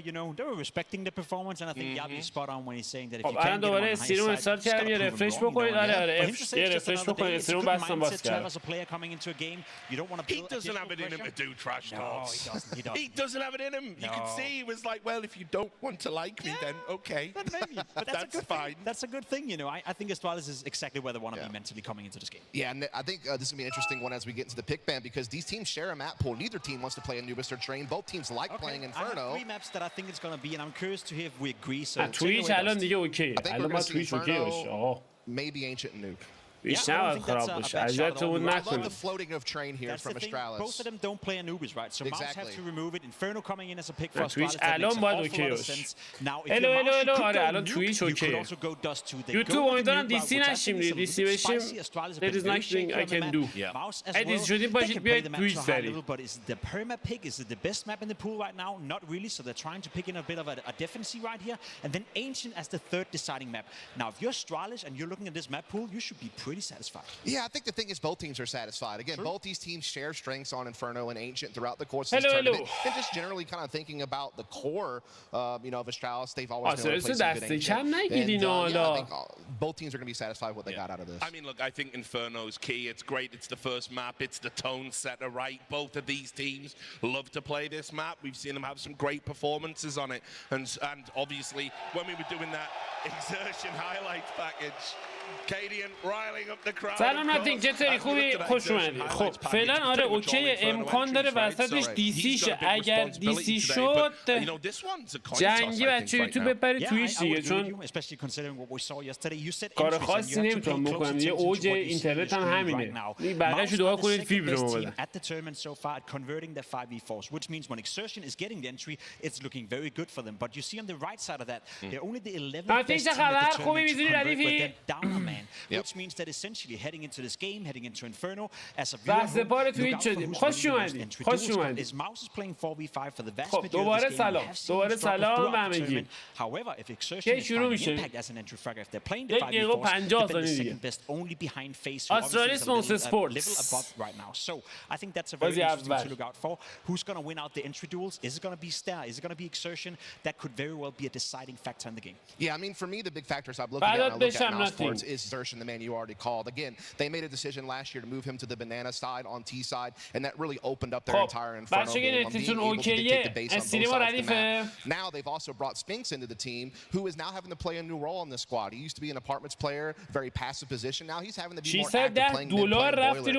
they were respecting the performance, and I think Yabi's spot on when he's saying that if you الان can get دوباره on استریم استارت کردم. یه رفرش بکنید. آره یه رفرش بکنید. استریم بستم باز کردم. He doesn't have it in him to do trash talks. He doesn't have it in him. You can see he was like, well, if you don't want to like me, then okay. But that's fine. That's a good thing, I think Astralis is exactly where they want to be mentally coming into this game. Yeah, and I think this is going to be an interesting one as we get into the pick ban, because these teams share a map pool. Neither team wants to play Anubis or Train. Both teams like playing Inferno. I have 3 maps that I think it's going to be, and I'm curious to hear if we agree. So تویچ الان دیگه اوکی. الان ما تویچ اوکی باشه. آها. Maybe Ancient and Nuke. بیشتر خراب باشه. اذیتمون نکنه. The floating of Train here from Astralis. Both of them don't play Anubis, right? So Mouse have to remove it. Inferno coming in as a pick for Astralis. تویچ الان باید اوکی باشه. الو آره الان تویچ اوکی. یوتیوب امیدوارم دیسی نشیم. دیسی بشیم. There is nothing I can do. دیسی شدیم باشید بیاید تویچ سری. But is the perma pick is it the best map in the pool right now? Not really. So they're trying to pick in a bit of a defensive right here, and then Ancient as the third deciding map. Now, if you're Astralis and you're looking at this map pool, you should be pretty satisfied. Yeah, I think the thing is both teams are satisfied. Again, both these teams share strengths on Inferno and Ancient throughout the course of this tournament. And just generally kind of thinking about the core, of Astralis, they've always been able to play some good Ancient. And I think both teams are going to be satisfied with what they got out of this. I mean, look, I think Inferno's key. It's great. It's the first map. It's the tone setter, right? Both of these teams love to play this map. We've seen them have some great performances on it. And obviously, when we were doing that exertion highlights package, Cadian riling up the crowd. سلام ناتینگ چطوری خوبی؟ خوش اومدی. خب فعلا آره اوکی امکان داره وسطش دیسی شه. اگر دیسی شد جنگی بچه یوتیوب بپرید تویش دیگه، چون کار خاصی نمیتونم بکنم. یه اوج اینترنت هم همینه. بقیه‌اش رو دعا کنید فیبرمو بدن. ناتینگ چه خبر؟ خوبی می‌دونی ردیفی؟ Which means that essentially heading into this game, heading into Inferno, as a is Mouse is playing 4v5 for the vast majority of this game. However, if Exertion is finding impact as an entry fragger, if they're playing the 5v4s, then the second best only behind Face, who obviously is a level above right now. So I think that's a very interesting to look out for. Who's going to win out the entry duels? Is it going to be Star? Is it going to be Exertion? That could very well be a deciding factor in the game. Yeah, I mean, for me, the big factors I'm looking at when I look at Mouse Sports is Exertion, the man you already called. Again, they made a decision last year to move him to the banana side on T side, and that really opened up their entire Inferno game on being able to dictate the base on both sides of the map. Now they've also brought Spinks into the team, who is now having to play a new role in this squad. He used to be an apartments player, very passive position. Now he's having to be more active, playing mid, playing boiler, having to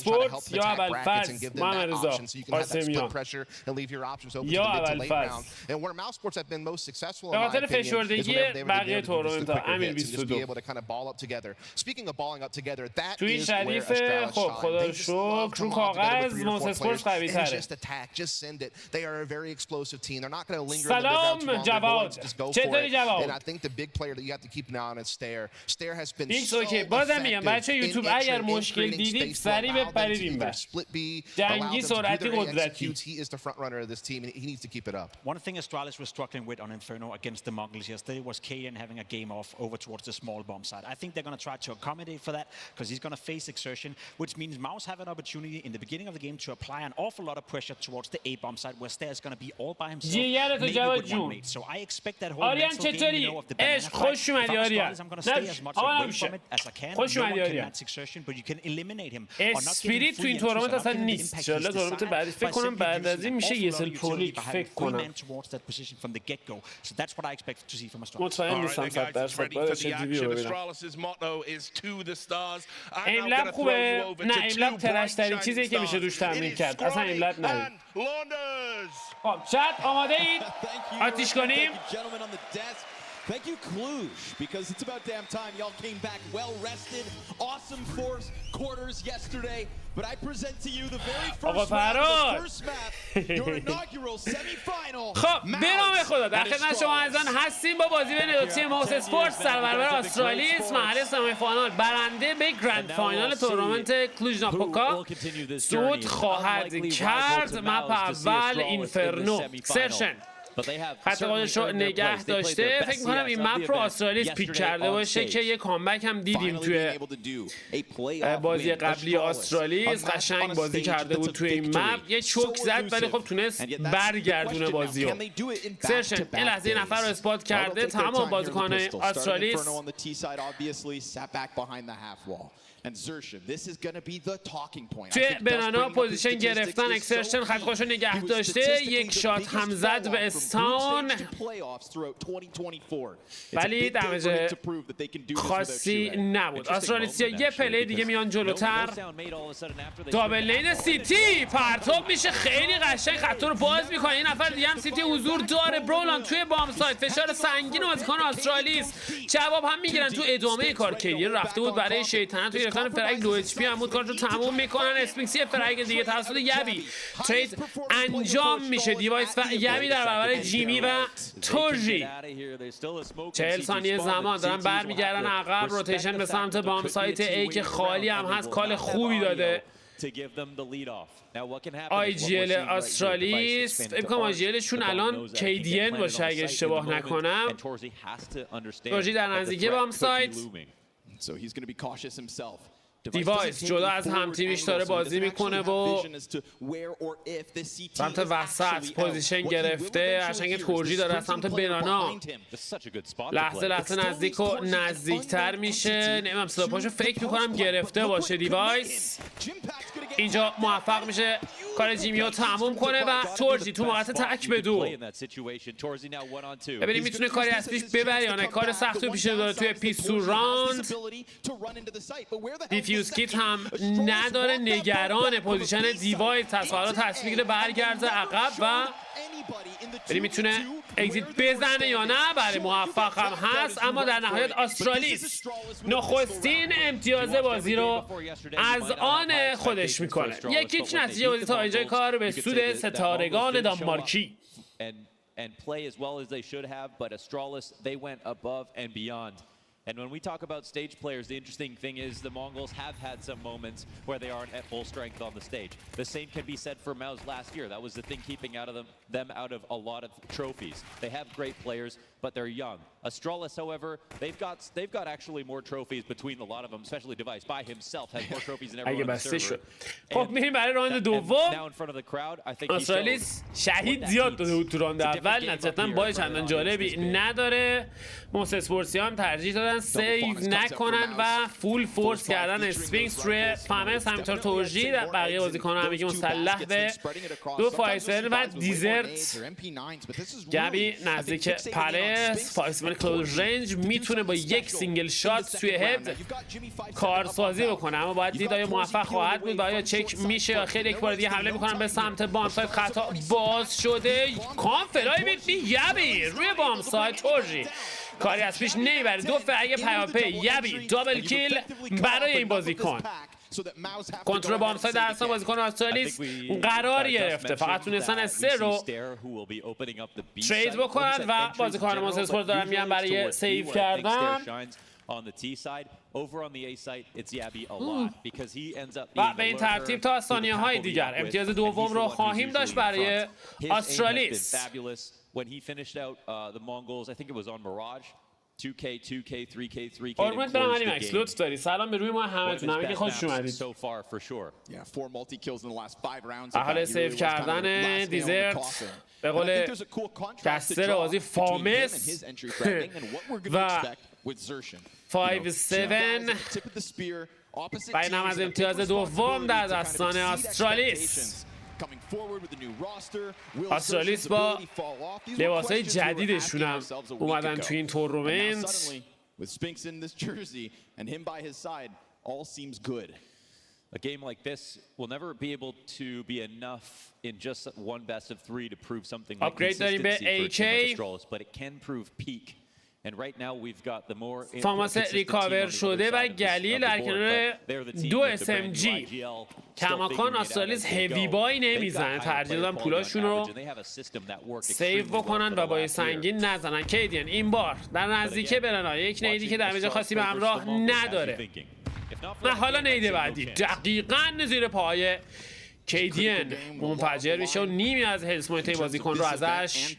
try to help them attack brackets and give them that option, so you can have that split pressure and leave your options open to mid to late round. And where Mouse Sports have been most successful, in my opinion, is whenever they were able to do just quicker hits and just be able to kind of ball up together. Speaking of balling up together, that is where Astralis shine. They just love to mob together with 3 or 4 players and just attack, just send it. They are a very explosive team. They're not going to linger in the background too long. They're going to just go for it. And I think the big player that you have to keep an eye on is Stair. Stair has been so effective in creating space for either split B, allow them to do their executes. He is the front runner of this team, and he needs to keep it up. One thing Astralis was struggling with on Inferno against the Mongols yesterday was Cadian having a game off over towards the small bomb side. I think they're going to try to accommodate for that, because he's going to face Exertion, which means Mouse have an opportunity in the beginning of the game to apply an awful lot of pressure towards the A bomb side, where Stair is going to be all by himself, maybe with one mate. So I expect that whole mental game, of the banana fight. I'm going to stay as much away from it as I can. No one can match Exertion, but you can eliminate him. اسپریت تو این تورنمنت اصلا نیست. ان شاءالله تورنمنت بعدی فکر کنم بعد از این میشه یه سل پرو لیگ فکر کنم. مطمئن نیستم 100% باید چه دیوی رو ببینم. ایملب خوبه؟ نه ایملب ترشترین چیزی که میشه روش تمرین کرد. اصلا ایملب ندید. خب چت آماده اید؟ آتیش کنیم؟ Thank you, Cluj, because it's about damn time y'all came back well rested. Awesome fourth quarters yesterday, but I present to you the very first round of the first map, your inaugural semi-final. خب به نام خدا در خدمت شما عزیزان هستیم با بازی بین دو تیم ماوس اسپورتس سرور آسترالیس مرحله سمی فینال برنده به گرند فاینال تورنمنت کلوژ ناپوکا صعود خواهد کرد. مپ اول اینفرنو سرشن خط خودش رو نگه داشته. فکر می‌کنم این مپ رو آسترالیس پیک کرده باشه که یه کامبک هم دیدیم توی بازی قبلی. آسترالیس قشنگ بازی کرده بود توی این مپ، یه چوک زد ولی خب تونست برگردونه بازی رو. سرشن این لحظه یه نفر رو اسپات کرده، تمام بازیکن آسترالیس توی بنانا پوزیشن گرفتن. اکسرشن خط خودش رو نگه داشته، یک شات هم زد به استان ولی دمیج خاصی نبود. آسترالیسیا یه پله دیگه میان جلوتر. دابل لین سیتی پرتاب میشه، خیلی قشنگ خط رو باز میکنه. این نفر دیگه هم سیتی حضور داره. برولان توی بام سایت، فشار سنگین بازیکن آسترالیس جواب هم میگیرن. تو ادامه کار کیدین رفته بود برای شیطنت تو گرفتن فرگ. لو اچ پی هم بود، کارشو تموم میکنن. اسپینکسی فرگ دیگه توسط یبی ترید انجام میشه. دیوایس و یبی در برابر جیمی و تورژی. 40 ثانیه زمان دارن برمیگردن عقب. روتیشن به سمت بام سایت ای که خالی هم هست. کال خوبی داده IGL استرالیس. فکر کنم IGLشون الان KDN باشه اگه اشتباه نکنم. تورژی در نزدیکی بام سایت. دیوایس جدا از همتیمیش داره بازی میکنه و سمت وسط پوزیشن گرفته. قشنگ تورژی داره از سمت بنانا لحظه نزدیک و نزدیکتر میشه. نمیدونم صدا پاشو فکر میکنم گرفته باشه. دیوایس اینجا موفق میشه کار جیمی رو تموم کنه و تورژی تو موقعیت تک به دو. ببینیم میتونه کاری از پیش ببره یا نه. کار سخت رو پیش داره توی پیستول راند. دیفیوز کیت هم نداره. نگران پوزیشن دیوایس. تصویر تصویر برگرده عقب و بریم میتونه اگزیت بزنه یا نه. برای موفق هم هست، اما در نهایت آسترالیس نخستین امتیاز بازی رو از آن خودش میکنه. یکی نتیجه بازی تا اینجای کار به سود ستارگان دانمارکی. And play as well as they should have, but Astralis, they went above and beyond. And when we talk about stage players, the interesting thing is the Mongols have had some moments where they aren't at full strength on the stage. The same can be said for Maus last year. That was the thing keeping them out of a lot of trophies. They have great players, but they're young. Astralis, however, they've got actually more trophies between a lot of them, especially Device by himself has more trophies than everyone on the server. خب میریم برای راند دوم. Now in front of the crowd, I think آسترالیس شهید زیاد داده بود تو راند اول، نتیجتاً بای چندان جالبی نداره. موس اسپورتسی هم ترجیح دادن سیو نکنن و فول فورس کردن اسفینکس روی فامس. همینطور تورژی در بقیه بازیکن‌ها همگی مسلح به دو فایسل و دیزرت. گبی نزدیک پلس. فایسل کلوز رنج میتونه با یک سینگل شات توی هد کارسازی بکنه، اما باید دید آیا موفق خواهد بود و آیا چک میشه یا خیلی. یک بار دیگه حمله میکنن به سمت بام سایت. خطا باز شده. کام فلای بیت یبی روی بام سایت. تورژی کاری از پیش نمیبره. دو فرگ پیاپی. یبی دابل کیل برای این بازیکن. کنترل بام سایت در اصلا بازیکن آسترالیس قرار گرفته. فقط تونستن سه رو ترید بکنن و بازیکن موس اسپورت دارن میان برای سیو کردن. و به این ترتیب تا ثانیه های دیگر امتیاز دوم رو خواهیم داشت برای آسترالیس. When he finished out the Mongols, I think it was on Mirage. 2K, 2K, 3K, 3K. قربونت برم علی مکس، لطف داری. سلام به روی ما همتون، همگی خوش اومدید. So far for sure. Yeah, 4 multi-kills in the last 5 rounds. حال سیو کردن دیزرت به قول دستر بازی فامس و 5-7 و این هم از امتیاز دوم در دستان آسترالیس. آسترالیس با لباسای جدیدشون هم اومدن تو این تورنمنت. A game like this will never be able to be enough in just one best of 3 to prove something like consistency for a team like Astralis, but it can prove peak. And right now we've got the more فاماس ریکاور شده و گلیل در کنار 2 SMG. کماکان آسترالیس هیوی بای نمیزنه، ترجیح دادن پولاشون رو سیو بکنن و با سنگین نزنن. کیدین این بار در نزدیکه برن. یک نیدی که دمیج خاصی به همراه نداره. نه حالا نیده بعدی دقیقاً زیر پای کیدین منفجر میشه و نیمی از هلس پوینت بازیکن رو ازش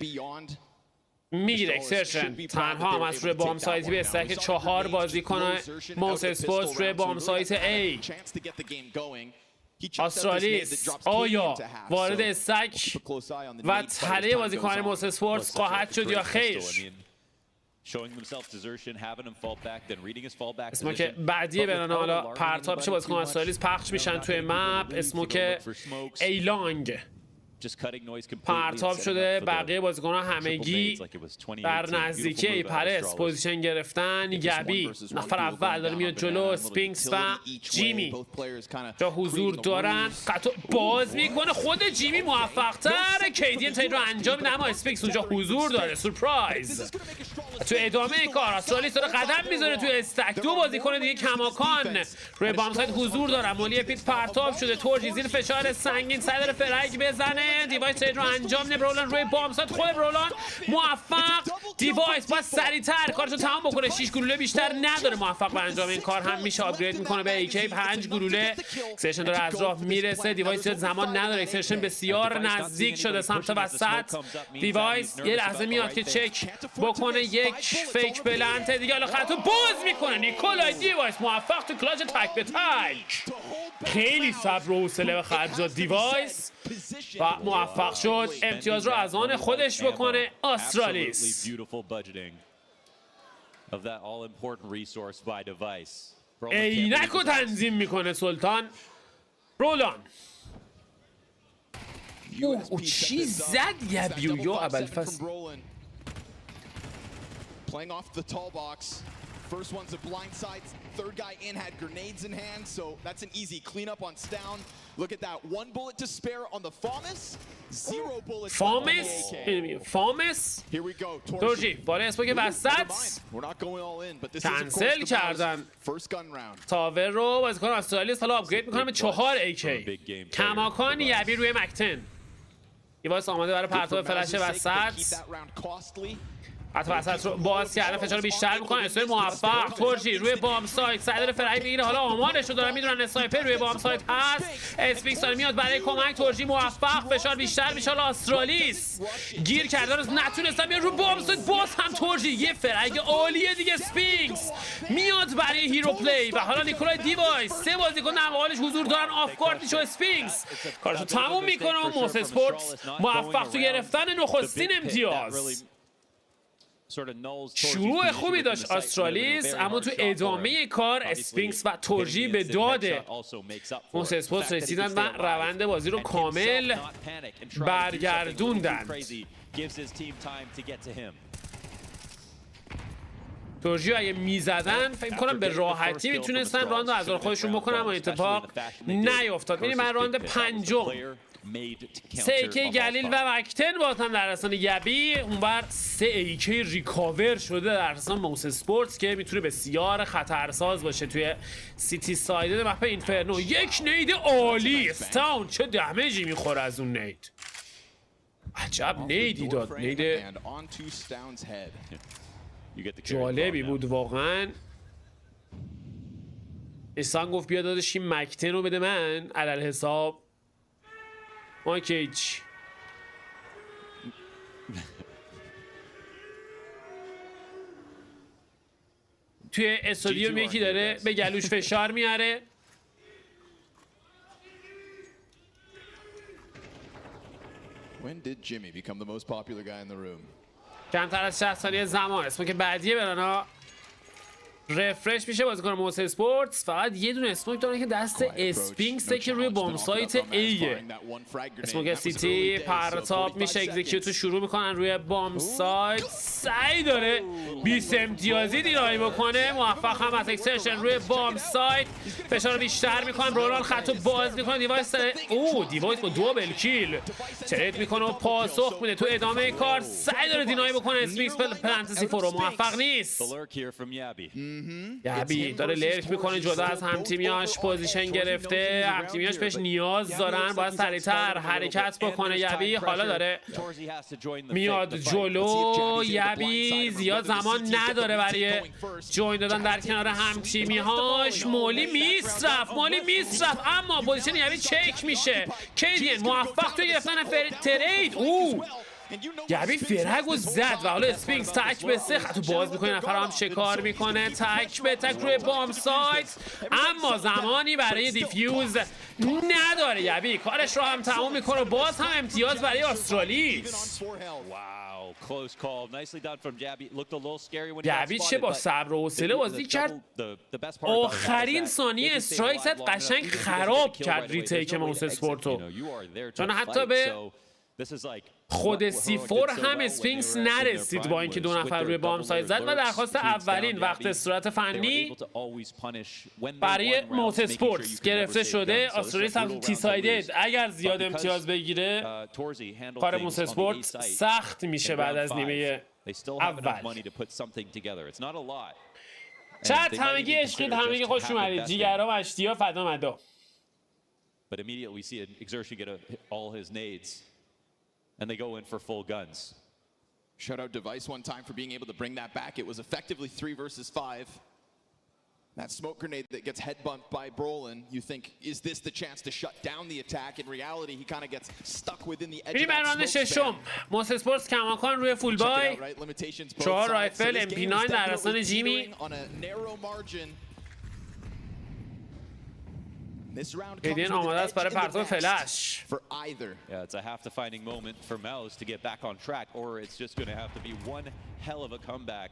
میگیره. اکسرشن تنها هم از روی بام سایتی به استک 4 بازیکن موس اسپورتس روی بام سایت A. آسترالیس آیا وارد استک و تله بازیکن موس اسپورتس خواهد شد یا خیر؟ اسموک بعدی برنامه حالا پرتاب میشه بازیکن آسترالیس پخش میشن توی مپ. اسموک ایلانگ پرتاب شده. بقیه بازیکن‌ها همگی در نزدیکی ایپرس پوزیشن گرفتن. یبی نفر اول داره میاد جلو. اسپینکس و جیمی جا حضور دارن. قطع باز میکنه. خود جیمی موفق تر. کیدین ترید رو انجام میده اما اسپینکس اونجا حضور داره. سورپرایز. تو ادامه کار استرالیس داره قدم میذاره توی استک. 2 بازیکن دیگه کماکان روی بام سایت حضور دارن. مولی پیت پرتاب شده. تورجی زیر فشار سنگین سعی داره فرگ بزنه. دیوایس ترید رو انجام میده. برولان روی بام سایت. خود برولان موفق. دیوایس باید سریعتر کارشو تمام بکنه. 6 گلوله بیشتر نداره. موفق به انجام این کار هم میشه. آپگرید میکنه به AK 5 گلوله. اکسرشن داره از راه میرسه. دیوایس زمان نداره. اکسرشن بسیار نزدیک شده سمت وسط. دیوایس یه لحظه میاد که چک بکنه. یک فیک بلنت دیگه. حالا خطو باز میکنه. نیکولای دیوایس موفق تو کلاچ تک به تک. خیلی صبر و حوصله به خرج داد دیوایس و موفق شد امتیاز رو از آن خودش بکنه. آسترالیس عینک رو تنظیم میکنه سلطان. رولان او چی زد یبیو ابوالفضل. Playing off the tall box. First one's a blind side. Third guy in had grenades in hand, so that's an easy cleanup on Stown. Look at that. 1 bullet to spare on the Famas. 0 bullets. Famas. Here we go. تورجی باره اسموک وسط. We're not going all in, but this is کنسل کردن. First gun round. تاور رو بازیکن استرالیس حالا آپگرید میکنه به 4 AK. کماکان یبی روی مکتن. دیوایس آماده برای پرتاب فلش وسط. حتی وسط رو باز کرده. فشار بیشتر میکنه. اسنایپر موفق. تورجی روی بام سایت سعی داره فرعی بگیره. حالا آمارش رو دارن میدونن اسنایپر روی بام سایت هست. اسپینکس داره میاد برای کمک. تورجی موفق. فشار بیشتر میشه. حالا آسترالیس گیر کرده رو نتونستن بیان رو بام سایت. باز هم تورجی یه فرعی عالیه دیگه. اسپینکس میاد برای هیرو پلی و حالا نیکولای دیوایس 3 بازیکن نمایش حضور دارن. آفگارد میشه. اسپینکس کارشو تموم میکنه و موس اسپورتس موفق تو گرفتن نخستین امتیاز. شروع خوبی داشت آسترالیس اما تو ادامه کار اسپینکس و تورجی به داد موس اسپورتس رسیدن و روند بازی رو کامل برگردوندن. تورجی اگه میزدن فکر کنم به راحتی میتونستن راند رو از خودشون بکنن اما اتفاق نیفتاد. میریم من راند 5. سیکی گلیل و مکتن باز هم در رسان یبی. اونور 3 ایکی ریکاور شده در رسان موس اسپورتس که میتونه بسیار خطرساز باشه توی سیتی سایده مپ اینفرنو. یک نید عالی. استاون چه دمیجی میخوره از اون نید. عجب نیدی داد. نید جالبی بود واقعا. استان گفت بیا دادش این مکتن رو بده من علل حساب. اوکی توی استودیوم یکی داره به گلوش فشار میاره. When did Jimmy become the most popular guy in the room? کمتر از 60 ثانیه زمان. اسمو که بعدیه برانا رفرش میشه بازیکن موس اسپورتس. فقط یه دونه اسموک داره که دست اسپینکسه که روی بام سایت ایه. اسموک سیتی پرتاب میشه. اکزیکیوتو شروع میکنن روی بام سایت. سعی داره 20 امتیازی دینایی بکنه. موفق هم از اکسرشن روی بام سایت. فشار بیشتر میکنن. رولان خطو باز میکنه. دیوایس دیوایس با 2 بلکیل ترید میکنه و پاسخ میده. تو ادامه کار سعی داره دینایی بکنه. اسپینکس پلنتسی فورو موفق نیست. یبی داره لرک میکنه جدا از همتیمیاش، پوزیشن گرفته، همتیمیاش بهش نیاز دارن، باید سریعتر حرکت بکنه. یبی حالا داره میاد جلو، یبی زیاد زمان نداره برای جوین دادن در کنار همتیمیهاش. مولی میس رفت اما پوزیشن یبی چک میشه. کیدین موفق توی گرفتن ترید. یبی فرگو زد و حالا اسپینکس تک به 3 خطو باز میکنه، نفر هم شکار میکنه تک به تک روی بام سایت، اما زمانی برای دیفیوز نداره. یبی کارش رو هم تموم میکنه، باز هم امتیاز برای استرالیس. یبی چه با صبر و حوصله بازی کرد، آخرین ثانیه استرایک زد، قشنگ خراب کرد ریتیک موس اسپورتو، چون حتی به خود C4 هم اسفینکس نرسید با اینکه 2 نفر روی بام سایت زد و درخواست اولین وقت استراحت فنی برای موت اسپورتس گرفته شده. استرالیس هم تی سایدد اگر زیاد امتیاز بگیره کار موت اسپورتس سخت میشه بعد از نیمه اول. چت همگی عشقید، همگی خوش اومدید، جیگرها و اشتیا فدا مدا. But immediately we see an Exertion get all his nades, and they go in for full guns. Shout out Device one time for being able to bring that back. It was effectively 3 versus 5. That smoke grenade that gets head bumped by Brolin, you think, is this the chance to shut down the attack? In reality, he kind of gets stuck within the edge of that smoke ششم موس اسپورتس کماکان روی فول بای 4 رایفل MP9 در رسان جیمی. کیدین آماده است برای پرتاب فلش. Yeah, it's a half defining moment for Mouse to get back on track, or it's just going to have to be one hell of a comeback.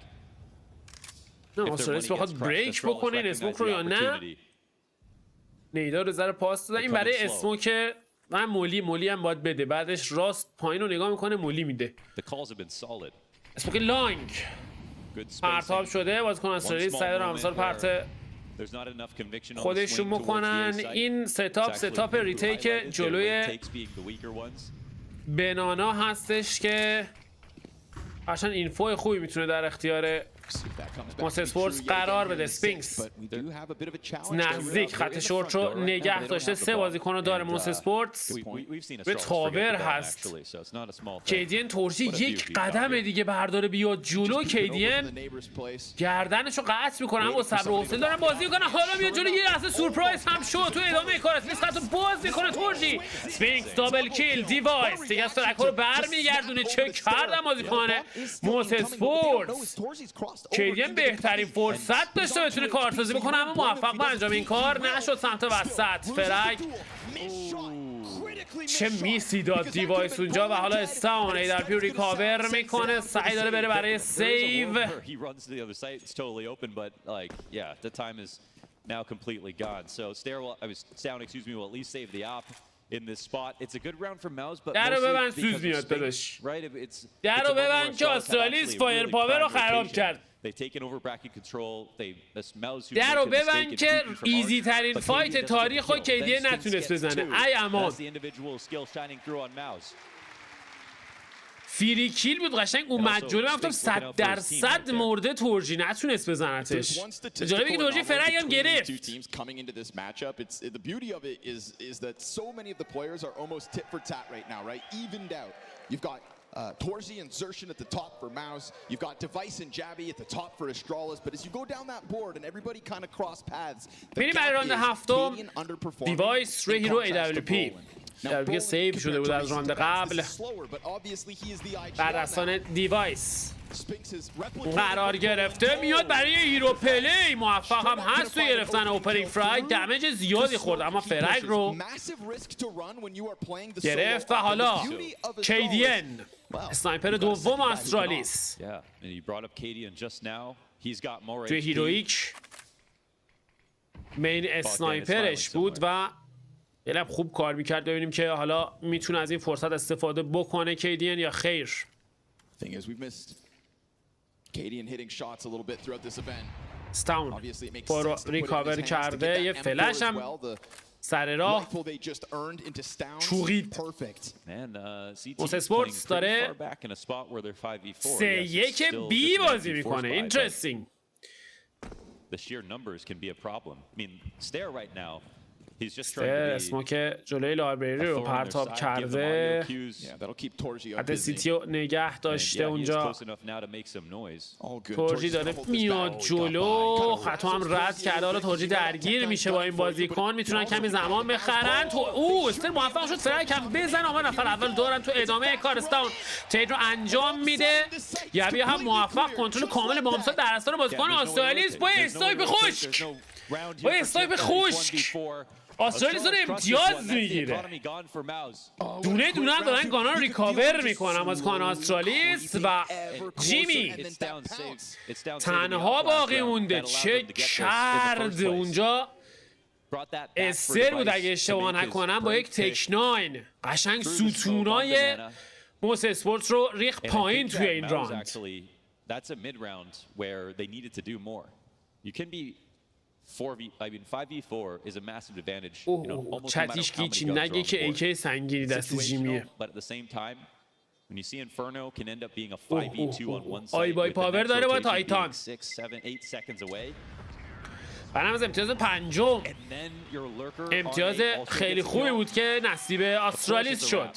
نه استرالیس بخواد بریک بکنه این اسموک رو یا نه. نیدا رو ذره پاس دادن، این برای اسموک و مولی هم باید بده، بعدش راست پایین رو نگاه میکنه مولی میده. اسموک لانگ پرتاب شده، بازیکن استرالیس سعی داره امسال پرت خودشون میکنن. این ستاپ ریتیک جلوی بنانا هستش که قشنگ اینفو خوبی میتونه در اختیار موس اسپورتس قرار بده. اسپینکس نزدیک خط شورت رو نگه داشته، 3 بازیکن رو داره موس اسپورتس، به تاور هست. کیدین تورجی یک قدم دیگه برداره بیاد جلو، کیدین گردنش رو قطع میکنه، اما با صبر و حوصله دارن بازی میکنن. حالا میاد جلو، یه لحظه سورپرایز هم شد تو ادامه کار، اسپینکس خط رو باز میکنه تورجی. اسپینکس دابل کیل، دیوایس دیگه از ترک رو برمیگردونه. چک کردن بازیکن موس اسپورتس. کیدین بهترین فرصت داشته بتونه کارسازی بکنه، اما موفق به انجام این کار نشد. سمت وسط فرگ چه میسی داد دیوایس اونجا و حالا استاون ای در پیو ریکاور میکنه، سعی داره بره برای سیو. in this spot. It's a good round for Mouse, but در رو ببند سوز میاد داداش. در رو ببند که استرالیس فایر پاور رو خراب کرد. در رو ببند که ایزی ترین فایت تاریخ رو کیدیه نتونست بزنه. ای امان فیری کیل بود، قشنگ اومد جلو، گفتم 100% مرده تورجی نتونست بزنتش. جالبه که تورجی فرگ هم گرفت. Torzi and Xertion at the top for Mouse. You've got Device and Jabby at the top for Astralis. But as you go down that board and everybody kind of cross paths, the gap is Canadian underperforming. Device روی هیرو AWP در دیگه سیو شده بود از راند قبل. بر اصلا دیوایس قرار گرفته، میاد برای هیرو پلی، موفق هم هست توی گرفتن اوپنینگ فرگ. دمیج زیادی خورد اما فرگ رو گرفت و حالا کیدین اسنایپر دوم استرالیس توی هیرویک مین اسنایپرش بود و یه لب خوب کار میکرد. ببینیم که حالا میتونه از این فرصت استفاده بکنه کیدین یا خیر. استاون پرو ریکاور کرده، یه فلش هم سر راه چوغید. موس اسپورتس داره 3-1 بی بازی میکنه. اینترستینگ the sheer numbers can be a problem. I mean, Stair right now, he's just trying to be اسموک جلوی لایبرری رو پرتاب کرده. حد سیتیو نگه داشته اونجا. تورجی داره میاد جلو. خطا هم رد کرده. حالا تورجی درگیر میشه با این بازیکن. میتونن کمی زمان بخرن. استر موفق شد فرک هم بزن. اما نفر اول دارن تو ادامه کارستاون ترید رو انجام میده. یبی هم موفق کنترل کامل بامسا در دستان بازیکن استرالیس با استایپ خشک. با استایپ خشک استرالیس داره امتیاز میگیره. دونه دونه هم دارن گانا رو ریکاور میکنن از کان استرالیس و جیمی تنها باقی مونده. چه کرد اونجا استر بود اگه اشتباه نکنم با یک تک 9 قشنگ ستونای موس اسپورتس رو ریخ پایین توی این راند. That's a mid-round where they needed to do more. You can be 5v4 is a massive advantage. چتیش گیچی نگه که ایکی سنگینی دست جیمیه. But at the same time, when you see Inferno can end up being a 5v2 on one side. آی بای پاور داره با تایتان. 6, 7, 8 seconds away. برام از امتیاز پنجم. امتیاز خیلی خوبی بود که نصیب استرالیس شد.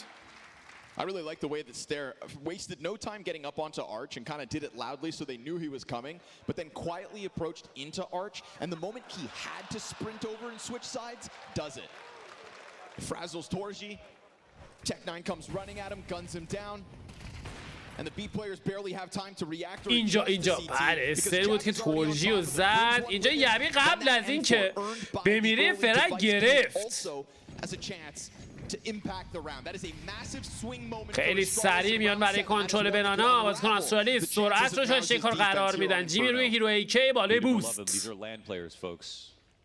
I really like the way that Stair wasted no time getting up onto Arch and kind of did it loudly so they knew he was coming, but then quietly approached into Arch, and the moment he had to sprint over and switch sides, does it. Frazzles Torji, Tech9 comes running at him, guns him down, and the B players barely have time to react or اینجا بله استر بود که تورجی رو زد. اینجا یبی قبل از این که بمیره فرق گرفت. خیلی سریع میان برای کنترل بنانا. بازیکن استرالیس سرعت رو شاشه کار قرار میدن. جیمی روی هیرو ایکی بالای بوست.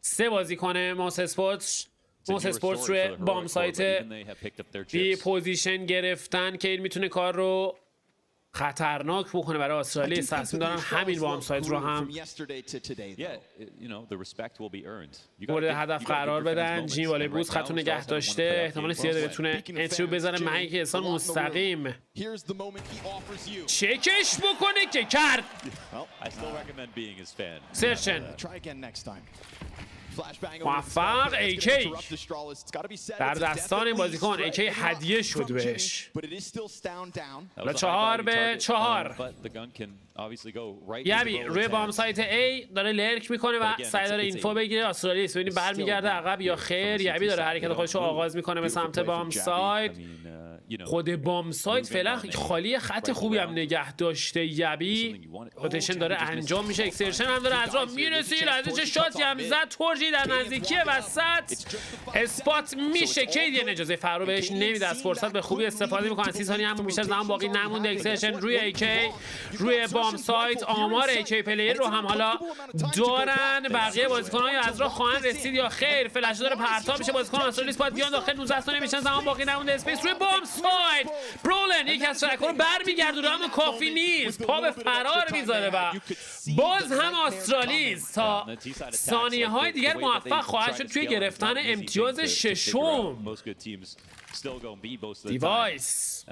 3 بازیکن موس اسپورتس روی بام سایت بی پوزیشن گرفتن که این میتونه کار رو خطرناک بکنه برای استرالیس. تصمیم دارن همین بام سایت رو هم مورد هدف قرار بدن. جیمی بالای بوست خط رو نگه داشته. احتمال زیاده بتونه انتریو بزنه محی که احسان مستقیم چکش بکنه که کرد. سرچن موفق ایکی در دستان این بازیکن. ایکی هدیه شد بهش. 4-4 یبی روی بام سایت A داره لرک میکنه و سعی داره اینفو بگیره. استرالیس ببینیم برمیگرده عقب یا خیر. یبی داره حرکت خودش رو آغاز میکنه به سمت بام سایت. خود بام سایت فعلا خالی خط خوبی هم نگه داشته. یبی روتیشن داره انجام میشه. اکسرشن هم داره از راه میرسه. لحظه شاتی هم زد. تورجی در نزدیکی وسط اسپات میشه. کیدین اجازه فرو بهش نمیده. از فرصت به خوبی استفاده میکنه. 30 ثانیه هم بیشتر زمان باقی نمونده. اکسرشن روی ایکی روی بام سایت. آمار ایکی پلیر رو هم حالا دارن. بقیه بازیکن‌ها از راه خواهند رسید یا خیر. فلش داره پرتاب میشه. بازیکن استرالیس باید بیان داخل. 19 ثانیه میشن زمان باقی نمونده. اسپیس روی بام سایت. برولن یک از ترک‌ها رو برمیگردونه اما کافی نیست. پا به فرار میذاره و باز هم استرالیس تا ثانیه‌های دیگر موفق خواهد شد توی گرفتن امتیاز ششم. دیوایس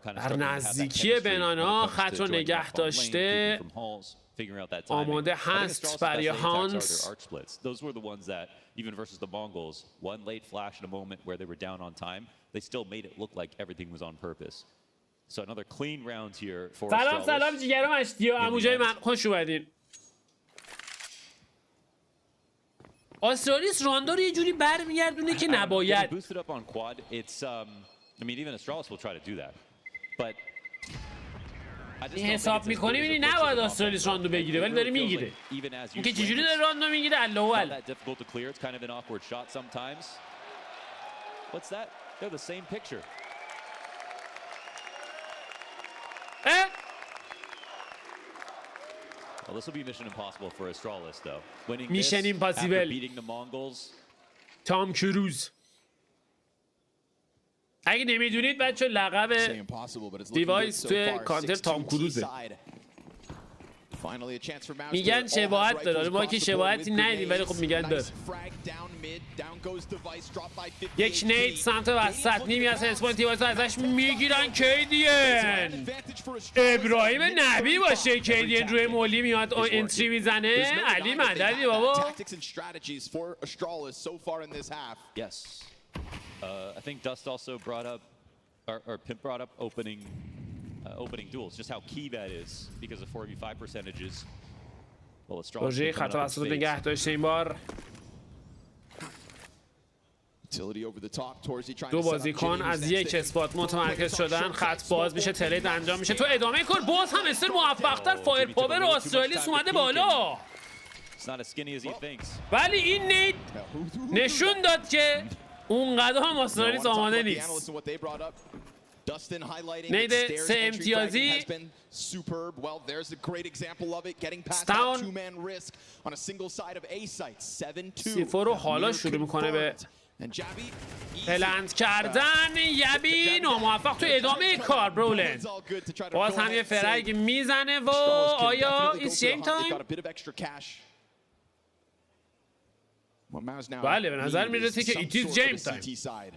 در نزدیکی بنانا خط رو نگه داشته. آماده هست برای هانس. Even versus the Mongols, one late flash in a moment where they were down on time, they still made it look like everything was on purpose. So another clean round here for Astralis. سلام جیگرم اشتیا عموجای من خوش اومدین. استرالیس راندا رو یه جوری برمیگردونه که نباید. Boosted up on quad. It's I mean even Astralis will try to do that. But حساب میکنی ببینی نباید استرالیس راندو بگیره ولی داره میگیره. اینکه چجوری داره راندو میگیره الله اعلم. What's that? They're the same picture. Well, this will be mission impossible for Astralis though. Winning Mission this impossible. after beating the Mongols. تام کروز. اگه نمیدونید بچه لقب دیوایس توی کانتر تام کروزه. میگن شباهت داره، ما که شباهتی ندیدیم ولی خب میگن داره. یک نیت سمت وسط، نیمی از اسپون تیوایز ازش میگیرن. کیدین ابراهیم نبی باشه، کیدین روی مولی میاد انتری میزنه. علی مددی بابا. Yes. I think Dust also brought up, or Pimp brought up opening duels, just how key that is because of 4v5 percentages. Well, روژه خط وسط نگه داشته این بار. دو بازیکن از یک اسپات متمرکز شدن. خط باز میشه، ترید انجام میشه. تو ادامه کار باز هم استر موفق‌تر. فایر پاور آسترالیس اومده بالا. ولی این نیت نشون داد که اونقدر هم آسترالیس آماده نیست. نید 3 امتیازی. ستاون سیفور رو حالا شروع میکنه به پلند کردن. یبی ناموفق تو ادامه کار. برولن باز هم یه فرگ میزنه و آیا ایس جیم تایم؟ بله به نظر میرسه که ایتیز جیم تایم.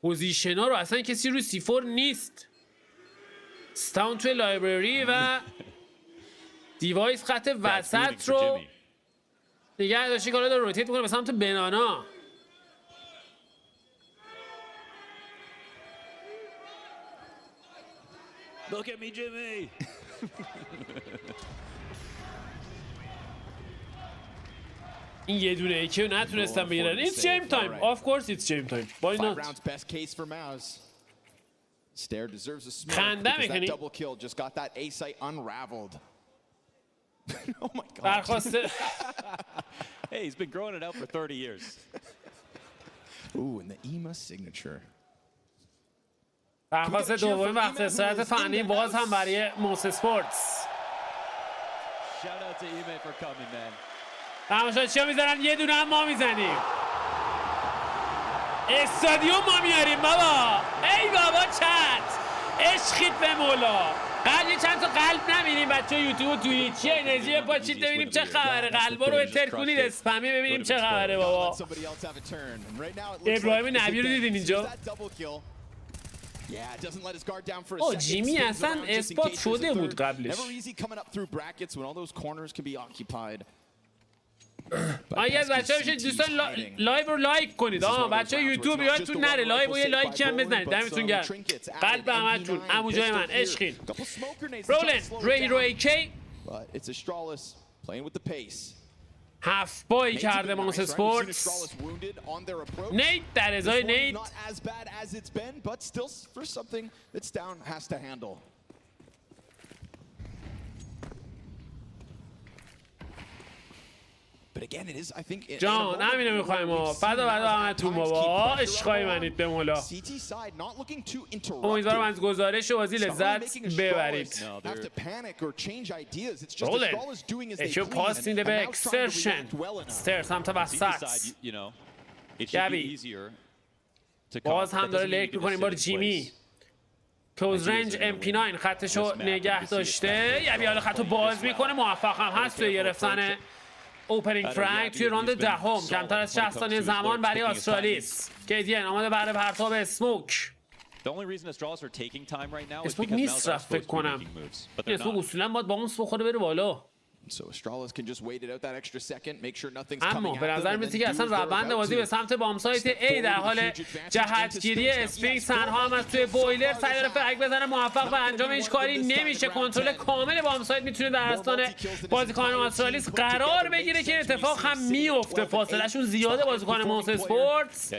پوزیشنا رو اصلا کسی روی C4 نیست. ستاون توی لایبرری و دیوایس خط وسط رو نگه داشته که حالا داره روتیت میکنه به سمت بنانا. Look at me, Jimmy. این یه دونه ایکیو نتونستم بگیرن. It's game time. Of course it's game time. Why not? خنده میکنی؟ برخواسته. Hey, he's been growing it out for 30 years. Ooh, and the EMA signature. برخواسته دومین وقت استراحت فنی باز هم برای موس اسپورتس. Shout out to EMA for coming, man. تماشاچی‌ها میذارن یه دونه هم ما میزنیم. استادیوم ما میاریم بابا. ای بابا چت عشقیت به مولا. قلبی چند تا قلب نبینیم بچه یوتیوب و توییچی انرژی پاچید ببینیم چه خبره. قلبا رو بهتر کنید اسپمی ببینیم چه خبره بابا. ابراهیم نبی رو دیدین اینجا؟ جیمی اصلا اثبات شده بود قبلش. اگه از بچه ها بشه دوستان لایو رو لایک کنید. بچه های یوتیوب یادتون نره لایو و یه لایکی هم بزنید. دمتون گرم. قلب همتون عمو جای من عشقین. رولن روی هیرو ایکی 7 بایی کرده ماوس اسپورتس. نیت در ازای نیت جان همینو میخوایم ما. فدا همتون بابا. عشقای منید به مولا. امیدوارم از گزارش بازی لذت ببرید. رولن اچو پاس میده به اکسرشن. استر سمت وسط. گبی باز هم داره لیک میکنیم بار جیمی. کلوز رنج MP9 خطشو نگه داشته. یبی حالا خطو باز میکنه. موفق هم هست توی گرفتن اوپنینگ فرانک توی راند دهم. کمتر از 60 ثانیه زمان برای آسترالیس. کیدین آماده برای پرتاب اسموک. اسموک نیست رفت فکر کنم. اسموک اصولا باید با اون بخوره بره بالا. اما به نظر میاد که اصلا روند بازی به سمت بام سایت A در حال جهتگیری. اسپینکس تنها هم از توی بویلر سعی داره فرق بزنه. موفق به انجام هیچ کاری نمیشه. کنترل کامل بام سایت میتونه در دستان بازیکن آسترالیس قرار بگیره که اتفاق هم میفته. فاصله شون زیاده. بازیکن موس اسپورتس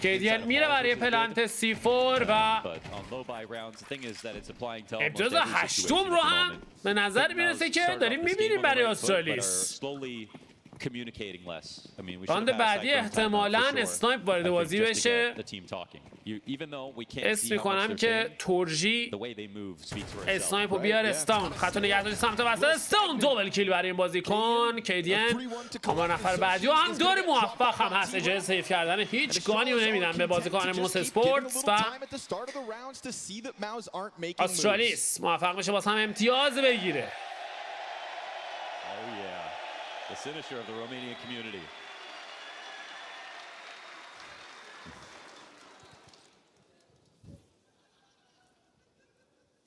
کیدین میره برای پلنت C4 و امتیاز 8 رو هم به نظر میرسه که داریم میبینیم برای آسترالیس. communicating less. I mean, we راند بعدی احتمالاً اسنایپ وارد بازی بشه. اسم میکنم که تورجی اسنایپ رو بیاره. استون خط نگهداری سمت وسط. استون دوبل کیل برای این بازیکن. کیدین اما نفر بعدی هم داره موفق هم هست. اجازه سیف کردن هیچ گانی رو نمیدن به بازیکن موس اسپورتس و استرالیس موفق میشه باز هم امتیاز بگیره. The signature of the Romanian community.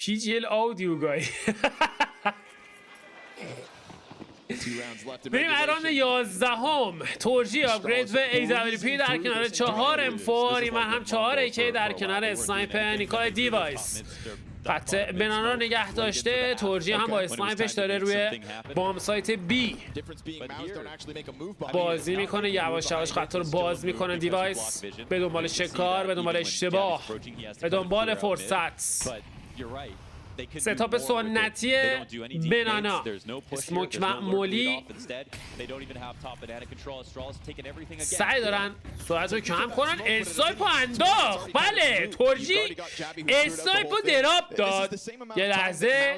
PGL audio guy. بریم اراند 11ام. تورجی آپگرید به AWP در کنار 4 M4. ایمن هم 4 AK در کنار اسنایپ نیکولای دیوایس. خط بنانا نگه داشته. تورجی هم با اسنایپش داره روی بام سایت بی بازی میکنه. یواش یواش خط رو باز میکنه. دیوایس به دنبال شکار، به دنبال اشتباه، به دنبال فرصت. ستاپ سنتی بنانا، اسموک معمولی. سعی دارن سرعت رو کم کنن. اسنایپ رو انداخت. بله تورجی اسنایپ رو دراب داد. یه لحظه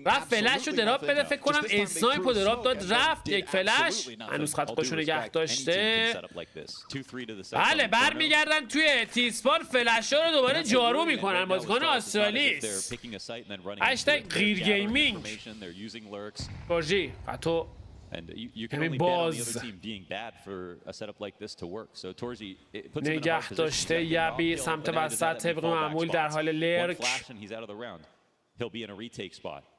رفت فلش رو دراب بده. فکر کنم اسنایپ رو دراب داد رفت یک فلش. هنوز خط خودش رو نگه داشته. بله برمیگردن توی تیسپان. فلش ها رو دوباره جارو میکنن بازیکن استرالیس. هشتگ غیر گیمینگ. تورجی خطو باز نگه داشته. یبی سمت وسط طبق معمول در حال لرک.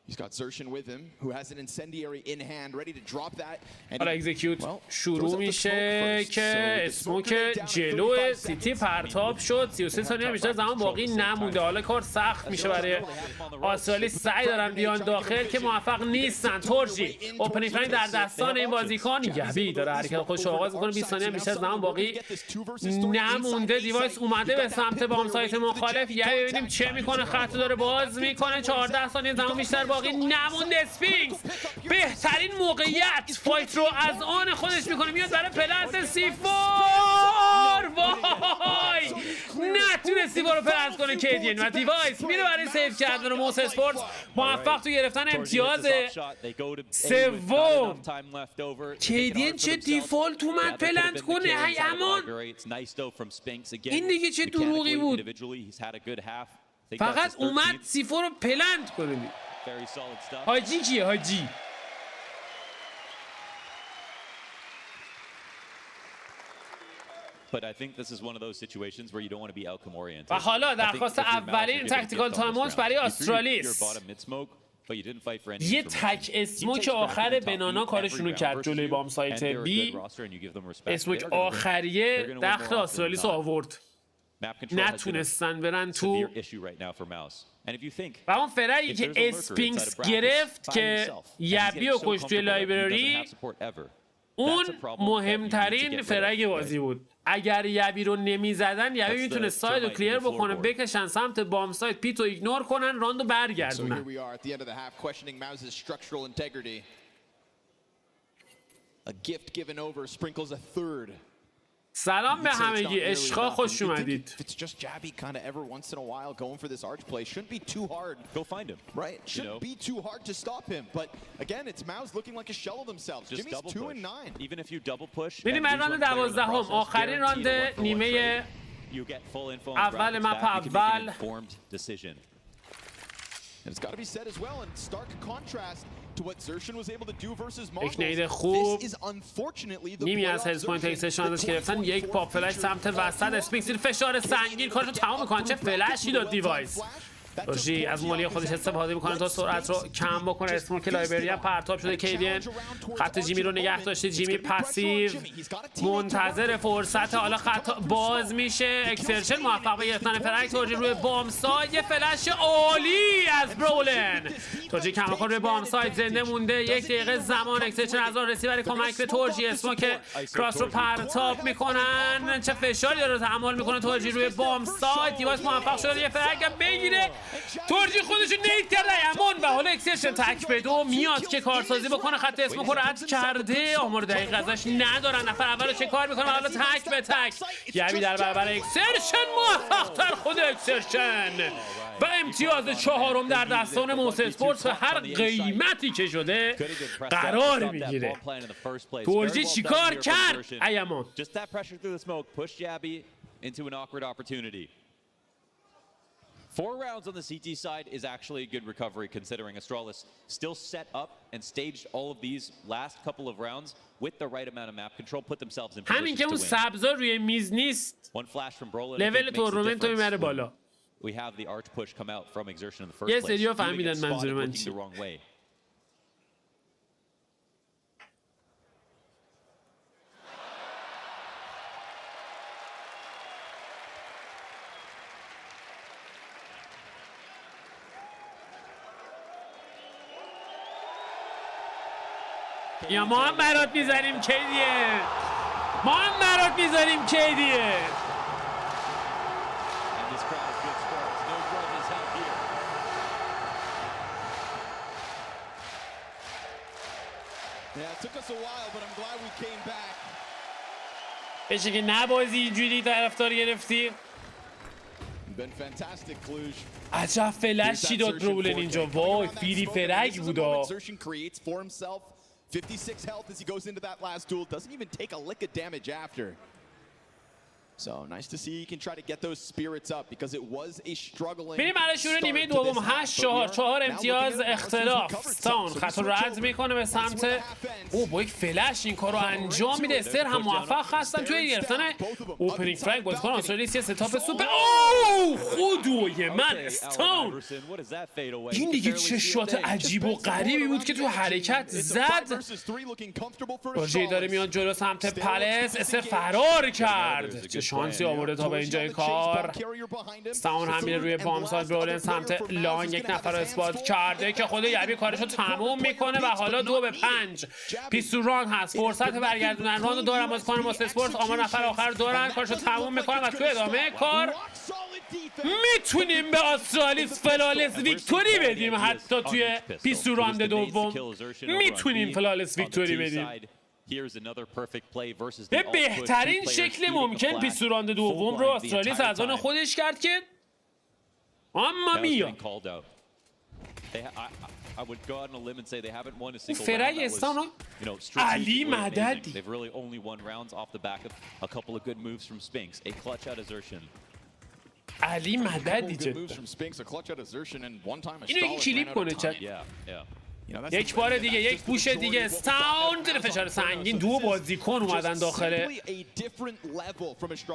He's got Zershin with him, who has an incendiary in hand, ready to drop that. حالا اکزیکیوت شروع میشه که اسموک جلو سیتی پرتاب شد. 33 ثانیه بیشتر زمان باقی نمونده. حالا کار سخت میشه برای استرالی. سعی دارن بیان داخل که موفق نیستن. تورجی اوپنینگ فلنگ در دستان این بازیکن. یبی داره حرکت خودش رو آغاز میکنه. 20 ثانیه بیشتر زمان باقی نمونده. دیوایس اومده به سمت بام سایت مخالف. یبی ببینیم چه میکنه. خط داره باز میکنه. 14 ثانیه زمان بیشتر باقی نمونده. اسپینکس بهترین موقعیت فایت رو از آن خودش میکنه. میاد برای پلنت سیفور. وای نتونه سیفور رو پلنت کنه. کیدین و دیوایس میره برای سیف کردن. موس اسپورتس موفق تو گرفتن امتیاز سوم. کیدین چه دیفالت اومد پلنت کنه. هی امان این دیگه چه دروغی بود. فقط اومد سیفور رو پلنت کنه. حاجی کیه حاجی؟ و حالا درخواست اولین تکتیکال تایم‌اوت برای استرالیس. یه تک اسموک آخر بنانا کارشونو کرد جلوی بام سایت بی. اسموک آخریه دخل استرالیس آورد. نتونستن برن تو. و اون فرایی که اسپینکس گرفت که یبی و کشت توی لایبراری، اون مهمترین فرای بازی بود. اگر یبی رو نمی زدن یبی میتونه ساید رو کلیر بکنه، بکشن سمت بام ساید، پیت رو ایگنور کنن، راندو برگردونن. سلام به همگی، عشقا خوش اومدید. میریم راند 12ام، آخرین راند نیمه اول مپ اول. یک نید خوب، نیمی از هلز پوینت اکسشن ازش گرفتن. یک پاپ فلش سمت وسط. اسپینکس فشار سنگین کارشو تمام میکنن. چه فلشی داد دیوایس. روشی از مولی خودش استفاده میکنه تا سرعت رو کم بکنه. اسموک لایبرری هم پرتاب شده. کیدین خط جیمی رو نگه داشته. جیمی پسیو منتظر فرصت. حالا خط باز میشه. اکسرشن موفق به گرفتن فرنگ. تورجی روی بام ساید، یه فلش عالی از برولن. تورجی کماکان روی بام ساید زنده مونده. 1 دقیقه زمان. اکسرشن از آن رسیور کمک به تورجی. اسموک کراس رو پرتاب میکنن. چه فشاری رو تحمل میکنه تورجی روی بام ساید. دیوایس موفق شده یه فرنگ بگیره. تورجی خودشو نیت کرده ایمون و حالا اکسرشن تک به دو میاد که کارسازی بکنه. خط اسمو رد کرده، آمار دقیق ازش ندارن. نفر اولو چه کار میکنه؟ حالا تک به تک گبی در برابر اکسرشن موفق تر خود اکسرشن و امتیاز چهارم در دستان موس اسپورتس و هر قیمتی که شده قرار میگیره. تورجی چیکار کرد؟ ایمون into an awkward opportunity. 4 rounds on the CT side is actually a good recovery considering Astralis still set up and staged all of these last couple of rounds with the right amount of map control, put themselves in همین که اون سبزا روی میز نیست لول تورنمنت رو میبره بالا. We have the arch push come out from exertion in the first یه place. سریو فهمیدن منظور من چی. یا ما هم برات میذاریم کیدیه، ما هم برات میذاریم کیدیه. بشه که نبازی اینجوری طرفدار گرفتی. عجب فلشی داد برولن اینجا. وای فیری فرگ بودا. 56 health as he goes into that last duel. Doesn't even take a lick of damage after. So nice to see he can try to get those spirits up because it was a struggling. بریم برای شروع نیمه دوم. 8-4 امتیاز اختلاف. ستون خط رو رد میکنه به سمت او با یک فلش این کارو انجام میده. استر هم موفق هستن توی گرفتن اوپنینگ فرگ. بازیکن استرالیس یه ستاپ سوپر. اوه خدوی من استون. این دیگه چه شات عجیب و غریبی بود که تو حرکت زد. روژی داره میاد جلو سمت پلس. استر فرار کرد. شانسی آورده تا به اینجای کار. استون هم میره روی بامساد. برولن سمت لانگ یک نفر رو اثبات کرده که خود یبی کارشو تموم میکنه و حالا 2-5 پیستون راند هست. فرصت برگردوندن راند رو دارن بازیکن موس اسپورتس. آمار نفر آخر دارن، کارشو تموم میکنن و تو ادامه کار میتونیم به استرالیس فلالس ویکتوری بدیم. حتی توی پیستون راند دوم میتونیم فلالس ویکتوری بدیم. به بهترین شکل ممکن پیستون راند دوم رو استرالیس از آن خودش کرد که اما میا اون فرگ استان علی مددی. علی مددی جدا. اینو یکی کلیپ کنه چک. یک بار دیگه، یک پوش دیگه. استون زیر فشار سنگین. دو بازیکن اومدن داخل.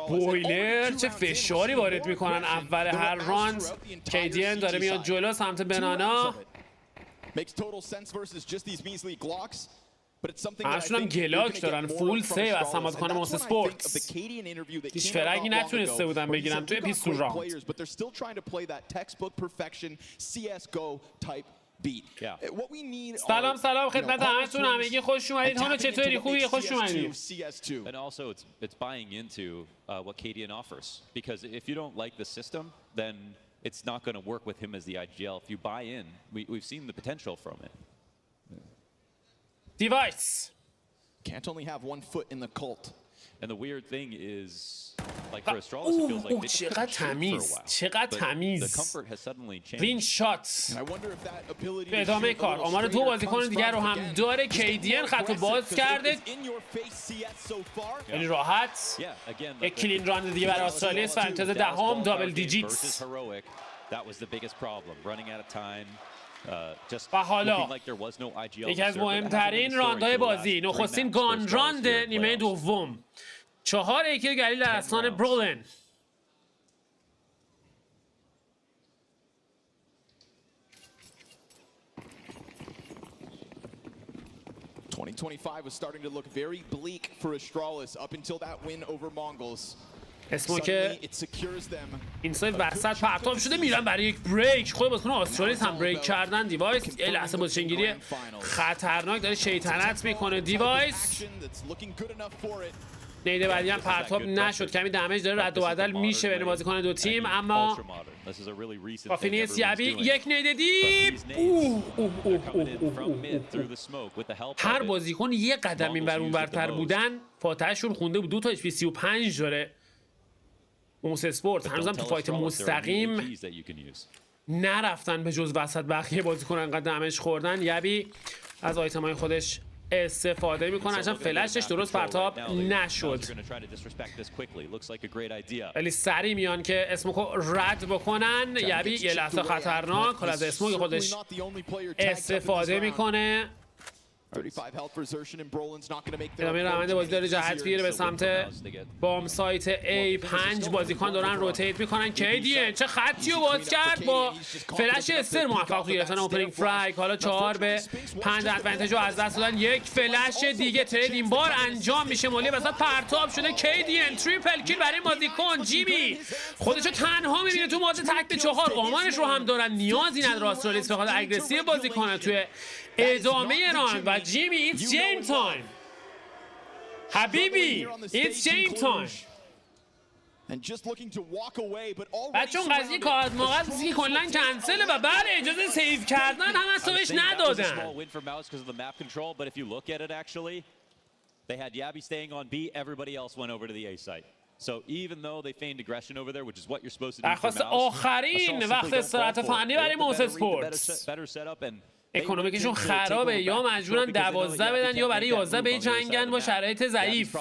بویلر چه فشاری وارد میکنن اول هر راند. کیدین داره میاد جلو سمت بنانا. همشون هم گلاک دارن. فول سیو از سمازکان موس اسپورتس. هیچ فرگی نتونسته بودن بگیرن توی پیستون راند. سلام خدمت همتون. همگی خوش اومدید. هانو چطوری؟ خوبی؟ خوش اومدید. And also it's buying into what Cadian offers, because if you don't like the system, then it's not going to work with him as the IGL. If you buy in, we've seen the potential from it. Device can't only have one foot in the cult. And the weird thing is, like for Astralis, it feels like چقدر تمیز، چقدر تمیز. وین شات. به ادامه کار آمار دو بازیکن دیگر رو هم داره. کیدین خط رو باز کرده. یعنی راحت یک کلین راند دیگه برای استرالیس و امتیاز دهم دابل دیجیتس. و حالا یکی از مهمترین راندهای بازی، نخستین گان راند نیمه دوم. 4-1 گلیل در استان برولن. was starting to look very bleak for Astralis up until that win over Mongols. اسمو که این سایت وسط پرتاب شده میرن برای یک بریک. خود بازیکن استرالیس هم بریک کردن. دیوایس یه لحظه پوزیشنگیری خطرناک داره شیطنت میکنه. دیوایس نیده بعدی هم پرتاب نشد، کمی دمیج داره رد و بدل میشه بین بازیکن دو تیم، اما با فینیس یبی یک نیده دیپ. هر بازیکن یه قدم این ور اون ورتر بودن فاتحشون خونده بود. 2 تا HP 35 داره موس اسپورت، هنوزم تو فایت مستقیم نرفتن به جز وسط، بقیه بازیکن انقدر دمیج خوردن. یبی از آیتمای خودش استفاده میکنه، چون فلشش درست پرتاب نشد. ولی سری میان که اسموکو رد بکنن. یبی یه لحظه خطرناک از اسموک خودش استفاده میکنه. ادامه روند بازی داره جهت میگیره به سمت بام سایت A. 5 بازیکن دارن روتیت میکنن. کیدین چه خطی رو باز کرد با فلش استر، موفق تو گرفتن اوپنینگ فرایک. حالا 4 به 5 ادوانتج رو از دست دادن. یک فلش دیگه ترید این بار انجام میشه، مولی وسط پرتاب شده. کیدین تریپل کیل برای بازیکن. جیمی خودشو تنها میبینه تو مواجه تک به 4. آمانش رو هم دارن، نیازی نداره آسترالیس بخواد اگریسیو بازی کنه توی ادامه راند. و جیمی ایتس جیم تایم حبیبی، ایتس جیم تایم. بچه اون قضیه کارت موقعی که کلن کنسله و بعد اجازه سیو کردن هم از تو بهش ندادن. درخواست آخرین وقت استراحت فنی برای موس اسپورتس. اکونومیکشون خرابه، یا مجبورن 12 بدن یا برای 11 به جنگن با شرایط ضعیف.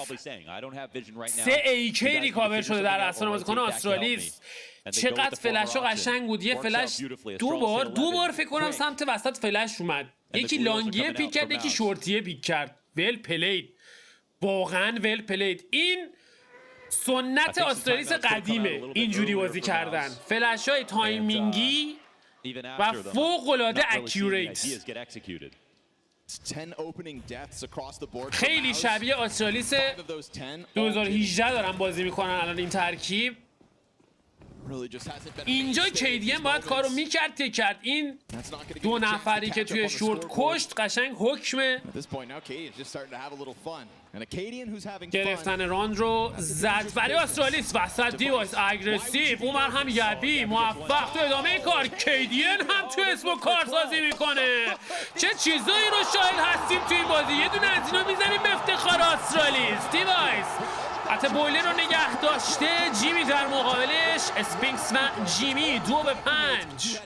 3 AK ریکاور شده در دستان بازیکن استرالیس. چقدر فلش قشنگ بود. یه فلش دو بار فکر کنم سمت وسط فلش اومد. یکی لانگیه پیک کرد، یکی شورتیه پیک کرد. ول پلید، واقعا ول پلید. این سنت استرالیس قدیمه، اینجوری بازی کردن. فلش های تایمینگی و فوق‌العاده اکیوریت. خیلی شبیه استرالیس 2018 دارن بازی میکنن الان این ترکیب. اینجا کیدین باید کارو میکرد که کرد. این 2 نفری که توی شورت کشت قشنگ حکمه. گرفتن راند رو زد برای استرالیس. وسط دیوایس اگریسیو، اونور هم یبی موفق تو ادامه کار. کیدین هم توی اسمو کارسازی میکنه. چه چیزایی رو شاهد هستیم توی این بازی. یه دونه از اینا میزنیم به افتخار استرالیس. دیوایس حتی بویلر رو نگه داشته. جیمی در مقابلش. اسپینکس و جیمی 2 به 5.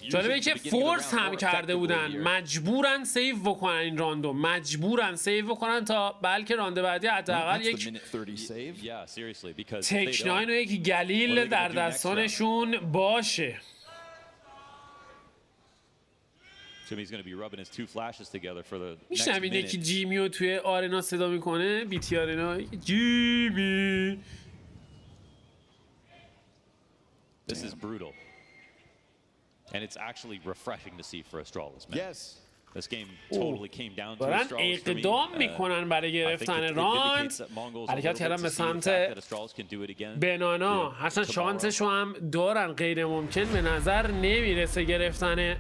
جالبه که فورس هم کرده بودن، مجبورن سیو بکنن این راندو، مجبورن سیو بکنن تا بلکه راند بعدی حداقل یک تک 9 و یک گلیل در دستانشون باشه. میشنوین یکی جیمی رو توی آرنا صدا میکنه، بیتی آرنا. جیمی. This is brutal. And it's actually refreshing to see for Astralis, man. Yes. This game totally came down to Astralis. دارن اقدام میکنن برای گرفتن راند. حرکت کردن به سمت بنانا. حسن شانسشو هم دارن، غیر ممکن به نظر نمیرسه گرفتن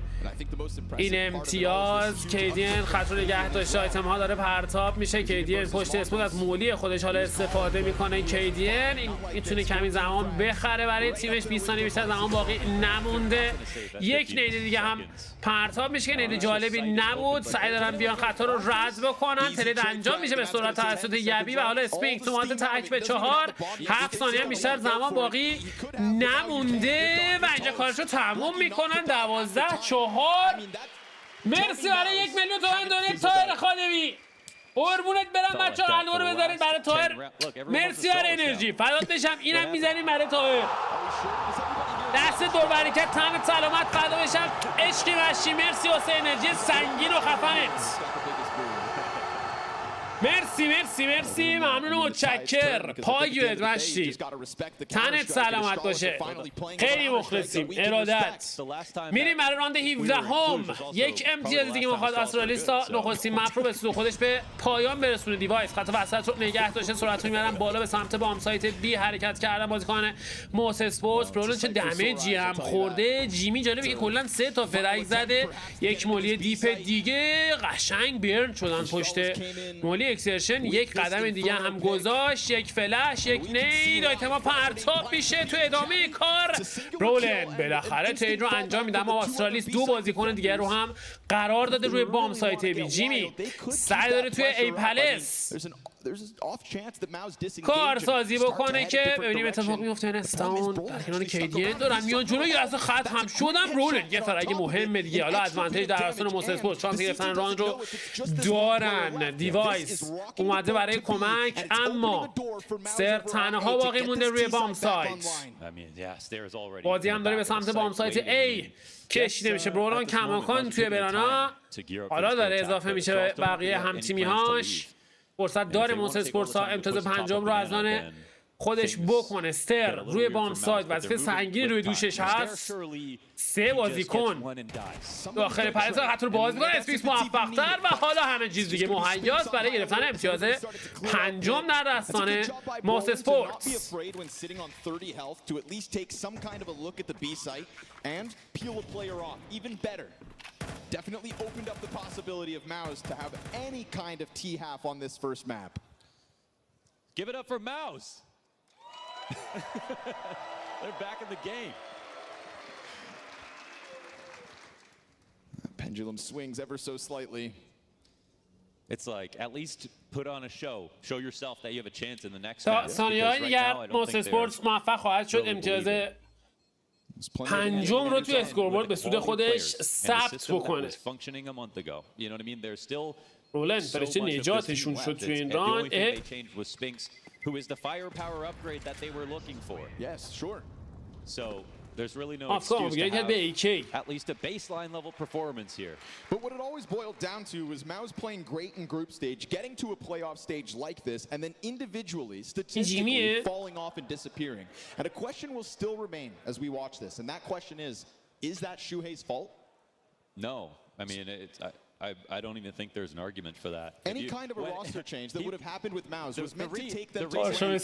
این امتیاز. کیدین خط رو نگه داشته، آیتم ها داره پرتاب میشه. کیدین پشت اسمود از مولی خودش حالا استفاده میکنه. کیدین میتونه کمی زمان بخره برای تیمش. 20 ثانیه بیشتر زمان باقی نمونده. یک نیده دیگه هم پرتاب میشه که نیده جالبی نبود. سعی دارن بیان خطا رو رد بکنن. ترید انجام میشه به سرعت توسط یبی و حالا اسپینک تو مات تک به 4. 7 ثانیه بیشتر زمان باقی نمونده و اینجا کارشو تموم میکنن. 12-4. مرسی برای 1 میلیون تومان دونیت تایر خادمی. قربونت برم بچه‌ها، قلبا رو بذارید برای تایر. مرسی برای انرژی، فدات بشم. اینم میذاریم برای تایر. دست دور برکت، تنت سلامت، فدا بشم. عشقی مشی. مرسی واسه انرژی سنگین و خفنت. مرسی ممنون و متشکر. پایت مشتی تنت سلامت باشه. خیلی مخلصیم. ارادت. میریم برای راند 17 هم. یک امتیاز دیگه میخواد استرالیس تا نخستین مپ رو به سود خودش به پایان برسونه. دیوایس خط وسط رو نگه داشته، سرعت رو میبرن بالا به سمت بام سایت بی حرکت کردن بازیکن موس اسپورتس. برولن چه دمیجی هم خورده. جیمی جالبه که کلا 3 تا فرگ زده، یک مولی دیپ دیگه. قشنگ برن شدن پشت مولی اکسرشن. یک قدم دیگه هم گذاشت، یک فلش، یک نید، آیتما پرتاب میشه تو ادامه کار. برولن بالاخره ترید رو انجام میده، اما استرالیس 2 بازیکن دیگه رو هم قرار داده روی بام سایت بی. جیمی سعی داره توی ای پلس کارسازی بکنه که ببینیم اتفاق میفته. استاون در کنار کیدین دارن میان جلو، یه لحظه خط هم شدن. رولن یه فرگ مهمه دیگه، حالا ادوانتیج در اصل موس اسپورت، شانس گرفتن راند رو دارن. دیوایس اومده برای کمک، اما سر تنها باقی مونده روی بام سایت. بازی هم داره به سمت بام سایت ای کشیده میشه. برولان کماکان توی برانا حالا داره اضافه میشه به بقیه همتیمیهاش. فرصت داره موس اسپورتس ها امتیاز 5 رو از آن خودش بکنه. استر روی بام سایت وظیفه سنگینی روی دوشش هست. 3 بازیکن داخل پرس خط رو باز می‌کنه. اسپیکس موفق‌تر و حالا همه چیز دیگه مهیاست برای گرفتن امتیاز 5 در دستان موس اسپورتس. Definitely opened up the possibility of Mouse to have any kind of T-half on this first map. Give it up for Mouse. They're back in the game. Pendulum swings ever so slightly. It's like, at least put on a show. Show yourself that you have a chance in the next match. ثانیه‌های دیگر موس اسپورتس موفق خواهد شد امتیاز 5 رو توی اسکوربورد به سود خودش ثبت بکنه. رولن فرشته نجاتشون شد توی این راند. There's really no excuse to have at least a baseline level performance here. But what it always boiled down to was Mao's playing great in group stage, getting to a playoff stage like this, and then individually, statistically falling off and disappearing. And a question will still remain as we watch this, and that question is that Shuhei's fault? No. I mean, I don't even think there's an argument for that. Any kind of a roster change that would have happened with Mao's was meant to take them to the reason we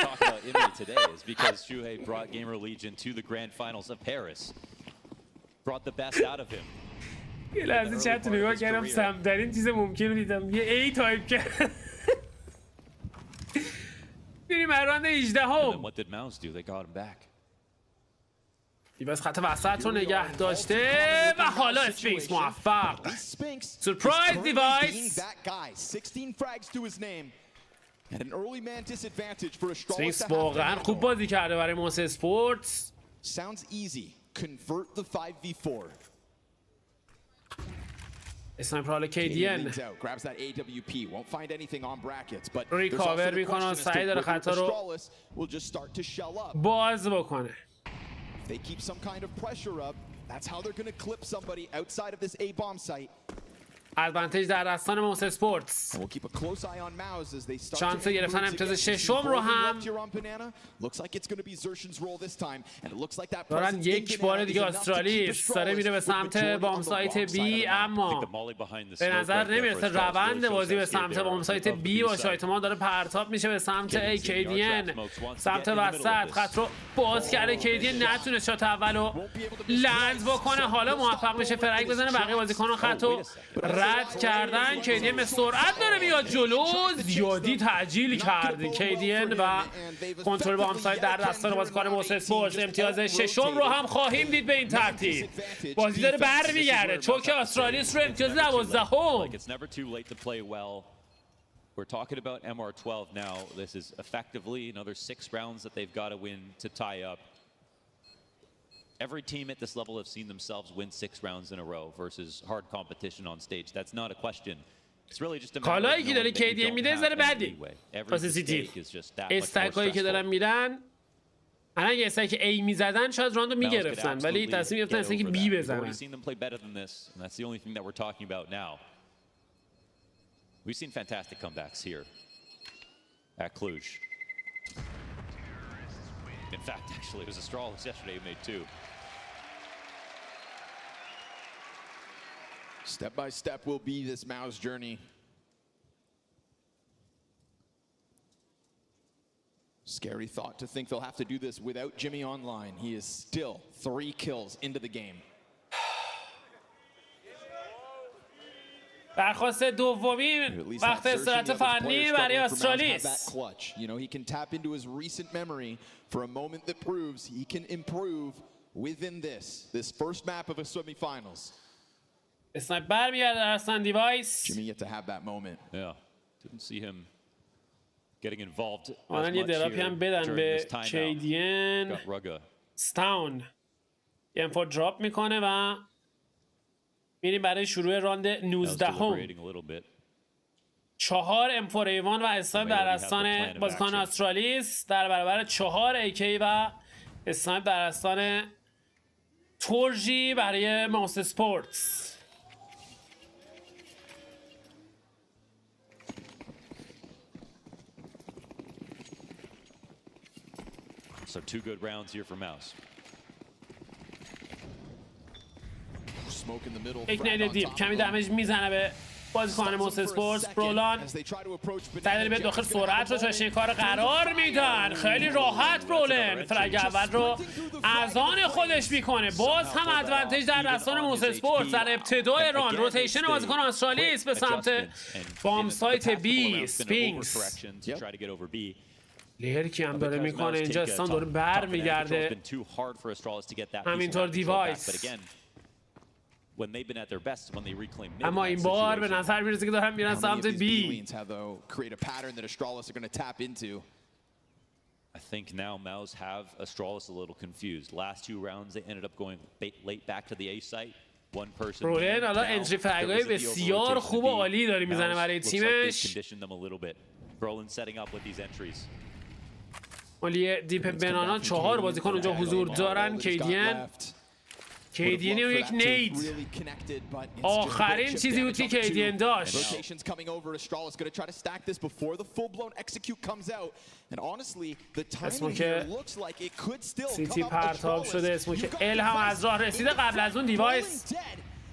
talk about Ime today is because Shuhei brought Gamer Legion to the grand finals of Paris. Brought the best out of him. یه لحظه چت نگاه کردم، سمترین چیز ممکن رو دیدم. یه ای تایپ کرد. بریم راند 18 هم. What did Mouse do? They got him back. دیواس خط وسط رو نگه داشته و حالا اسپینکس موفق. سورپرایز دیوایس. اسپینکس واقعا خوب بازی کرده برای موس اسپورتس. اسنایپر حالا کیدین ریکاور میکنه و سعی داره خطا رو باز بکنه. They keep some kind of pressure up. That's how they're going to clip somebody outside of this A bomb site. ادوانتیج در دستان موس اسپورتس. شانس گرفتن امتیاز 6 رو هم دارن. یک بار دیگه استرالیس داره میره به سمت بام سایت بی، اما به نظر نمیرسه روند بازی به سمت بام سایت بی باشه. آیتمان داره پرتاب میشه به سمت ای. کیدین سمت وسط خط رو باز کرده. کیدین نتونه شات اولو لنز بکنه، حالا موفق میشه فرگ بزنه. بقیه بازیکنان خط رو رد کردن. کیدین به سرعت داره میاد جلو، زیادی تعجیل کرد کیدین و کنترل بام سایت در دستان بازیکن موس اسپورتس. امتیاز 6 رو هم خواهیم دید به این ترتیب. بازی داره برمیگرده. چوک استرالیس رو امتیاز 12. We're talking about MR12 now. This is effectively another 6 rounds that they've got to win to tie up. Every team at this level have seen themselves win 6 rounds in a row versus hard competition on stage. That's not a question. It's really just a matter of knowing that you don't have any leeway. Every mistake is just that much more stressful. الان یه استک ای میزدن شاید راندو میگرفتن، ولی تصمیم گرفتن استک بی بزنن. We've seen fantastic comebacks here at Cluj. In fact, actually, it was Astralis yesterday who made 2. Step by step will be this Mao's journey. Scary thought to think they'll have to do this without Jimmy online. He is still 3 kills into the game. درخواست دومین وقت استراحت فنی برای استرالیس. You know, he can tap into his recent memory for a moment that proves he can improve within this first map of a semifinals. اسنایپ برمیگرده در اصلا دیوایس. Jimmy yet to have that moment. Yeah, didn't see him getting involved. آنها یه دراپی هم بدن به کیدین. ستاون یه انفور دراپ میکنه و میریم برای شروع راند 19 هم. 4 امفور ایوان و اسنایپ در دستان بازیکن استرالیس در برابر 4 ایکی و اسنایپ در دستان تورجی برای ماوس اسپورتس. So 2 good rounds here for Mouse. یک نید دیپ کمی دمیج میزنه به بازیکن ماوس اسپورتس. برولان سعی به داخل سرعت رو چاشنی کار قرار میدن. خیلی راحت برولن فرگ اول رو از آن خودش میکنه. باز هم ادوانتیج در دستان ماوس اسپورتس در ابتدای ران. روتیشن بازیکن استرالیس به سمت بام سایت بی. سپینکس لیرکی هم داره میکنه اینجا. استان داره بر میگرده. همینطور دیوایس. اما این بار به نظر میرسه که دارن میرن سمت بی. I think now Mouse have Astralis a little confused. Last 2 rounds they ended up going late back to the A site. One person. برولن حالا انتری فرگای بسیار خوب و عالی داره میزنه برای تیمش. Brolin setting up with these entries. ولی دیپ بنانا 4 بازیکن اونجا حضور دارن. کیدین و یک نید. آخرین چیزی بود که کیدین داشت. اسمو که سیتی پرتاب شده. اسمو که ال هم از راه رسیده. قبل از اون دیوایس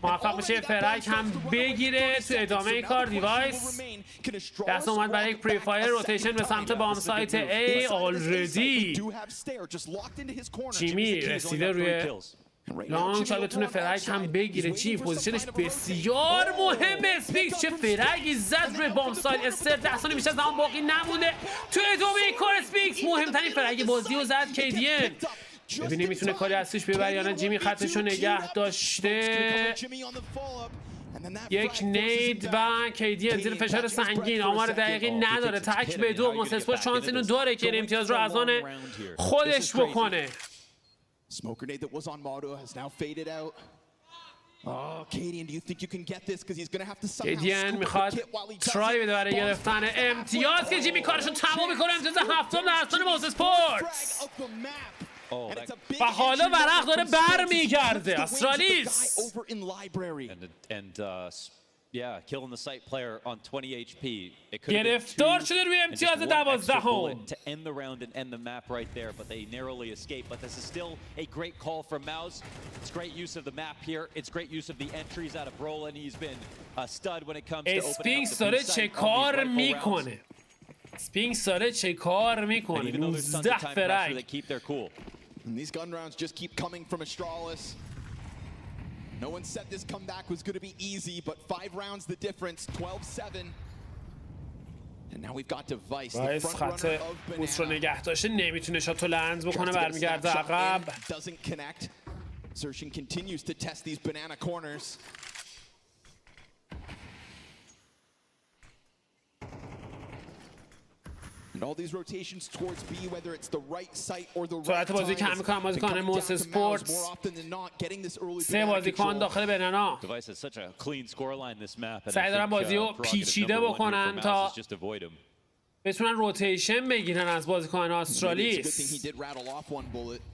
موفق بشه فرک هم بگیره تو ادامه کار. دیوایس دست اومد برای یک پریفایر روتیشن به سمت بام سایت ای. آلردی جیمی رسیده روی لانگ شاید بتونه فرگ هم بگیره. چی پوزیشنش بسیار مهمه. اسپیکس چه فرگی زد روی بام سایت. استر 10 ثانیه بیشتر زمان باقی نمونده تو ادامه کار. اسپیکس مهمترین فرگ بازی رو زد. کیدین ببینیم میتونه کاری از توش ببره یا نه. جیمی خطش رو نگه داشته. یک نید و کیدین زیر فشار سنگین. آمار دقیقی نداره. تک به 2. ماوس اسپورتس شانس اینو داره که این امتیاز رو از آن خودش بکنه. Smoke grenade that was on Moto has now faded out. Oh, Kadian, do you think you can get this? Because he's going to have to somehow scoop the kit while he does it. ترای بده برای گرفتن امتیاز که جیمی کارشو تمام میکنه. امتیاز 7 در دستان ماوس اسپورتس. و حالا ورق داره برمیگرده. استرالیس. Yeah, killing the site player on 20 HP. گرفتار شده روی امتیاز 12 to end the round and end the map right there, but they narrowly escape. But this is still a great call from Mouse. It's great use of the map here. It's great use of the entries out of Brolin. He's been a stud when it comes to opening up the داره چه کار میکنه. سپینکس داره چه کار میکنه. 19 فرگ. And these gun rounds just keep coming from Astralis. No one said this comeback was going to be easy, but 5 rounds the difference, 12-7. And now we've got Device, the front runner of Banana. رو نگه داشته نمیتونه شاتو لنز بکنه. برمیگرده عقب. Doesn't connect. Zertian continues to test these banana corners. And all these rotations towards B, whether it's the right site or the right بازی کم میکنم بازیکن ماوس اسپورتس. 3 بازیکن داخل بنانا. سعی دارن بازی رو پیچیده بکنن تا بتونن روتیشن بگیرن از بازیکن استرالیس.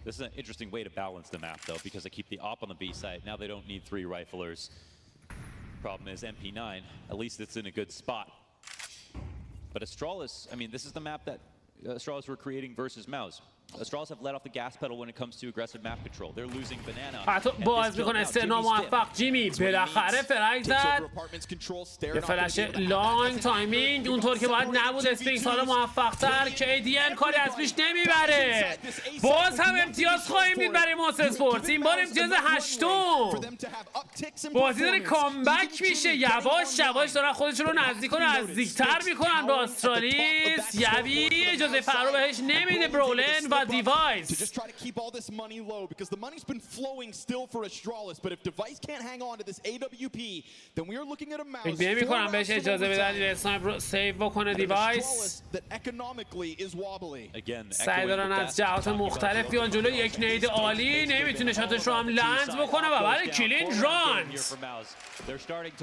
This is an interesting way to balance the map though, because they keep the op on the B side. Now they don't need 3 riflers. Problem is MP9, at least it's in a good spot. But Astralis, I mean, this is the map that Astralis were creating versus Mouse. Astralis have let off the gas pedal when it comes to aggressive map control. They're losing banana. حتی باز میکنه استرنا موفق. جیمی بالاخره فرک زد. یه فلش لانگ تایمینگ اونطور که باید نبود. اسپینکس حالا موفق تر. KDN کاری از پیش نمیبره. باز هم امتیاز خواهیم دید برای موس اسپورتس. این بار امتیاز 8م. بازی داره کامبک میشه. یواش یواش دارن خودشون رو نزدیک و نزدیکتر میکنن به آسترالیس. یوی اجازه فرار بهش نمیده. برولن و Device. To just try to keep all this money low because the money's been flowing still for Astralis, but if Device can't hang on to this AWP, then we are looking at a mouse. نمی‌کنم بهش اجازه بدن اسنایپ رو سیو بکنه دیوایس. That economically is wobbly. سعی دارن از جهات مختلف بیان جلو. یک نید عالی نمیتونه شاتش رو هم لند بکنه و بعد کلین رانز.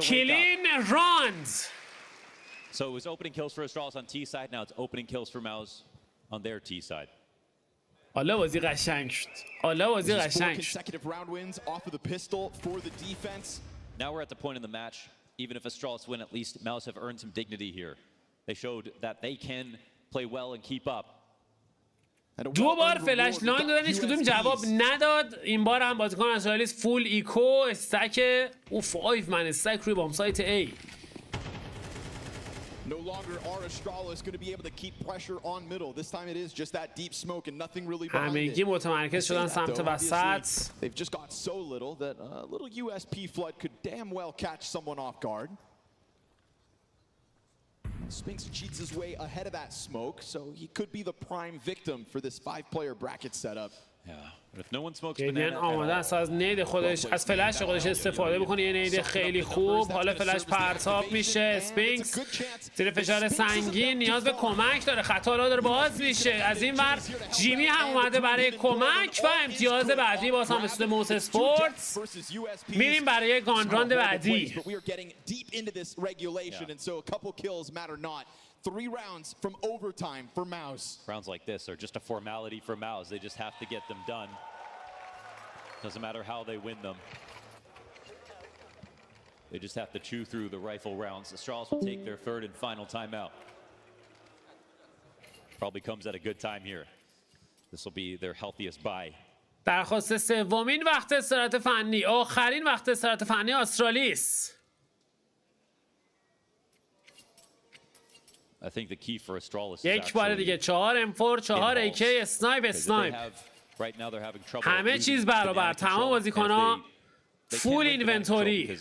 کلین رانز. So it was opening kills for Astralis on T side. Now it's opening kills for Mouse on their T side. حالا بازی قشنگ شد. حالا بازی قشنگ شد. Now we're at the point in the match. Even if Astralis win, at least Mouse have earned some dignity here. They showed that they can play well and keep up. دو بار فلش لاین دادن هیچ کدوم جواب نداد. این بار هم بازیکن استرالیس فول ایکو استک او 5 من استک روی بام سایت A. No longer are Astralis going to be able to keep pressure on middle. This time it is just that deep smoke and nothing really behind it. همگی متمرکز شدن سمت وسط. They've just got so little that a little USP flood could damn well catch someone off guard. Spinks cheats his way ahead of that smoke, so he could be the prime victim for this 5-player bracket setup. Yeah, but if no one smokes banana آماده است از نید خودش از فلش خودش استفاده بکنه. یه نید خیلی خوب. حالا فلش پرتاب میشه. اسپینکس زیر فشار سنگین نیاز به کمک داره. خطا حالا داره باز میشه. از این ور جیمی هم اومده برای کمک و امتیاز بعدی باز هم مثل موس اسپورتس. میریم برای گانراند بعدی. 3 rounds from overtime for Mouse. Rounds like this are just a formality for Mouse. They just have to get them done. Doesn't matter how they win them. They just have to chew through the rifle rounds. Astralis will take their third and final timeout. Probably comes at a good time here. This will be their healthiest buy. درخواست سومین وقت استراحت فنی. آخرین وقت استراحت فنی استرالیس. I think the key for Astralis is یک بار دیگه 4 M4 4 AK اسنایپ. همه چیز برابر. تمام بازیکن‌ها فول اینونتوری.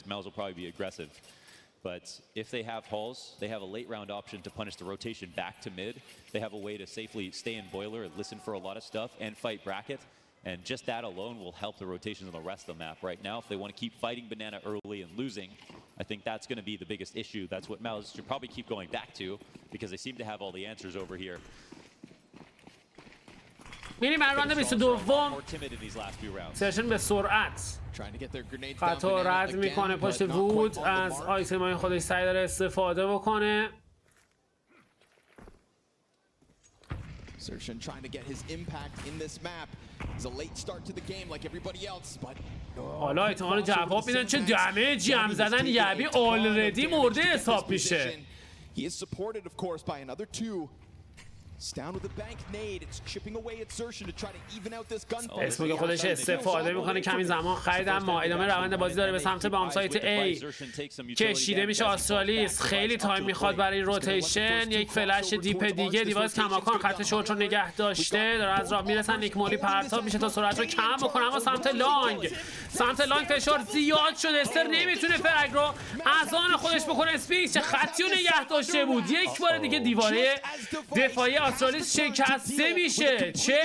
But if they have hulls, they have a late round option to punish the rotation back to mid. They have a way to safely stay in boiler and listen for a lot of stuff and fight bracket. And just that alone will help the rotations on the rest of the map. Right now, if they want to keep fighting banana early and losing, I think that's going to be the biggest issue. That's what Mouse should probably keep going back to because they seem to have all the answers over here. میریم راند 22 سشن به سرعت. خطا رد میکنه پشت وود. از آیتمای خودش سعی داره استفاده بکنه. Sershin trying to get his impact in this map. It's a late start to the game like everybody else, but حالا احتمال جواب میدن. چه دمیجی هم زدن. یبی آلردی مرده حساب میشه. He is supported of course by another 2. It's down with the bank nade. It's chipping away at Sershin to try to even out this gunplay. اسمو که خودش استفاده میکنه. کمی زمان خرید اما ادامه روند بازی داره به سمت بام سایت A. کشیده میشه آسترالیس. خیلی تایم میخواد برای این روتیشن. یک فلش دیپ دیگه. دیواز کماکان خط شورت رو نگه داشته. داره از راه میرسن. نیک مولی پرتاب میشه تا سرعت رو کم بکنه اما سمت لانگ فشار زیاد شده. استر نمیتونه فرگ رو از آن خودش بکنه. اسپینکس چه خطی رو نگه داشته بود. یک بار دیگه دیواره دفاعی استرالیس شکسته میشه. چه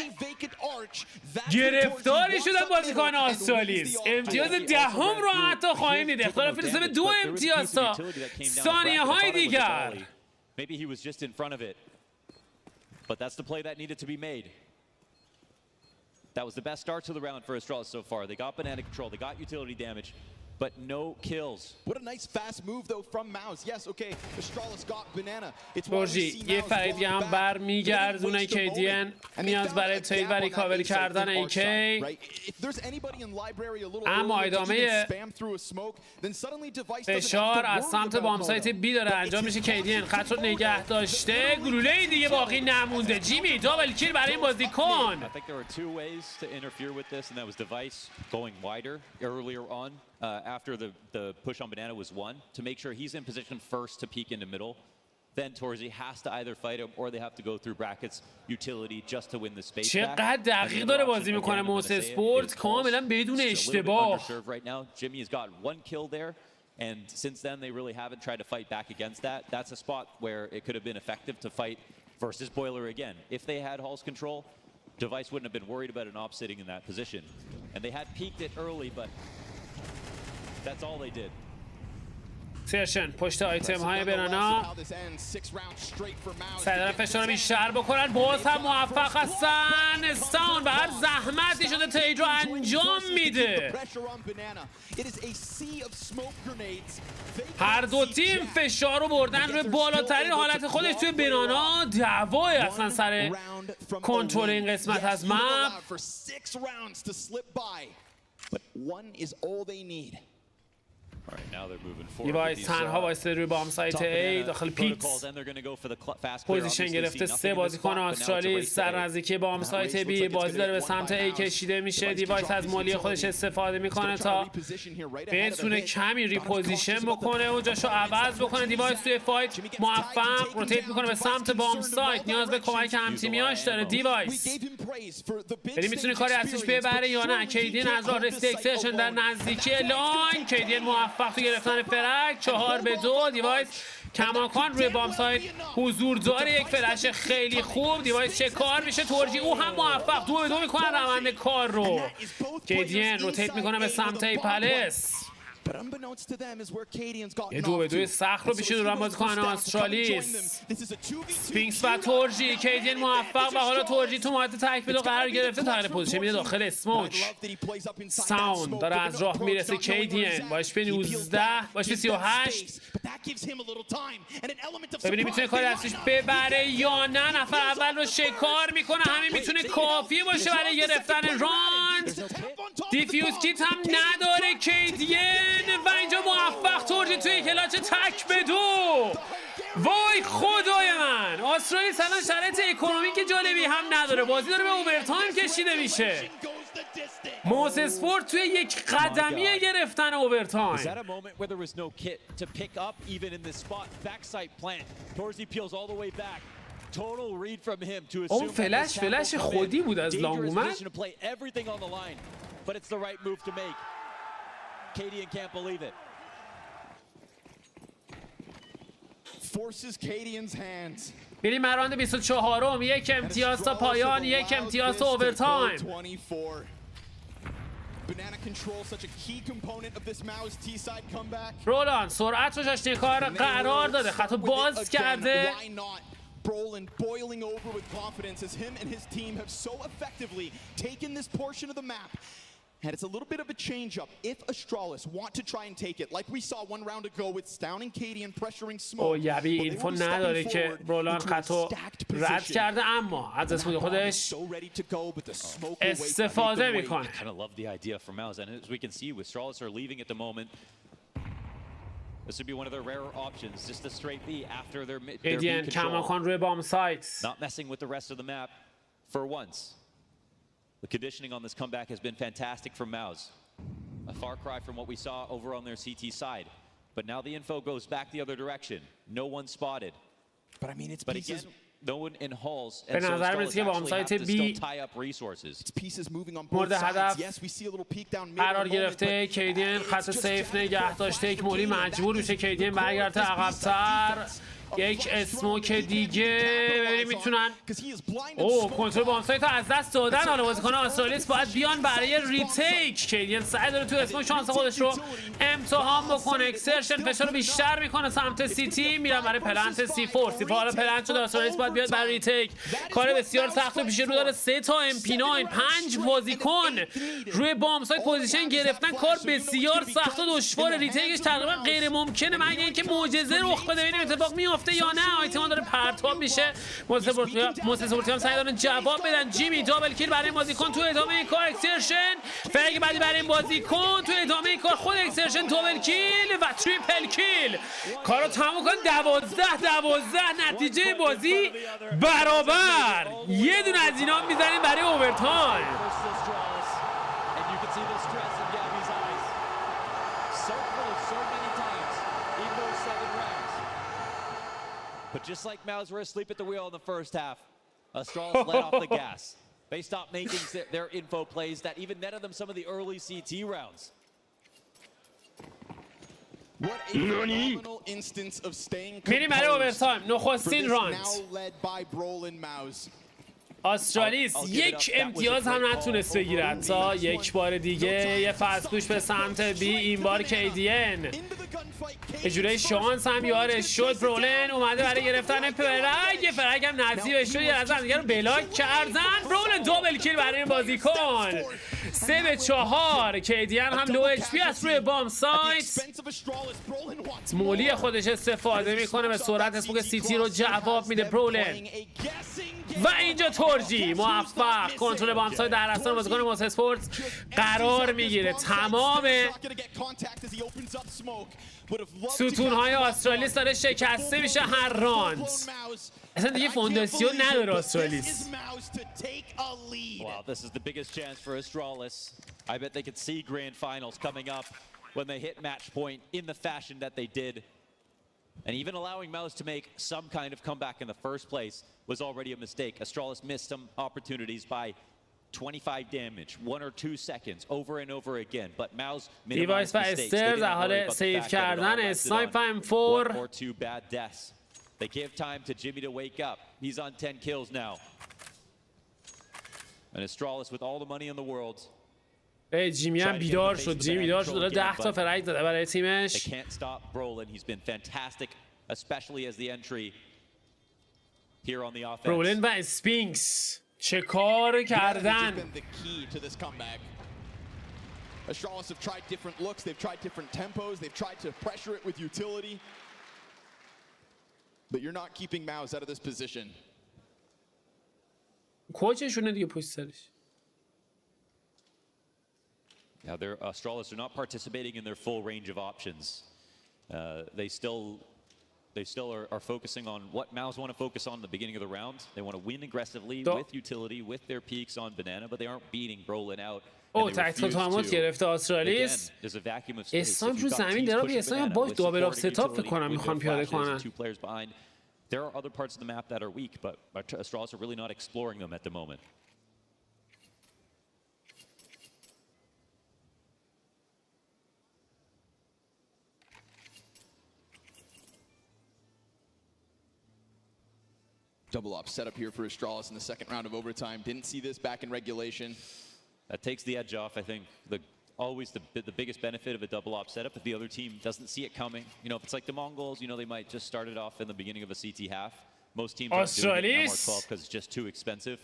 گرفتاری شدن بازیکن استرالیس. امتیاز 10 رو حتی خواهیم دید. اختلاف میرسه به 2 امتیاز تا ثانیه های دیگر. Maybe he was just in front of it. But that's the play that needed to be made. That was the best start to the round for Astralis so far. They got banana control, they got utility damage. but no kills. What a nice fast move though from Mouse. Yes, okay. Astralis got banana. It's تورجی یه فرید هم برمیگردونه KDN نیاز برای تیل و ریکاوری کردن AK. اما ادامه فشار از سمت بام سایت بی داره انجام میشه. KDN خط رو نگه داشته، گلوله دیگه باقی نمونده. جیمی دابل کیل برای این بازیکن. I think there were two ways to interfere with this, and that was Device going wider earlier on after the push on banana was won to make sure he's in position first to peek into middle. Then Torzi has to either fight him or they have to go through brackets utility just to win the space back. چقدر دقیق داره بازی میکنه موس اسپورت کاملا بدون اشتباه. Right now, Jimmy has got one kill there. And since then, they really haven't tried to fight back against that. That's a spot where it could have been effective to fight versus Boiler again. If they had Hall's control, Device wouldn't have been worried about an op sitting in that position. And they had peaked it early, but that's all they did. سرشن پشت آیتم های بنانا سعی فشار بیشتر بکنن، باز هم موفق هستن. استان به هر زحمتی شده تیج رو انجام میده. هر دو تیم فشار رو بردن روی بالاترین حالت خودش توی بنانا. دعوای اصلا سر کنترل این قسمت از مپ. دیوایس تنها وایسته روی بام سایت A داخل پیکس. پوزیشن گرفته 3 بازیکن استرالی سر نزدیکی بام سایت B. بازی داره به سمت A کشیده میشه. دیوایس از مالی خودش استفاده میکنه تا بتونه کمی ریپوزیشن بکنه و جاشو عوض بکنه. دیوایس توی فایت موفق روتیت میکنه به سمت بام سایت. نیاز به کمک همتیمیاش داره دیوایس. یعنی میتونه کاری ازش ببره یا نه. KDN از راه رسید اکسشن در نزدیکی لاین. KDN موفق تو گرفتن فرک. 4-2. دیوایس کماکان روی بام سایت حضور داره. یک فلش خیلی خوب. دیوایس چه کار میشه. تورجی او هم موفق 2-2 میکنن روند کار رو. KDN روتیت میکنه به سمت ای پلس. یه 2-2 سخت رو پیش دوران بازیکن استرالیس. سپینکس و تورجی. KDN موفق و حالا تورجی تو محیط تکبیل قرار گرفته. تغییر پوزیشن میده داخل اسموک. ساوند داره از راه میرسه. KDN با HP 19 با HP 38. ببینیم میتونه کاری ازش ببره یا نه. نفر اول رو شکار میکنه. همین میتونه کافی باشه برای گرفتن راند. دیفیوز کیت هم نداره KDN و اینجا موفق تورجی توی کلاچ تک به 2. وای خدای من. استرالیس الان شرایط اکونومیک جالبی هم نداره. بازی داره به اوورتایم کشیده میشه. موس اسپورت توی یک قدمی گرفتن اوورتایم. اون فلش خودی بود از لانگ اومد. KDN can't believe it. Forces KDN's hands. بریم راند 24م. یک امتیاز تا پایان، یک امتیاز تا اوورتایم. رولان سرعت رو جاش کار قرار داده. خطو باز کرده. Brolin boiling over with confidence as him and his team have so effectively taken this portion of the map. And it's a little bit of a change-up if Astralis want to try and take it, like we saw one round ago with Stown and KDN pressuring Smoke. یبی اینفو نداره که رولان خطو رد کرده اما از اسمود خودش استفاده میکنه. I kind of love the idea from Mouse, and as we can see with Astralis are leaving at the moment. This would be one of their rarer options, just a straight B after their B control. کماکان روی بام سایت. Not messing with the rest of the map for once. The conditioning on this comeback has been fantastic from Mouse. A far cry from what we saw over on their CT side. But now the info goes back the other direction. No one spotted. But I mean, it's again, no one in halls. And so Astralis actually have to still tie up resources. It's pieces moving on both sides. Yes, we see a little peek down mid. قرار گرفته KDN خط سیف نگه داشته. یک مولی مجبور میشه KDN برگرده عقب‌تر. یک اسموک دیگه ببینیم میتونن کنترل بام سایت از دست دادن. حالا بازیکن استرالیس باید بیان برای ریتیک. کیدین سعی داره تو اسموک شانس خودش رو امتحان بکنه. اکسرشن فشار رو بیشتر میکنه سمت سیتی، میرن برای پلنت C4. C4 حالا پلنت شده، استرالیس باید بیاد برای ریتیک. کار بسیار سخت و پیش رو داره. 3 تا MP9 5 بازیکن روی بام سایت پوزیشن گرفتن، کار بسیار سخت و دشوار. ریتیکش تقریبا غیر ممکنه مگر اینکه معجزه رخ بده. ببینیم اتفاق میفته یا نه. آیتمان داره پرتاب میشه. موسسپورتی هم سعی دارن جواب بدن. جیمی دابل کیل برای این بازیکن تو ادامه این کار. اکسرشن فرق بعدی برای این بازیکن تو ادامه این کار. خود اکسرشن دوبل کیل و تریپل کیل. کارو تموم کن. 12 نتیجه بازی برابر. یه دونه از اینا میزنیم برای اوورتایم. But just like Mouse were asleep at the wheel in the first half, Astralis let off the gas. They stopped making their info plays that even netted them some of the early CT rounds. What a phenomenal instance of staying composed. Now led by Brolin Mouse. استرالیس یک امتیاز هم نتونست بگیره تا یک بار دیگه. یه فست پوش به سمت بی، این بار کیدین اجوره شانس هم یارش شد. برولن اومده برای گرفتن فرگ. فرگ هم نصیبش شد. یه از دیگه رو بلاک کردن. برولن دوبل کیل برای این بازیکن. 3-4. کیدین هم لو اچ پی است روی بام سایت. مولی خودش استفاده میکنه، به سرعت اسموک سیتی رو جواب میده برولن. و اینجا تورجی موفق کنترل بام سایت در دستان بازیکن موس اسپورتس قرار میگیره. تمام ستونهای استرالیس داره شکسته میشه هر راند. اصلا دیگه فونداسیون نداره استرالیس. Wow, this is the biggest chance for Astralis. I bet they could see grand finals coming up when they hit match point in the fashion that they did. And even allowing Mouse to make some kind of comeback in the first place was already a mistake. Astralis missed some opportunities by 25 damage, 1 or 2 seconds, over and over again. But Mouse minimized mistakes. They didn't worry about the fact that it all rested on 1 or 2 bad deaths. They gave time to Jimmy to wake up. He's on 10 kills now. And Astralis with all the money in the world. جیمی هم بیدار شد. جیمی بیدار شد. داره 10 تا فرگ داده برای تیمش. They can't stop Brolin. He's been fantastic, especially as the entry here on the offense. برولن و اسپینکس چه کار کردن؟ Astralis have tried different looks, they've tried different tempos, they've tried to pressure it with utility. But you're not keeping Mouse out of this position. کوچشونه دیگه پشت سرش. Now, their Astralis are not participating in their full range of options. They still are focusing on what Mouse want to focus on in the beginning of the round. They want to win aggressively with utility, with their peaks on Banana, but they aren't beating Brolin out. تحت تاموت گرفته استرالیس. اسلام رو زمین داره. به اسلام باش دابل آف ستاپ فکر کنم میخوام پیاده کنن. There are other parts of the map that are weak, but Astralis are really not exploring them at the moment. Double up setup here for Astralis in the second round of overtime. Didn't see this back in regulation. That takes the edge off. I think always the biggest benefit of a double op setup if the other team doesn't see it coming. You know, if it's like the Mongols, you know, they might just start it off in the beginning of a CT half. Most teams aren't doing it in MR12 because it's just too expensive.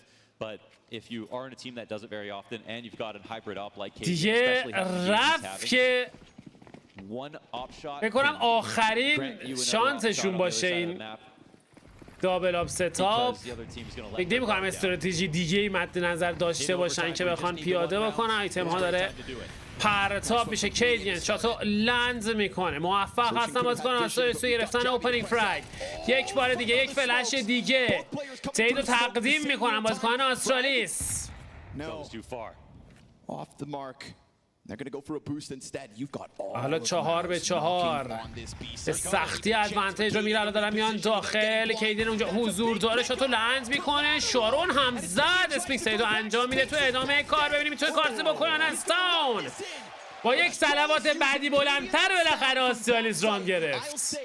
But if you are in a team that does it very often and you've got a hybrid op like KD, especially having one op shot, بکنم آخرین شانسشون باشه این دابل آپ ستاپ. فکر نمی‌کنم استراتژی دیگه‌ای مد نظر داشته باشن که بخوان پیاده بکنن. آیتم ها داره پرتاب میشه. کیدین شاتو لند میکنه. موفق هستن بازیکن استرالیس رو گرفتن اوپنینگ فرگ. یک بار دیگه یک فلش دیگه تیدو تقدیم میکنن بازیکن استرالیس. Off the mark. They're going to go for a boost instead. You've got all حالا 4-4 به سختی ادوانتیج رو میره. دارن میان داخل. کیدین اونجا حضور داره. شاتو لند میکنه. شارون هم زد. اسپینکس رو انجام میده تو ادامه کار. ببینیم میتونه کارت بکنن. استاون با یک صلوات بعدی بلندتر بالاخره آسترالیس راند گرفت.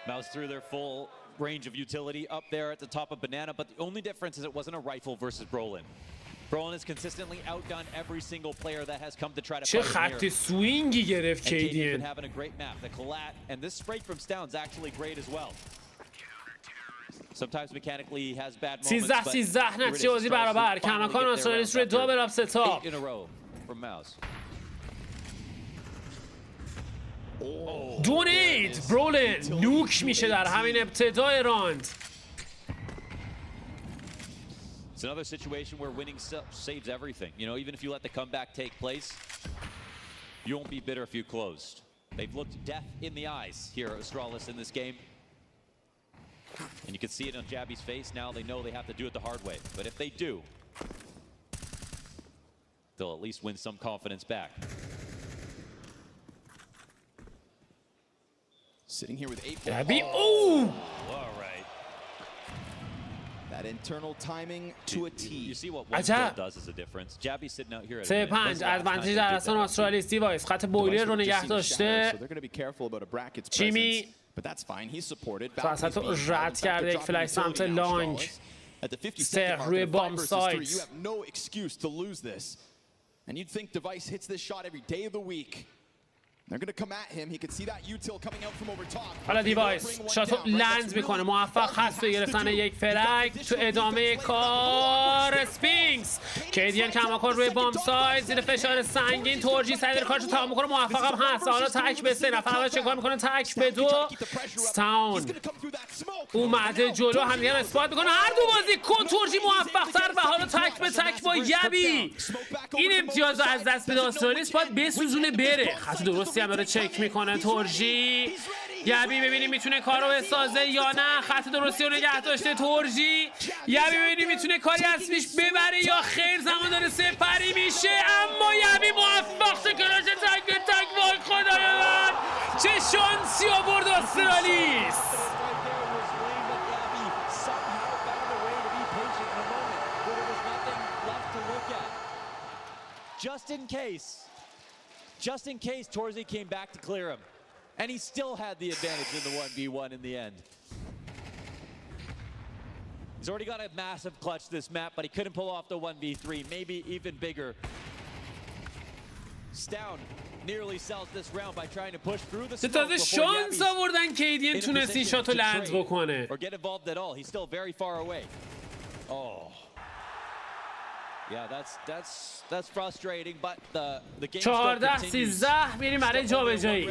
Mouse threw their full range of utility up there at the top of Banana, but the only difference is it wasn't a rifle versus Brolin. Brolin has consistently outdone every single player that has come to try to چه fight him خط here. سوینگی گرفت And KD's been کیدین. having a great map. The collat and this spray from Stound's actually great as well. Sometimes mechanically he has bad moments, 13 نتیجه بازی برابر. کماکان آسترالیس روی دابل اپ ستاپ. 8 in a row from Mouse. دونیت برولین نوک میشه در همین ابتدای راند. It's another situation where winning saves everything. You know, even if you let the comeback take place, you won't be bitter if you closed. They've looked death in the eyes here at Astralis in this game. And you can see it on Jabby's face. Now they know they have to do it the hard way. But if they do, they'll at least win some confidence back. Sitting here with 8 Jabby, ooh! All right. That internal timing to a T. You see what one عجب. does is a difference. Jabby's sitting out here at 3-5 ادوانتیج در اصلا آسترالیس. دیوایس خط بویلر رو نگه داشته. جیمی فرصت رو رد کرده. یک فلش سمت لانگ. ستر روی بام سایت. And you'd think Device hits this shot every day of the week. They're going to come at him. He could see that util coming out from over top. حالا دیوایس شاتو لند میکنه. موفق هست به گرفتن یک فرگ تو ادامه کار سپینکس. کیدین کماکان روی بام سایت زیر فشار سنگین. تورجی سعی داره کارشو تمام میکنه. موفق هم هست. حالا تک به 3 نفر اول چیکار میکنه؟ تک به 2. استاون اومده جلو. همدیگه اسپات میکنه. هر دو بازیکن تورجی موفق تر و حالا تک به تک با یبی. این امتیاز رو از دست بده آسترالیس. باید بسوزونه بره. خط درستی هم داره چک میکنه تورجی. یبی ببینیم میتونه کارو بسازه یا نه. خط درستی رو نگه داشته تورجی. یبی ببینیم میتونه کاری از پیش ببره یا خیر. زمان داره سپری میشه اما یبی موفق شد کلاش تک به تک. وای خدای من چه شانسی آورد آسترالیس. Just in case Torzi came back to clear him. And he still had the advantage in the 1v1 in the end. He's already got a massive clutch this map, but he couldn't pull off the 1v3, maybe even bigger. Stound nearly sells this round by trying to push through the smoke تازه شانس آوردن کیدین تونست این شاتو لند بکنه. Or get involved at all. He's still very far away. Oh. Yeah, that's frustrating, but the game still continues. 14-13 میریم برای جابجایی.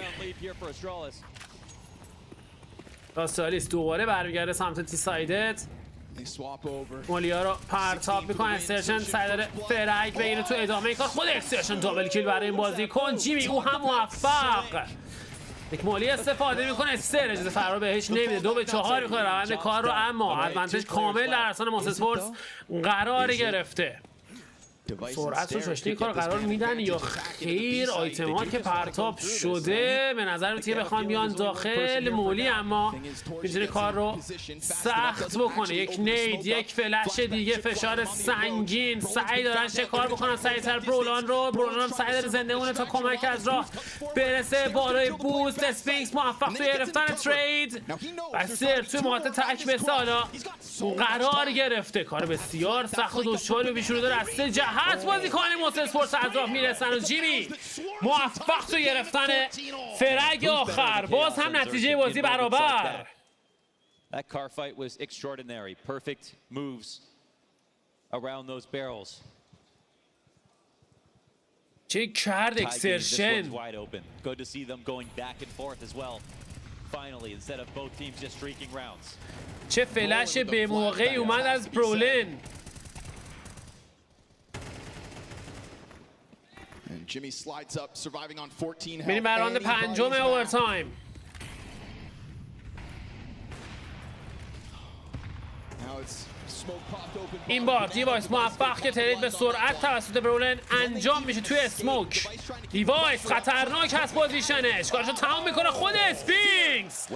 آسترالیس دوباره برمیگرده سمت تی سایدت. مولیا رو پرتاب میکنه. استرشن سعی داره فرگ بگیره تو ادامه کار. خود استرشن دابل کیل برای این بازیکن. جیمی او هم موفق. یک مولی استفاده میکنه. استر اجازه فرار بهش نمیده. 2-4 میکنه روند کار رو اما ادوانتج کامل در اصلا ماس اسپورتس قرار گرفته. سرعت رو شاشته این کار قرار میدن یا خیر؟ آیتمات که پرتاب شده به نظر میاد بخوان بیان داخل مولی اما میتونه کار رو سخت بکنه. یک نید، یک فلش دیگه، فشار سنگین. سعی دارن شکار بکنن سریعتر برولان رو. برولان هم سعی داره زنده مونه تا کمک از راه برسه بالای بوست. اسپینکس موفق توی گرفتن ترید و سر توی محاط تک به سالا قرار گرفته. کار بسیار سخت و دشواری رو پیش رو داره. از سه جهت بازیکن موس اسپورتس از راه میرسن و جیمی موفق تو گرفتن فرگ آخر. باز هم نتیجه بازی برابر. That car fight was extraordinary. Perfect moves around those barrels. چه کرد اکسرشن. Good to see them going back and forth as well. Finally, instead of both teams just streaking rounds. چه فلش به موقعی اومد از برولین. میریم بر راند پنجم اوورتایم. این بار دیوایس موفق که ترید به سرعت توسط برولین انجام میشه توی اسموک. دیوایس خطرناک هست پوزیشنش. کارشو تمام میکنه خود اسپینکس.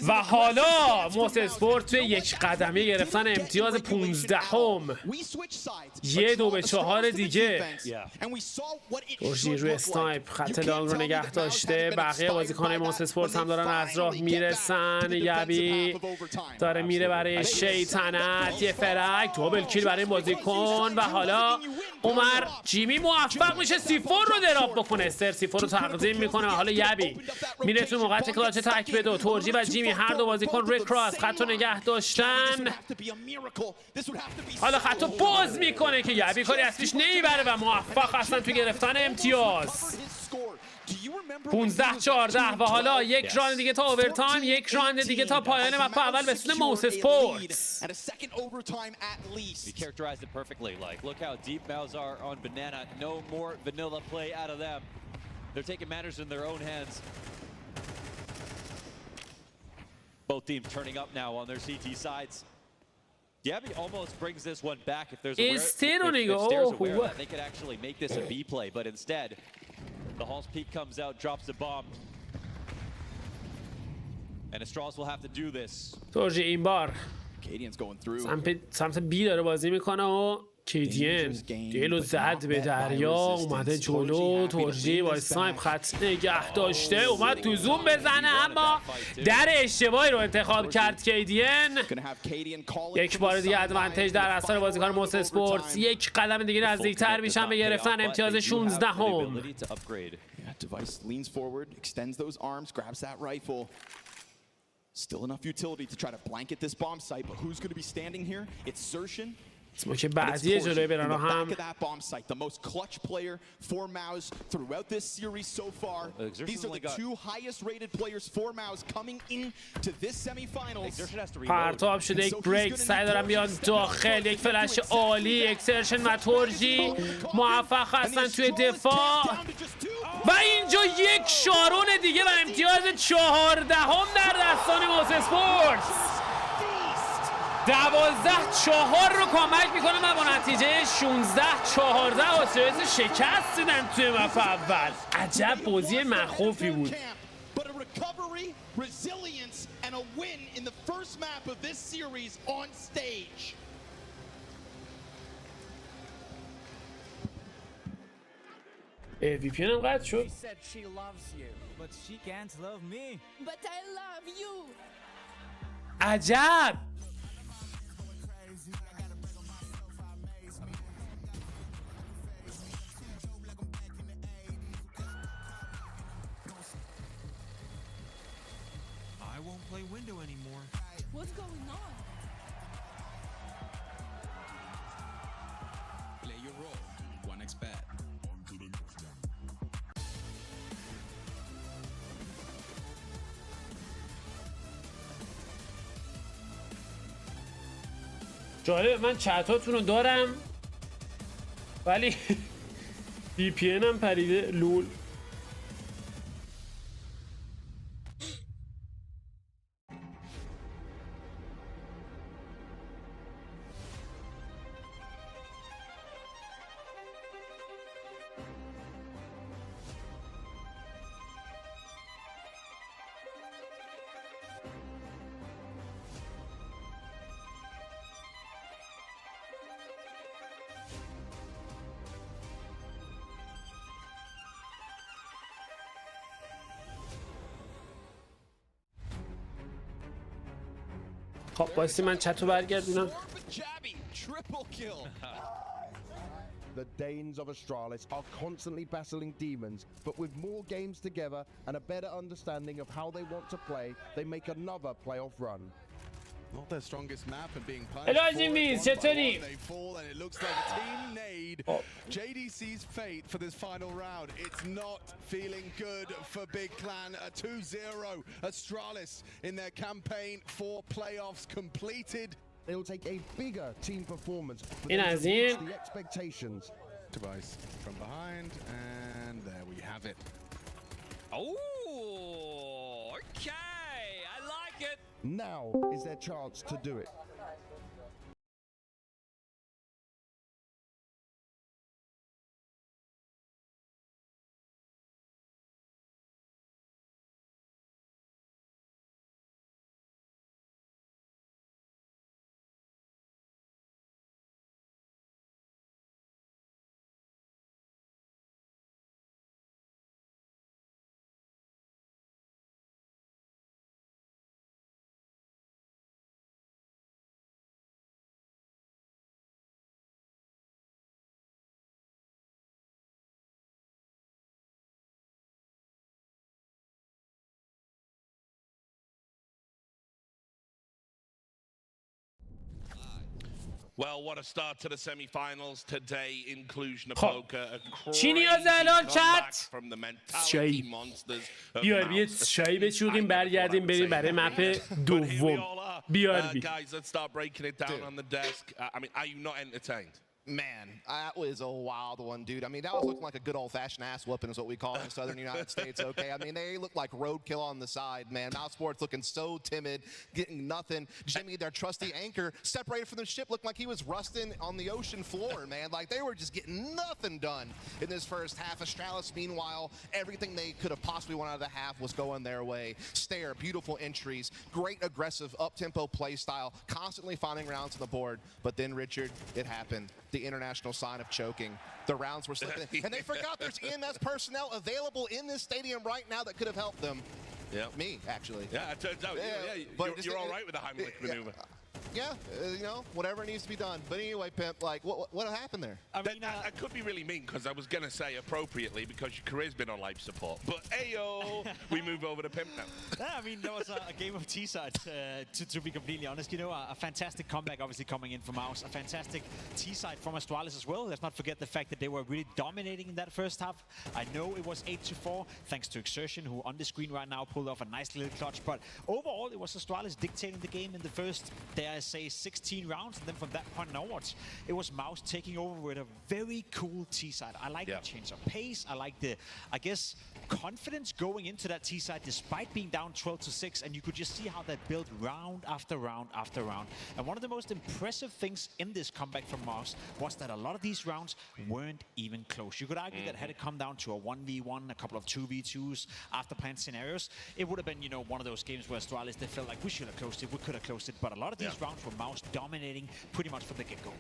و حالا موس اسپورت توی یک قدمی گرفتن امتیاز 15ام. 1-2-4 دیگه. تورجی روی اسنایپ خط لانگ رو نگه داشته. بقیه بازیکن‌های موس اسپورت هم دارن از راه میرسن. یبی داره میره برای شیطنت. یه فرک دوبل کیل برای این بازیکن و حالا عمر جیمی موفق میشه سیفور رو دراپ بکنه. استر سیفور رو تقدیم میکنه و حالا یبی میره تو موقعیت کلاچ تک به دو. تورجی و جیمی هر دو بازیکن روی کراس خط رو نگه داشتن. حالا خط رو باز میکنه که یبی کاری از پیش نمیبره و موفق هستن تو گرفتن امتیاز. 15-14 و حالا یک راند دیگه تا اوورتایم، یک راند دیگه تا پایان مپ اول به سود موس اسپورتس. You characterized it perfectly. Like, look how deep mouths are on Banana. No more vanilla play out of them. They're taking matters in their own hands. Both teams turning up now on their CT sides. Yabby almost brings this one back if there's if Stairs aware that they could actually make this a B play, but instead the Hall's Peak comes out, drops the bomb. And Astralis will have to do this. تورجی این بار سمت بی داره بازی میکنه و کیدین دیلو زد به دریا. اومده جلو. تورجی با سنایپ خط نگه داشته. اومد تو زوم بزنه اما در اشتباهی رو انتخاب کرد کیدین. یک بار دیگه ادوانتیج در اثر بازیکن موس اسپورتس. یک قدم دیگه نزدیکتر میشن به گرفتن امتیاز 16ام. Still enough utility to try to blanket this bomb site, but who's going to be standing here? It's Sershin. اسموک بعدی جلوی برانو هم the most clutch player for Mouse throughout this series so far. These are the two highest rated players for Mouse coming into this semifinals. پرتاب شده یک بریک. سعی دارن بیان داخل. یک فلش عالی. اکسرشن و تورجی موفق هستن توی دفاع و اینجا یک شارون دیگه و امتیاز 14ام در دستان موس اسپورتس. 12-4 رو کامبک میکنه و با نتیجه 16-14 آسترالیا شکست دیدن توی مپ اول. عجب بازی مخوفی بود. وی پی هم قطع شد. عجب. Play window anymore. What's going on? Play your role. 1xbet. جالب. من چتاتون رو دارم ولی وی پی هم پریده. لول. خب بایستی من چت رو برگردونم. The Danes of Astralis are constantly battling demons, but with more games together and a better understanding of how they want to play, they make another playoff run. Not their strongest map and being Hello Jimmy, چطوری؟ they fall and it looks like Team Nade JDC's fate for this final round. It's not feeling good for Big Clan. A 2-0 Astralis in their campaign for playoffs completed. They will take a bigger team performance for In them to Azir. reach the expectations. Device from behind and there we have it. Oh, okay. I like it. Now is their chance to do it. Well, what a start to the semi-finals today in Cluj Napoca. چی نیاز الان چت؟ شایی بیار بیاد شایی بچوقیم برگردیم بریم برای مپ دوم بیار بی guys, let's start breaking it down on the desk. I mean, are you not entertained? Man, that was a wild one, dude. I mean, that was looking like a good old-fashioned ass whooping is what we call it in the southern United States, okay? I mean, they look like roadkill on the side, man. Mouse Sports looking so timid, getting nothing. Jimmy, their trusty anchor, separated from the ship, looked like he was rusting on the ocean floor, man. Like, they were just getting nothing done in this first half. Astralis, meanwhile, everything they could have possibly won out of the half was going their way. Stare, beautiful entries, great aggressive, up-tempo play style, constantly finding rounds on the board. But then, Richard, it happened. The international sign of choking. The rounds were slipping. And they forgot there's EMS personnel available in this stadium right now that could have helped them. Yeah. Me, actually. Yeah, it turns out. Yeah, but you're all right with the Heimlich maneuver. Yeah, you know, whatever needs to be done. But anyway, Pimp, like, what happened there? I mean, I could be really mean because I was going to say appropriately because your career's been on life support. But, ayo, we move over to Pimp now. Yeah, I mean, there was a game of T-sides, to be completely honest. You know, a fantastic comeback, obviously, coming in from Mouse. A fantastic T-side from Astralis as well. Let's not forget the fact that they were really dominating in that first half. I know it was 8-4, thanks to Exertion, who on the screen right now pulled off a nice little clutch. But overall, it was Astralis dictating the game in the first, dare I say, 16 rounds. And then from that point onwards, it was Mouse taking over with a very cool T-side. I like the change of pace. I like the, I guess, confidence going into that T-side despite being down 12-6. And you could just see how that built round after round after round. And one of the most impressive things in this comeback from Mouse was that a lot of these rounds weren't even close. You could argue that had it come down to a 1v1, a couple of 2v2s after planned scenarios, it would have been, you know, one of those games where Astralis, they felt like we should have closed it, we could have closed it. But a lot of these rounds were Mouse dominating pretty much from the get-go.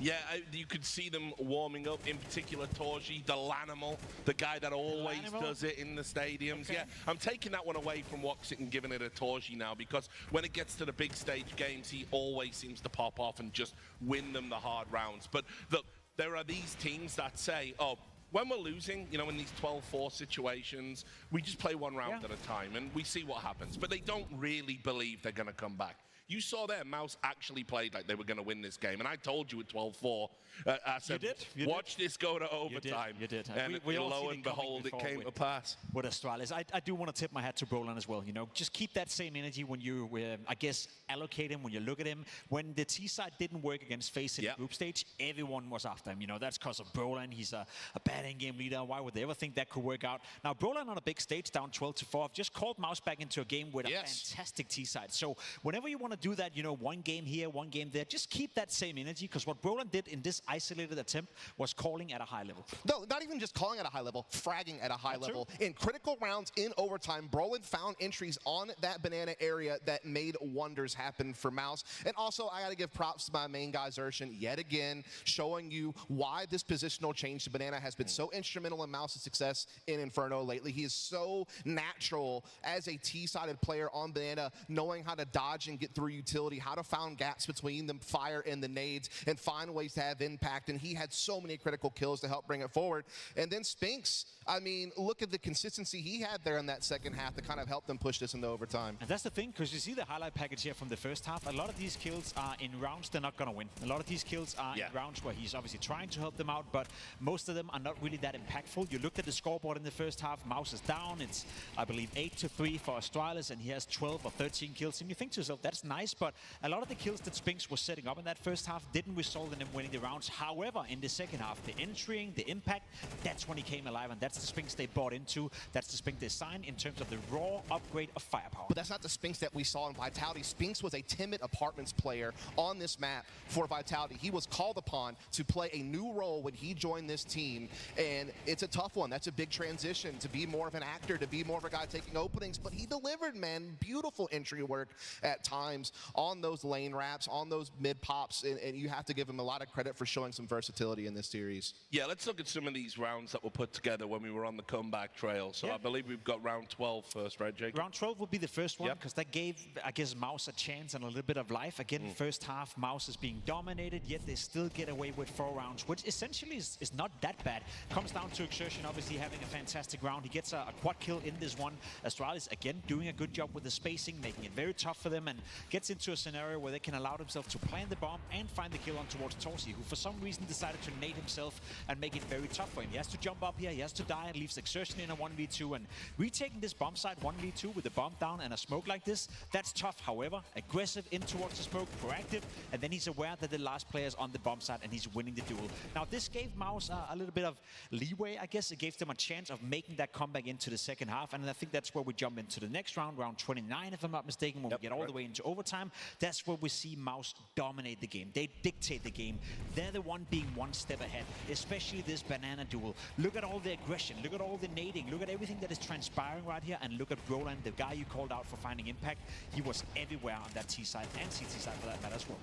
Yeah, you could see them warming up, in particular Torji, the Lanimal, the guy that always does it in the stadiums. Okay. Yeah, I'm taking that one away from Woxit and giving it a Torji now because when it gets to the big stage games, he always seems to pop off and just win them the hard rounds. But look, there are these teams that say, oh, when we're losing, you know, in these 12-4 situations, we just play one round at a time and we see what happens. But they don't really believe they're going to come back. You saw there, Mouse actually played like they were going to win this game. And I told you at 12-4, I said, watch this go to overtime. You did. And we lo and behold, it came to pass. With Astralis. I do want to tip my hat to Brolan as well. You know, just keep that same energy when you, I guess, allocate him, when you look at him. When the T-side didn't work against FaZe in the group stage, everyone was after him. You know, that's because of Brolan. He's a bad in-game leader. Why would they ever think that could work out? Now, Brolan on a big stage down 12-4. I've just called Mouse back into a game with a fantastic T-side. So whenever you want to do that, you know, one game here, one game there, just keep that same energy, because what Brolan did in this isolated attempt was calling at a high level. No, not even just calling at a high level, fragging at a high level. In critical rounds in overtime, Brolan found entries on that banana area that made wonders happen for Mouse. And also, I got to give props to my main guy, Zershin, yet again, showing you why this positional change to banana has been so instrumental in Mouse's success in Inferno lately. He is so natural as a T-sided player on banana, knowing how to dodge and get through utility, how to find gaps between the fire and the nades, and find ways to have impact. And he had so many critical kills to help bring it forward. And then Spinks, I mean, look at the consistency he had there in that second half to kind of help them push this into overtime. And that's the thing, because you see the highlight package here from the first half. A lot of these kills are in rounds they're not going to win. A lot of these kills are in rounds where he's obviously trying to help them out, but most of them are not really that impactful. You looked at the scoreboard in the first half, Mouse is down. It's, I believe, 8-3 for Astralis, and he has 12 or 13 kills. And you think to yourself, that's nice, but a lot of the kills that Spinks was setting up in that first half didn't result in him winning the rounds. However, in the second half, the entering, the impact, that's when he came alive, and that's the Spinks they bought into. That's the Spinks they signed in terms of the raw upgrade of firepower. But that's not the Spinks that we saw in Vitality. Spinks was a timid apartments player on this map for Vitality. He was called upon to play a new role when he joined this team, and it's a tough one. That's a big transition, to be more of an actor, to be more of a guy taking openings, but he delivered, man. Beautiful entry work at times on those lane wraps, on those mid pops, and you have to give him a lot of credit for showing some versatility in this series. Yeah, let's look at some of these rounds that were put together when we were on the comeback trail. So I believe we've got round 12 first, right, Jake? Round 12 would be the first one, because that gave, I guess, Mouse a chance and a little bit of life. Again, first half, Mouse is being dominated, yet they still get away with 4 rounds, which essentially is not that bad. Comes down to Exertion, obviously having a fantastic round. He gets a quad kill in this one. Astralis, again, doing a good job with the spacing, making it very tough for them. And gets into a scenario where they can allow themselves to plant the bomb and find the kill on towards Torsi, who for some reason decided to nade himself and make it very tough for him. He has to jump up here, he has to die, and leaves Exertion in a 1v2, and retaking this bomb side 1v2 with the bomb down and a smoke like this, that's tough. However, aggressive in towards the smoke, proactive, and then he's aware that the last player is on the bomb side and he's winning the duel. Now, this gave Mouse a little bit of leeway, I guess. It gave them a chance of making that comeback into the second half, and I think that's where we jump into the next round, round 29, if I'm not mistaken, when we get all the way into overtime. That's where we see Mouse dominate the game. They dictate the game. They're the one being one step ahead, especially this banana duel. Look at all the aggression, look at all the nading, look at everything that is transpiring right here, and look at Roland, the guy you called out for finding impact. He was everywhere on that T side and CT side for that matter as well.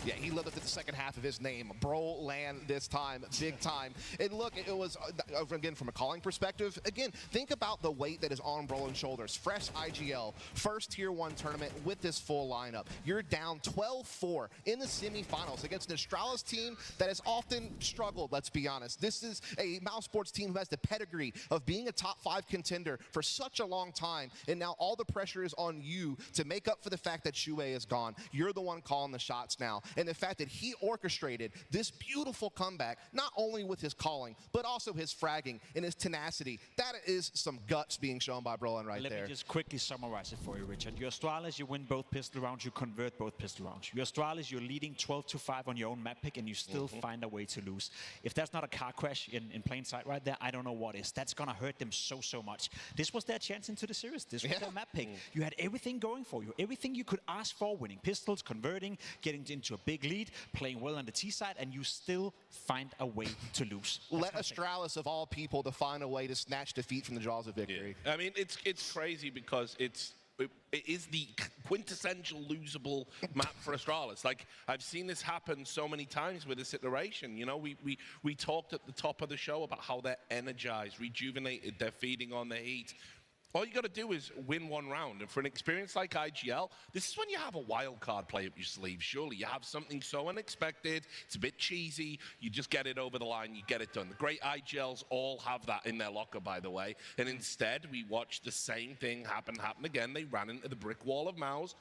Yeah, he lived up to the second half of his name. Broland this time, big time. And look, it was, again, from a calling perspective, again, think about the weight that is on Broland's shoulders. Fresh IGL, first Tier 1 tournament with this full lineup. You're down 12-4 in the semifinals against an Astralis team that has often struggled, let's be honest. This is a Mouse Sports team who has the pedigree of being a top 5 contender for such a long time, and now all the pressure is on you to make up for the fact that Shue is gone. You're the one calling the shots now, and the fact that he orchestrated this beautiful comeback, not only with his calling, but also his fragging and his tenacity. That is some guts being shown by Broland right there. Let me just quickly summarize it for you, Richard. Your Astralis, you win both pistol rounds, you convert both pistol rounds. Your Astralis, you're leading 12-5 on your own map pick, and you still find a way to lose. If that's not a car crash in plain sight right there, I don't know what is. That's going to hurt them so much. This was their chance into the series. This was their map pick. You had everything going for you. Everything you could ask for, winning pistols, converting, getting into a big lead, playing well on the T side, and you still find a way to lose. Let Astralis, of all people, to find a way to snatch defeat from the jaws of victory. Yeah. I mean, it's crazy because it is the quintessential losable map for Astralis. Like, I've seen this happen so many times with this iteration. You know, we talked at the top of the show about how they're energized, rejuvenated, they're feeding on the heat. All you got to do is win one round. And for an experience like IGL, this is when you have a wild card play up your sleeve. Surely you have something so unexpected, it's a bit cheesy, you just get it over the line, you get it done. The great IGLs all have that in their locker, by the way. And instead, we watched the same thing happen again. They ran into the brick wall of Mouse.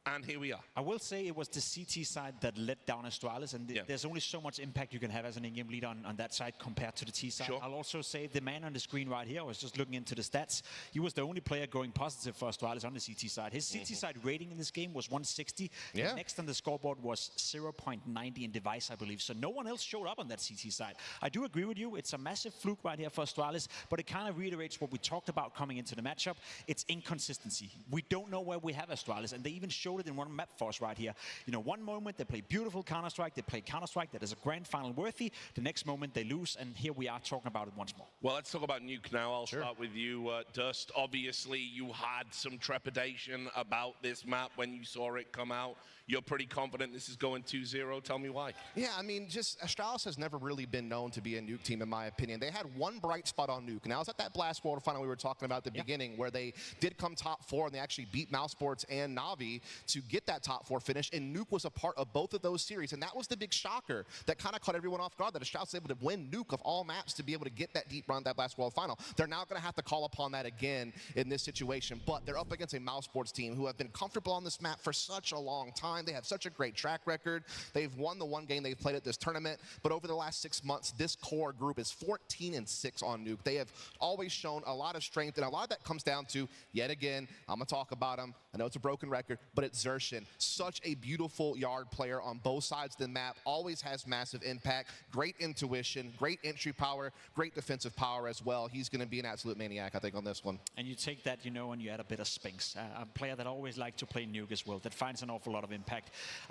And here we are. I will say it was the CT side that let down Astralis, and there's only so much impact you can have as an in-game leader on that side compared to the T side. Sure. I'll also say the man on the screen right here, I was just looking into the stats, he was the only player going positive for Astralis on the CT side. His CT side rating in this game was 160. Yeah. Next on the scoreboard was 0.90 in device, I believe. So no one else showed up on that CT side. I do agree with you. It's a massive fluke right here for Astralis, but it kind of reiterates what we talked about coming into the matchup. It's inconsistency. We don't know where we have Astralis, and they even showed it in one map for us right here. You know, one moment they play beautiful Counter-Strike, they play Counter-Strike that is a grand final worthy. The next moment they lose, and here we are talking about it once more. Well, let's talk about Nuke now. I'll start with you, Dust. Obviously, you had some trepidation about this map when you saw it come out. You're pretty confident this is going 2-0. Tell me why. Yeah, I mean, just Astralis has never really been known to be a Nuke team, in my opinion. They had one bright spot on Nuke, and that was at that Blast World final we were talking about at the beginning, where they did come top 4, and they actually beat Mouse Sports and Navi to get that top 4 finish, and Nuke was a part of both of those series, and that was the big shocker that kind of caught everyone off guard, that Astralis was able to win Nuke of all maps to be able to get that deep run, that Blast World final. They're now going to have to call upon that again in this situation, but they're up against a Mouse Sports team who have been comfortable on this map for such a long time. They have such a great track record. They've won the one game they've played at this tournament, but over the last 6 months, this core group is 14-6 on Nuke. They have always shown a lot of strength, and a lot of that comes down to, yet again, I'm going to talk about them. I know it's a broken record, but it's Xerxin. Such a beautiful yard player on both sides of the map, always has massive impact, great intuition, great entry power, great defensive power as well. He's going to be an absolute maniac, I think, on this one. And you take that, you know, and you add a bit of Spinks, a player that always likes to play Nuke as well, that finds an awful lot of impact.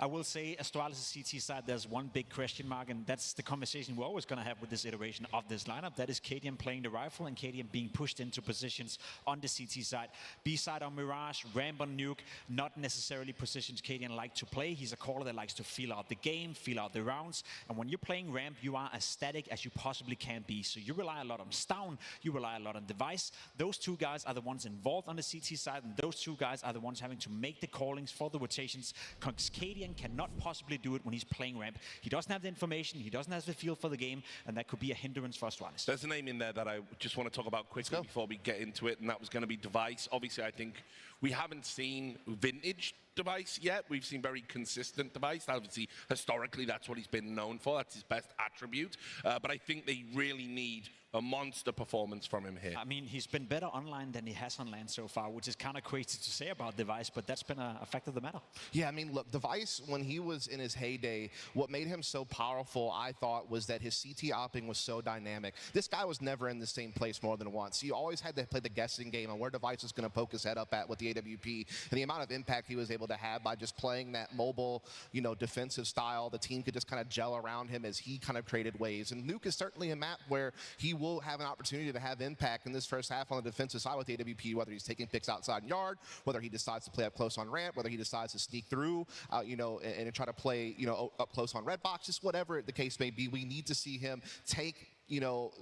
I will say, Astralis' CT side, there's one big question mark, and that's the conversation we're always going to have with this iteration of this lineup. That is KDM playing the rifle and KDM being pushed into positions on the CT side. B side on Mirage, Ramp on Nuke, not necessarily positions KDM like to play. He's a caller that likes to feel out the game, feel out the rounds, and when you're playing Ramp, you are as static as you possibly can be. So you rely a lot on Stown, you rely a lot on Device. Those two guys are the ones involved on the CT side, and those two guys are the ones having to make the callings for the rotations, because KDM cannot possibly do it when he's playing Ramp. He doesn't have the information, he doesn't have the feel for the game, and that could be a hindrance for Astralis. There's a name in there that I just want to talk about quickly before we get into it, and that was going to be Device. Obviously, I think we haven't seen vintage Device yet. We've seen very consistent Device. Obviously, historically, that's what he's been known for. That's his best attribute. But I think they really need a monster performance from him here. I mean, he's been better online than he has on land so far, which is kind of crazy to say about Device, but that's been a fact of the matter. Yeah, I mean, look, Device, when he was in his heyday, what made him so powerful, I thought, was that his CT opping was so dynamic. This guy was never in the same place more than once. You always had to play the guessing game on where Device was going to poke his head up at with the AWP, and the amount of impact he was able to have by just playing that mobile, you know, defensive style. The team could just kind of gel around him as he kind of created waves. And Nuke is certainly a map where he will have an opportunity to have impact in this first half on the defensive side with the AWP, whether he's taking picks outside yard, whether he decides to play up close on ramp, whether he decides to sneak through, you know, and try to play, you know, up close on red box, just whatever the case may be. We need to see him take, you know,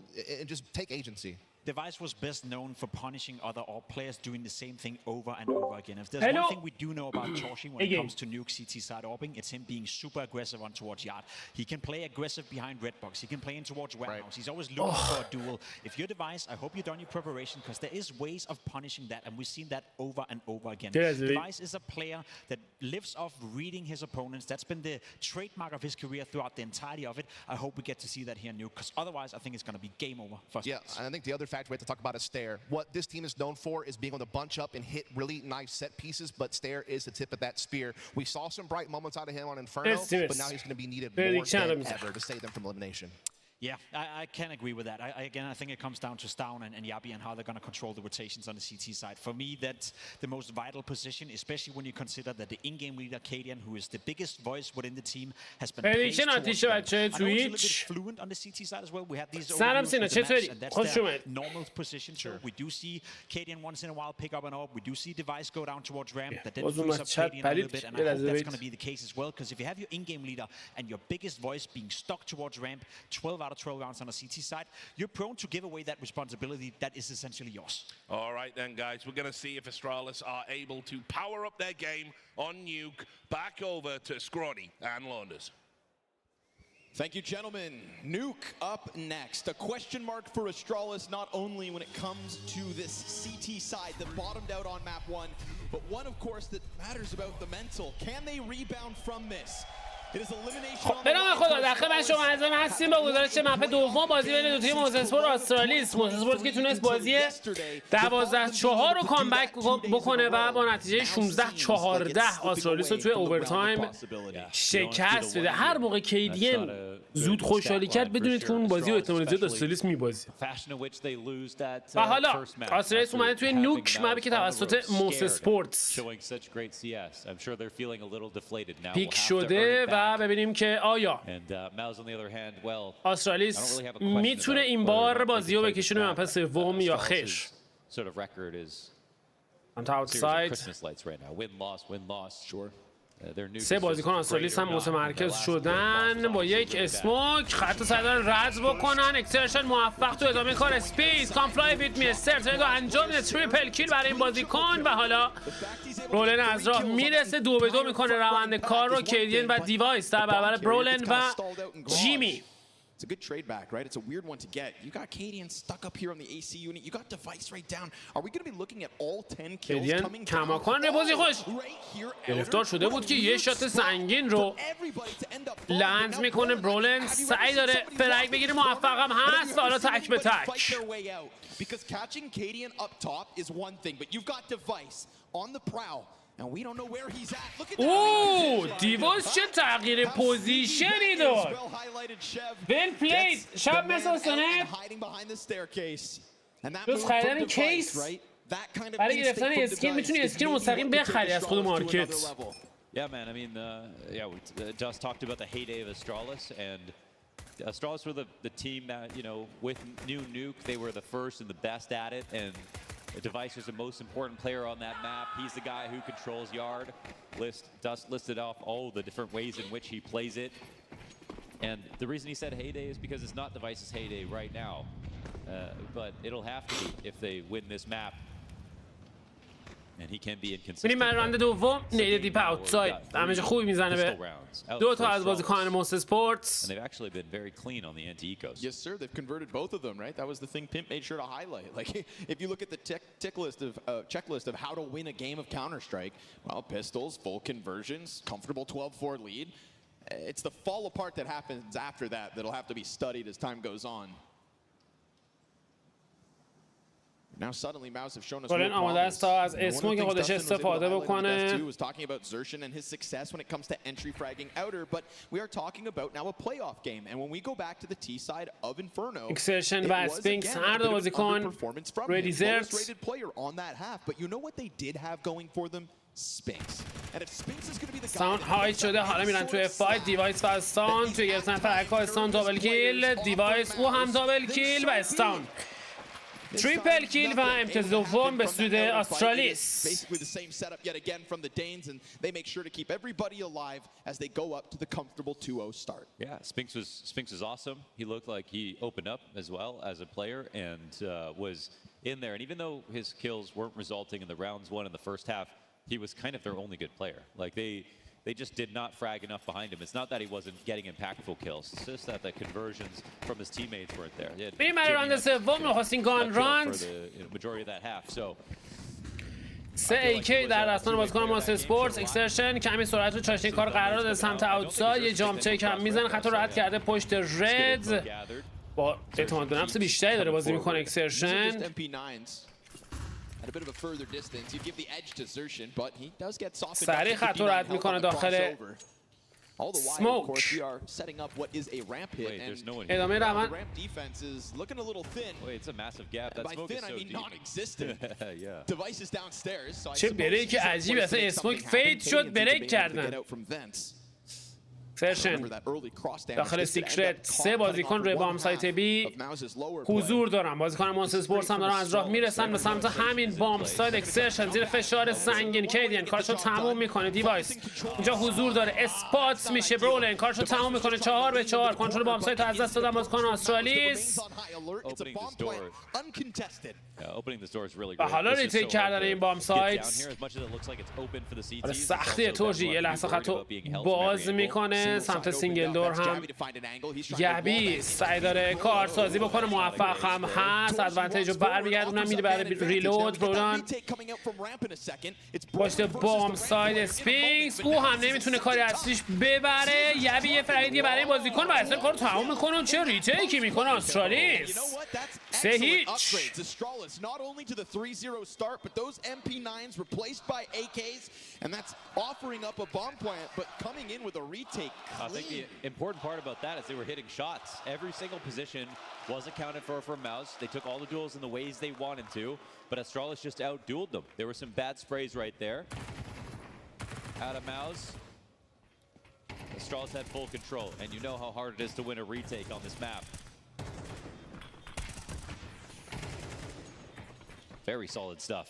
and just take agency. Device was best known for punishing other AWP players doing the same thing over and over again. If there's one thing we do know about Torshi when it comes to Nuke CT side AWPing, it's him being super aggressive on towards yard. He can play aggressive behind red box. He can play in towards warehouse. Right. He's always looking for a duel. If you're Device, I hope you've done your preparation, because there is ways of punishing that, and we've seen that over and over again. Device is a player that lives off reading his opponents. That's been the trademark of his career throughout the entirety of it. I hope we get to see that here in Nuke, because otherwise I think it's going to be game over for us. Yeah, and I think the other factor we have to talk about is Stair. What this team is known for is being able to bunch up and hit really nice set pieces, but Stair is the tip of that spear. We saw some bright moments out of him on Inferno, but now he's going to be needed more than ever to save them from elimination. Yeah, I can agree with that. Again, I think it comes down to Stown and Yabi and how they're going to control the rotations on the CT side. For me, that's the most vital position, especially when you consider that the in-game leader, Cadian, who is the biggest voice within the team, has been placed towards them. I know it's a little bit fluent on the CT side as well. We have these overviews of the maps, and that's their normal position. So we do see Cadian once in a while pick up an AWP. We do see Device go down towards ramp. That then frees up Cadian a little bit, and I hope that's going to be the case as well, because if you have your in-game leader and your biggest voice being stuck towards ramp 12 out of 12 rounds on the CT side, you're prone to give away that responsibility that is essentially yours. All right then, guys, we're going to see if Astralis are able to power up their game on Nuke. Back over to Scrawny and Launders. Thank you, gentlemen. Nuke up next. A question mark for Astralis, not only when it comes to this CT side that bottomed out on map 1, but one, of course, that matters about the mental. Can they rebound from this? به نام خدا، در خدمت شما عزیزان هستیم با گزارش مپ دوم بازی بین دو تیم موزسپورت و آسترالیس. موزسپورت که تونست بازی 12-4 رو کامبک بکنه و با نتیجه 16-14 آسترالیس رو توی اوورتایم شکست بده. هر موقع کیدین زود خوشحالی کرد بدونید که اون بازی رو احتمال زیاد آسترالیس میبازه. و حالا آسترالیس اومده توی نوک، مپی که توسط موزسپورت پیک شده و ببینیم که آیا آسترالیس میتونه این بار بازی رو بکشونه به مپ سوم یا خیر. On the outside. سه بازیکن آسترالیس هم متمرکز شدن با یک اسموک. خط صدر رد بکنن. اکسرشن موفق تو ادامه کار. اسپیس کامفلای ویت می استرتنگ رو انجام میده. تریپل کیل برای این بازیکن و حالا برولن از راه میرسه. 2-2 میکنه روند کار رو. کیدین و دیوایس در برابر برولن و جیمی. It's a good trade back, right? It's a weird one to get. You got Cadian stuck up here on the AC unit. You got Device right down. Are we going to be looking at all 10 kills coming down? کماکان بازی خوش گرفتار شده بود که یه شات سنگین رو لند میکنه. برولن سعی داره فرگ بگیره، موفقم هست و حالا تک به تک. Because catching Cadian up top is one thing, but you've got Device on the prowl. And we don't know where he's at. Look at that. اوه دیوایس چه تغییر پوزیشنی داد. ول پلید. شب مثل سنت دوست خریدن کیس برای گرفتن اسکین میتونی اسکین مستقیم بخری از خود مارکت. Yeah, man. I mean, yeah, we just talked about the heyday of Astralis, and Astralis were the team that, you know, with new Nuke, they were the first and the best at it, and Device is the most important player on that map. He's the guy who controls yard. Dust listed off all the different ways in which he plays it. And the reason he said heyday is because it's not Device's heyday right now. But it'll have to be if they win this map. میریم برای راند دوم. نید دیپ اوتساید دمیج خوبی میزنه به دو تا از بازیکنان مونستر اسپورتس. Yes, sir. They've converted both of them, right? That was the thing Pimp made sure to highlight. Like, if you look at the checklist of how to win a game of Counter-Strike, well, pistols, full conversions, comfortable 12-4 lead. It's the fall apart that happens after that that'll have to be studied as time goes on. Now suddenly Mouse have shown us کلن آماده است تا از اسمو که خودش استفاده بکنه. was talking about Zershan and his success when it comes to entry fragging outer, but we are talking about now a playoff game, and when we go back to the T side of Inferno, اکسرشن و اسپینکس هر دو بازیکن ریدیزرت player on that half, but you know what they did have going for them? Spinks. And if Spinks is going to be the guy ساوند هایت شده. حالا میرن توی فایت. دیوایس و استان توی گرفتن فرک‌ها. استان دابل کیل، دیوایس او هم دابل کیل و استان تریپل کیل و امتیاز دوم به سود استرالیس. Basically the same setup yet again from the Danes, and they make sure to keep everybody alive as they go up to the comfortable 2-0 start. Yeah, Spinks was awesome. He looked like he opened up as well as a player and was in there. And even though his kills weren't resulting in the rounds won in the first half, he was kind of their only good player. Like they just did not frag enough behind him. It's not that he wasn't getting impactful kills. It's just that the conversions from his teammates weren't there. بریم برای راند سوم. نخواستین گان راند. Majority of that half. So 3 AK در دستان بازیکن مونستر اسپورتس. اکسرشن کمی سرعت رو چاشنی کار قرار داده سمت اوتساید. یه جامپ چک هم میزنه. خط راحت کرده پشت رد. با اعتماد به نفس بیشتری داره بازی میکنه اکسرشن. سریع خط رو رد میکنه داخل سموک. ادامه روند. چه بریک عجیب. اصلا اسموک فید شد بریک کردن. فرشن داخل سیکرت. 3 بازیکن روی بام سایت بی حضور دارن. بازیکن مونستر اسپورتس هم دارن از راه میرسن به سمت همین بام سایت. اکسرشن زیر فشار سنگین. کیدین کارشو تموم میکنه. دیوایس اینجا حضور داره. اسپات میشه. برولن کارشو تموم میکنه. 4-4 کنترل بام سایت از دست دادن بازیکن استرالیس. و حالا ریتیک کردن این بام سایت. سختیه. تورجی یه لحظه خطو باز میکنه سمت سینگل دور. هم یبی سعی داره کارسازی بکنه. موفق هم هست. ادوانتیج رو برمیگردونن. میده برای ریلود. برودان پشت بام ساید. اسپینکس او هم نمیتونه کاری ازش ببره. یبی یه فرایدی برای بازیکن و اصلا کارو تمام میکنه. چه ریتیکی میکنه استرالیس. 3-0. Not only to the 3-0 start, but those MP9s replaced by AKs, and that's offering up a bomb plant, but coming in with a retake clean. I think the important part about that is they were hitting shots. Every single position was accounted for Mouse. They took all the duels in the ways they wanted to, but Astralis just out-dueled them. There were some bad sprays right there. Out of Mouse. Astralis had full control, and you know how hard it is to win a retake on this map. Very solid stuff.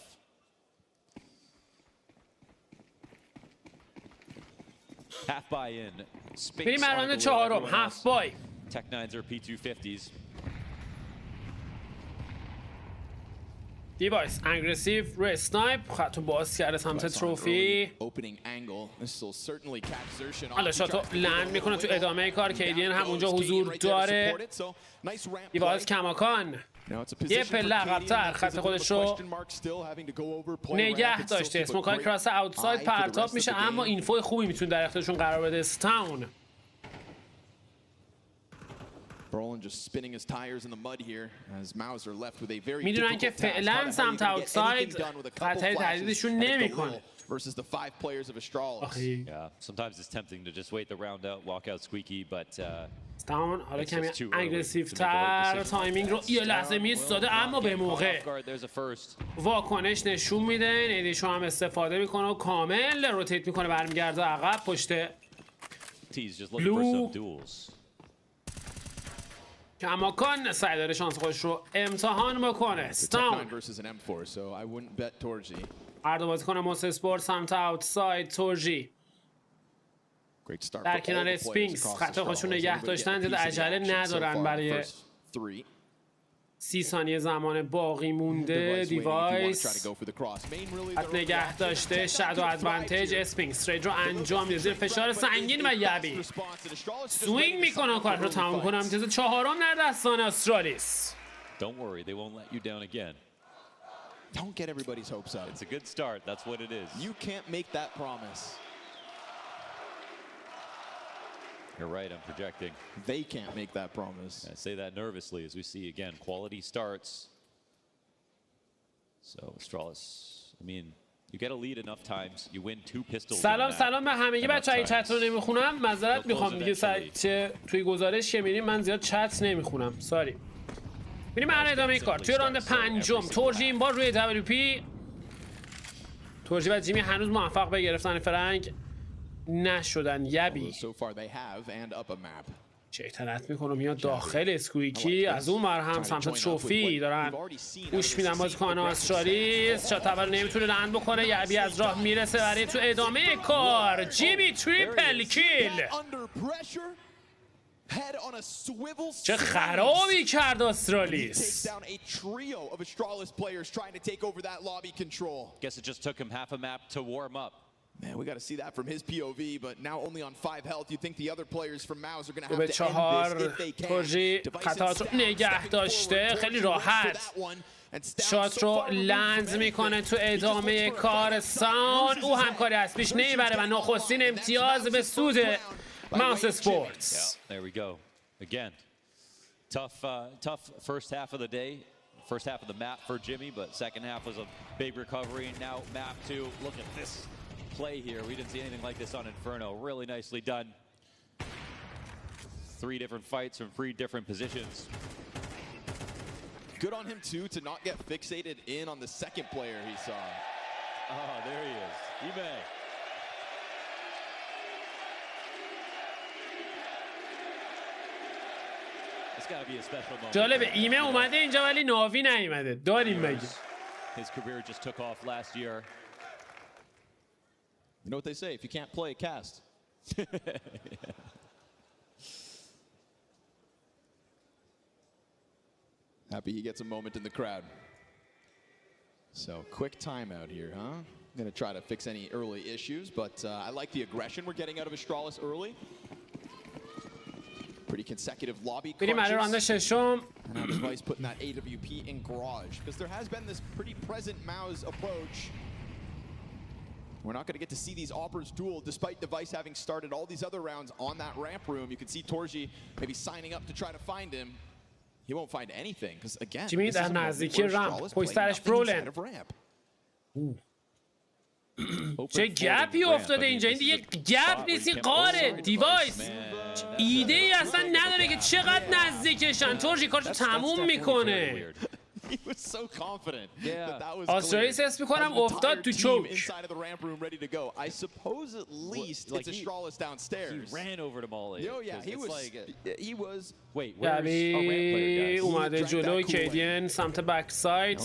Half buy in. بریم راند چهارم. هاف بای. Tech9s are P250s. دیوایس اگریسیو روی اسنایپ. خطو باز کرده سمت تروفی. حالا شاتو لند میکنه تو ادامه کار. کیدین هم اونجا حضور داره. دیوایس کماکان یه پله عقب‌تر خط خودش رو نگه داشته. اسموکای کراس اوتساید پرتاب میشه، اما اینفو خوبی میتونه در اختیارشون قرار بده. استاون میدونن که فعلا سمت اوتساید خطری تهدیدشون نمیکنه. Versus the 5 players of Astralis. Yeah, sometimes it's tempting to just wait the round out, walk out squeaky, but استاون حالا کمی اگریسیو تر تایمینگ رو یه لحظه میستاده، اما به موقع واکنش نشون میده. نیدیشو هم استفاده میکنه و کامل روتیت میکنه، برمیگرده عقب پشت بلو. کماکان سعی داره شانس خودش رو امتحان بکنه. استاون هر دو بازیکن مونستر اسپورت سمت اوتساید. تورجی در کنار اسپینکس خط خودشون نگه داشتن، زیاد عجله ندارن برای 30 ثانیه زمان باقی مونده. دیوایس حد نگه داشته. شادو ادوانتیج. اسپینگ استریت رو انجام میده زیر فشار سنگین و یبی سوینگ میکنن کار رو تمام کنم. امتیاز 4 در دستان استرالیس. Don't worry, they won't let you down again. Don't get everybody's hopes up. It's a good start. That's what it is. You can't make that promise. You're right, I'm projecting. They can't make that promise. I say that nervously as we see again quality starts. So Astralis, I mean, you get a lead enough times, you win 2 pistols. سلام به همگی بچه‌ها. چت رو نمیخونم، معذرت میخوام دیگه. توی گزارش که میریم من زیاد چت نمیخونم. ساری. میریم برای ادامه کار. توی راند پنجم تورجی این بار روی WP. تورجی و جیمی هنوز موفق به گرفتن فرنگ نشدن. یبی شیطنت میکنه میاد داخل. اسکویکی از اون ور هم سمت تروفی دارن گوش میدن بازیکن استرالیس. شات اول نمیتونه لند بکنه. یبی از راه میرسه برای تو ادامه کار. جیمی تریپل کیل. چه خرابی کرد استرالیس. Guess it just took him half a map to warm up. Man, we got to see that from his POV, but now only on 5 health. You think the other players from Maus are going to have to end this if they can. تورجی خطات رو نگه داشته خیلی راحت. شات رو لنز میکنه تو ادامه کار. سان او همکاری از پیش نمیبره و نخستین امتیاز به سود Mouse Sports. Yeah, there we go. Again, tough first half of the day, first half of the map for Jimmy, but second half was a big recovery. Now map 2. Look at this play here. We didn't see anything like this on Inferno. Really nicely done. 3 different fights from 3 different positions. Good on him too to not get fixated in on the second player he saw. Oh, there he is. eBay. جالبه ایمه اومده اینجا ولی ناوی نیومده. داریم مگه. His career just took off last year. You know what they say, if you can't play, cast. Happy he gets a moment in the crowd. So quick timeout here, huh? I'm going to try to fix any early issues, but I like the aggression we're getting out of Astralis early. Pretty consecutive lobby crunches. And now Device putting that AWP in garage because there has been this pretty present Maus approach. We're not going to get to see these Oppers duel despite Device having started all these other rounds on that ramp room. You can see Torji maybe signing up to try to find him. He won't find anything because again, Jimmy در نزدیکی رمپ پشت سرش برولن. چه گپی افتاده اینجا. این دیگه گپ نیست، این قاره. دیوایس ایده ای اصلا نداره که چقدر نزدیکشن. تورجی کارشو تموم میکنه. آسترالیس حس میکنم افتاد تو چوک. یعنی اومده جلو کیدین سمت بک ساید.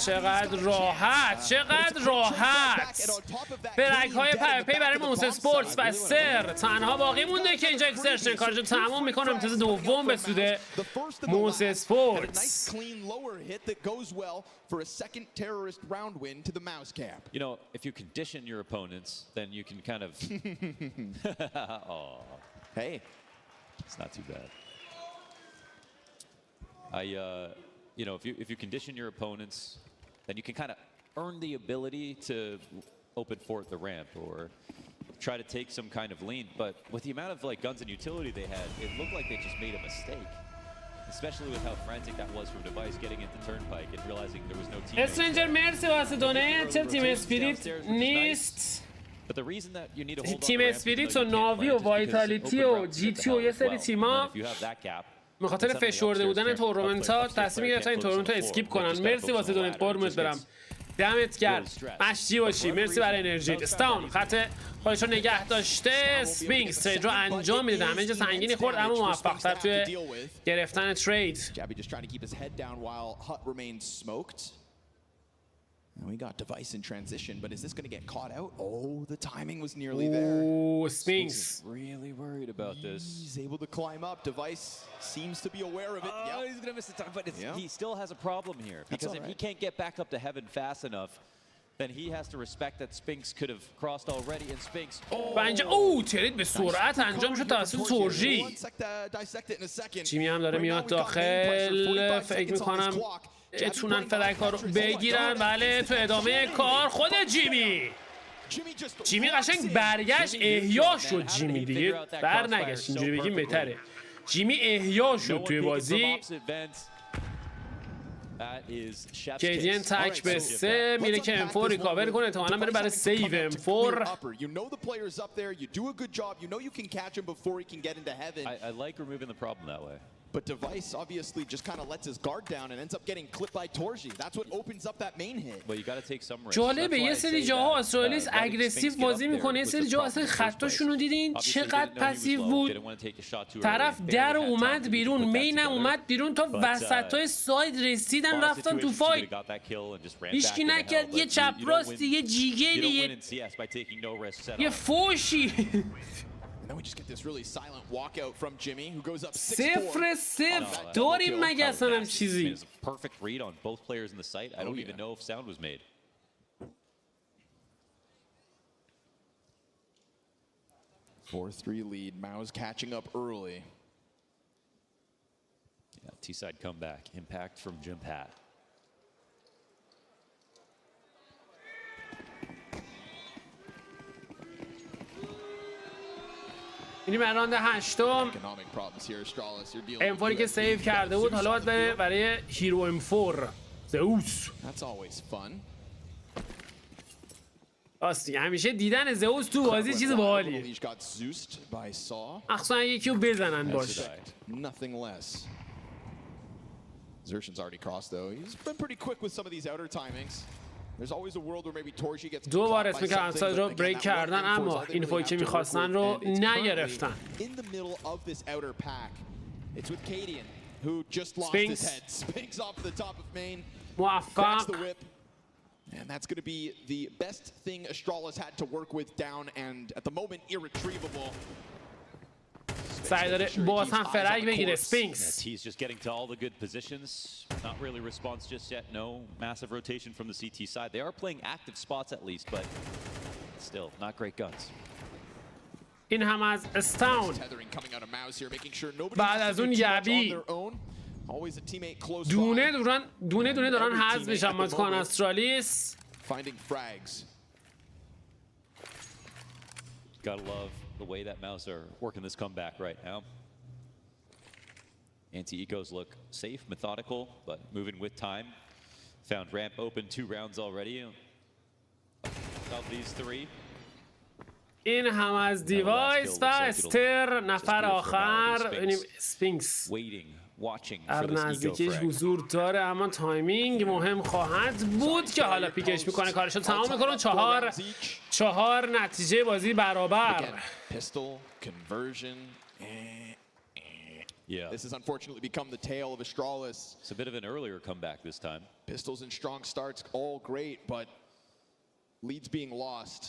چقدر راحت، چقدر راحت. برگ های پی برای موس اسپورتس و سر تنها باقی مونده که اینجا اکسرشن کارشو تموم میکنه. امتیاز دوم به سود موس اسپورتس. You know, if you condition your opponents, then you can kind of oh. Hey, it's not too bad. You know, if you condition your opponents, then you can kind of earn the ability to open fort the ramp or try to take some kind of lead. But with the amount of like guns and utility they had, it looked like they just made a mistake. Especially with how frantic that was from Device getting into Turnpike and realizing there was no team. استرنجر مرسی واسه دونیت. تیم اسپریت نیست. But the reason that you need to hold تیم اسپریت و ناوی و وایتالیتی و جی تی و یه سری تیما به خاطر فشرده بودن تورنمنت ها تصمیم گرفتن این تورنمنت رو اسکیپ کنن. مرسی واسه دونیت، قربونت برم، دمت گرم، مشتی باشی. مرسی برای انرژیت. استاون خط خودش رو نگه داشته. سپینگ ترید رو انجام میده. دمیج سنگینی خورد اما موفق تر توی گرفتن ترید. And we got Device in transition, but is this going to get caught out? Oh, the timing was nearly there. Oh, Sphinx. Really worried about this. He's able to climb up. Device seems to be aware of it. Oh, Yep. he's going to miss the time, but he still has a problem here. Because if he can't get back up to heaven fast enough, then he has to respect that Sphinx could have crossed already, and Sphinx... و اینجا ترید به سرعت انجام شد توسط تورژی. جیمی هم داره میاد داخل. فکر میکنم بتونن فلک ها رو بگیرن. بله تو ادامه کار خود جیمی قشنگ برگشت احیا شد. جیمی دیگه بر نگشت، اینجوری بگیم بهتره. جیمی احیا شد توی بازی. کیدین تک به 3 میره که M4 ریکاور کنه، احتمالاً بره برای سیو M4. I like removing the problem that way. But Device obviously just kind of lets his guard down and ends up getting clipped by Torji. That's what opens up that main hit. Well, you got to take some risks. جالبه یه سری جاها استرالیس اگریسیو بازی میکنه، یه سری جاها اصلا خطاشون رو دیدین چقدر پسیو بود. طرف در اومد بیرون، مین اومد بیرون، تا وسطای ساید رسیدن رفتن تو فایت. هیچکی نکرد. یه چپ راستی، یه جیگلی، یه فوشی. And then we just get this really silent walkout from Jimmy, who goes up 0-0 داریم مگه اصلا هم چیزی. Perfect read on both players in the site. I don't even know if sound was made. 4-3 lead. Mao's catching up early. Yeah, T-side comeback. Impact from Jim Pat. این راند هشتم. M4 که سیو کرده بود، حالا باید بره برای هیرو M4 زئوس. راستی همیشه دیدن زئوس تو بازی چیز باحالیه، مخصوصا یکی رو بزنن باشه. Xertion's already crossed though. He's been pretty quick with some of these outer timings. There's always a world where maybe Torji gets دو بار اسمی که انساید رو بریک کردن، اما این فوی که میخواستن رو نگرفتن. In the middle of this outer pack. It's with Cadian who just lost his head. Spinks off the top of main. موفق. And that's going to be the best thing Astralis had to work with down and at the moment irretrievable. سعی داره باز هم فرگ بگیره سپینکس. He's just getting to all the good positions. Not really response just yet. No massive rotation from the CT side. They are playing active spots at least, but still not great guns. این هم از استاون. بعد از اون یبی دونه دارن حذف میشن بازیکن استرالیس. Gotta love the way that Mouse are working this comeback right now. Anti-ecos look safe, methodical, but moving with time. Found ramp open 2 rounds already. Of these 3. این هم از دیوایس و استر نفر آخر. ببینیم سفینکس در نزدیکیش حضور داره، اما تایمینگ مهم خواهد بود که حالا پیکش میکنه، کارشو تمام میکنه. 4 نتیجه بازی برابر. This has unfortunately become the tale of Astralis. It's a bit of an earlier comeback this time. Pistols and strong starts, all great, but leads being lost.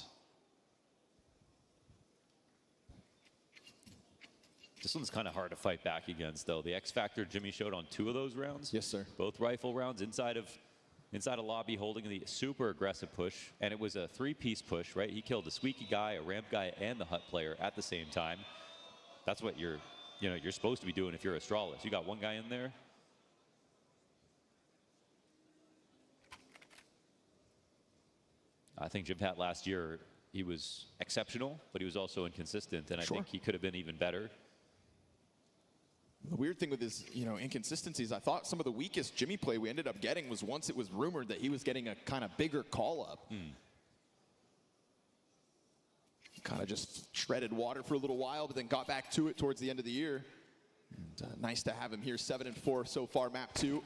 This one's kind of hard to fight back against, though. The X Factor Jimmy showed on 2 of those rounds. Yes, sir. Both rifle rounds inside a lobby, holding the super aggressive push, and it was a 3-piece push, right? He killed a squeaky guy, a ramp guy, and the hut player at the same time. That's what you're supposed to be doing if you're Astralis. You got one guy in there. I think Jim Pat last year, he was exceptional, but he was also inconsistent, and I think he could have been even better. The weird thing with his, inconsistencies, I thought some of the weakest Jimmy play we ended up getting was once it was rumored that he was getting a kind of bigger call-up. Kind of just shredded water for a little while, but then got back to it towards the end of the year. And nice to have him here, 7-4 so far, map 2.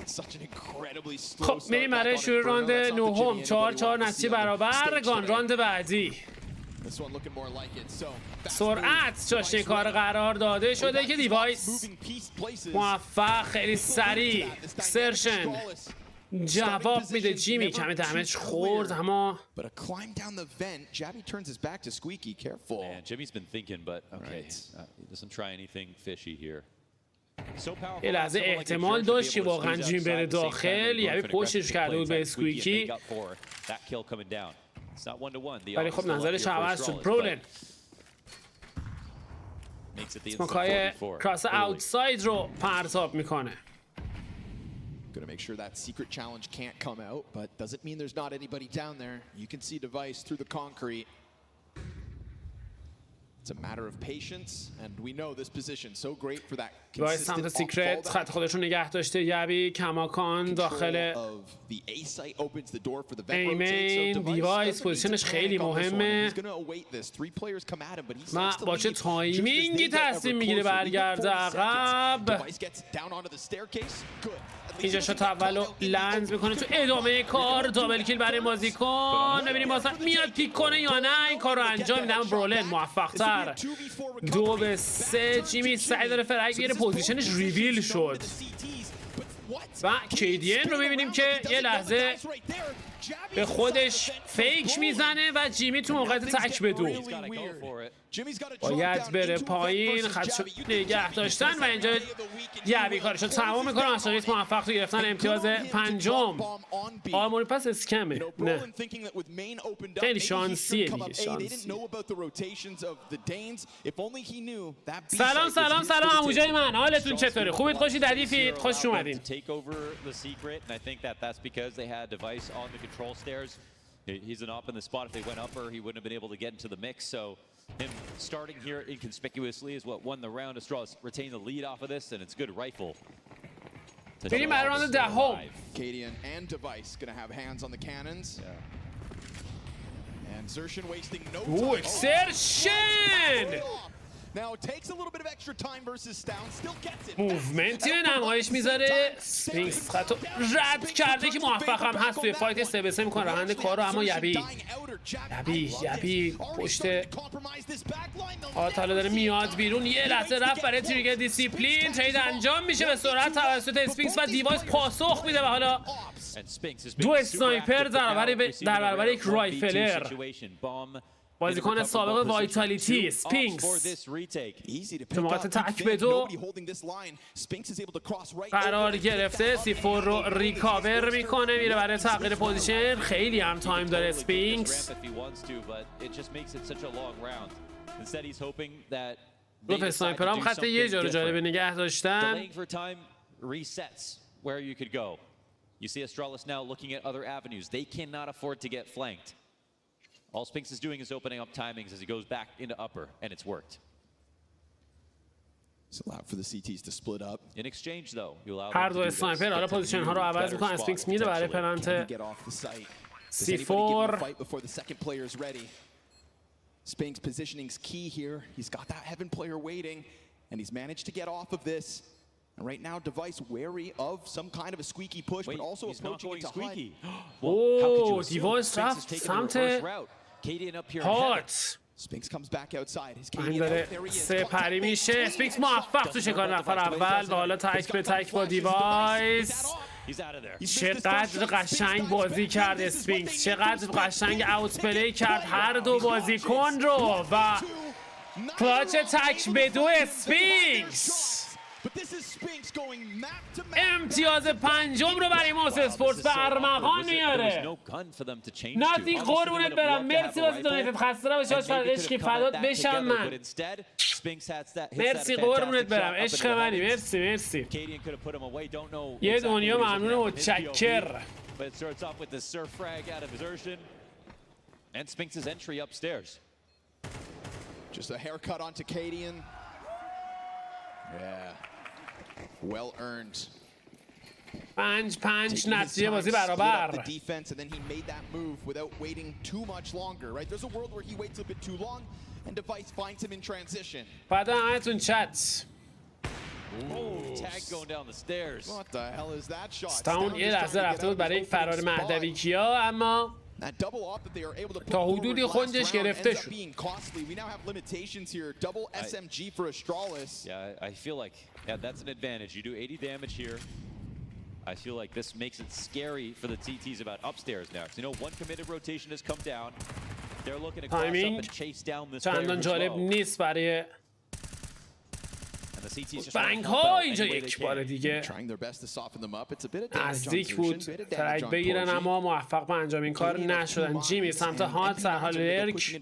Such an incredibly slow start. میریم برای شروع راند نهم. 4-4 نتیجه برابر. گان راند بعدی. سرعت جاشن کار قرار داده شده که دیوایس موفق خیلی سریع سرشن جواب میده جیمی. کمی دمج خورد اما But a climb down the vent. Jabby turns his back to Squeaky. Careful. Man, Jimmy's been thinking, but okay, he doesn't try anything fishy here. یه لحظه احتمال داشت که واقعا جیم بره داخل، یعنی پشتش کرده بود به اسکویکی، ولی خب نظرش عوض شد. برولن اسموکای کراس اوتساید رو پرتاب میکنه. Gonna make sure that secret challenge can't come out, but doesn't mean there's not anybody down there. You can see Device through the concrete. It's a matter of patience, and we know this position so great for that consistent سمت سیکرت خط خودش رو نگه داشته. یبی کماکان داخل ایمین. دیوایس پوزیشنش خیلی مهمه و با چه تایمینگی تصمیم میگیره برگرده عقب. اینجا شات اولو لنز میکنه تو ادامه کار. دابل کیل برای بازیکن. ببینیم بازم میاد پیک کنه یا نه. این کار رو انجام میدم. برولن موفق تر. 2-3. جیمی سعی داره فرق بیاره. پوزیشنش ریویل شد و کیدین رو میبینیم که یه لحظه به خودش فیک میزنه و جیمی تو موقعیت تک به دو باید بره پایین. خدشو نگه داشتن و اینجا یبی کارشو تمام میکنه. آشاریت موفق تو گرفتن امتیاز پنجم. آرموری پس اسکمه. نه خیلی شانسیه دیگه. سلام سلام سلام عموجای من، حالتون چطوره؟ خوبید؟ خوشید؟ ردیفید؟ خوش اومدین. He's an op in the spot. If they went upper, he wouldn't have been able to get into the mix. So him starting here inconspicuously is what won the round. Astralis retain the lead off of this, and it's good rifle. Pretty matter on the home. Cadian and Device gonna have hands on the cannons. And Xertion wasting no time. Xertion! Now it takes a little bit of extra time versus Stown. Still gets it. موومنتی به نمایش میذاره. سپینکس خطو رد کرده که موفق هم هست توی فایت 3-3 میکنه روند کار رو. اما یبی پشت آتالا داره میاد بیرون. یه لحظه رفت برای تریگر دیسیپلین. ترید انجام میشه به سرعت توسط اسپینکس و دیوایس پاسخ میده و حالا دو اسنایپر در برابر یک رایفلر. بازیکن سابق وایتالیتی سپینکس تو موقعیت تک به دو قرار گرفته. سیفور رو ریکاور میکنه، میره برای تغییر پوزیشن. خیلی هم تایم داره سپینکس. دو اسنایپر هم خط یه جا رو جالب نگه داشتن. You see Astralis now looking at other avenues. They cannot afford to get flanked. All Spinks is doing is opening up timings as he goes back into upper, and it's worked. It's allowed for the CTs to split up. In exchange, though, you allow هر دو اسنایپر حالا پوزیشن ها رو عوض میکنن. اسپینکس میره برای پنالت. C4. Spinks positioning's key here. He's got that heaven player waiting, and he's managed to get off of this. And right now, Device wary of some kind of a squeaky push, but also approaching it to squeaky. Oh, Device رفت سمت هات. Spinks comes back outside. His این داره سه پری میشه. اسپینکس موفق تو شکار نفر اول و حالا تک به تک با دیوایس. چقدر قشنگ بازی کرد اسپینکس. چقدر قشنگ اوت پلی کرد هر دو بازیکن رو و کلاچ تک به دو اسپینکس. امتیاز پنجم رو برای موس اسپورتس به ارمغان میاره. ناتی قربونت برم. مرسی واسه دونیتت. خسته نباشی. عشقی فدات بشم من. مرسی قربونت برم. عشق منی. مرسی. یه دنیا ممنون و متشکر. Just a haircut onto Cadian. Yeah. Well earned. 5-5 نتیجه بازی برابر. The defense and then he made that move without waiting too much longer, right? There's a world where he waits a bit too long and Device finds him in transition. بعد همتون چت. Tag going down the stairs. What the hell is that shot? استاون یه لحظه رفته بود برای فرار مهدوی کیا اما تا حدودی خونجش گرفته شد. We now have limitations here. Double SMG for Astralis. Yeah, I feel like that's an advantage. You do 80 damage here. I feel like this makes it scary for the TTs about upstairs now. You know, one committed rotation has come down. They're looking to cross up and chase down this player. چندان جالب نیست برای بنگ ها اینجا یک بار دیگه نزدیک بود ترک بگیرن اما موفق به انجام این کار نشدن. جیمی سمت هات در حال لرک،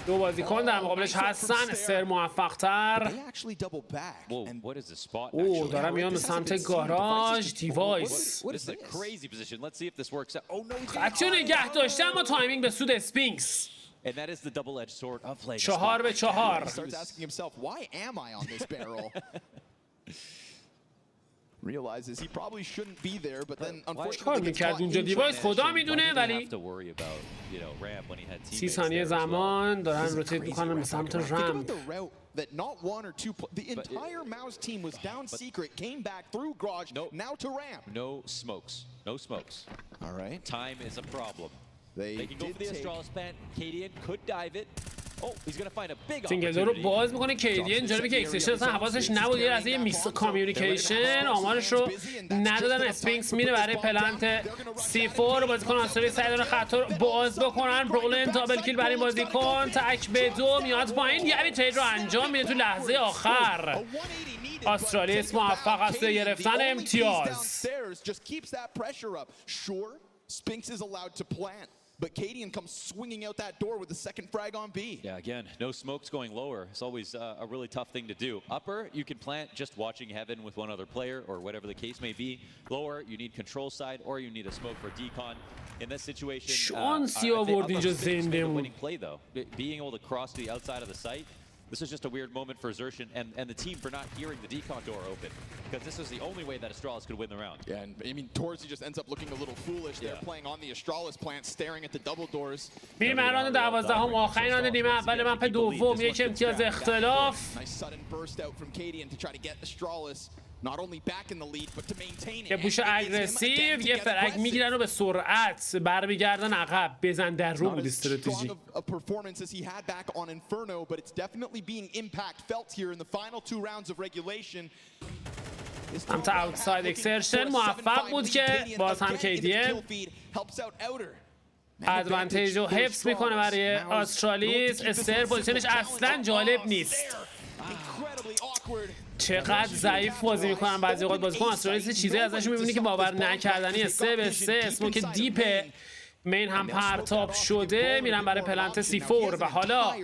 دو بازیکن در مقابلش هستن. استر موفق تر. اوه دارم میان به سمت گاراژ. دیوایس خطی رو نگه داشته اما تایمینگ به سود اسپینکس. And that is the double-edged sword of playing. 4-4. He starts asking himself, why am I on this barrel? Realizes he probably shouldn't be there, but then unfortunately اونجا دیوایس خدا میدونه. ولی 30 ثانیه زمان دارن روتیت میکنن به سمت رمپ. that not one or two the entire Mouse team was down secret, came back through garage, now to ramp. No smokes. All right. Time is a problem. They can go for the Astralis plant. Cadian could dive it. Oh, he's going to find a big opportunity. رو باز میکنه کیدین. جالبه که اکسشن اصلا حواسش نبود. یه لحظه میس کامیونیکیشن آمارش رو ندادن. اسپینکس میره برای پلنت C4. بازیکن آسترالی سعی دارن خطا رو باز بکنن. برولن دابل کیل برای بازیکن. تک به 2 میاد پایین. یعنی ترید رو انجام میده تو لحظه آخر. آسترالیس موفق است به گرفتن امتیاز. Spinks is allowed to plant, but Cadian comes swinging out that door with the second frag on B. Yeah, again, no smokes going lower. It's always a really tough thing to do. Upper, you can plant just watching heaven with one other player or whatever the case may be. Lower, you need control side or you need a smoke for decon. In this situation, winning play though. Being able to cross to the outside of the site. This is just a weird moment for Xertion and the team for not hearing the decon door open, because this was the only way that Astralis could win the round. Yeah, and I mean, Torsey just ends up looking a little foolish. They're playing on the Astralis plant, staring at the double doors. میریم راند 12 آخرین راند نیمه اول مپ دوم. یک امتیاز اختلاف. Nice sudden burst out from Cadian to try to get Astralis not only back in the lead but to maintain it. یه پوش اگریسیو. یه فرگ میگیرن و به سرعت برمیگردن عقب. بزن در رو بود استراتژی. Performances he had back on Inferno, but it's definitely being impact felt here in the final 2 rounds of regulation. سمت اوتساید اکسرشن موفق بود که باز هم کیدین ادوانتیج رو حفظ میکنه برای آسترالیس. استر پوزیشنش اصلا جالب نیست. چقدر ضعیف بازی میکنن بعضی اوقات بازیکن آسترالیس. چیزایی ازشون میبینی که باور نکردنی. 3-3 اسموک دیپ مین هم پرتاب شده. میرن برای پلنت C4 و حالا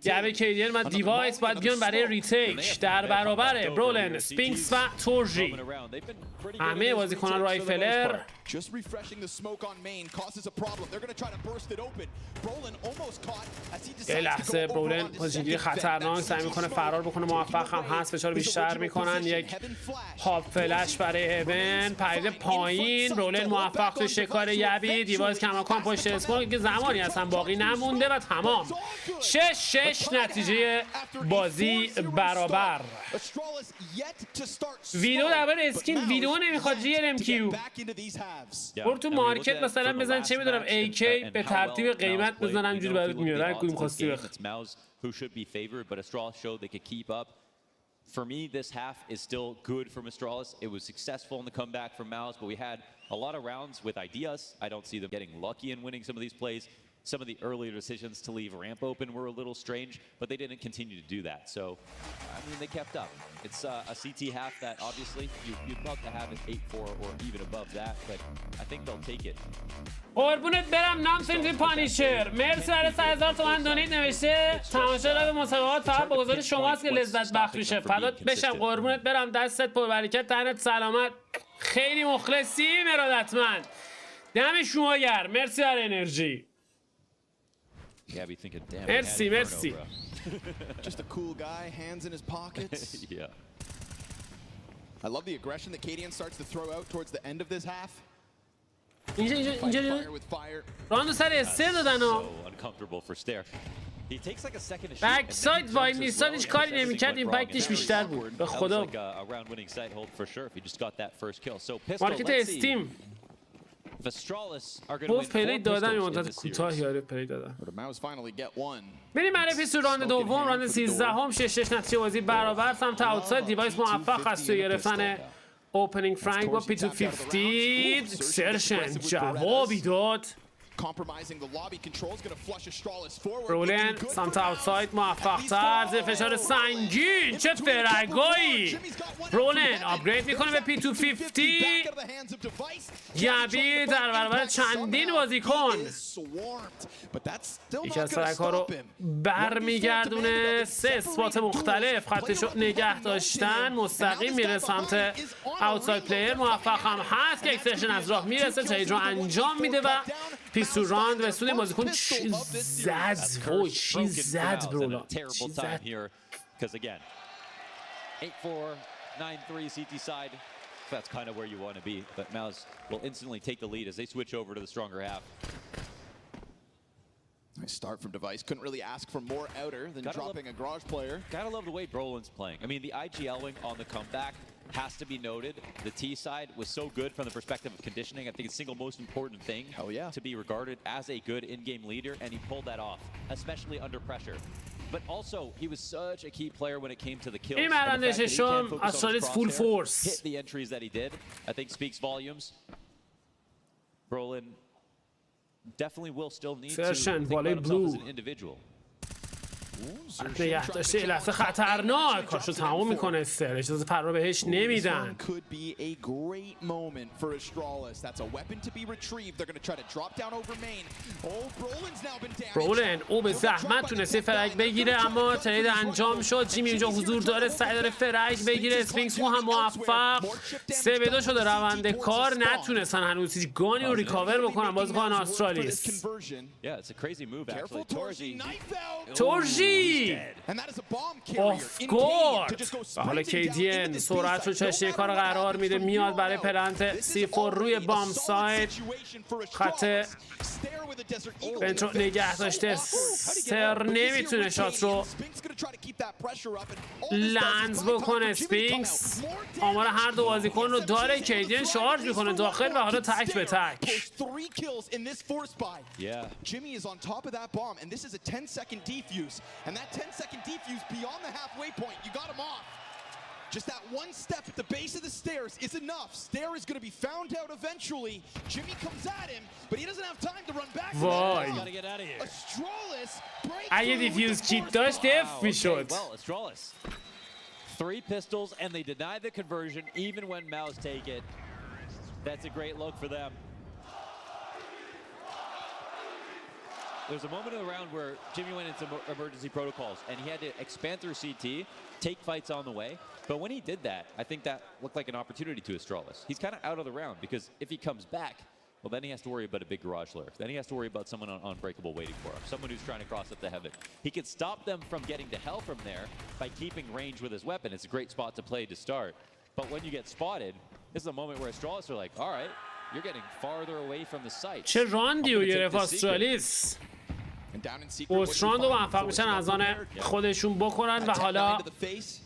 گبه کیدین و دیوایس باید بیان برای ریتیک در برابر برولن، سپینکس و تورژی. همه بازیکنان رایفلر یه لحظه برولن پوزیشنگیری خطرناک سعی میکنه فرار بکنه. موفق هم هست. فشار بیشتر میکنن. یک هاپ فلش برای هیون. پرید پایین. برولن موفق تو شکار یبی. دیوایس کماکان پشت اسموک که زمانی اصلا باقی نمونده و تمام. 6-6 نتیجه بازی برابر. ویدیو درباره اسکین ویدیو نمیخواد. GLMQ برو تو مارکت مثلا بزن چه میدونم AK به ترتیب قیمت بزن همینجوری برات میاد. هر کدوم خواستی بخر. For me, this half is still good from Astralis. It was successful in the comeback from Mouse, but we had a lot of rounds with ideas. I don't see them getting lucky in winning some of these plays. Some of the earlier decisions to leave ramp open were a little strange, but they didn't continue to do that. So, I mean, they kept up. It's a CT half that obviously you'd love to have it 8-4 or even above that, but I think they'll take it. قربونت برم نامسنتی پانیشر. مرسی برای 3000 تومان دونیت نوشته. تماشا لایو مسابقات فقط با گزارش شماست که لذت بخش میشه. فدات بشم. قربونت برم. دستت پربرکت. تنت سلامت. خیلی مخلصی ارادتمند. دم شما گرم. مرسی برای انرژی. Merci, merci. Just a cool guy, hands in his pockets. Yeah. I love the aggression that Cadian starts to throw out towards the end of this half. اینجا راندو سر استر دادن ها. بک ساید وای نیستان هیچ کاری نمیکرد. ایمپکتش بیشتر بود. به خدا. مارکت استیم باز پلی دادن. یه مدت کوتاهی آره پلی دادن. بریم برای اپیزود راند دوم. راند 13 هم 6-6 نتیجه بازی برابر. سمت اوتساید دیوایس موفق است توی گرفتن اوپنینگ فرانک با پی 250 سرشن جوابی داد. رولن سمت اوتساید موفق تر زیر فشار سنگین. چه فرگایی. رولن آپگرید میکنه به پی 250. گبی در برابر چندین بازیکن یکی از فرگ ها رو برمیگردونه. 3 اسپات مختلف خطش رو نگه داشتن. مستقیم میره سمت اوتساید پلیر. موفق هم هست که اکسرشن از راه میرسه. ترید رو انجام میده و پیس تو راند رسونه. بازیکن چی زد وای چی زد برولان چی زد. 8-4, 9-3 CT side. That's kind of where you want to be, but Mouse will instantly take the lead as they switch over to the stronger half. Nice start from Device. Couldn't really ask for more outer than dropping a garage player. Gotta love the way Brolin's playing. I mean, the IGL wing on the comeback has to be noted. The T side was so good from the perspective of conditioning. I think it's the single most important thing to be regarded as a good in-game leader, and he pulled that off, especially under pressure. But also, he was such a key player when it came to the kills. این مرندششم استرالیس فول فورس. Hit the entries that he did, I think speaks volumes. Brolin definitely will still need to think about himself as an individual. نگه داشته یه لحظه خطرناک کارشو تموم میکنه. استر اجازه فرار بهش نمیدن. برولن او به زحمت تونسته فرگ بگیره اما ترید انجام شد. جیمی اینجا حضور داره سعی داره فرگ بگیره. اسفینکس او هم موفق 3-2 شده روند کار. نتونستن هنوز هیچ گانی رو ریکاور بکنن بازیکن استرالیس. تورژی آف گارد و حالا کیدین سرعت رو چشیه کار قرار میده. میاد برای پلنت C4 روی بام ساید. خط بنچ رو نگه داشته. سر نمیتونه شات رو لنز بکنه. سپینکس آمار هر دو بازیکن رو داره. کیدین شارژ میکنه داخل و حالا تک به تک. And that 10-second defuse beyond the halfway point, you got him off. Just that one step at the base of the stairs is enough. Stair is going to be found out eventually. Jimmy comes at him, but he doesn't have time to run back. He's got to get out of here. Astralis اگه دیفیوز کیت داشت دف میشد. Well, Astralis. 3 pistols and they deny the conversion even when Mouse take it. That's a great look for them. There's a moment in the round where Jimmy went into emergency protocols and he had to expand through CT, take fights on the way. But when he did that, I think that looked like an opportunity to Astralis. He's kind of out of the round because if he comes back, well, then he has to worry about a big garage lurk. Then he has to worry about someone on Unbreakable waiting for him, someone who's trying to cross up the heaven. He could stop them from getting to hell from there by keeping range with his weapon. It's a great spot to play to start. But when you get spotted, this is a moment where Astralis are like, all right, you're getting farther away from the site. چه راندی رو گرفت استرالیس. اوستراند رو موفق میشن از آن خودشون بکنن و حالا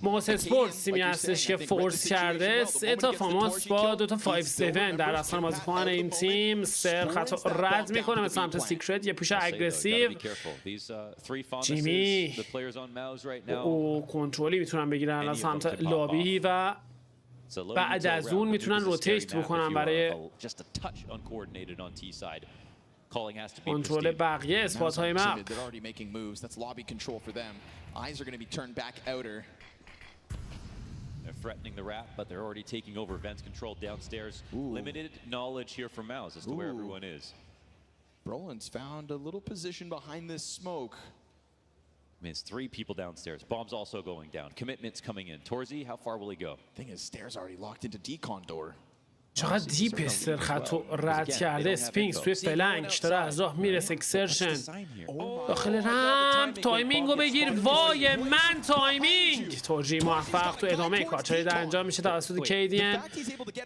موسس اسپورتس تیمی هستش که فورس کرده. 3 تا فاماس با 2 تا 5-7 در دستان بازیکن این تیم. سر خطا رد میکنه به سمت سیکرت. یه پوش اگریسیو. جیمی او کنترلی میتونن بگیرن از سمت لابی و بعد از اون میتونن روتیت بکنن برای کنترل بقیه اسپات های مپ. They're threatening the wrap, but they're already taking over Vent's control downstairs. Limited knowledge here from Mouse as to where everyone is. Brolin's found a little position behind this smoke. I mean, it's 3 people downstairs. Bomb's also going down. Commitment's coming in. Torzi, how far will he go? Thing is, stairs already locked into decon door. چقدر دیپ استر خطو رد کرده. اسپینکس توی فلنک داره از راه میرسه. اکسرشن داخل رمپ. تایمینگ رو بگیر. وای من تایمینگ. تورژی موفق تو ادامه کارچاری در انجام میشه توسط کیدین.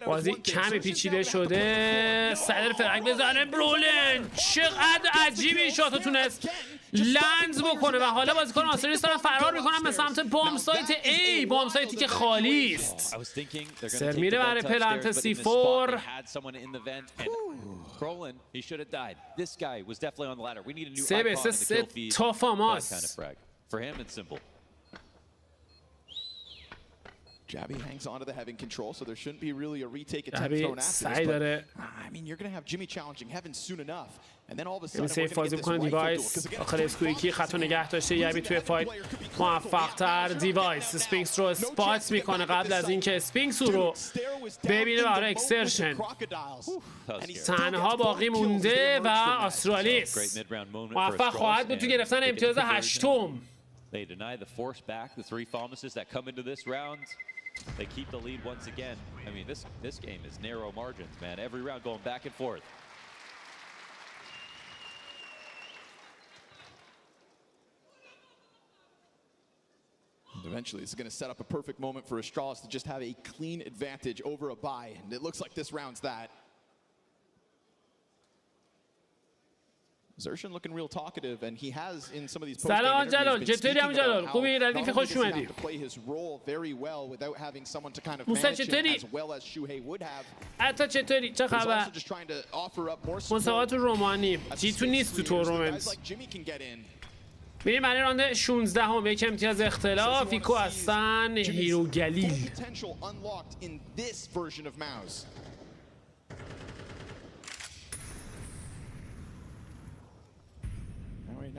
بازی کمی پیچیده شده. صدر فلنک بزنه. برولن چقدر عجیبی شاتو تونست لنز بکنه و حالا بازیکن آسترالیس دارن فرار میکنن به سمت بام سایت A. بام سایتی که خالی است. سر میره برای پلنت C4. سه به سه تا فاماس. Jabby hangs on to the Heaven control, so there shouldn't be really a retake attempt thrown after this. But, I mean, you're going to have Jimmy challenging Heaven soon enough. And then all of a sudden, we're going to get this دیوایس آخر اسکویکی خط نگه داشته. یبی توی فایت موفق تر. دیوایس اسپینکس رو اسپات میکنه قبل از اینکه اسپینکس رو ببینه برای اکسرشن. تنها باقی مونده و آسترالیس موفق خواهد بود تو گرفتن امتیاز هشتم. They deny the force back, the three pharmacists that come into this round. They keep the lead once again. I mean, this game is narrow margins, man. Every round going back and forth. Eventually, this is going to set up a perfect moment for Astralis to just have a clean advantage over a bye. And it looks like this round's that. Zershan looking real talkative, and he has in some of these سلام جلال، چطوری هم جلال؟ خوبی؟ ردیفی خوش اومدی. موسی چطوری؟ حتی چطوری؟ چه خبر؟ مسابقات رومانی جیتو نیست تو تورنمنت. میریم برای راند 16 هم. یک امتیاز اختلاف. ایکو هستن هیرو گلیل.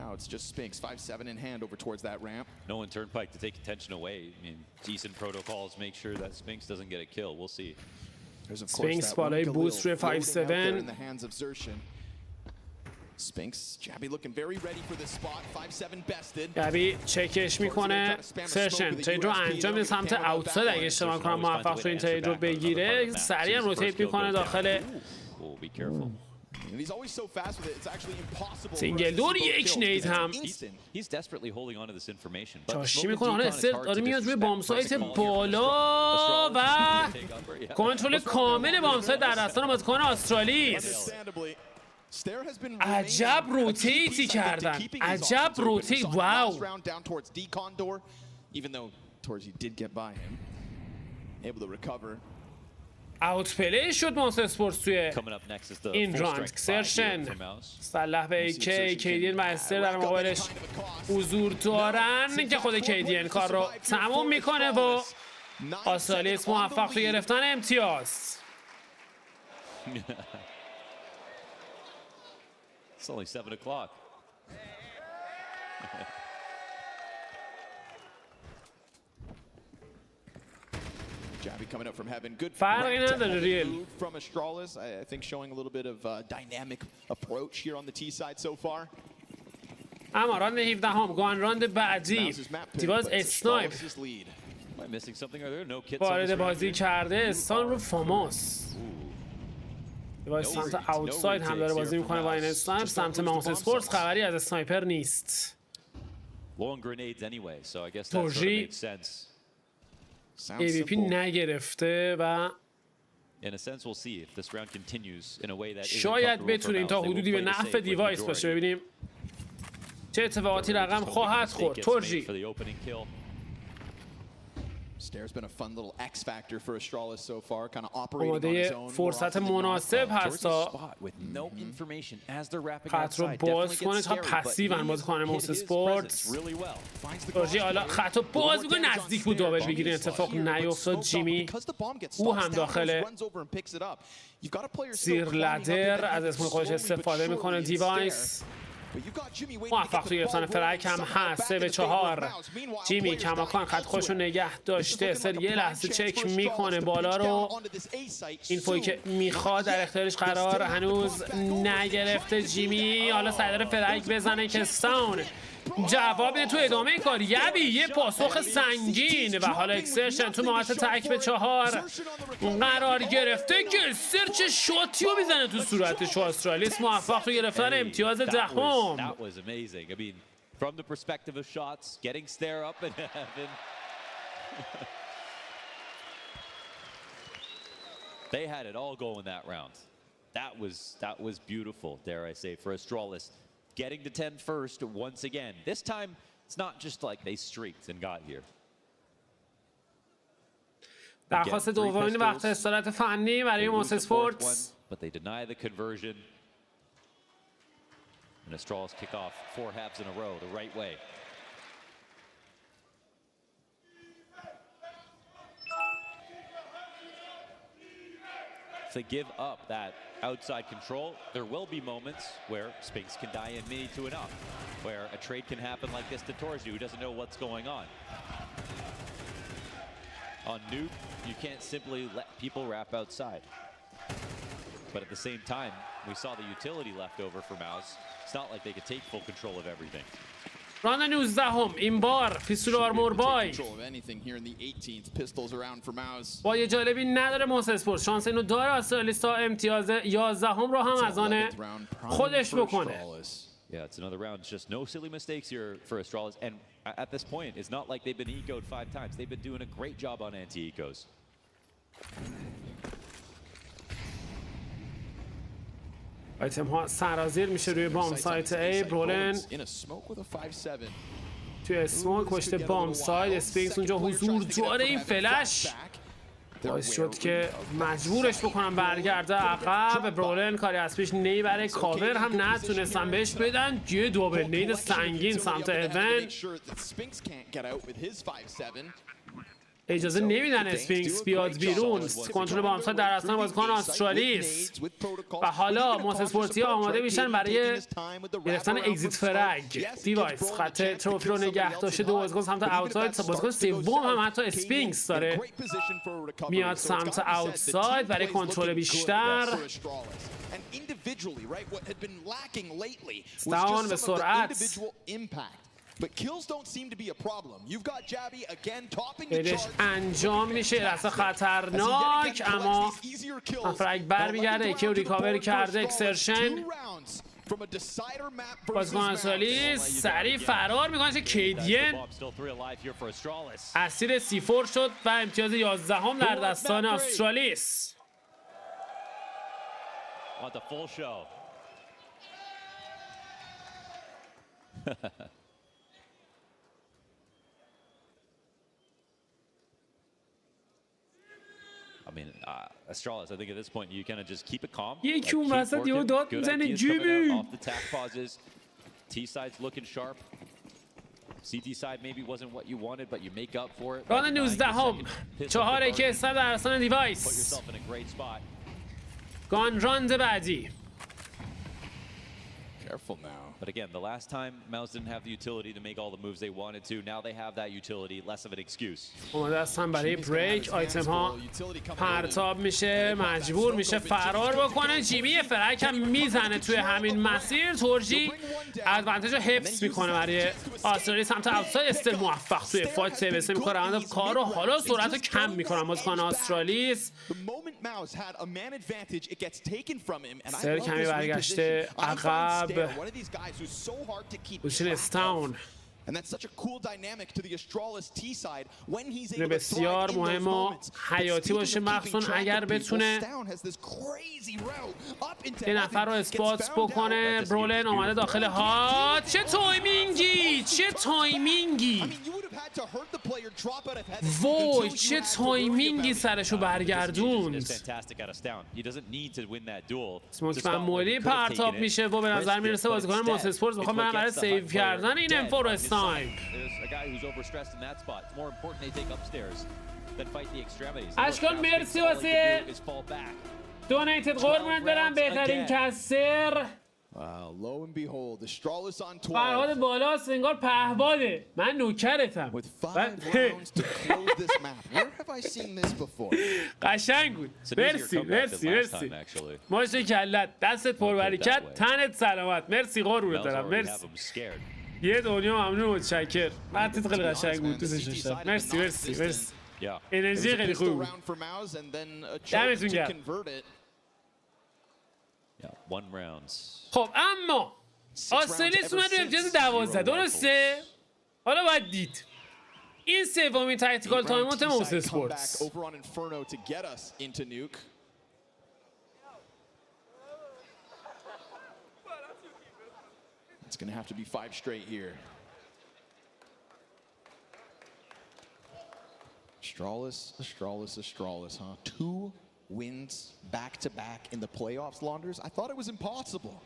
Now it's just Spinks, 5-7 in hand over towards that ramp. No one turnpike to take attention away. I mean, decent protocols make sure that Spinks doesn't get a kill. We'll see. There's of course Spinks بالای بوست روی 5-7. in the hands of Zershan. Spinks, Jabby looking very ready for this spot. 5-7 bested. جابی چکش میکنه. سرشن ترید رو انجام میده سمت اوتساید. اگه اشتباه کنم موفق شد این ترید رو بگیره. سریع روتیت میکنه داخل سینگل دور. یک نید هم چاشی میکنه. حالا استر داره میاد روی بام سایت بالا و کنترل کامل بام سایت در دستان بازیکن آسترالیس. عجب روتیتی کردن. عجب روتیت. واو. اوت پلی شد مونستر اسپورتس توی این راند. سرشن سلح به کیدین و استر در مقابلش حضور دارن که خود کیدین کار رو تموم میکنه و آسترالیس موفق تو گرفتن امتیاز. It's only 7 o'clock. Jabby coming up from Heaven. Good move from Astralis. I think showing a little bit of dynamic approach here on the T side so far. اما راند 17 هم گوان راند بعدی دیواز اسنایپ وارد بازی کرده. استان رو فاموس دیواز سمت اوتساید هم داره بازی میکنه با این اسنایپ. سمت ماوس اسپورتس خبری از اسنایپر نیست. تورجی AVP نگرفته و شاید بتونیم تا حدودی به نفع دیوایس باشه. ببینیم چه اتفاقاتی رقم خواهد خورد. تورجی آماده فرصت مناسب هست تا خط رو باز کنه. تا پسیو هم باز کنه موس اسپورتس. تورجی حالا خط رو باز میکنه. نزدیک بود دابل بگیره. اتفاق نیفتاد. جیمی او هم داخل زیر لدر از اسم خودش استفاده میکنه. دیوایس موفق توی گرفتن فرک هم هست. 3-4. جیمی کماکان خط خوش رو نگه داشته. سر یه لحظه چک میکنه بالا رو. این فوی که میخواد در اختیارش قرار هنوز نگرفته. جیمی حالا سعی داره فرک بزنه که ساون جواب میده تو ادامه کار. یبی یه پاسخ سنگین و حالا اکسرشن تو مقاطع تک به 4 قرار گرفته که استر چه شاتی رو میزنه تو صورتش. آسترالیس موفق تو گرفتن امتیاز 10. They had it all going that round. That was beautiful, dare I say, for Astralis. Getting to 10 first once again. This time, it's not just like they streaked and got here. درخواست دومین وقت استراحت فنی برای موس اسپورتس. But they deny the conversion. And Astralis kick off 4 halves in a row the right way. If they give up that outside control, there will be moments where Spinks can die in mini to enough, where a trade can happen like this to Torju, who doesn't know what's going on. On Nuke, you can't simply let people wrap outside. But at the same time, we saw the utility left over for Mouse. It's not like they could take full control of everything. راند 19 این بار پیستول آرمور بای با یه جالبی نداره محسن اسپورت، شانس اینو داره استرالیستا امتیاز 11 رو هم از آن خودش بکنه. Yeah, it's another round. It's just no silly mistakes here for Astralis. And at this point, it's not like they've been ecoed 5 times. They've been doing a great job on anti-ecos. آیتم ها سرازیر میشه روی بام سایت ای. برولن توی اسموک پشت بام سایت. اسپینکس اونجا حضور داره. این فلش باعث شد که مجبورش بکنم برگرده عقب. برولن کاری از پیش نمیبره. کاور هم نتونستن بهش بدن. یه دوبل نید سنگین سمت هیون. اجازه نمیدن اسفینکس بیاد بیرون. کنترل بامسا در اصلا بازیکن استرالیس و حالا موتورسپورتی آماده میشن برای گرفتن اگزیت فرگ. دیوایس خط تروفی رو نگه داشته. دو بازیکن سمت اوتساید. بازیکن سوم هم حتی اسفینکس داره میاد سمت اوتساید برای کنترل بیشتر. استوان به سرعت بهش انجام میشه. رسه خطرناک اما فرگ برمیگرده. ایکی رو ریکاور کرده. اکسرشن بازیکن استرالیس سریع فرار میکنه. چه کیدین اسیر C4 شد و امتیاز 11 هم در دستان استرالیس. I mean, Astralis, I think at this point you kind of just keep it calm. یکی اون وسط یهو داد میزنه جیمی. T side's looking sharp. CT side maybe wasn't what you wanted, but you make up for it. راند 19 هم 4 که در اصلا دیوایس. گان راند بعدی. Careful now. But again, the last time Mouse didn't have the utility to make all the moves they wanted to. Now they have that utility, less of an excuse. اومده هستن برای بریک. آیتم ها پرتاب میشه. مجبور میشه فرار بکنه. جیمی فرک هم میزنه توی همین مسیر. تورجی ادوانتج رو حفظ میکنه برای استرالیس سمت اوتساید. استل موفق توی فایت سیوس میکنه. روند کار رو حالا سرعت رو کم میکنه بازیکن استرالیس. سر کمی برگشته عقب. بوشین استاون اینه بسیار مهم و حیاتی باشه، مخصوصا اگر بتونه یه نفر رو اسپات بکنه. برولن آمده داخل ها. چه تایمینگی، چه تایمینگی، وای چه تایمینگی سرشو برگردوند. سموک معمولی پرتاب میشه و به نظر میرسه بازیکن موتورسپورت میخوام برن برای سیو کردن این انفور اسنایپ. اشکان مرسی واسه دونیتد. قربونت برم. بهترین کسر فرهاد بالاست. انگار پهباده. من نوکرتم. قشنگ بود. مرسی مرسی مرسی. ماشه کلت. دستت پربرکت. تنت سلامت. مرسی قربونت برم. مرسی. یه دنیا ممنون. متشکر. متت خیلی قشنگ بود. دوستش داشتم. مرسی مرسی مرسی. انرژی خیلی خوب بود. دمتون گرم. خب اما استرالیس اومد به امتیاز 12. درسته؟ حالا باید دید این سومین تکتیکال تایموت موتورسپورت. It's going to have to be 5 straight here. Astralis, huh? 2 wins back-to-back in the playoffs, Launders. I thought it was impossible.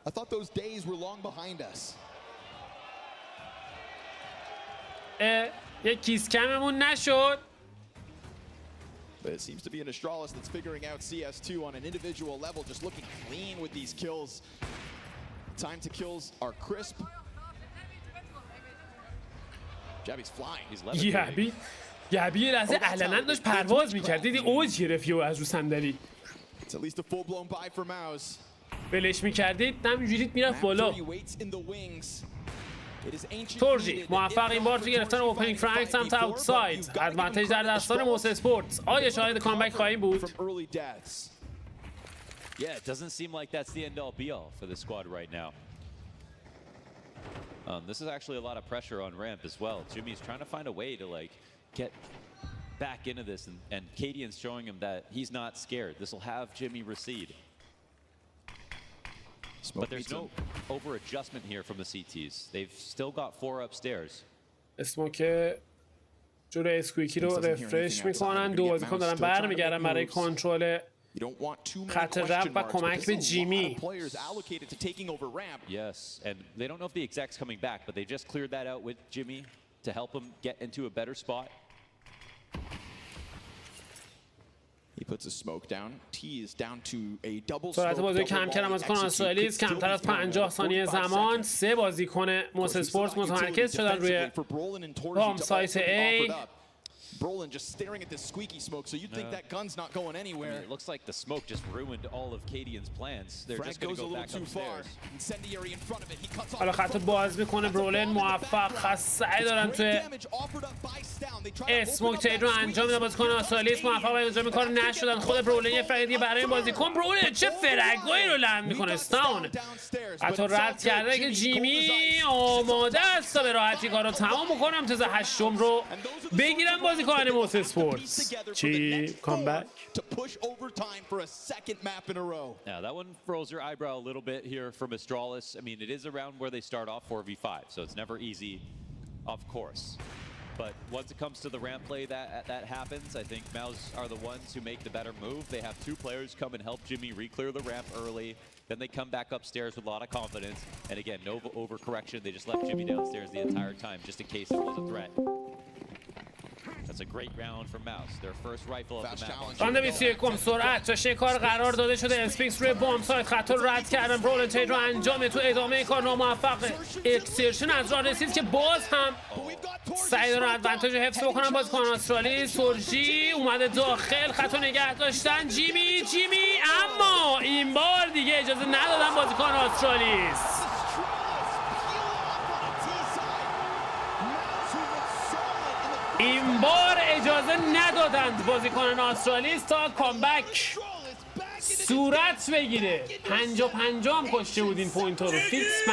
I thought those days were long behind us. یک کیس کممون نشد. But it seems to be an Astralis that's figuring out CS2 on an individual level, just looking clean with these kills. Time to kills are crisp. Jabby's flying. He's levitating. یابی یه لحظه علنا داشت پرواز میکرد. دیدی اوج گرفت یهو از رو صندلی. It's at least a full-blown buy for Mouse. بلش میکردید همینجوری میرفت بالا. تورجی موفق این بار تو گرفتن اوپنینگ فرانک سمت اوتساید. ادوانتیج در دستان موس اسپورتس. آیا شاهد کامبک خواهیم بود؟ Yeah, it doesn't seem like that's the end-all be-all for the squad right now. This is actually a lot of pressure on ramp as well. Jimmy's trying to find a way to like get back into this, and Cadian's showing him that he's not scared. This will have Jimmy recede. But there's no over-adjustment here from the CTs. They've still got 4 upstairs. اسموک جلوی اسکویکی رو رفرش میکنن. دو بازیکن دارن برمیگردن برای کنترل خط رپ و کمک به جیمی. Yes, and they don't know if the exec's coming back, but they just cleared that out with Jimmy to help him get into a better spot. He puts a smoke down. T is down to a double سرعت بازی کم کردن بازیکن استرالیس کمتر از 50 ثانیه زمان. 3 بازیکن موس اسپورتس متمرکز شدن روی هوم سایت A. Brolin just staring at this squeaky smoke, so you'd think that gun's not going anywhere. I mean, it looks like the smoke just ruined all of Cadian's plans. They're just going to go back upstairs. Incendiary in front of it. He cuts off. حالا خط باز میکنه. برولین موفق هست. سعی دارن توی اسموک ترید رو انجام میدن. بازیکن استرالیس موفق به انجام کار نشدن. خود برولین یه فرقی برای این بازیکن. برولین چه فرگایی رو لند میکنه. استاون حتی رد کرده که جیمی آماده است تا به راحتی کار رو تمام بکنم. امتیاز 8 رو بگیرن بازیکن موس اسپورتس. چی کامبک؟ Yeah, that one froze your eyebrow a little bit here from Astralis. I mean, it is a round where they start off 4v5, so it's never easy, of course. But once it comes to the ramp play that happens, I think Mouse are the ones who make the better move. They have 2 players come and help Jimmy re-clear the ramp early. Then they come back upstairs with a lot of confidence. And again, no overcorrection. They just left Jimmy downstairs the entire time, just in case it was a threat. That's a great round for Mouse. Their first rifle of the map. راند 21 سرعت جاشه کار قرار داده شده. اسپیکس روی بام سایت خط رو رد کردن. برولین ترید رو انجام تو ادامه کار ناموفق. اکسرشن از راه رسید که باز هم سعی دارن ادوانتیج رو حفظ بکنن. بازیکن استرالی. سورجی اومده داخل. خط رو نگه داشتن. جیمی اما این بار دیگه اجازه ندادن بازیکن استرالیس. این بار اجازه ندادند بازیکنان استرالیس تا کامبک صورت بگیره. 50-50 هم کشته بود این پوینت رو. فیکس 50-50.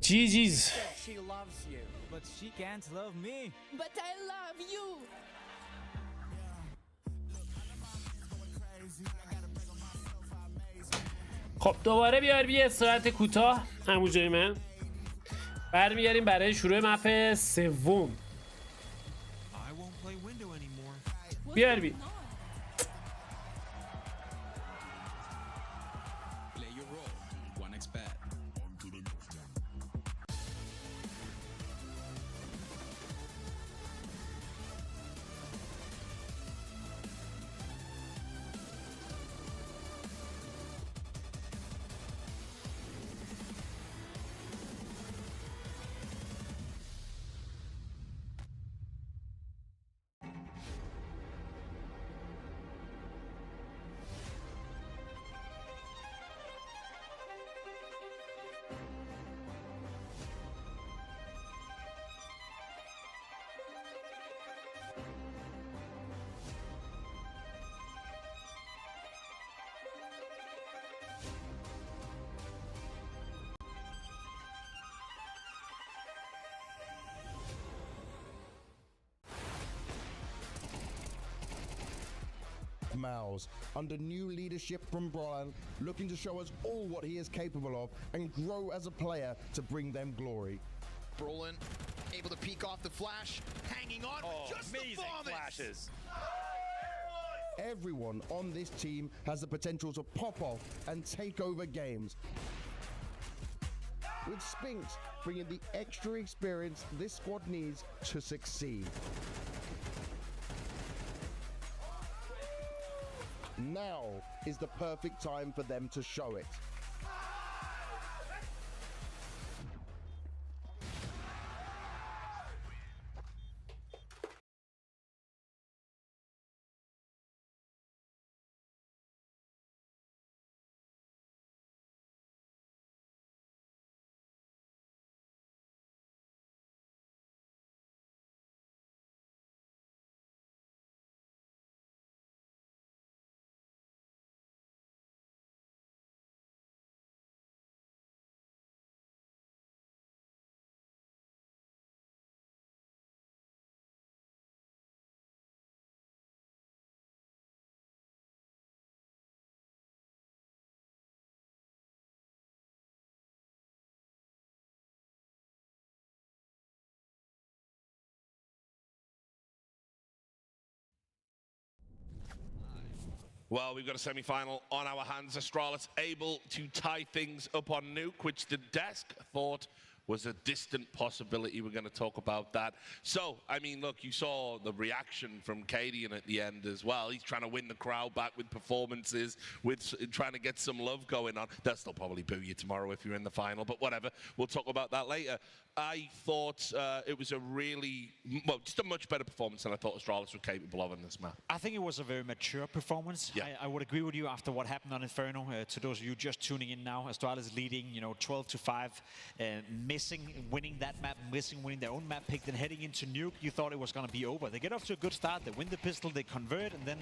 GG's. She loves you, but she can't love me. But I love you. خب دوباره بیار بی استراحت کوتاه همون جای من. برمیگردیم برای شروع مپ سوم. بیار بی. Mouse, under new leadership from Brian, looking to show us all what he is capable of and grow as a player to bring them glory. Brolin able to peek off the flash, hanging on with just amazing the flashes. Everyone on this team has the potential to pop off and take over games. With Spinks bringing the extra experience this squad needs to succeed. Now is the perfect time for them to show it. Well, we've got a semi-final on our hands. Astralis able to tie things up on Nuke, which the desk thought was a distant possibility. We're going to talk about that. So, I mean, look, you saw the reaction from Cadian at the end as well. He's trying to win the crowd back with performances, with trying to get some love going on. They'll still probably boo you tomorrow if you're in the final, but whatever. We'll talk about that later. I thought it was a really, well, just a much better performance than I thought Astralis were capable of in this map. I think it was a very mature performance. Yeah. I would agree with you after what happened on Inferno. To those of you just tuning in now, Astralis leading, 12-5, winning that map, winning their own map pick, then heading into Nuke, you thought it was going to be over. They get off to a good start, they win the pistol, they convert, and then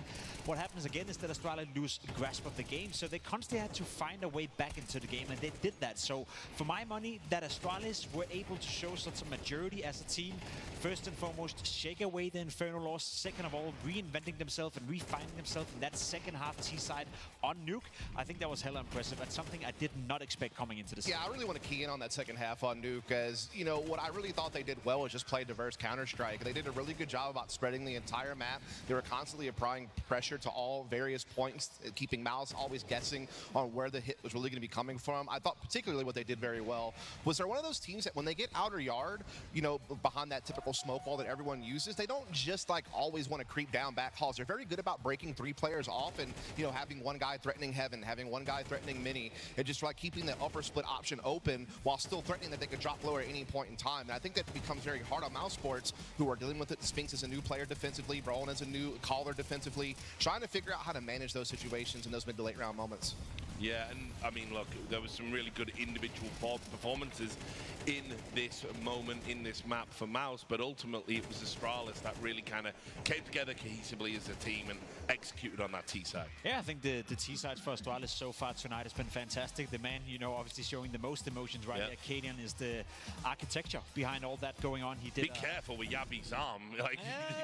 what happens again is that Astralis lose grasp of the game. So they constantly had to find a way back into the game, and they did that. So for my money, that Astralis were able to show such a maturity as a team. First and foremost, shake away the Inferno loss. Second of all, reinventing themselves and refining themselves in that second half T-side on Nuke. I think that was hella impressive. That's something I did not expect coming into this. Yeah, I really want to key in on that second half on Nuke, as what I really thought they did well was just play diverse Counter-Strike. They did a really good job about spreading the entire map. They were constantly applying pressure to all various points, keeping Mouse always guessing on where the hit was really going to be coming from. I thought particularly what they did very well was they're one of those teams that when they get outer yard, behind that typical smoke wall that everyone uses, they don't just always want to creep down back halls. They're very good about breaking three players off and having one guy threatening heaven, having one guy threatening mini, and just keeping the upper split option open while still threatening that they could drop lower at any point in time. And I think that becomes very hard on Mouse Sports, who are dealing with it. Spinks is a new player defensively, Brolin is a new caller defensively, trying to figure out how to manage those situations in those mid to late round moments. Yeah, and I mean, look, there was some really good individual performances in this moment, in this map for Mouse, but ultimately it was Astralis that really kind of came together cohesively as a team and executed on that T-side. Yeah, I think the T-side for Astralis so far tonight has been fantastic. The man, obviously showing the most emotions right there. Cadian is the architecture behind all that going on. He did. Be careful with Yabi's arm. You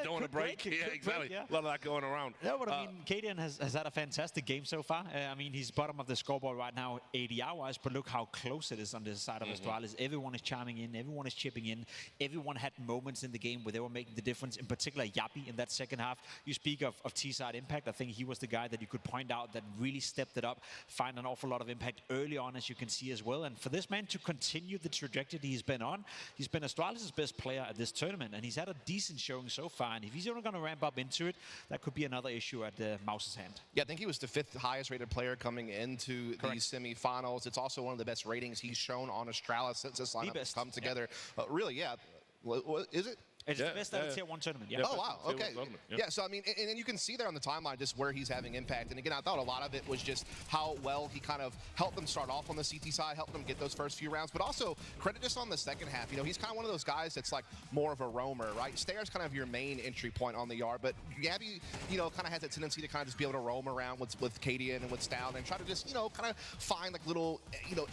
don't want to break. Yeah, exactly. A lot of that going around. Yeah, but I mean, Cadian has had a fantastic game so far. I mean, he's bottom of the scoreboard right now, ADR-wise, but look how close it is on this side of Astralis. Everyone is chiming in, everyone is chipping in, everyone had moments in the game where they were making the difference, in particular Yabi in that second half. You speak of T-side impact, I think he was the guy that you could point out that really stepped it up, find an awful lot of impact early on, as you can see as well. And for this man to continue the trajectory he's been on, he's been Astralis' best player at this tournament, and he's had a decent showing so far, and if he's only going to ramp up into it, that could be another issue at Mouse's hand. Yeah, I think he was the 5th highest rated player coming into these semi-finals. It's also one of the best ratings he's shown on Astralis since this lineup has come together. Really, yeah. What is it? It's the best out of Tier 1 tournament. Yeah. Oh, wow. Okay. Yeah, so I mean, and you can see there on the timeline just where he's having impact. And again, I thought a lot of it was just how well he kind of helped them start off on the CT side, helped them get those first few rounds, but also credit just on the second half. He's kind of one of those guys that's more of a roamer, right? Stairs kind of your main entry point on the yard, but Gabby, kind of has that tendency to kind of just be able to roam around with Cadian and with Stout and try to just, kind of find little,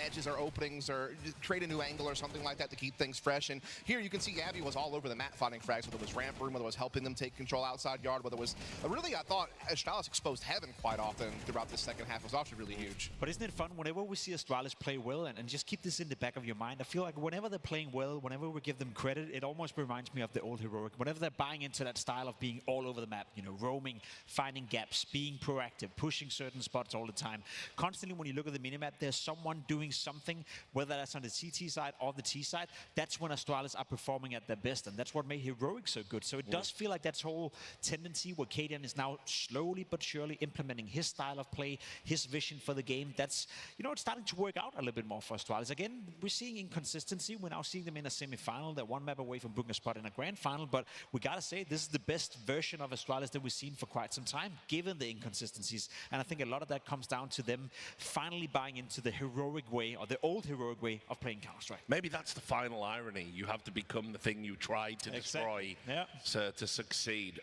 edges or openings or create a new angle or something like that to keep things fresh. And here you can see Gabby was all over the map finding frags, whether it was ramp room, whether it was helping them take control outside yard, whether it was really, I thought Astralis exposed heaven quite often throughout this second half. It was actually really huge. But isn't it fun whenever we see Astralis play well, and just keep this in the back of your mind? I feel like whenever they're playing well, whenever we give them credit, it almost reminds me of the old Heroic. Whenever they're buying into that style of being all over the map, you know, roaming, finding gaps, being proactive, pushing certain spots all the time. Constantly, when you look at the minimap, there's someone doing something, whether that's on the CT side or the T side. That's when Astralis are performing at their best, and that's what made Heroic so good. So it does feel like that whole tendency where Cadian is now slowly but surely implementing his style of play, his vision for the game. That's, you know, it's starting to work out a little bit more for Astralis. Again, we're seeing inconsistency. We're now seeing them in a semi-final. They're one map away from booking a spot in a grand final, but we gotta say this is the best version of Astralis that we've seen for quite some time, given the inconsistencies. And I think a lot of that comes down to them finally buying into the Heroic way, or the old Heroic way of playing Counter-Strike. Maybe that's the final irony. You have to become the thing you tried to destroy to succeed.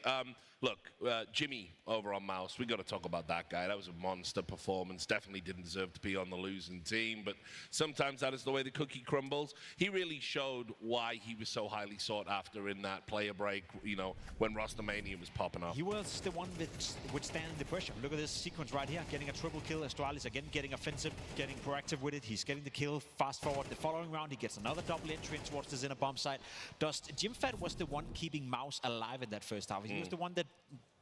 Look, Jimmy over on Mouse, we got to talk about that guy. That was a monster performance. Definitely didn't deserve to be on the losing team, but sometimes that is the way the cookie crumbles. He really showed why he was so highly sought after in that player break, you know, when Rostamania was popping up. He was the one withstanding the pressure. Look at this sequence right here, getting a triple kill. Astralis again getting offensive, getting proactive with it. He's getting the kill. Fast forward the following round, he gets another double entry in towards the Zinner bomb site. Jimfat was the one keeping Mouse alive in that first half. He was the one that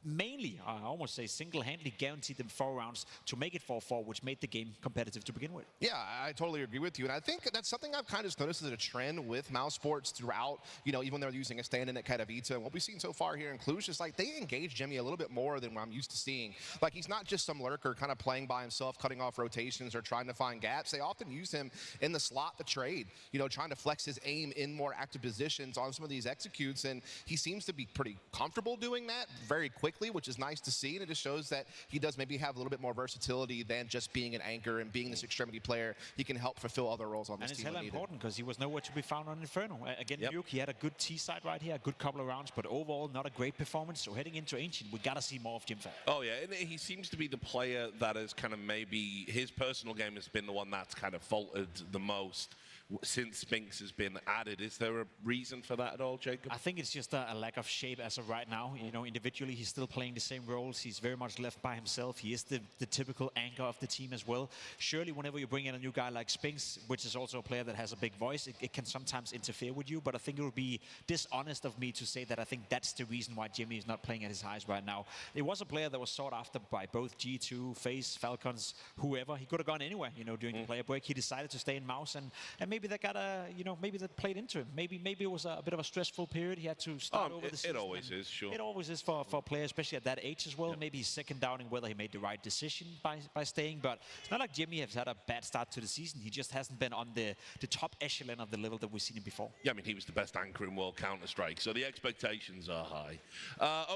mainly, I almost say single-handedly guaranteed them 4 rounds to make it 4-4, which made the game competitive to begin with. Yeah, I totally agree with you. And I think that's something I've kind of noticed as a trend with Mouse Sports throughout, you know, even when they're using a stand-in at Katowice. And what we've seen so far here in Cluj is like they engage Jimmy a little bit more than what I'm used to seeing. Like he's not just some lurker kind of playing by himself, cutting off rotations or trying to find gaps. They often use him in the slot to trade, you know, trying to flex his aim in more active positions on some of these executes. And he seems to be pretty comfortable doing that very quickly, which is nice to see, and it just shows that he does maybe have a little bit more versatility than just being an anchor and being this extremity player. He can help fulfill other roles on this team. And it's hella important because he was nowhere to be found on Inferno. Again, Nuke, he had a good T side right here, a good couple of rounds, but overall not a great performance. So heading into Ancient, we gotta see more of Jimfat. Oh yeah, and he seems to be the player that is kind of maybe his personal game has been the one that's kind of faltered the most since Spinks has been added. Is there a reason for that at all, Jacob? I think it's just a lack of shape as of right now. You know, individually, he's still playing the same roles. He's very much left by himself. He is the typical anchor of the team as well. Surely, whenever you bring in a new guy like Spinks, which is also a player that has a big voice, it can sometimes interfere with you. But I think it would be dishonest of me to say that I think that's the reason why Jimmy is not playing at his highs right now. It was a player that was sought after by both G2, FaZe, Falcons, whoever. He could have gone anywhere, you know, during the player break. He decided to stay in Mouse, and maybe that got a, you know, maybe that played into him. Maybe it was a bit of a stressful period. He had to start over the season. It always is, sure. It always is for players, especially at that age as well. Maybe he's second doubting whether he made the right decision by staying. But it's not like Jimmy has had a bad start to the season. He just hasn't been on the top echelon of the level that we've seen him before. Yeah, I mean, he was the best anchor in World Counter-Strike, so the expectations are high.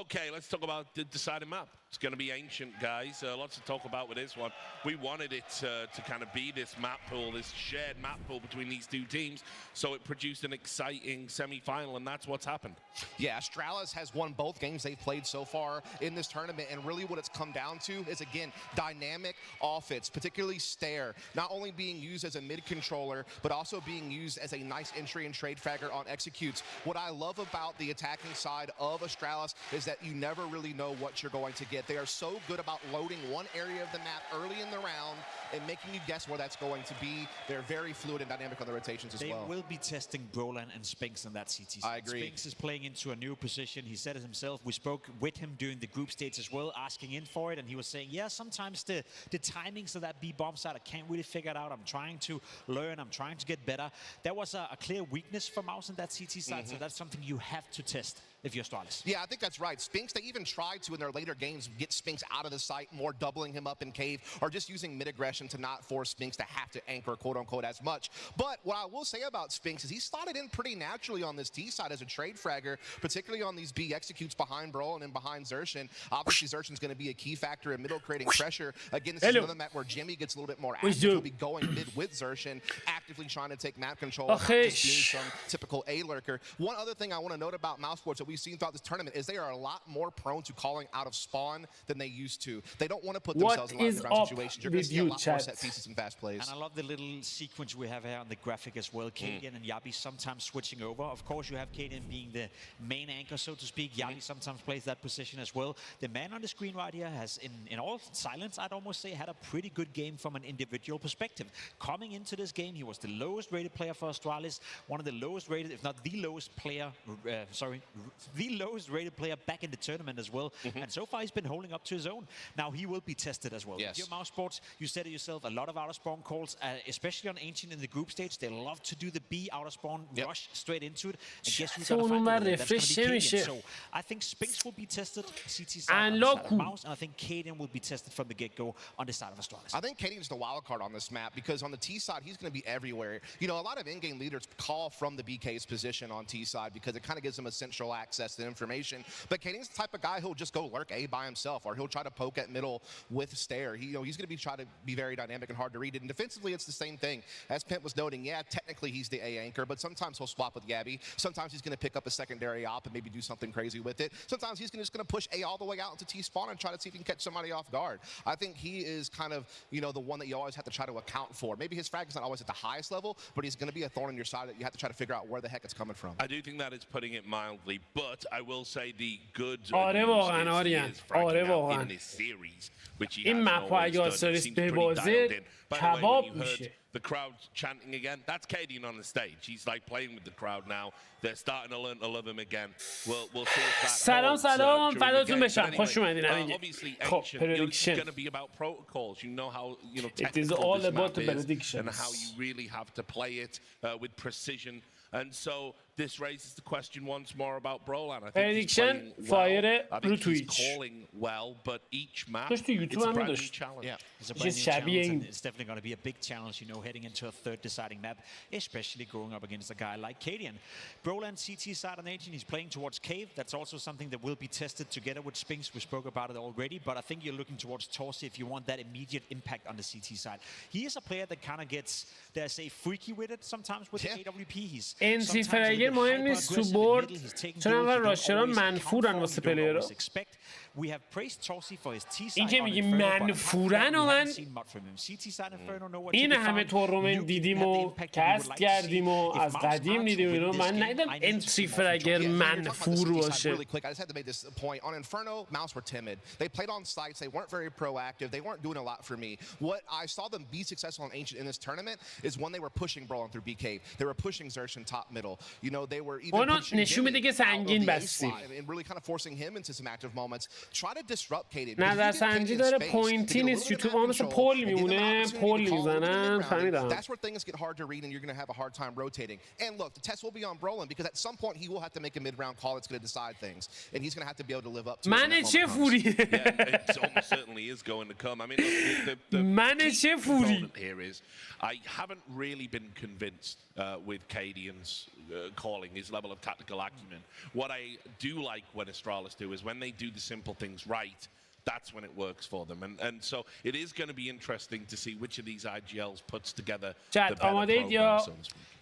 Okay, let's talk about the deciding map. It's going to be Ancient, guys. Lots to talk about with this one. We wanted it to kind of be this map pool, this shared map pool between these two teams, so it produced an exciting semi-final, and that's what's happened. Yeah, Astralis has won both games they've played so far in this tournament, and really what it's come down to is, again, dynamic offense, particularly Stair, not only being used as a mid-controller, but also being used as a nice entry and trade fragger on executes. What I love about the attacking side of Astralis is that you never really know what you're going to get. They are so good about loading one area of the map early in the round and making you guess where that's going to be. They're very fluid and dynamic on the rotations as well. They will be testing Brolan and Spinks in that CT side. I agree. Spinks is playing into a new position. He said it himself. We spoke with him during the group stage as well, asking in for it, and he was saying, yeah, sometimes the timings of that B bomb side, I can't really figure it out. I'm trying to learn. I'm trying to get better. There was a clear weakness for Mouse in that CT side, so that's something you have to test if you're Astralis. Yeah, I think that's right. Spinks, they even tried to, in their later games, get Spinks out of the site more, doubling him up in cave, or just using mid-aggression to not force Spinks to have to anchor, quote-unquote, as much. But what I will say about Spinks is he slotted in pretty naturally on this T side as a trade fragger, particularly on these B executes behind Brolan and behind Xerxin. Obviously, Xerxin's going to be a key factor in middle, creating pressure. Again, this is another map where Jimmy gets a little bit more active. He'll be going mid with Xerxin, actively trying to take map control, not just being some typical A lurker. One other thing I want to note about Mouse Sports that we we've seen throughout this tournament is they are a lot more prone to calling out of spawn than they used to. They don't want to put themselves in a lot of ground situations. You're going to see a lot more set pieces and fast plays. And I love the little sequence we have here on the graphic as well. Cadian and Yabi sometimes switching over. Of course, you have Cadian being the main anchor, so to speak. Yabi sometimes plays that position as well. The man on the screen right here has, in all silence, I'd almost say, had a pretty good game from an individual perspective. Coming into this game, he was the lowest rated player for Astralis, one of the lowest rated, if not the lowest player, the lowest rated player back in the tournament as well. And so far, he's been holding up to his own. Now, he will be tested as well. Yes. Your mouse sports, you said it yourself, a lot of out-of-spawn calls, especially on Ancient in the group stage. They love to do the B out-of-spawn rush straight into it. And guess who's going to find it? That's going to be Cadian. So I think Spinks will be tested, CT side on the side of Mouse, and I think Cadian will be tested from the get-go on the side of Astralis. I think Cadian's the wild card on this map because on the T side, he's going to be everywhere. You know, a lot of in-game leaders call from the BK's position on T side because it kind of gives them a central access to information. But Cadian's the type of guy who'll just go lurk A by himself, or he'll try to poke at middle with Stair. He's going to be trying to be very dynamic and hard to read it. And defensively, it's the same thing. As Pimp was noting, yeah, technically he's the A anchor, but sometimes he'll swap with Gabby. Sometimes he's going to pick up a secondary op and maybe do something crazy with it. Sometimes he's just going to push A all the way out into T spawn and try to see if he can catch somebody off guard. I think he is kind of, you know, the one that you always have to try to account for. Maybe his frag is not always at the highest level, but he's going to be a thorn in your side that you have to try to figure out where the heck it's coming from. I do think that is putting it mildly, but I will say the good آره واقعا آریان آره واقعا این مپ اگه آستاریس ببازه کباب میشه. The crowd's chanting again. That's Cadian on the stage. He's like playing with the crowd now. They're starting to learn to love him again. We'll see if that سلام سلام فداتون بشم خوش اومدین obviously it's going to be about protocols. You know how, you know, it is all about the predictions and how you really have to play it with precision. And so this raises the question once more about Brolan. I think he's playing well. I think he's calling well, but each map it's a brand new challenge. Yeah, it's a brand new challenge, and it's definitely going to be a big challenge, you know, heading into a third deciding map, especially going up against a guy like Cadian. Brolan CT side on Ancient, he's playing towards Cave. That's also something that will be tested together with Spinks. We spoke about it already, but I think you're looking towards Torsi if you want that immediate impact on the CT side. He is a player that kind of gets, dare I say, freaky with it sometimes with the AWP. He's انسی فرگر مهم نیست تو برد چون اول راشران منفورن واسه پلیرها. این که میگی منفورن و من این همه تورنمنت دیدیم و کست کردیم و از قدیم دیدیم اینو من ندیدم انسی فرگر منفور باشه. On Inferno, Mouse were timid. They played on sites. They weren't very proactive. They weren't doing a lot for me. What I saw them be successful on Ancient in this tournament is when they were pushing Brolan through BK. They were pushing Xerxen top middle. You know, they were even pushing نشون میده که سنگین بستیم. And really kind of forcing him into some active moments. Try to disrupt Cadian. نظر سنجی داره پوینتی نیست. یوتیوب هم مثل پول میمونه. پول میزنن. فهمیدم. That's where things get hard to read and you're going to have a hard time rotating. And look, the test will be on Brolan because at some point he will have to make a mid-round call that's going to decide things. And he's going to have to be able to live up to it. من چه فوری. Yeah, it almost certainly is going to come. I mean, من چه فوری. Here is I haven't really been convinced with Cadian's calling, his level of tactical acumen. What I do like when Astralis do is when they do the simple things right, that's when it works for them. And so it is going to be interesting to see which of these IGLs puts together the better program.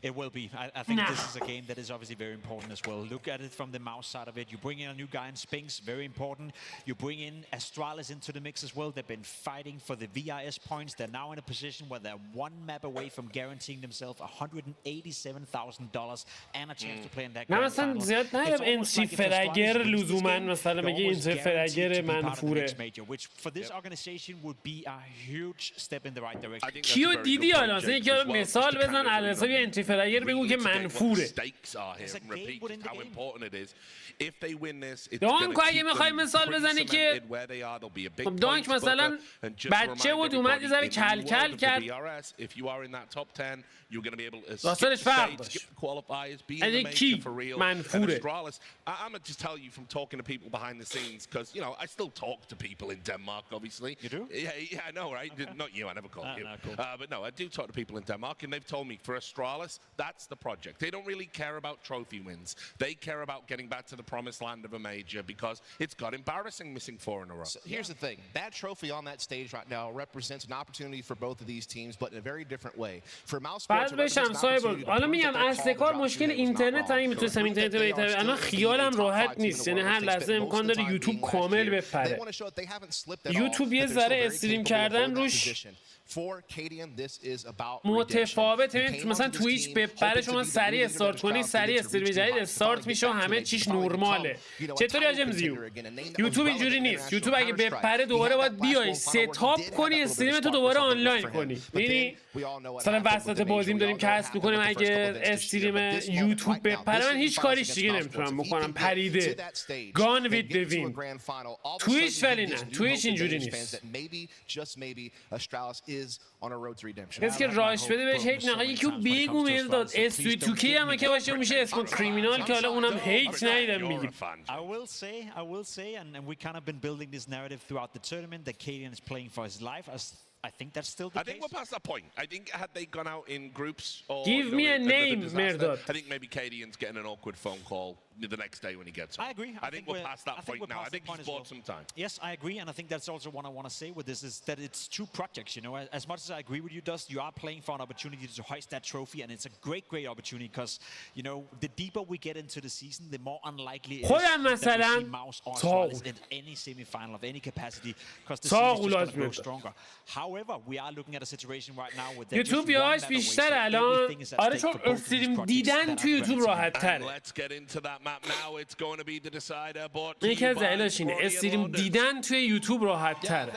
It will be. I think this is a game that is obviously very important as well. Look at it from the mouse side of it. You bring in a new guy in Spinks, very important. You bring in Astralis into the mix as well. They've been fighting for the VIS points. They're now in a position where they're one map away from guaranteeing themselves $187,000 and a chance to play in that grand final. زیاد ندارم انسی فرگر لزوما مثلا بگی انسی فرگر منفوره. Which for this organization would be a huge step in the right direction. کیو دیدی حالا که مثال بزن علیرضا انسی فرگر بگو که منفوره. دانک اگه میخوای مثال بزنی که دانک مثلا بچه بود اومد یه ذره کل کل کرد راستش فرق داشت. اگه کی منفوره. I'm going to tell you from talking to people behind the scenes because, you know, I still talk to people in Denmark, obviously. You do? Yeah, I know, right? Not you, I never called you. No, cool. But no, I do talk to people in Denmark, and they've told me for Astralis, That's the project. They don't really care about trophy wins. They care about getting back to the promised land of a major because it's got embarrassing missing 4 in a row. So here's the thing. That trophy on that stage right now represents an opportunity for both of these teams, but in a very different way. For Mouse Sports, حالا میگم اصل کار مشکل اینترنت اگه میتونستم اینترنت بهتره الان خیالم راحت نیست یعنی هر لحظه امکان داره یوتیوب کامل بپره یوتیوب یه ذره استریم کردن روش متفاوته مثلا تویچ بپره شما سریع استارت کنی سریع استریم جدید استارت میشه و همه چیش نرماله چطوری آجم زیو یوتیوب اینجوری نیست یوتیوب اگه بپره دوباره باید بیای ستاپ کنی استریم تو دوباره آنلاین کنی ببینی مثلا وسط بازیم داریم کسب میکنیم اگه استریم یوتیوب بپره من هیچ کاریش دیگه نمیتونم بکنم پریده گان وید دوین تویچ ولی نه تویچ اینجوری نیست کسی که راش بده بهش هیت نه یکی بیگو میل داد اسوی توکی هم که باشه میشه اسم کریمینال که حالا اونم هیت ندیدم میگیم I will say and we kind of been building this narrative throughout the tournament that Kaden is playing for his life I think that's still the case. I think we're past that point. I think had they gone out in groups or give me a name, Merdot. I think maybe Cadian's getting an awkward phone call the next day when he gets home. I agree. I think we're past that point now. I think he's bought some time. Yes, I agree, and I think that's also what I want to say with this is that it's two projects. You know, as much as I agree with you, Dust, you are playing for an opportunity to hoist that trophy, and it's a great opportunity because you know the deeper we get into the season, the more unlikely it is that we see Mouse or Australis in any semi-final of any capacity because the season is just going to grow stronger. However, we are looking at a situation right now with یوتیوب یاش بیشتر الان آره چون استریم دیدن تو یوتیوب راحت تره یکی از دلایلش اینه استریم دیدن توی یوتیوب راحت تره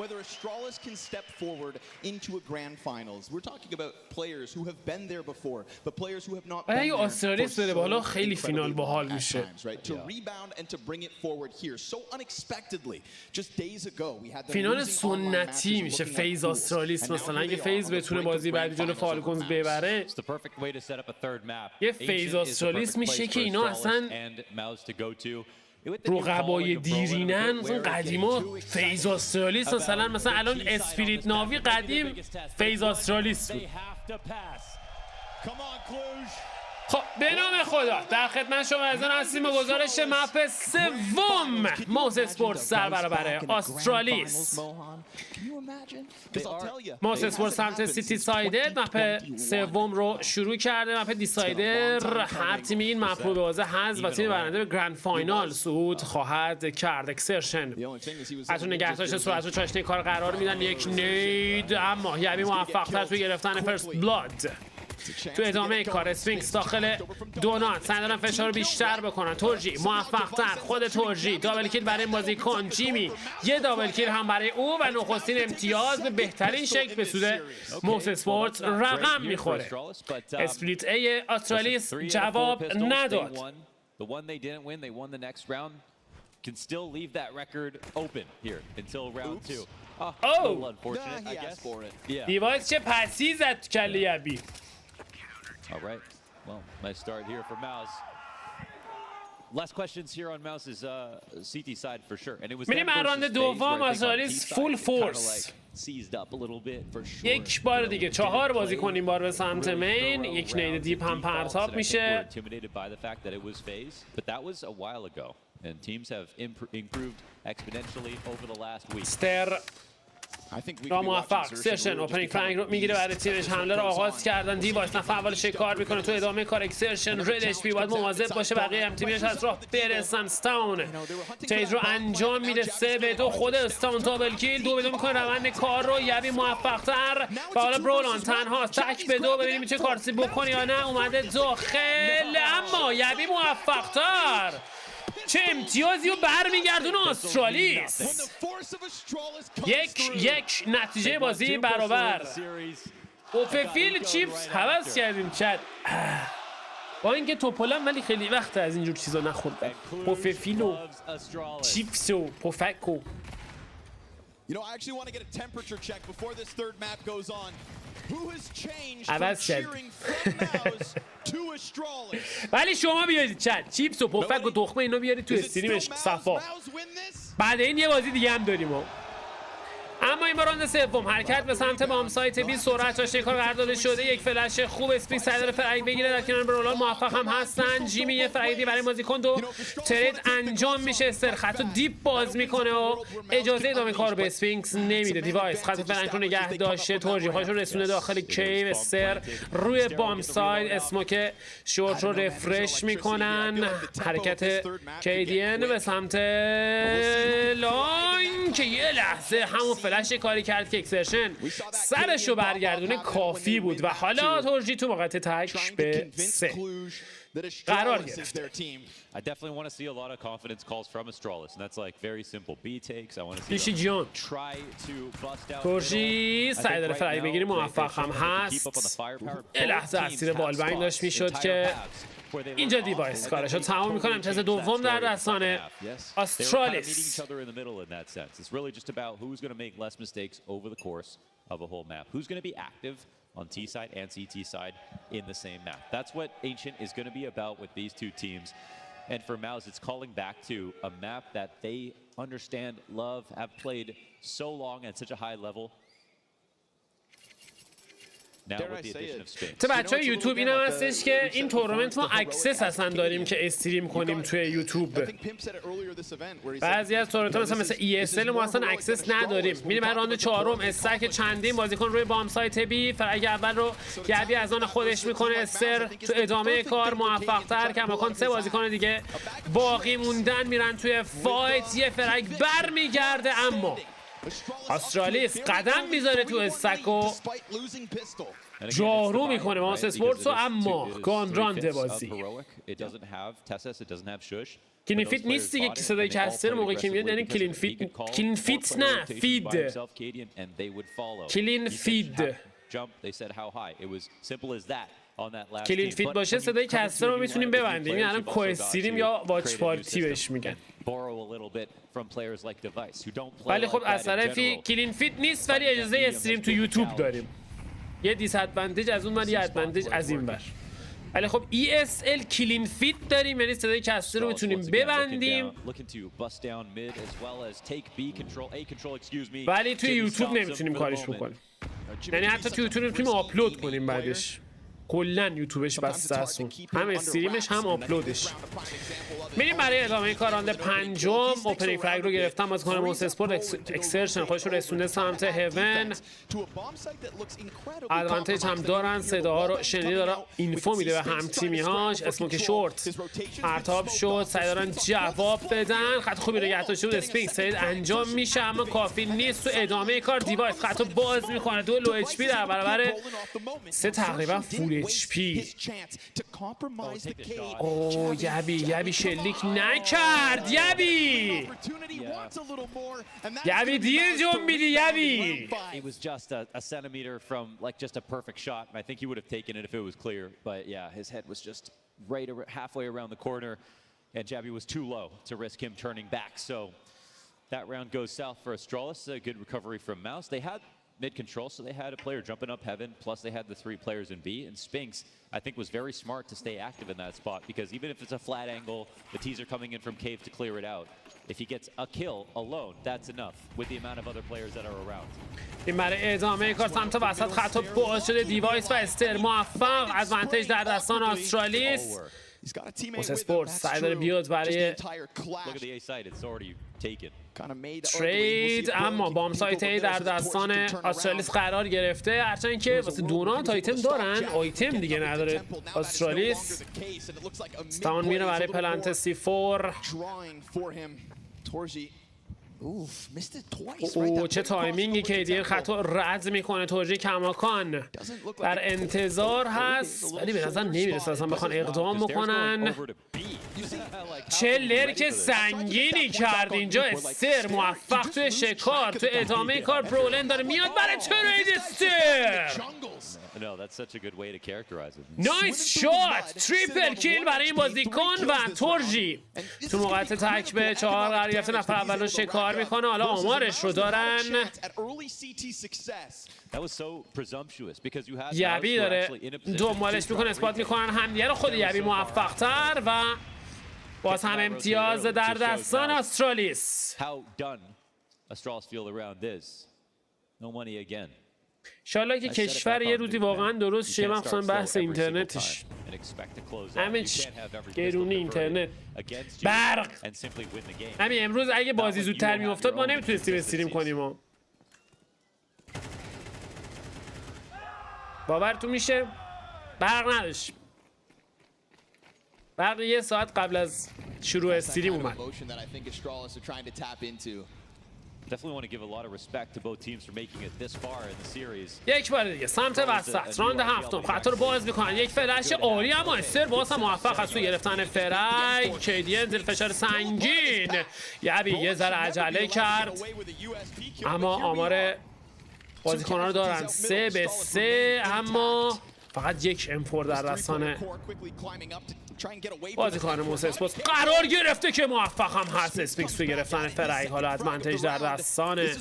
whether Astralis can step forward into a grand finals. We're talking about players who have been there before, but players who have not been there. آسترالیس بره بالا خیلی فینال باحال میشه. To rebound and to bring it forward here so unexpectedly. Just days ago we had فینال سنتی میشه فیز آسترالیس مثلا اگه فیز بتونه بازی بعدی جلو فالکونز ببره یه فیز آسترالیس میشه که اینا اصلا رقبای دیرینن اون قدیما فیز آسترالیس مثلا الان اسپریت ناوی قدیم فیز آسترالیس بود خب به نام خدا در خدمت شما عزیزان هستیم با گزارش مپ سوم موس اسپورت سر برابر آسترالیس موس اسپورت سمت سیتی سایدر مپ سوم رو شروع کرده مپ دیسایدر هر تیمی این مپ رو به واسه حذف و تیم برنده به گرند فاینال صعود خواهد کرد اکسرشن از اون نگهداشت سرعت و چاشنی کار قرار میدن یک نید اما یعنی موفق تر توی گرفتن فرست بلاد تو ادامه کار اسفینکس داخل دونات سعی دارن فشار رو بیشتر بکنن تورجی موفق تر خود تورجی دابل کیل برای این بازیکن جیمی یه دابل کیل هم برای او و نخستین امتیاز به بهترین شکل به سود موس اسپورت رقم میخوره اسپلیت ای آسترالیس جواب نداد can still leave that record open here until round 2. Oh, unfortunate, I guess. For it. Yeah. دیوایس چه پسی زد تو کله ابی. All right. Well, nice start here for Mouse. Less questions here on Mouse's CT side for sure. And it was میریم راند دوم آسترالیس فول فورس. Seized up a little bit for sure. یک بار دیگه 4 بازیکن این بار به سمت مین یک نید دیپ هم پرتاب میشه. Intimidated by the fact that it was phase, but that was a while ago. And teams have improved exponentially over the last week. استر را موفق سرشن اوپنینگ فرنگ رو میگیره برای تیمش حمله رو آغاز کردن دیوایس نفر اول شکار میکنه تو ادامه کار اکسرشن رد اچ پی باید مواظب باشه بقیه هم تیمش از راه برسن استاون تیز رو انجام میده 3-2 خود استاون دابل کیل 2-2 میکنه روند کار رو یبی موفق تر و حالا برولان تنها تک به 2 ببینیم میتونه کارسی بکنه یا نه اومده داخل اما یبی موفق تر چه امتیازی رو برمیگردون آسترالیس یک نتیجه بازی برابر اوففیل چیپس حوض کردیم چد با اینکه توپولم ولی خیلی وقت از اینجور چیزا نخوردم اوففیل و چیپس و پفک و عوض کرد ولی شما بیارید چند چیپس و پفک و تخمه اینو بیارید تو استریمش صفا بعد این یه بازی دیگه هم داریم اما این راند سوم حرکت به سمت بام سایت بی، سرعت را شکار قرار داده شده. یک فلش خوب اسپریت سعی داره فرگ بگیره، در کنار برولان موفق هم هستن. جیمی یه فرگی برای بازیکن دو ترید انجام میشه. استر خط دیپ باز میکنه و اجازه ادامه کار به اسفینکس نمیده. دیوایس خط فرنگ رو نگه داشته، توجیه هاشو رسونه داخل کیو. استر روی بام ساید، اسموک شورت رو رفرش میکنن. حرکت کیدین به سمت لاین که یه لحظه همون فلش کاری کرد که اکسرشن سرشو برگردونه کافی بود و حالا تورجی تو موقعیت تک به 3 قرار گرفت. I definitely want to see a lot of confidence calls from Astralis, and that's like very simple. B takes. I want to see پیشی جان try to bust out. تورجی سعی داره فرای بگیری، موفق هم هست. یه لحظه اسیر بالبنگ داشت میشد که اینجا دیوایس کارشو تمام میکنه. امتیاز دوم در دستان آسترالیس. It's really just about who's going to make less mistakes over the course of a whole map. Who's going to be active on T side and CT side in the same map. That's what Ancient is going to be about with these two teams. And for Mouse, it's calling back to a map that they understand, love, have played so long at such a high level. تو بچه های یوتیوب این هم هستش که این تورنمنت ما اکسس اصلا داریم که استریم کنیم توی یوتیوب. بعضی از تورنمنت ها مثل ESL ما اصلا اکسس نداریم. میریم برای راند چهارم، استک چندین بازیکن روی بام سایت بی. فرگ اول رو گبی از آن خودش میکنه. استر تو ادامه کار موفق تر، کماکان 3 بازیکن دیگه باقی موندن میرن توی فایت. یه فرگ بر میگرده اما آسترالیس قدم میذاره تو استک و جارو میکنه ماوس اسپورتس. و اما گاندران بازی کلین فیت نیست دیگه که صدای کستر موقعی که میاد یعنی کلین فیت. کلین فیت نه، فید. کلین فید. کلین فیت باشه صدای کستر رو میتونیم ببندیم. این الان کوئستریم یا واچ پارتی بهش میگن. ولی خب از طرفی کلین فیت نیست ولی اجازه استریم تو یوتیوب داریم. یه دیس ادوانتیج از اون ور، یه ادوانتیج از این ور. ولی خب ESL کلین فیت داریم یعنی صدای کستر رو میتونیم ببندیم. ولی توی یوتیوب نمیتونیم کارش بکنیم. یعنی حتی توی یوتیوب نمیتونیم آپلود کنیم بعدش. کلن یوتیوبش بسته است، هم استریمش هم آپلودش. میریم برای ادامه کار راند پنجم. اوپنینگ فرگ رو گرفتم از کنه موس اسپورت. اکسرشن خودش رو رسونده سمت هیون. ادوانتیج هم دارن، صداها رو شنیده داره اینفو میده به هم تیمی هاش. اسموک شورت پرتاب شد، سعی دارن جواب بدن. خط خوبی رو گرفته شد اسپینگ سید انجام میشه اما کافی نیست. تو ادامه کار دیوایس خط رو باز میکنه. 2 لو اچ پی در برابر 3 تقریبا فول اچ پی. اوه یبی شلیک نکرد. یبی دیر جنبیدی یبی. It was just a centimeter from like just a perfect shot, and I think he would have taken it if it was clear. But yeah, his head was just right halfway around the corner, and Jabby was too low to risk him turning back. So that round goes south for Astralis. A good recovery from Mouse. They had mid control, so they had a player jumping up heaven, plus they had the 3 players in B, and Spinks, I think, was very smart to stay active in that spot, because even if it's a flat angle, the teaser coming in from cave to clear it out, if he gets a kill alone, that's enough with the amount of other players that are around. این برای ادامه کار سمت وسط خط باز شده. دیوایس و استر موفق. ادوانتیج در دستان آسترالیس. موس اسپورت سعی داره بیاد برای ترید اما بام سایت ای در دستان آسترالیس قرار گرفته. هرچند که واسه دونات آیتم دارن، آیتم دیگه نداره آسترالیس. استان میره برای پلنت C4. اوه چه تایمینگی که دیر خطا رد میکنه. تورجی کماکان در انتظار هست ولی به نظر نمیرسه اصلا بخوان اقدام بکنن. چه لرک سنگینی کرد اینجا. استر موفق توی شکار. تو ادامه کار برولن داره میاد برای ترید استر. نایس شات. تریپل کیل برای این بازیکن و تورجی تو موقعیت تک به 4 قرار گرفته. نفر اول رو شکار میکنه. حالا آمارش رو دارن. یبی داره دنبالش میکنه، اسپات میکنن همدیگه رو. خود یبی موفق تر و باز هم امتیاز در دستان آسترالیس. No money again. انشالله که کشور یه روزی واقعا درست شه، مخصوصا بحث اینترنتش. همه چی گرونی، اینترنت، برق. همین امروز اگه بازی زودتر میافتاد ما نمیتونستیم استریم کنیم. باورتون میشه؟ برق نداشت. برق یه ساعت قبل از شروع استریم اومد. Definitely want to give a lot of respect to both teams for making it this far in the series. یک بار دیگه سمت وسط راند هفتم خط رو باز میکنن. یک فلش عالی اما استر باز هم موفق است تو گرفتن فرای. کیدین زیر فشار سنگین. یه ذره عجله کرد اما آمار بازیکن‌ها رو دارن 3-3 اما فقط یک امپور در دستان بازیکن موسس باز قرار گرفته که موفق هم هست اسپینکس تو گرفتن فرای. حالا ادوانتیج در دستانه.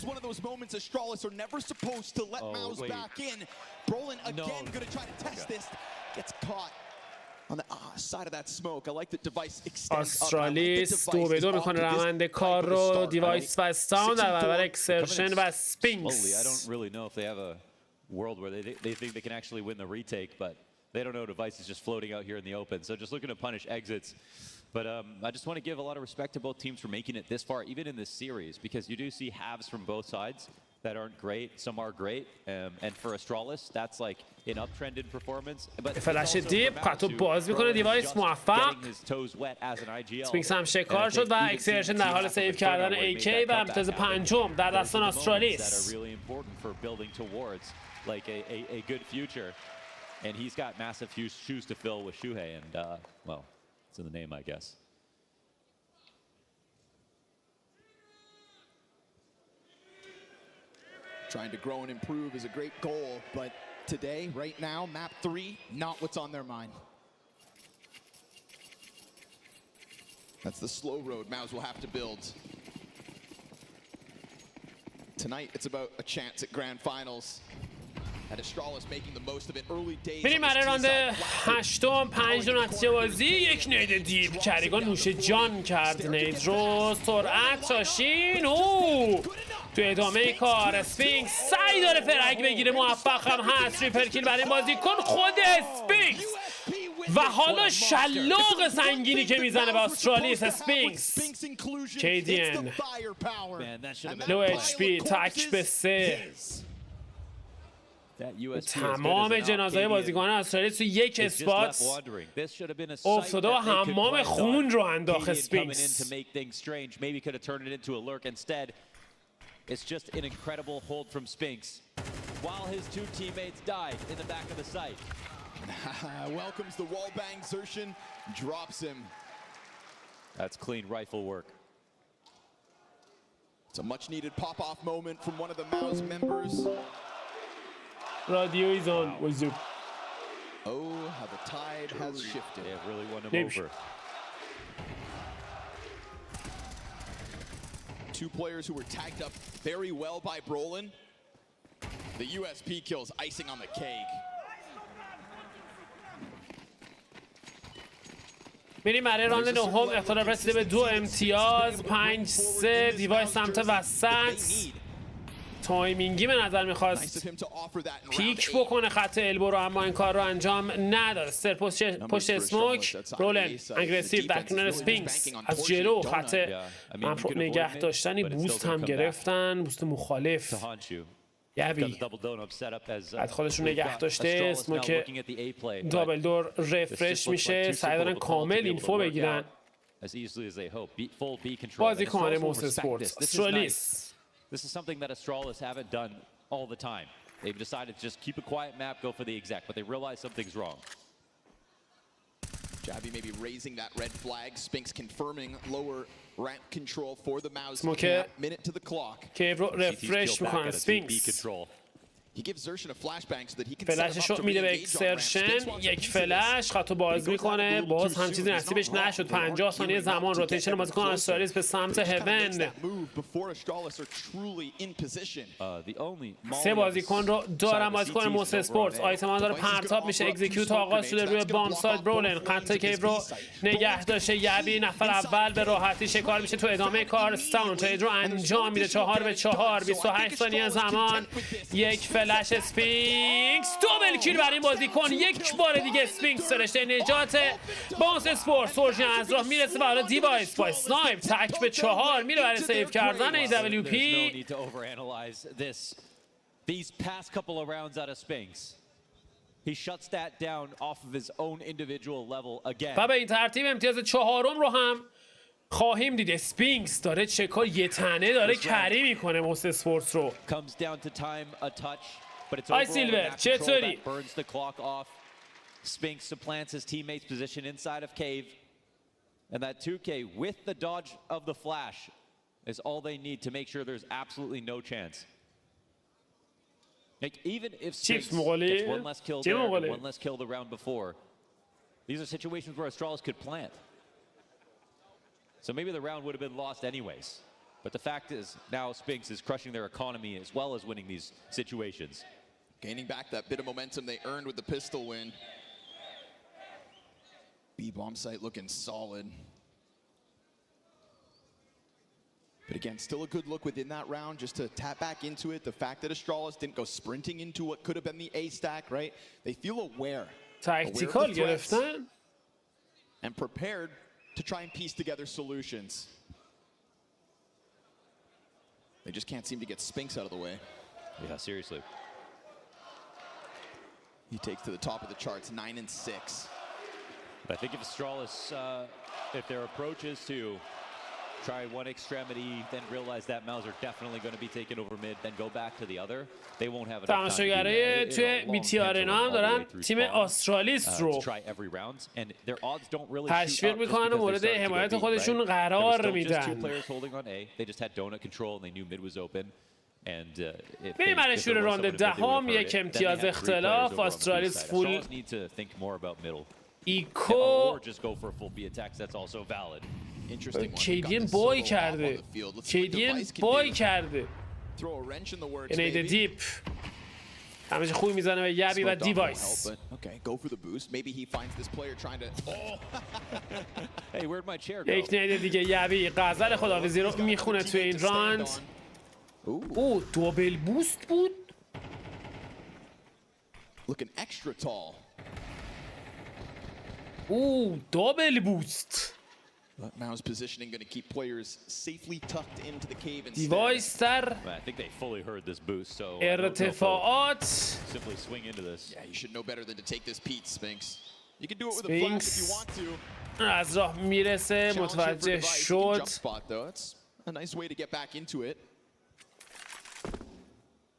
آسترالیس 2-2 میکنه روند کار رو. دیوایس و استاون در برابر اکسرشن و سپینکس. World where they think they can actually win the retake, but they don't know Device is just floating out here in the open. So just looking to punish exits. But I just want to give a lot of respect to both teams for making it this far, even in this series, because you do see halves from both sides that aren't great. Some are great, and for Astralis, that's like an uptrend in performance. But فلش دیپ خطو باز میکنه. دیوایس موفق. سپینکس هم شکار شد و اکسرشن در حال سیو کردن AK و امتیاز پنجم در دستان آسترالیس. Like a good future, and he's got massive shoes to fill with Shuhei, and well, it's in the name, I guess. Trying to grow and improve is a great goal, but today, right now, map 3, not what's on their mind. That's the slow road Mouse will have to build. Tonight, it's about a chance at grand finals. بریم برای راند هشتم. 5 نتیجه بازی. یک نید دیپ کریگان نوش جان کرد. نید رو سرعت شاشین. تو ادامه کار اسپینکس سعی داره فرگ بگیره. موفق هم هست. ریپرکیل برای بازیکن خود اسپینکس و حالا شلاق سنگینی که میزنه به آسترالیس. اسپینکس کیدین لو اچ پی تک به 3. تمام جنازه‌های بازیکنان استرالیس تو یک اسپات افتاده و حمام خون رو انداخت اسپینکس. It's just an incredible hold from Spinks while his two teammates died in the back of the site. Welcomes the wallbang. Xertion drops him. That's clean rifle work. It's a much needed pop-off moment from one of the Mouse members. Radio is on. What's up? Oh, how the tide has shifted. They have really won him over. Two players who were tagged up very well by Brolin. The USP kills icing on the cake. میریم برای راند نهم. اختلاف رسیده به 2 امتیاز. 5-3. دیوایس سمت وسط. تایمینگی به نظر میخواست پیک بکنه خط البو رو اما این کار رو انجام نداد. استر پشت اسموک. رولن اگریسیو در کنار اسپینکس از جلو خط نگه داشتنی. بوست هم گرفتن. بوست مخالف. یبی از خودشون نگه داشته. اسموک دابل دور رفرش میشه. سعی دارن کامل اینفو بگیرن. بازیکن موس اسپورتس استرالیس. This is something that Astralis haven't done all the time. They've decided to just keep a quiet map, go for the exec, but they realize something's wrong. Javi maybe raising that red flag. Spinks confirming lower ramp control for the Mouse. Minute to the clock. که refresh میکنن. Spinks He gives Xerxen a flashbang so that he can فلشش رو میده به اکسرشن. یک فلش خطو باز میکنه. باز هم چیزی نصیبش نشد. 50 ثانیه زمان. روتیشن بازیکن استرالیس به سمت هون. 3 بازیکن رو دارن. بازیکن موس اسپورتس آیتمان داره پرتاب میشه. اکزیکیوت آغاز شده روی بام ساید. برولن خط کیو رو نگه داشته. یبی نفر اول به راحتی شکار میشه. تو ادامه کار استاون ترید رو انجام میده. 4 به 4. 28 ثانیه زمان. یک فلش اسپینکس. دوبل کیل برای این بازیکن. یک بار دیگه اسپینکس فرشته نجات بانس اسپورتس. اورژین از راه میرسه و حالا دیوایس با اسنایپ تک به 4 میره برای سیو کردن AWP. These past couple of rounds out of Spinks. He shuts that down off of his own individual level again. و به این ترتیب امتیاز 4م رو هم خواهیم دید. اسپینکس داره چه کار یه تنه داره کری میکنه موس اسپورتس رو. Comes down to time a touch, but it's های overall سیلور that چطوری؟ control that burns the clock off. Spinks supplants his teammate's position inside of Cave, and that 2K with the dodge of the flash is all they need to make sure there's absolutely no chance. Like, even if Spinks gets one less kill there, and one less kill the round before, these are situations where Astralis could plant. So maybe the round would have been lost anyways. But the fact is, now Spinks is crushing their economy as well as winning these situations. Gaining back that bit of momentum they earned with the pistol win. B-bomb site looking solid. But again, still a good look within that round just to tap back into it. The fact that Astralis didn't go sprinting into what could have been the A stack, right? They feel aware. تاکتیکال گرفتن. And prepared to try and piece together solutions. They just can't seem to get Spinks out of the way. Yeah, seriously. He takes to the top of the charts, 9 and 6. But I think if Astralis, if their approach is to try one extremity, then realize that Mouse are definitely going to be taken over mid, then go back to the other, they won't have enough time to do that. توی میتی آرنا هم دارن تیم استرالیس رو تشویق میکنن و مورد حمایت خودشون قرار میدن. بریم برای شروع راند دهم. یک امتیاز اختلاف. استرالیس فول ایکو. کیدین بای کرده. کیدین بای کرده. اینیده دیپ همه خوبی میزنه به یبی و دیوایس. یک نیده دیگه یبی غزل خداحافظی رو میخونه توی این راند. او دوبل بوست بود. او دوبل بوست. Mao's positioning going to keep players safely tucked into the cave and device در I think they fully heard this boost, so ارتفاعات. Simply swing into this. Yeah, you should know better than to take this Pete, Spinks. You can do it with a flash if you want to. از راه میرسه متوجه شد. That's a nice way to get back into it.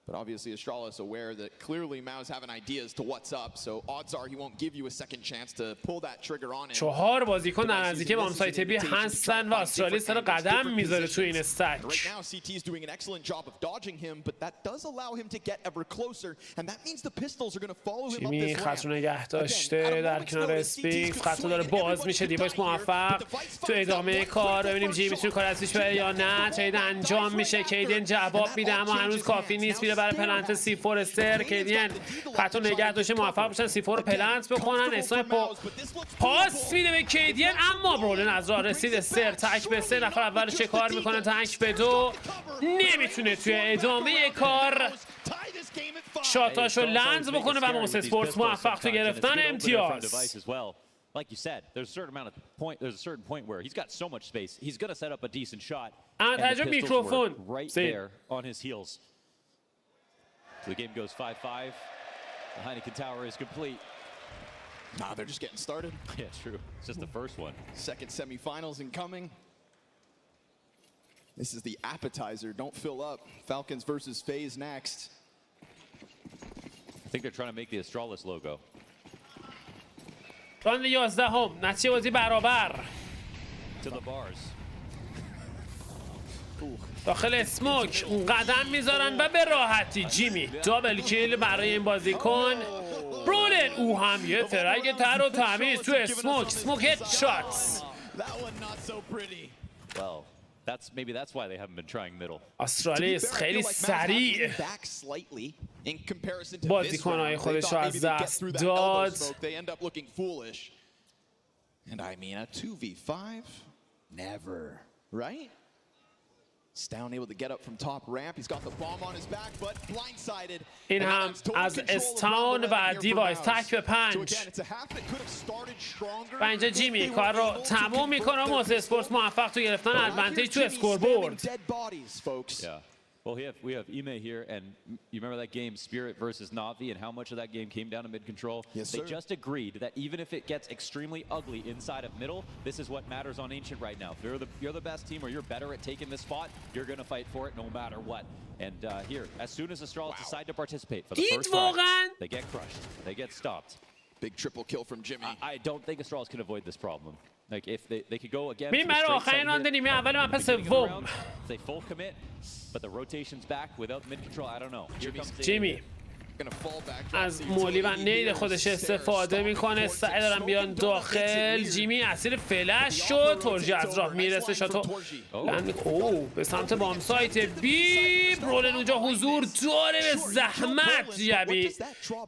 But obviously Astralis aware that clearly Mao's having ideas to what's up, so odds are he won't give you a second chance to pull that trigger on him. 4 بازیکن در نزدیکی بام سایت بی هستن و استرالیس داره قدم میذاره تو این استک. Right now CT is doing an excellent job of dodging him, but that does allow him to get ever closer, and that means the pistols are going to follow him up this ramp. خط رو نگه داشته در کنار اسپینکس. خط داره باز میشه. دیوایس موفق تو ادامه کار. ببینیم جی میتونه کار ازش بره یا نه. ترید انجام میشه. کیدین جواب میده اما هنوز کافی نیست. میره برای پلنت سی فورستر. کیدین خط رو نگه داشته موفق بشن سی فور پلنت بکنن. اسنایپ پاس میده به کیدین اما برولن از راه رسید. استر تک به 3 نفر اول شکار میکنه. تک به 2 نمیتونه توی ادامه کار شاتاشو لنز بکنه و موس اسپورتس موفق تو گرفتن امتیاز. Like you said, there's a certain point where he's got so much space, he's going to set up a decent shot. And the pistols were right there on his heels. So the game goes 5-5. The Heineken Tower is complete. Nah, they're just getting started. Yeah, it's true. It's just the first one. Second semifinals incoming. This is the appetizer. Don't fill up. Falcons versus FaZe next. I think they're trying to make the Astralis logo. راند 11 نتیجه بازی برابر. To the bars. داخل اسموک قدم میذارن و به راحتی جیمی دابل کیل برای این بازیکن. برولن او هم یه فرگ تر و تمیز تو اسموک. اسموک هد شات. استرالیس خیلی سریع بازیکنهای خودش رو از دست داد. And I mean, a 2v5? Never, right? Stown able to get up from top ramp. He's got the bomb on his back, but blindsided. این هم از استاون و دیوایس تک به 5. و اینجا جیمی کار رو تموم میکنه و موس اسپورتس موفق تو گرفتن ادوانتیج تو اسکوربورد. Well, we have Ime here, and you remember that game, Spirit versus Na'Vi, and how much of that game came down to mid-control? Yes, they just agreed that even if it gets extremely ugly inside of middle, this is what matters on Ancient right now. If you're the best team or you're better at taking this spot, you're going to fight for it no matter what. And here, as soon as Astralis decide to participate for the first time, they get crushed. They get stopped. Big triple kill from Jimmy. I don't think Astralis can avoid this problem. Like if they could go again. ببین برای آخرین راند نیمه اول مپ سوم. They full commit, but the rotation's back without mid control. I don't know. جیمی از مولی و نید خودش استفاده میکنه. سعی دارن بیان داخل. جیمی اسیر فلش شد. تورجی از راه میرسه. شاتو اوه به سمت بام سایت بی. برولن اونجا حضور داره. به زحمت جبی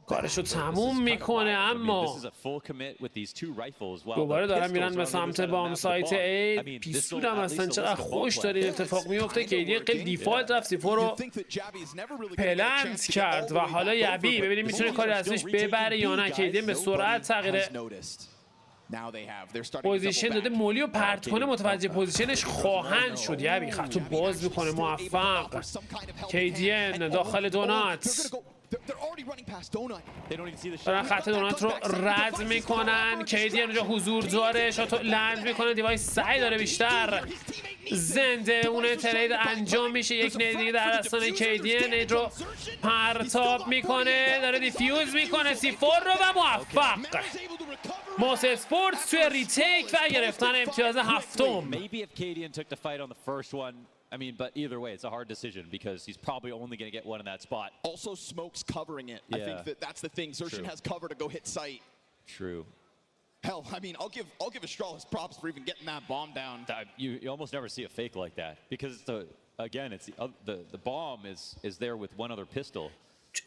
کارشو تموم میکنه، اما دوباره دارن میرن به سمت بام سایت ای. پیسود هم اصلا چقدر خوش داره این اتفاق میفته که ایدی قیل دیفالت رفت سیفو رو پلنت کرد و حالا یبی ببینیم میتونه کاری ازش ببره یا نه. کیدین به سرعت تغییر پوزیشن داده. مولی رو پرت کنه متوجه پوزیشنش خواهند شد. یبی خطو باز میکنه موفق. کیدین داخل دونات دارن خط دونات رو رد میکنن. کیدین اونجا حضور داره. شاتو لند میکنه. دیوایس سعی داره بیشتر زنده اون ترید انجام میشه. یک نید دیگه در دستان کیدین. نید رو پرتاب میکنه. داره دیفیوز میکنه C4 رو و موفق. موس اسپورتس توی ریتیک و گرفتن امتیاز هفتم. I mean, but either way, it's a hard decision because he's probably only going to get one in that spot. Also, Smoke's covering it. Yeah. I think that's the thing. Xerxen has cover to go hit site. True. Hell, I mean, I'll give Astralis props for even getting that bomb down. You almost never see a fake like that because the bomb is there with one other pistol.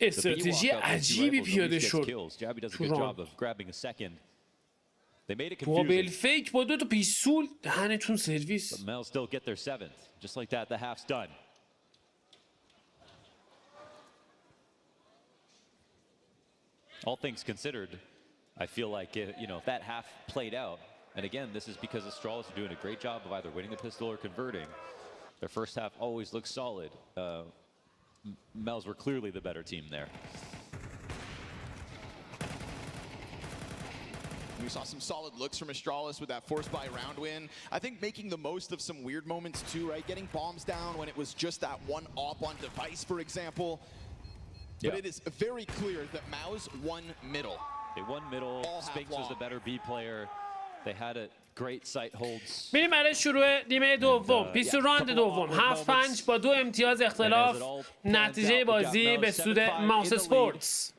استراتژی عجیبی پیاده شد. Jabby does a good job of grabbing a second. They made it confusing. دوبل فیک با دو تا پیستول دهنتون سرویس. But Mel still get their seventh. Just like that, the half's done. All things considered, I feel like if that half played out, and again, this is because Astralis are doing a great job of either winning the pistol or converting. Their first half always looks solid. Mels were clearly the better team there. We saw some solid looks from Astralis with that force buy round win. I think making the most of some weird moments too, right? Getting bombs down when it was just that one op on device, for example. But it is very clear that Mao's won middle. They won middle. Spinks was the better B player. They had a great sight holds. میریم برای شروع نیمه دوم. 20 راند دوم. 7-5 با 2 امتیاز اختلاف. نتیجه بازی به سود ماوس اسپورتس.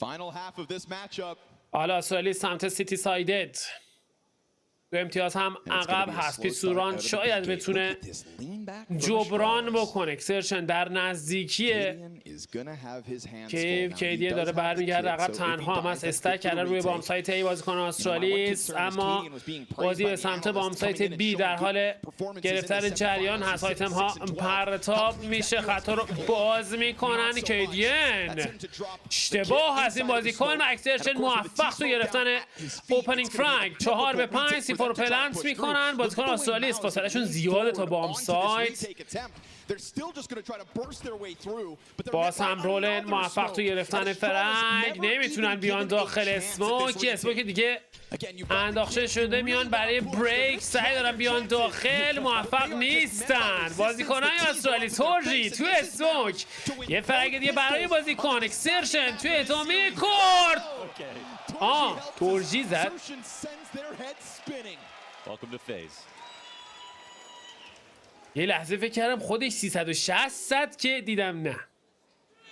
Final half of this matchup. حالا اسرائیلی سمت سیتی سایدد. 2 امتیاز هم عقب هست. پیسوران شاید بتونه جبران بکنه. اکسرشن در نزدیکیه. کیدین داره برمیگرده عقب. تنها هم از استک کرده روی بام سایت ای بازیکن استرالیس، اما بازی به سمت بام سایت بی در حال گرفتن جریان هست. آیتم ها پرتاب میشه. خطا رو باز میکنن. کیدین اشتباه هست این بازیکن و اکسرشن موفق تو گرفتن اوپنینگ فرانک. 4-5 سیفور پلنت میکنن. بازیکن استرالیس فاصلهشون زیاده تا بام سایت. باز هم رولن موفق تو گرفتن فرنگ. نمیتونن بیان داخل اسموک. اسموک دیگه انداخته شده. میان برای بریک. سعی دارن بیان داخل. موفق نیستن بازیکنان استرالیس. تورجی تو اسموک. یه فرنگ دیگه برای بازیکن. اکسرشن توی ادامه کورت. تورجی زد. یه لحظه فکر کردم خودش 360 زد که دیدم نه.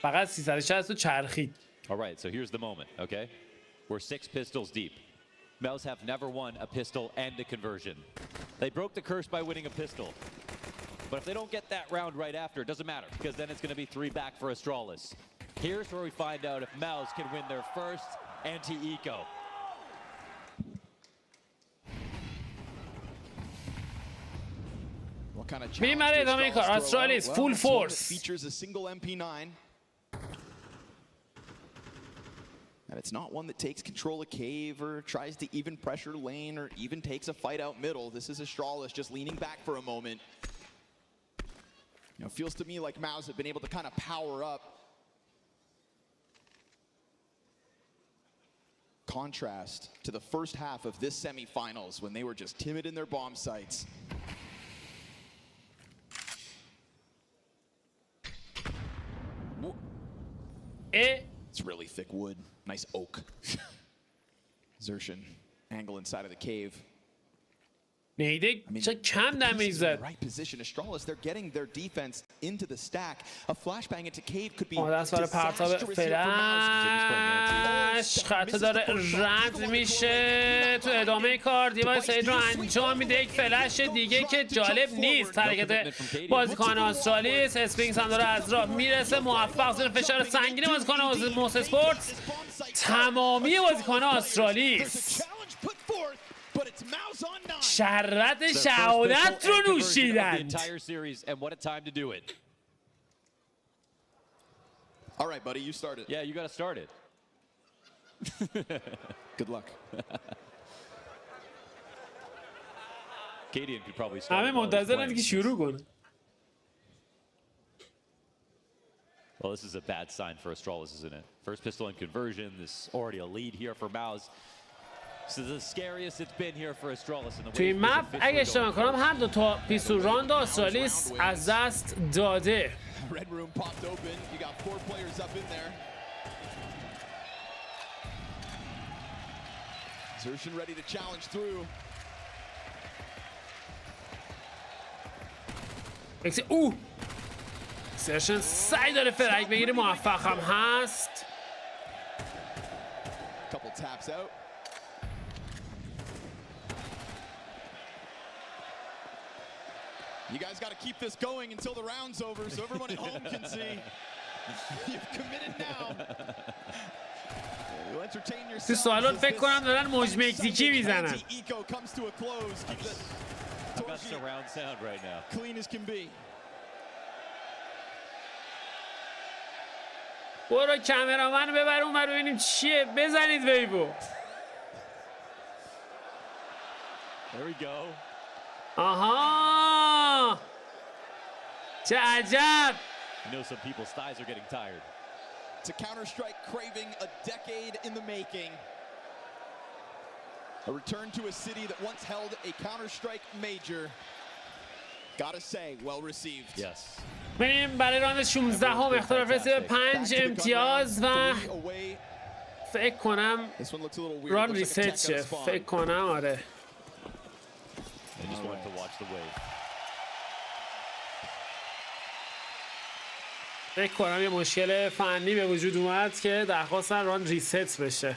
فقط 360 رو چرخید. All right, so here's the moment, okay? We're 6 pistols deep. Mouse have never won a pistol and a conversion. They broke the curse by winning a pistol. But if they don't get that round right after, it doesn't matter, because then it's going to be 3 back for Astralis. Here's where we find out if Mouse can win their first anti-eco. میریم برای ادامه کار. آسترالیس فول فورس. Features a single MP9. And it's not one that takes control of cave or tries to even pressure lane or even takes a fight out middle. This is Astralis just leaning back for a moment. You know, it feels to me like Mouse have been able to kind of power up. Contrast to the first half of this semifinals when they were just timid in their bomb sites. It's really thick wood. Nice oak. Xertion angle inside of the cave. نیده چه کم دمیج زد. Right position. Astralis, they're getting their defense into the stack. A flashbang into cave could be دست برای پرتاب فلش. خطا داره رد میشه تو ادامه کار. دیوای سعید رو انجام میده. یک فلش دیگه که جالب نیست. حرکت بازیکن آسترالیس. اسپینگز هم داره از راه میرسه. موفق زیر فشار سنگینی بازیکن موس اسپورتس. تمامی بازیکن آسترالیس شربت شهادت رو نوشیدند. All right, buddy, you start it. Yeah, you got to start it. Good luck. Cadian could probably start. همه منتظرن که شروع کنه. Well, this is a bad sign for Astralis, isn't it? First pistol and conversion. This already a lead here for Mouse. This is the scariest it's been here for Astralis in the توی مپ اگه اشتباه کنم هر دو تا پیستول راند آسترالیس از دست داده. Red room popped open. You got 4 players up in there. Xertion ready to challenge through. Xertion سعی داره فرگ بگیره موفق هم هست. Couple taps out. You guys got to keep this going until the round's over so everyone at home can see. You've committed now. You'll entertain yourself. تو سوالات فکر کنم دارن موج مکزیکی میزنن. Eco comes to a close. I've got surround sound right now. Clean as can be. برو کامرامن ببر اونور ببینیم چیه. بزنید ویوو. There we go. آها چه عجب. You know some people's thighs are getting tired. It's a Counter-Strike craving a decade in the making. A return to a city that once held a Counter-Strike major. Gotta say, well received. Yes. بریم برای راند 16 هم اختلاف رسید به 5 امتیاز و فکر کنم راند ریست شه. فکر کنم آره. They just wanted to watch the wave. فکر کنم یه مشکل فنی به وجود اومد که درخواستن راند ریست بشه.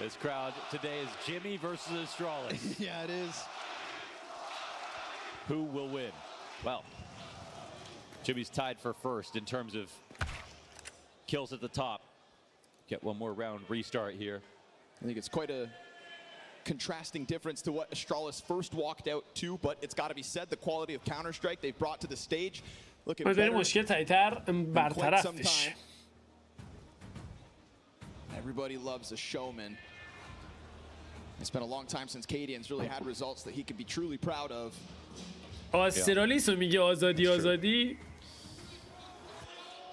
This crowd today is Jimmy versus Astralis. Yeah, it is. Who will win? Well, Jimmy's tied for first in terms of kills at the top. Get one more round restart here. I think it's quite a contrasting difference to what Astralis first walked out to, but it's got to be said, the quality of Counter-Strike they've brought to the stage. Look at مشکل تایتر برطرف بشه. Everybody loves a showman. It's been a long time since Cadian's really had results that he could be truly proud of. آسترالیس رو میگه آزادی آزادی.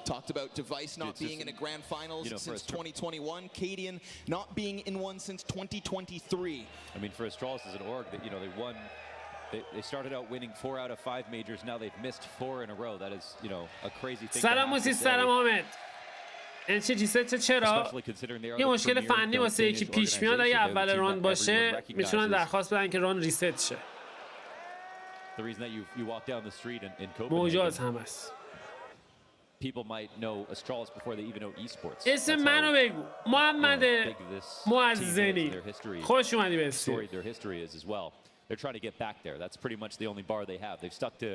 Talked about Device not being in a grand finals since 2021. Cadian not being in one since 2023. I mean, for Astralis as an org, that they won They started out winning 4 out of 5 majors. Now they've missed 4 in a row. That is, you know, a crazy thing. سلام موسی، سلام حامد. این چرا یه مشکل فنی واسه یکی پیش میاد اگه اول راند باشه میتونن درخواست بدن که راند ریست شه. موجود هم هست. اسم منو بگو. محمد معزنی. خوش اومدی به استریم. They're trying to get back there. That's pretty much the only bar they have. They've stuck to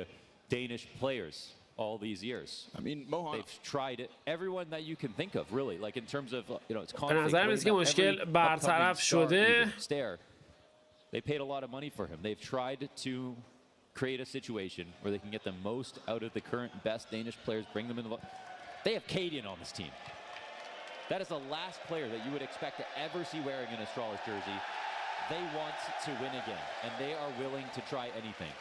Danish players all these years. I mean, Mohan, they've tried it. Everyone that you can think of, really, like in terms of, you know, it's به نظر میاد که مشکل برطرف شده. They paid a lot of money for him. They've tried to create a situation where they can get the most out of the current best Danish players, bring them in the. They have Cadian on this team. That is the last player that you would expect to ever see wearing an Astralis jersey. They want to win again, and they are willing to try anything.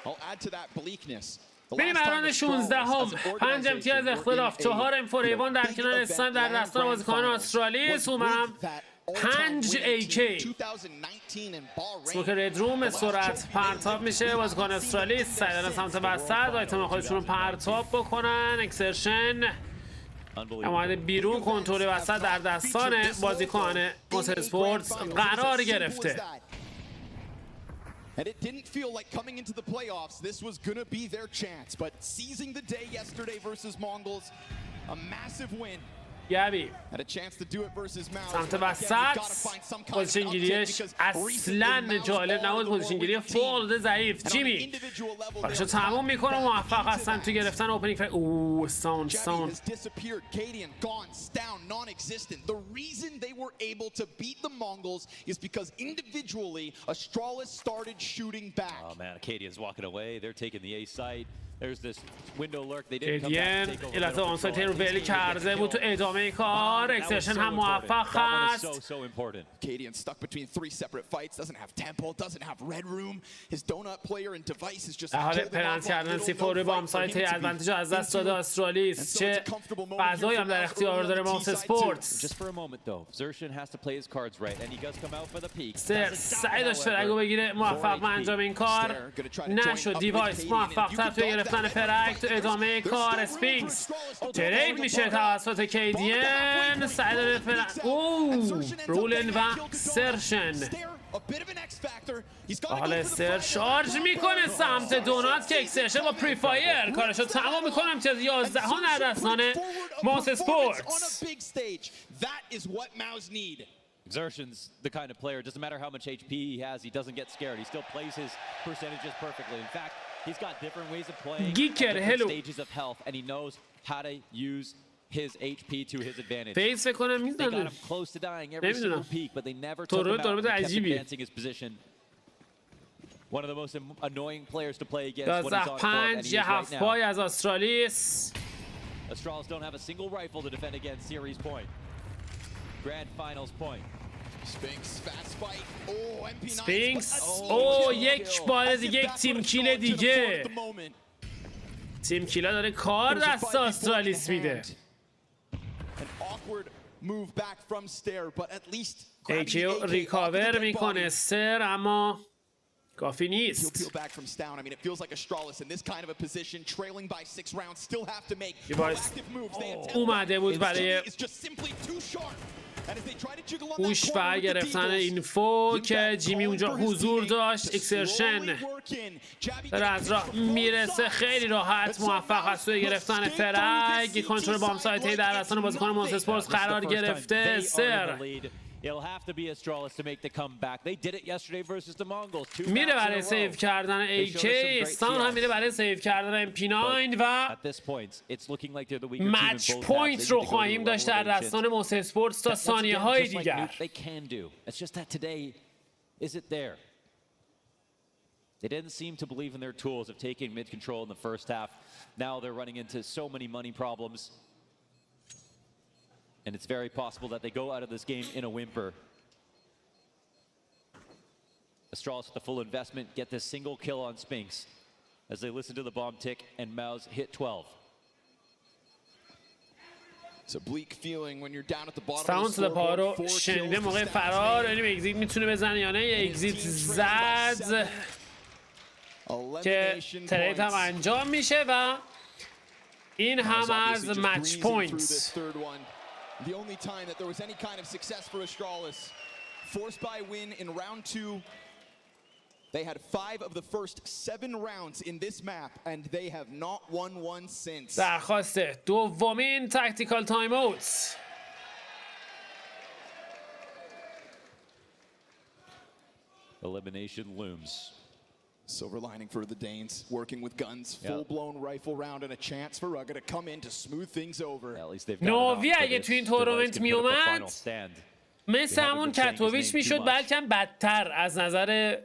I'll add to that bleakness. بریم الان 16 هم 5 امتیاز اختلاف 4 انفوریوان در کنار استان در دستان بازیکنان استرالی سومرم 5 AK سموک رد سرعت پرتاب میشه بازیکن استرالی سعیدن سمت وسط آیتم خودشون رو پرتاب بکنن اکسرشن اومده بیرون کنترل وسط در دستان بازیکن موس اسپورتس قرار گرفته. And it didn't feel like coming into the playoffs this was going to be their chance, but seizing the day yesterday versus Mongols, a massive win. گابی سمت وسط پوزیشن گیریش اصلا جالب نبود، پوزیشن گیری فولد ضعیف. جیمی بارشو تموم میکنه موفق هستن تو گرفتن اوپنینگ فر. اوه ساوند The reason they were able to beat the Mongols is because individually Astralis started shooting back. Oh man, Acadian's walking away. They're taking the A site. There's this window lurk. They didn't come back to take over. البته آنسایت رو ولی کرده بود تو ادامه کار. اکسرشن هم موفق هست. So important. Cadian stuck between 3 separate fights. Doesn't have tempo. Doesn't have red room. His donut player and device is just. حال پلنت کردن C4 با آنسایت ادوانتیج از دست داده استرالیس. چه فضایی هم در اختیار داره موس اسپورتس. Just for a moment though. Xerxan has to play his cards right and he does come out for the peak. سعی داشت فرگو بگیره موفق به انجام این کار نشد. دیوایس موفق تر توی گرفتن فرگ تو ادامه کار. اسپینکس ترید میشه توسط کیدین. سعی داره رولن و سرشن حالا سر شارژ میکنه سمت دونات که اکسرشن با پریفایر کارشو تمام میکنه. امتیاز 11 ها در دستان موس اسپورتس. Xerxan's the kind of player, doesn't matter how much HP he has, he doesn't get scared. He still plays his percentages perfectly. In fact, he's got different ways of playing, different stages of health, and he knows how to use his HP to his advantage. They got him close to dying every single peak, but they never took him out. They kept advancing his position. One of the most annoying players to play against when he's on court, and he is right now. Astralis don't have a single rifle to defend against series point. Grand finals point. سپینکس یک بار دیگه یک تیم کیل دیگه. تیم کیلا داره کار دست استرالیس میده. ایکیو ریکاور میکنه سر اما کافی نیست. اومده بود برای هوش و گرفتن اینفو که جیمی اونجا حضور داشت. اکسرشن داره از راه میرسه خیلی راحت موفق است توی گرفتن فرگ. کنترل بام سایتی در دستان بازیکن موس اسپورتس قرار گرفته. سر میره برای سیو کردن AK. استان هم میره برای سیو کردن MP9 و مچ پوینت رو خواهیم داشت در دستان موس اسپورتس تا ثانیه های دیگر. They didn't seem to believe in their tools of taking mid control in the first half. Now they're running into so many money problems. And it's very possible that they go out of this game in a whimper. Astralis with the full investment, get this single kill on Spinks as they listen to the bomb tick and Mouse hit 12. It's a bleak feeling when you're down at the bottom. ساوند پارو شنیده موقع فرار. این اگزیت میتونه بزنه یا نه. اگزیت زد. که ترید هم انجام میشه و این هم از مچ پوینت. The only time that there was any kind of success for Astralis. Forced by win in round 2. They had 5 of the first 7 rounds in this map and they have not won one since. درخواست دومین تاکتیکال تایم اوت. Elimination looms. Silver lining for the Danes, working with guns, full-blown rifle round and a chance for Rugga to come in to smooth things over. At least they've got نووی اگه تو این تورنمنت می اومد مثل همون کاتوویچ میشد، بلکه بدتر از نظر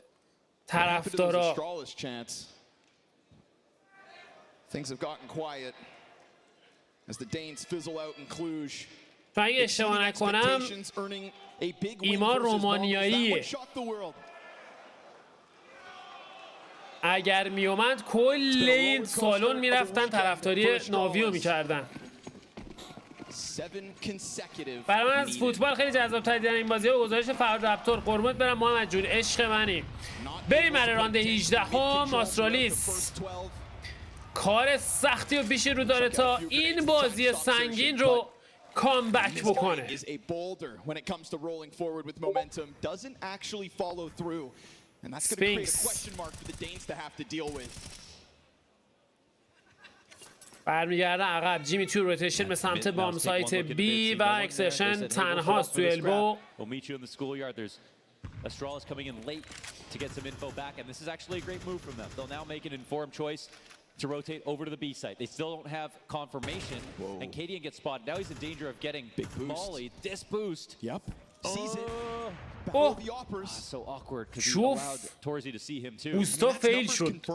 طرفدارا. Things have gotten quiet as the Danes fizzle out in Cluj. چون اگه اشتباه نکنم ایمان رومانیاییه. اگر می اومد کل این سالن میرفتن طرفداری ناوی رو میکردن. برای من از فوتبال خیلی جذاب تر دیدن این بازی ها. گزارش فرد رپتور. قربونت برم محمد جون، عشق منی. بریم برای راند 18 هم. آسترالیس کار سختی و پیش رو داره تا این بازی سنگین رو کامبک بکنه. سفینکس برمیگردن عقب. جیمی تو روتیشن به سمت بام سایت بی و اکسشن تنهاست تو البو. Astralis coming in late to get some info back, and this is actually a great move from them. They'll now make an informed choice to rotate over to the B site. They still don't have confirmation, and Cadian gets spotted. Now he's in danger of getting mollied. This boost. Yep. Sees it. Oh, so awkward because he allowed Torzi to see him too. اوستا فیل شد.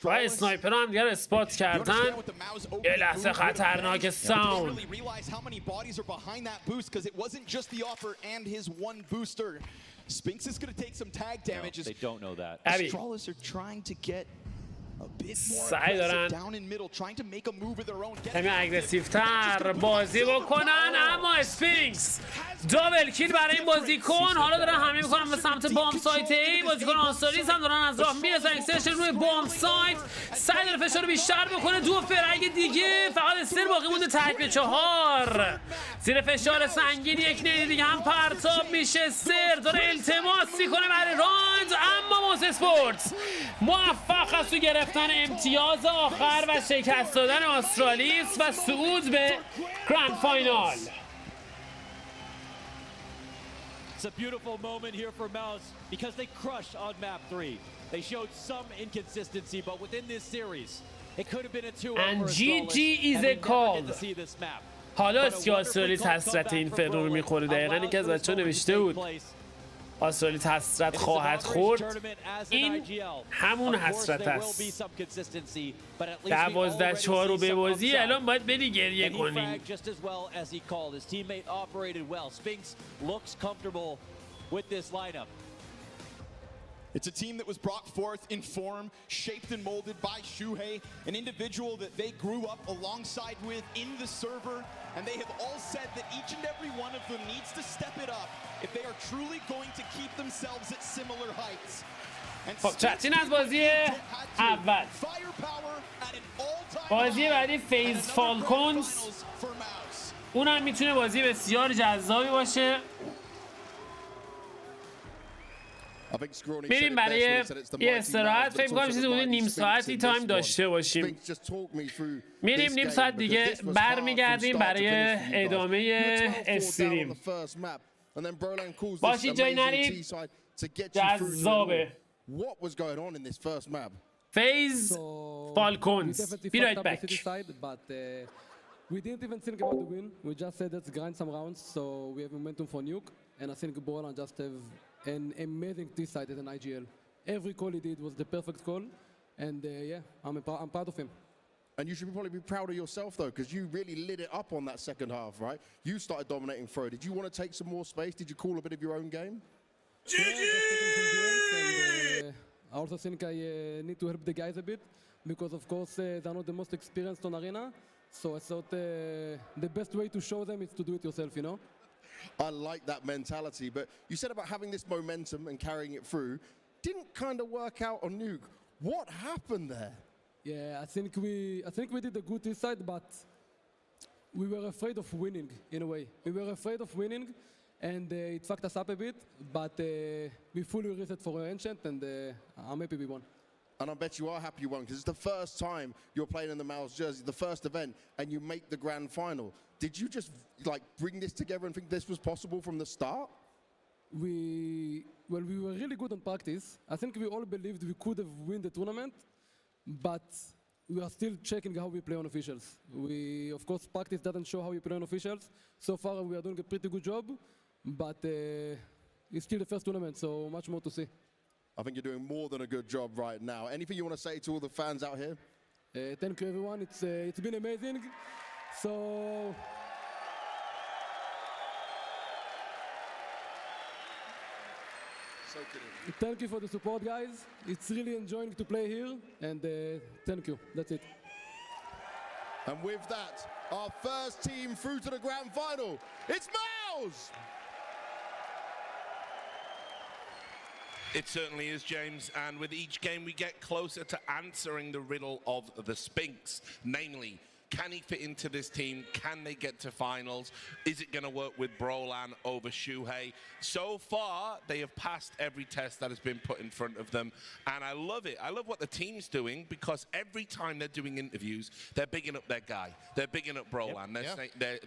و اسنایپر هم دیگر اسپات کردن. یه لحظه خطرناک ساوند. Spinks is going to take some tag damages. They don't know that. Astralis are trying to get a bit more aggressive down in middle, trying to make a move of their own. کمی اگریسیو تر بازی بکنن، اما اسفینکس دابل کیل برای این بازیکن. حالا دارن حمله میکنن به سمت بام سایت ای. بازیکن آسترالیس هم دارن از راه میرسن. اکسشن روی بام سایت سعی داره فشار رو بیشتر بکنه. دو فرگ دیگه، فقط استر باقی مونده. تک به 4 زیر فشار سنگین. یک نیدی دیگه هم پرتاب میشه. سر داره التماس میکنه برای راند، اما موس اسپورتس موفق است تو گرفتن امتیاز آخر و شکست دادن آسترالیس و صعود به گرند فاینال. It's a beautiful moment here for Mouse because they crushed on map 3. They showed some inconsistency, but within this series, it could have been a 2-0 And for GG Astralis, is and a we never call. get to see this map. حالا است که آسترالیس حسرت این فرد رو میخوره. دقیقاً اینکه از بچه‌ها نوشته بود آسترالیس حسرت خواهد خورد. این همون حسرت است. 12-4 رو به بازی الان باید بری گریه کنی. It's a team that was brought forth in form, shaped and molded by Shuhei, an individual that they grew up alongside with in the server, and they have all said that each and every one of them needs to step it up if they are truly going to keep themselves at similar heights. خب چتین از بازی اول. بازی بعدی فیز فالکونز. اونم میتونه بازی بسیار جذابی باشه. میریم برای یه استراحت. فکر می‌کنم چیزی حدود نیم ساعتی تایم داشته باشیم. میریم نیم ساعت دیگه برمیگردیم برای ادامه استریم. باشید جایی نرید، جذابه. فیز فالکونز. Be right back. We didn't even think about the win. We just said let's grind some rounds, so we have momentum for Nuke, and I think Boran just have an amazing T-side at an IGL. Every call he did was the perfect call, and yeah, I'm proud of him. And you should probably be proud of yourself though, because you really lit it up on that second half, right? You started dominating throw. Did you want to take some more space? Did you call a bit of your own game? I also think I need to help the guys a bit, because of course they're not the most experienced on Arena. So I thought the best way to show them is to do it yourself, you know? I like that mentality, but you said about having this momentum and carrying it through. didn't kind of work out on Nuke. What happened there? Yeah, I think we did a good side, but we were afraid of winning in a way. We were afraid of winning, and it fucked us up a bit. But we fully reset for Ancient, and I'm happy we won. And I bet you are happy you won, because it's the first time you're playing in the Mouse jersey, the first event, and you make the grand final. Did you just like bring this together and think this was possible from the start? We were really good on practice. I think we all believed we could have won the tournament, but we are still checking how we play on officials. Of course, practice doesn't show how we play on officials. So far, we are doing a pretty good job, but it's still the first tournament, so much more to see. I think you're doing more than a good job right now. Anything you want to say to all the fans out here? Thank you, everyone. It's been amazing. So. Thank you for the support, guys. It's really enjoying to play here, and thank you. That's it. And with that, our first team through to the grand final, it's Mouse! It certainly is, James, and with each game we get closer to answering the riddle of the Sphinx, namely, can he fit into this team? Can they get to finals? Is it going to work with Brolan over Shuhei? So far, they have passed every test that has been put in front of them, and I love it. I love what the team's doing, because every time they're doing interviews, they're bigging up their guy. They're bigging up Brolan.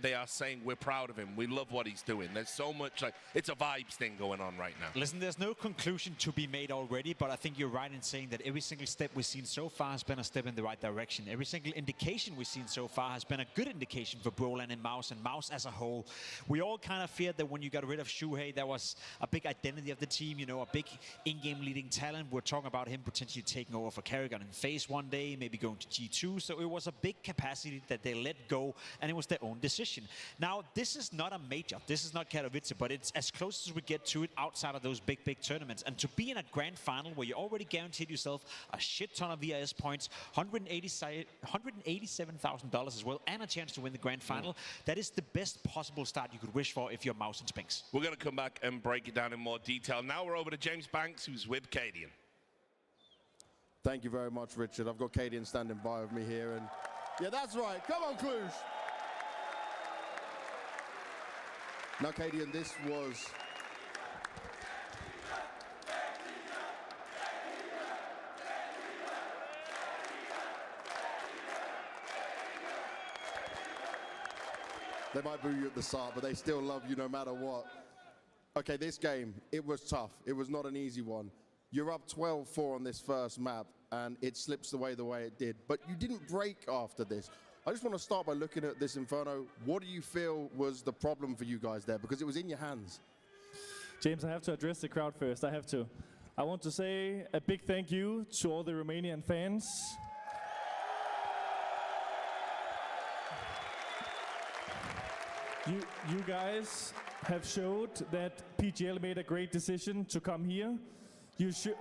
They are saying, we're proud of him. We love what he's doing. There's so much, like, it's a vibes thing going on right now. Listen, there's no conclusion to be made already, but I think you're right in saying that every single step we've seen so far has been a step in the right direction. Every single indication we've seen so far has been a good indication for Brolan and Mouse as a whole. We all kind of feared that when you got rid of Shuhei, there was a big identity of the team, you know, a big in-game leading talent. We're talking about him potentially taking over for Kerrigan in FaZe one day, maybe going to G2. So it was a big capacity that they let go, and it was their own decision. Now, this is not a major. This is not Katowice, but it's as close as we get to it outside of those big tournaments. And to be in a grand final where you already guaranteed yourself a shit ton of VIS points, $187,000 as well, and a chance to win the grand final. That is the best possible start you could wish for if you're Mouse and Spinks. We're going to come back and break it down in more detail. Now we're over to James Banks, who's with Cadian. Thank you very much, Richard. I've got Cadian standing by with me here, and yeah, that's right. Come on, Cluj. Now, Cadian, this was... They might boo you at the start, but they still love you no matter what. Okay, this game, it was tough. It was not an easy one. You're up 12-4 on this first map, and it slips away the way it did. But you didn't break after this. I just want to start by looking at this Inferno. What do you feel was the problem for you guys there? Because it was in your hands. James, I have to address the crowd first. I have to. I want to say a big thank you to all the Romanian fans. You guys have showed that PGL made a great decision to come here. You should.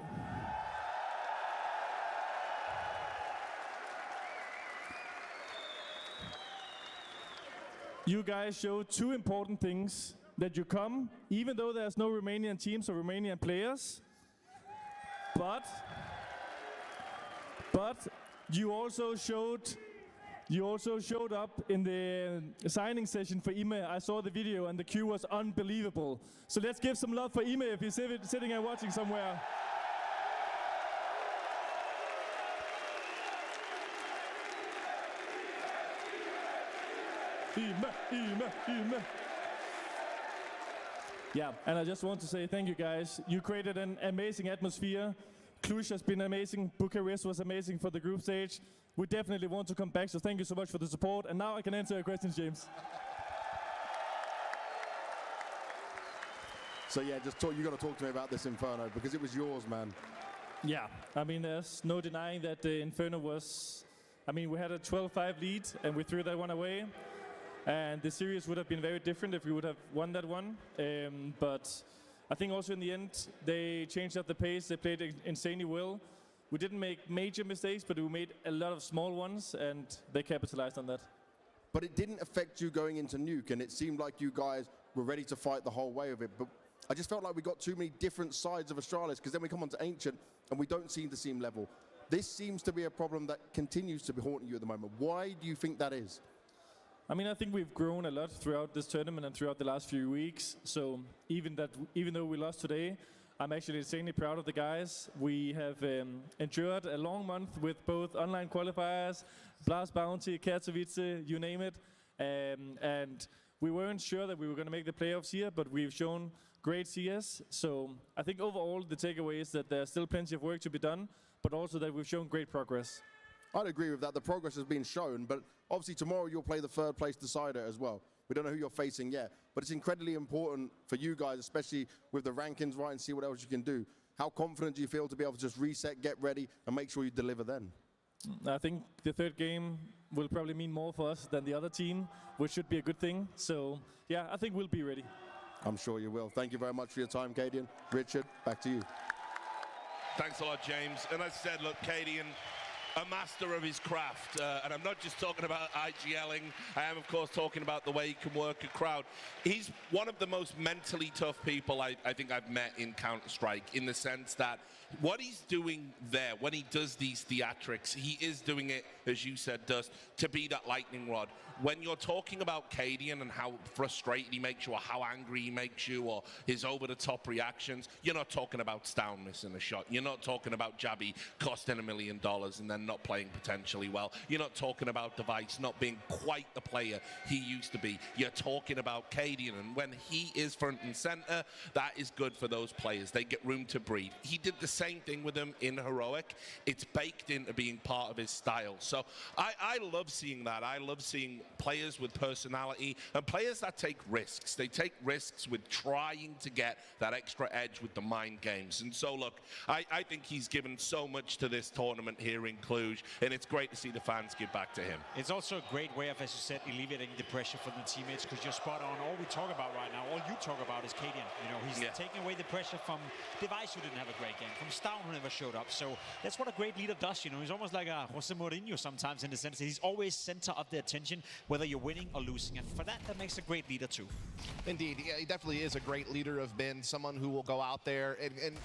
You guys showed two important things: that you come, even though there's no Romanian teams or Romanian players, but you also showed up in the signing session for Ime. I saw the video and the queue was unbelievable. So let's give some love for Ime if he's sitting and watching somewhere. Ime. Yeah, and I just want to say thank you guys. You created an amazing atmosphere. Cluj has been amazing. Bucharest was amazing for the group stage. We definitely want to come back, so thank you so much for the support. And now I can answer your questions, James. So yeah, you got to talk to me about this Inferno, because it was yours, man. Yeah, I mean, there's no denying that the Inferno was... I mean, we had a 12-5 lead, and we threw that one away. And the series would have been very different if we would have won that one. But I think also in the end, they changed up the pace. They played insanely well. We didn't make major mistakes, but we made a lot of small ones, and they capitalized on that. But it didn't affect you going into Nuke, and it seemed like you guys were ready to fight the whole way of it. But I just felt like we got too many different sides of Astralis, because then we come on to Ancient and we don't seem to seem level. This seems to be a problem that continues to be haunting you at the moment. Why do you think that is? I mean, I think we've grown a lot throughout this tournament and throughout the last few weeks. So even though we lost today, I'm actually insanely proud of the guys. We have endured a long month with both online qualifiers, Blast Bounty, Katowice, you name it. And we weren't sure that we were going to make the playoffs here, but we've shown great CS. So I think overall the takeaway is that there's still plenty of work to be done, but also that we've shown great progress. I'd agree with that. The progress has been shown, but obviously tomorrow you'll play the third place decider as well. We don't know who you're facing yet, but it's incredibly important for you guys, especially with the rankings right, and see what else you can do. How confident do you feel to be able to just reset, get ready, and make sure you deliver then? I think the third game will probably mean more for us than the other team, which should be a good thing. So yeah, I think we'll be ready. I'm sure you will. Thank you very much for your time, Cadian. Richard, back to you. Thanks a lot, James. And as I said, look, Cadian, a master of his craft, and I'm not just talking about IGLing, I am of course talking about the way he can work a crowd. He's one of the most mentally tough people I think I've met in Counter-Strike, in the sense that what he's doing there, when he does these theatrics, he is doing it, as you said, Dust, to be that lightning rod. When you're talking about Cadian and how frustrated he makes you, or how angry he makes you, or his over-the-top reactions, you're not talking about Stown missing a shot. You're not talking about Jabby costing $1 million and then not playing potentially well. You're not talking about Device not being quite the player he used to be. You're talking about Cadian, and when he is front and center, that is good for those players. They get room to breathe. He did the same thing with them in Heroic. It's baked into being part of his style. So I love seeing that. I love seeing players with personality and players that take risks. They take risks with trying to get that extra edge with the mind games. And so, look, I think he's given so much to this tournament here in Cluj, and it's great to see the fans give back to him. It's also a great way of, as you said, alleviating the pressure from the teammates, because you're spot on. All we talk about right now, all you talk about is Cadian. You know, he's taking away the pressure from Device, who didn't have a great game, from Stown, who never showed up. So that's what a great leader does. You know, he's almost like a Jose Mourinho sometimes, in the sense that he's always center of the attention, whether you're winning or losing. And for that makes a great leader too. Indeed, yeah, he definitely is a great leader of men, someone who will go out there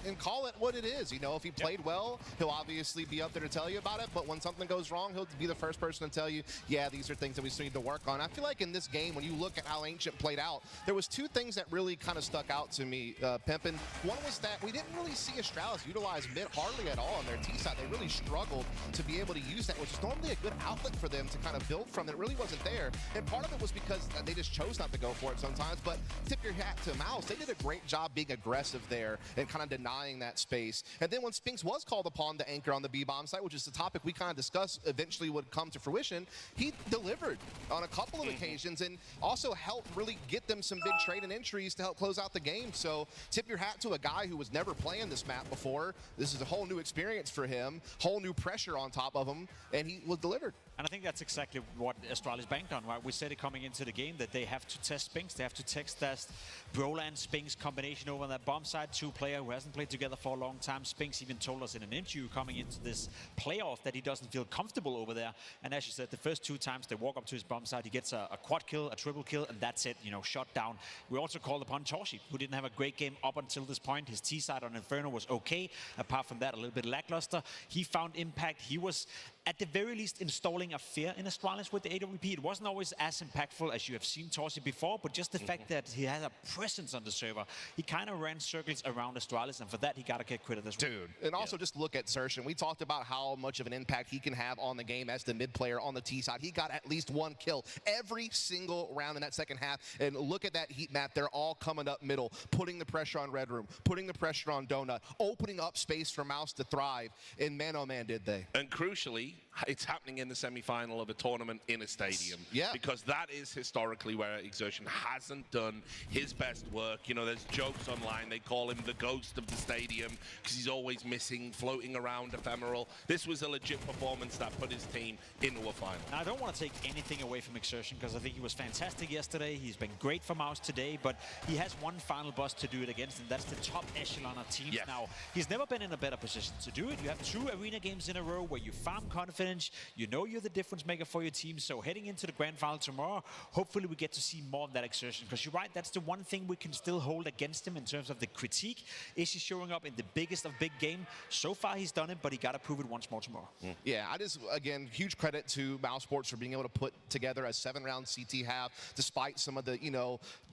and call it what it is. You know, if he played well, he'll obviously be up there to tell you about it, but when something goes wrong, he'll be the first person to tell you, yeah, these are things that we still need to work on. I feel like in this game, when you look at how Ancient played out, there was two things that really kind of stuck out to me, Pimpin'. One was that we didn't really see Astralis utilize mid hardly at all on their T side. They really struggled to be able to use that, which is normally a good outlet for them to kind of build from. It really wasn't there. And part of it was because they just chose not to go for it sometimes, but tip your hat to Mouse. They did a great job being aggressive there and kind of denying that space. And then when Spinks was called upon to anchor on the B-bomb site, which is the topic we kind of discussed eventually would come to fruition, he delivered on a couple of occasions and also helped really get them some big trade and entries to help close out the game. So tip your hat to a guy who was never playing this map before. This is a whole new experience for him, whole new pressure on top of him, and he was delivered. And I think that's exactly what Astralis banked on, right? We said it coming into the game that they have to test Spinks. They have to test Broland Spinks combination over on that bomb side. Two player who hasn't played together for a long time. Spinks even told us in an interview coming into this playoff that he doesn't feel comfortable over there. And as you said, the first two times they walk up to his bomb side, he gets a quad kill, a triple kill, and that's it, you know, shot down. We also called upon Torshi, who didn't have a great game up until this point. His T side on Inferno was okay. Apart from that, a little bit lackluster. He found impact. He was at the very least installing a fear in Astralis with the AWP. It wasn't always as impactful as you have seen Torsi before, but just the fact that he has a presence on the server, he kind of ran circles around Astralis, and for that he got to get credit as well. Dude, and also just look at Sershin. We talked about how much of an impact he can have on the game as the mid player on the T side. He got at least one kill every single round in that second half, and look at that heat map. They're all coming up middle, putting the pressure on Red Room, putting the pressure on Donut, opening up space for Mouse to thrive, and man, oh man, did they. And crucially, it's happening in the semi-final of a tournament in a stadium. Yeah. Because that is historically where Exertion hasn't done his best work. You know, there's jokes online. They call him the ghost of the stadium because he's always missing, floating around, ephemeral. This was a legit performance that put his team into a final. Now, I don't want to take anything away from Exertion because I think he was fantastic yesterday. He's been great for Mouse today, but he has one final boss to do it against, and that's the top echelon of teams. Yes. Now, he's never been in a better position to do it. You have 2 arena games in a row where you farm confidence, you know you're the the difference maker for your team. So heading into the grand final tomorrow, hopefully we get to see more of that exertion. Because you're right, that's the one thing we can still hold against him in terms of the critique. Is he showing up in the biggest of big game? So far he's done it, but he got to prove it once more tomorrow. Yeah, I just, again, huge credit to Mousesports for being able to put together a 7-round CT half, despite some of the,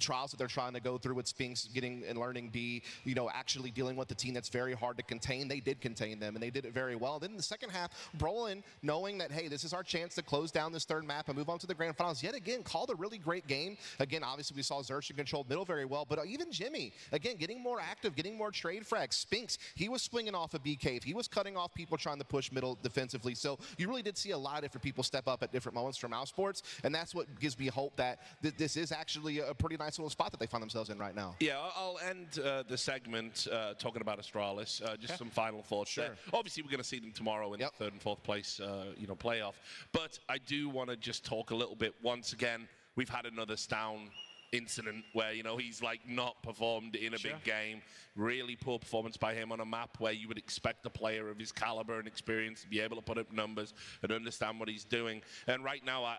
trials that they're trying to go through with Spinks getting and learning D, actually dealing with the team that's very hard to contain. They did contain them, and they did it very well. Then in the second half, Brolin, knowing that, hey, this is our chance to close down this third map and move on to the grand finals, yet again, called a really great game. Again, obviously, we saw Xerxes control middle very well, but even Jimmy, again, getting more active, getting more trade frags. Spinks, he was swinging off a B cave. He was cutting off people trying to push middle defensively. So you really did see a lot of different people step up at different moments from Mousesports, and that's what gives me hope that this is actually a pretty nice little spot that they find themselves in right now. Yeah, I'll end the segment talking about Astralis. Just some final thoughts. Sure. Obviously, we're going to see them tomorrow in the third and fourth place, playoff. But I do want to just talk a little bit. Once again, we've had another Stown incident where he's not performed in a big game. Really poor performance by him on a map where you would expect a player of his caliber and experience to be able to put up numbers and understand what he's doing. And right now,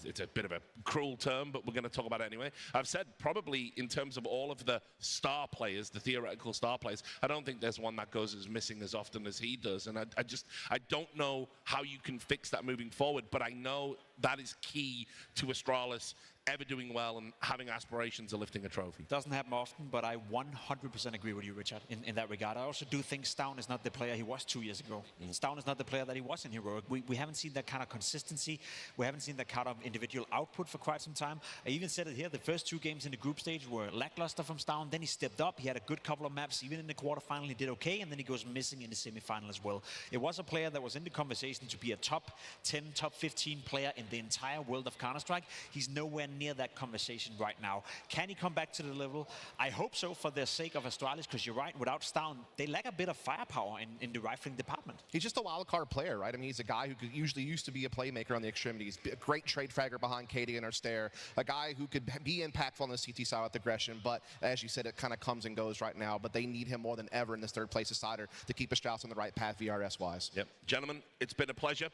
it's a bit of a cruel term, but we're going to talk about it anyway. I've said probably in terms of all of the star players, the theoretical star players, I don't think there's one that goes as missing as often as he does. And I don't know how you can fix that moving forward, but I know that is key to Astralis ever doing well and having aspirations of lifting a trophy. Doesn't happen often, but I 100% agree with you, Richard, in that regard. I also do think Stown is not the player he was 2 years ago. Stown is not the player that he was in Heroic. We haven't seen that kind of consistency. We haven't seen that kind of individual output for quite some time. I even said it here, the first 2 games in the group stage were lackluster from Stown. Then he stepped up. He had a good couple of maps. Even in the quarterfinal, he did okay, and then he goes missing in the semifinal as well. It was a player that was in the conversation to be a top 10, top 15 player in the entire world of Counter-Strike. He's nowhere near that conversation right now. Can he come back to the level? I hope so for the sake of Astralis, because you're right, without Stown, they lack a bit of firepower in the rifling department. He's just a wild card player, right? I mean, he's a guy who usually used to be a playmaker on the extremities, a great trade fragger behind Katie and Stair, a guy who could be impactful on the CT side with aggression, but as you said, it kind of comes and goes right now, but they need him more than ever in this third place decider to keep Astralis on the right path VRS-wise. Yep. Gentlemen, it's been a pleasure.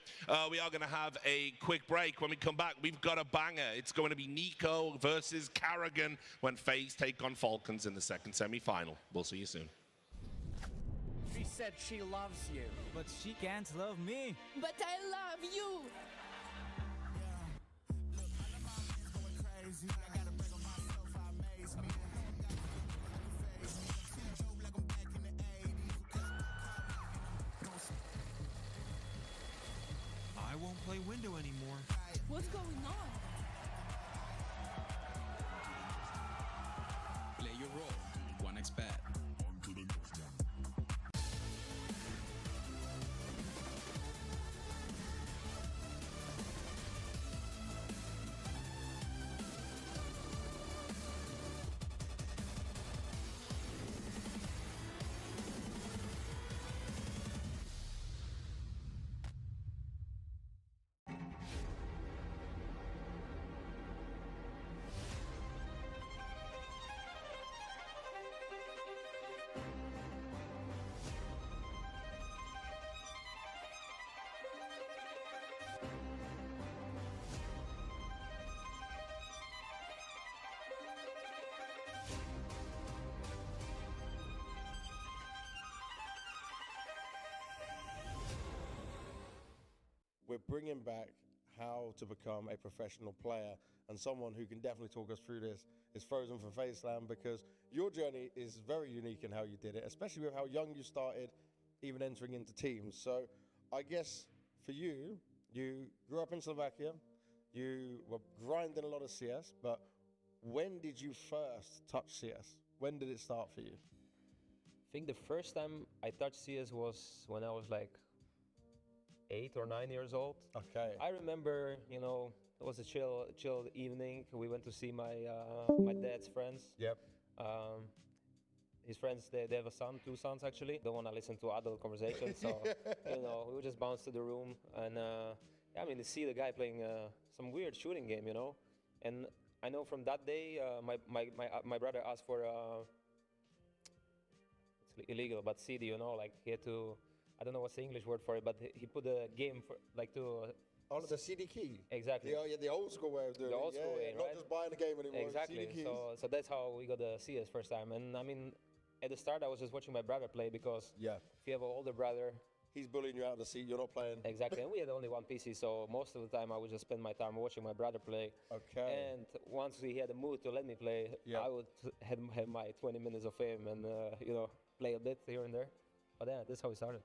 We are going to have a quick break. When we come back, we've got a banger. It's going to be Nico versus Carrigan when FaZe take on Falcons in the second semi-final. We'll see you soon. She said she loves you, but she can't love me. But I love you. I won't play window anymore. What's going on? Play your role. 1xBet. We're bringing back how to become a professional player, and someone who can definitely talk us through this is Frozen from FaZe Slam, because your journey is very unique in how you did it, especially with how young you started, even entering into teams. So I guess for you, you grew up in Slovakia, you were grinding a lot of CS, but when did you first touch CS? When did it start for you? I think the first time I touched CS was when I was like 8 or 9 years old. Okay. I remember, it was a chill evening. We went to see my my dad's friends. Yep. His friends, they have a son, 2 sons actually. Don't want to listen to adult conversations, so we would just bounce to the room and to see the guy playing some weird shooting game, And I know from that day, my brother asked for it's illegal, but CD, like he had to. I don't know what's the English word for it, but he put a game for to Oh, the CD key. Exactly. The old school way of doing it. The old school way, Not right? just buying a game anymore. Exactly. CD keys. So that's how we got the CS first time. And I mean, at the start, I was just watching my brother play because if you have an older brother, he's bullying you out of the seat. You're not playing. Exactly. And we had only one PC, so most of the time I would just spend my time watching my brother play. Okay. And once he had a mood to let me play, I would have my 20 minutes of fame and play a bit here and there. But yeah, that's how we started.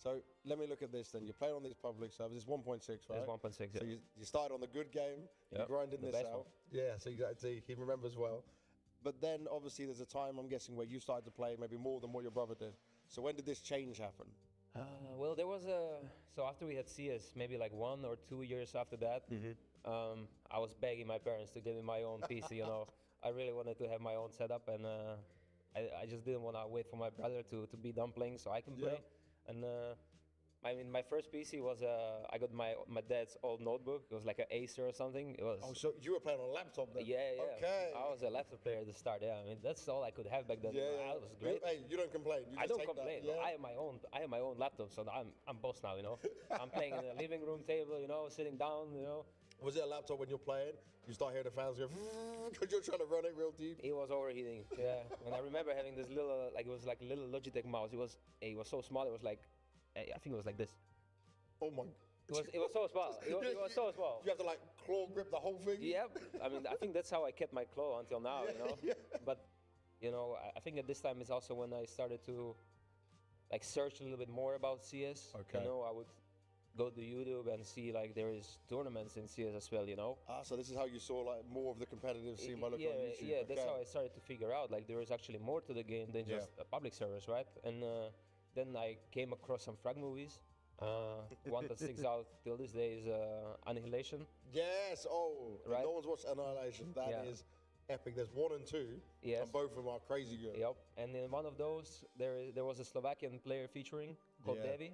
So let me look at this then. You're playing on these public servers. It's 1.6, right? It's 1.6, yeah. So you started on the good game. You're grinding this out. Yeah, so exactly. He remembers well. But then obviously there's a time, I'm guessing, where you started to play maybe more than what your brother did. So when did this change happen? Well, there was so after we had CS, maybe like 1 or 2 years after that, I was begging my parents to give me my own PC, I really wanted to have my own setup, and I just didn't want to wait for my brother to be done playing so I can play. And I mean, my first PC was I got my dad's old notebook. It was like an Acer or something. It was. Oh, so you were playing on a laptop then? Yeah. Okay. I was a laptop player at the start. Yeah, I mean that's all I could have back then. Yeah. That was great. Hey, you don't complain. You just I don't take complain. That, I have my own laptop, so I'm boss now. I'm playing in the living room table. Sitting down. Was it a laptop when you're playing? You start hearing the fans go because you're trying to run it real deep. It was overheating. Yeah. And I remember having this little it was like a little Logitech mouse. It was so small. It was like I think it was like this. Oh my. It was so small. It was so small. You have to like claw grip the whole thing. Yep. I mean, I think that's how I kept my claw until now. But I think at this time is also when I started to like search a little bit more about CS. Okay. I would go to YouTube and see like there is tournaments in CS as well. So this is how you saw like more of the competitive scene by looking on YouTube. Yeah, that's how I started to figure out like there is actually more to the game than just public servers, right? And then I came across some frag movies. One that sticks out till this day is Annihilation. Yes, right? No one's watched Annihilation. That is epic. There's 1 and 2, and both of them are crazy good. Yep, and in one of those, there was a Slovakian player featuring called Devi.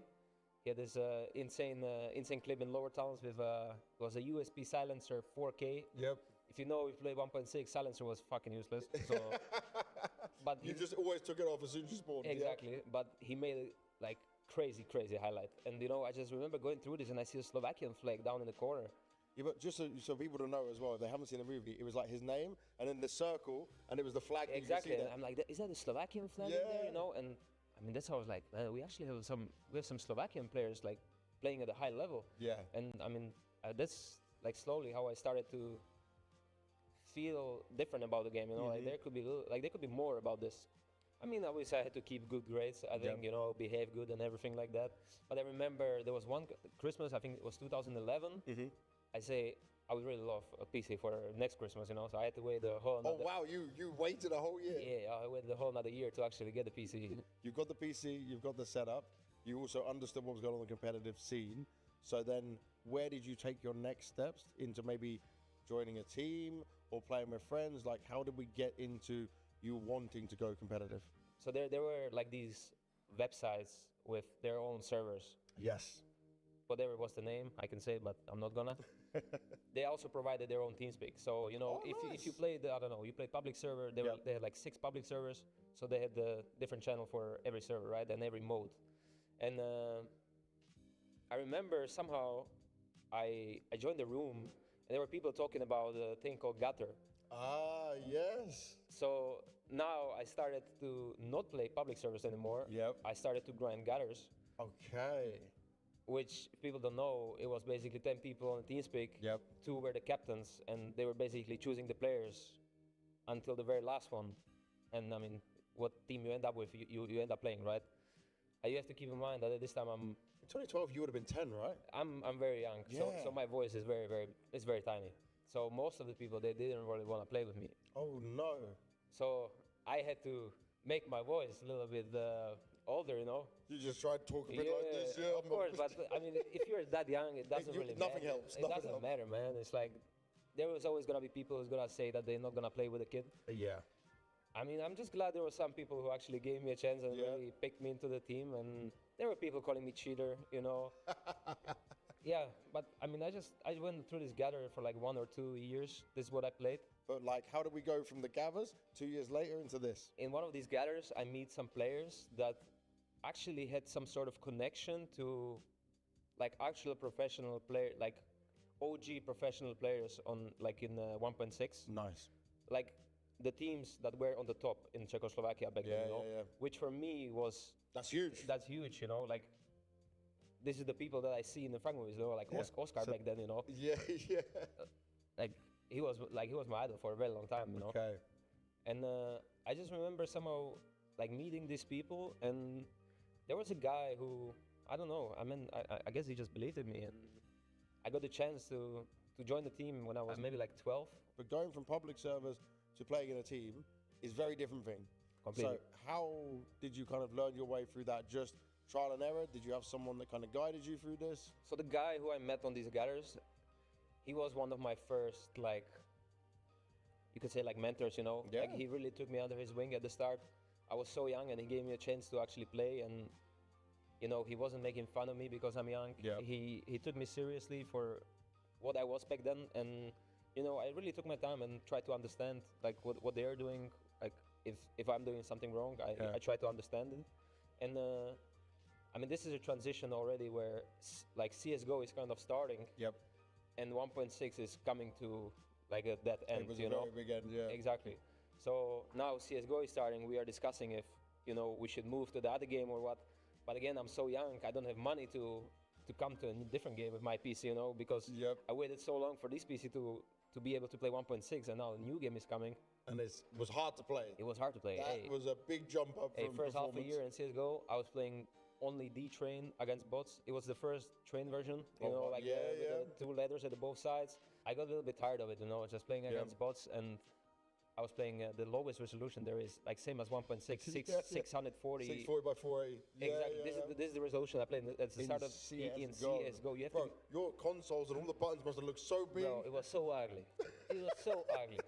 He had this insane clip in Lower Towns with it was a USB silencer 4K. Yep. If you played 1.6, silencer was fucking useless. So, but you just always took it off as soon as you spawned. Exactly, but he made it like crazy highlight. And I just remember going through this and I see a Slovakian flag down in the corner. Yeah, but just so people to know as well, if they haven't seen the movie, it was like his name and then the circle and it was the flag. Exactly. You can see that. I'm like, is that a Slovakian flag in there? And I mean, that's how I was like, man, we actually have some Slovakian players like playing at a high level. Yeah. And I mean, that's like slowly how I started to feel different about the game. Like there could be more about this. I mean, obviously I had to keep good grades. I think, behave good and everything like that. But I remember there was one Christmas, I think it was 2011. I would really love a PC for next Christmas, so I had to wait the whole another... Oh, wow, you waited a whole year? Yeah, I waited the whole another year to actually get the PC. You've got the PC, you've got the setup. You also understood what was going on in the competitive scene. So then where did you take your next steps into maybe joining a team or playing with friends? Like, how did we get into you wanting to go competitive? So there were like these websites with their own servers. Yes. Whatever was the name, I can say, but I'm not gonna. They also provided their own TeamSpeak. So if you played, I don't know, you played public server, they had like 6 public servers. So they had the different channel for every server, right, and every mode. And I remember somehow I joined the room and there were people talking about a thing called gutter. Ah, yes. So now I started to not play public servers anymore. Yep. I started to grind gutters. Okay. Which people don't know, it was basically 10 people on the TeamSpeak. Yep. 2 were the captains, and they were basically choosing the players until the very last one. And I mean, what team you end up with, you end up playing, right? You have to keep in mind that at this time In 2012, you would have been 10, right? I'm very young, so my voice is very tiny. So most of the people, they didn't really want to play with me. Oh no. So I had to make my voice a little bit older, You just tried to talk a bit like this, yeah. Of course, but I mean, if you're that young, it doesn't really matter. Nothing helps. It doesn't matter, man. It's like, there was always going to be people who's going to say that they're not going to play with a kid. Yeah. I mean, I'm just glad there were some people who actually gave me a chance and really picked me into the team. And there were people calling me cheater, Yeah, but I mean, I went through this gather for like 1 or 2 years. This is what I played. But like, how did we go from the gathers 2 years later into this? In one of these gathers, I meet some players that actually had some sort of connection to like actual professional player, like OG professional players on like in 1.6. Nice. Like the teams that were on the top in Czechoslovakia back then, you know, which for me was that's huge. That's huge, you know, like this is the people that I see in the Frank movies, you know, like Oscar back then, you know. Yeah. Like he was my idol for a very long time, you know. Okay. And I just remember somehow like meeting these people, and there was a guy who, I don't know, I mean, I guess he just believed in me, and I got the chance to join the team when I was maybe like 12. But going from public servers to playing in a team is a very different thing. Completely. So how did you kind of learn your way through that? Just trial and error? Did you have someone that kind of guided you through this? So the guy who I met on these gathers, he was one of my first, like, you could say like mentors, you know? Yeah. Like he really took me under his wing at the start. I was so young and he gave me a chance to actually play, and you know, he wasn't making fun of me because I'm young. Yeah. He took me seriously for what I was back then, and you know, I really took my time and tried to understand like what they are doing. Like if I'm doing something wrong, I try to understand it. And I mean, this is a transition already where like CS:GO is kind of starting. Yep. And 1.6 is coming to like a dead end. It was you a know. very big end, yeah. Exactly. So now CS:GO is starting. We are discussing if you know we should move to the other game or what. But again, I'm so young. I don't have money to come to a different game with my PC, you know, because I waited so long for this PC to be able to play 1.6, and now a new game is coming. And it was hard to play. It was hard to play. That was a big jump up from first half a performance. year in CS:GO, I was playing only D-Train against bots. It was the first train version, you know, like with the two letters at the both sides. I got a little bit tired of it, you know, just playing against bots, and I was playing the lowest resolution there is, like same as 1.6, 640. 640 by 480. Exactly. This is the resolution I played at the start of CS:GO. You have Bro, your consoles and all the buttons must have looked so big. Bro, it was so ugly. It was so ugly.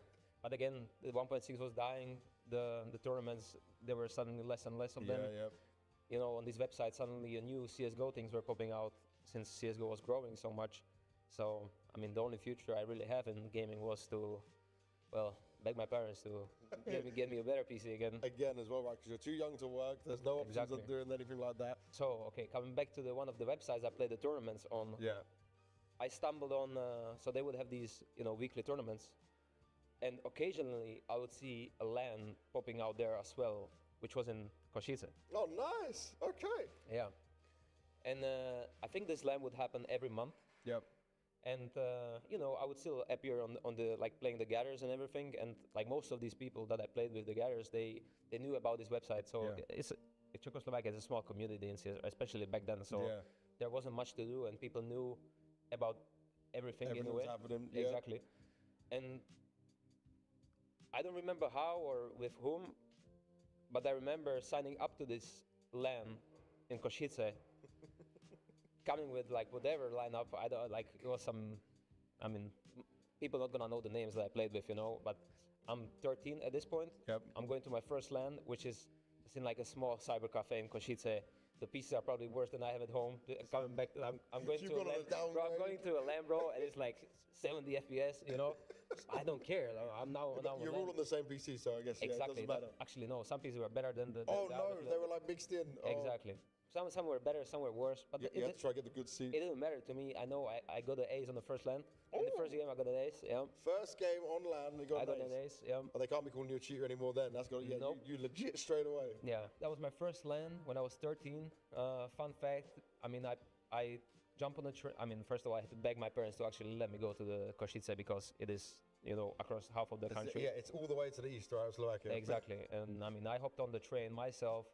But again, the 1.6 was dying. The tournaments, there were suddenly less and less of them. You know, on these websites, suddenly a new CS:GO things were popping out since CS:GO was growing so much. So, I mean, the only future I really have in gaming was to, well, beg my parents to get me a better PC again. Again as well, right? Because you're too young to work. There's no options of doing anything like that. So, okay, coming back to one of the websites I played the tournaments on. Yeah. I stumbled on, so they would have these, you know, weekly tournaments. And occasionally I would see a LAN popping out there as well, which was in Košice. Oh, nice. Okay. Yeah. And I think this LAN would happen every month. Yep. And you know, I would still appear on the like playing the gathers and everything. And like most of these people that I played with the gathers, they knew about this website. So Czechoslovakia is a small community in CS, especially back then. So there wasn't much to do, and people knew about everything in a way. Happening. Exactly. And I don't remember how or with whom, but I remember signing up to this LAN in Košice. Coming with like whatever lineup, I don't like. It was some, I mean, people not gonna know the names that I played with, you know. But I'm 13 at this point. Yep. I'm going to my first LAN, which is just in like a small cyber cafe in Košice. The pieces are probably worse than I have at home. Coming back, I'm going to a LAN, bro. I'm going to a LAN, bro, and it's like 70 FPS, you know. I don't care. I'm now. You're all on the same PC, so I guess exactly. it doesn't matter. Actually, no. Some pieces were better than the. Oh no, they were like mixed in. Oh. Exactly. Some were better, some were worse. But you have to try to get the good seat. It didn't matter to me. I know I got an ace on the first LAN. In the first game, I got an ace. Yeah. First game on LAN, you got an ace. Yeah. But they can't be calling you a cheater anymore. Then that's got you legit straight away. Yeah, that was my first LAN when I was 13. Fun fact. I mean, I jumped on the train. I mean, first of all, I had to beg my parents to actually let me go to the Košice because it is, you know, across half of the country. Yeah, it's all the way to the east, right, Slovakia. Exactly. And I mean, I hopped on the train myself.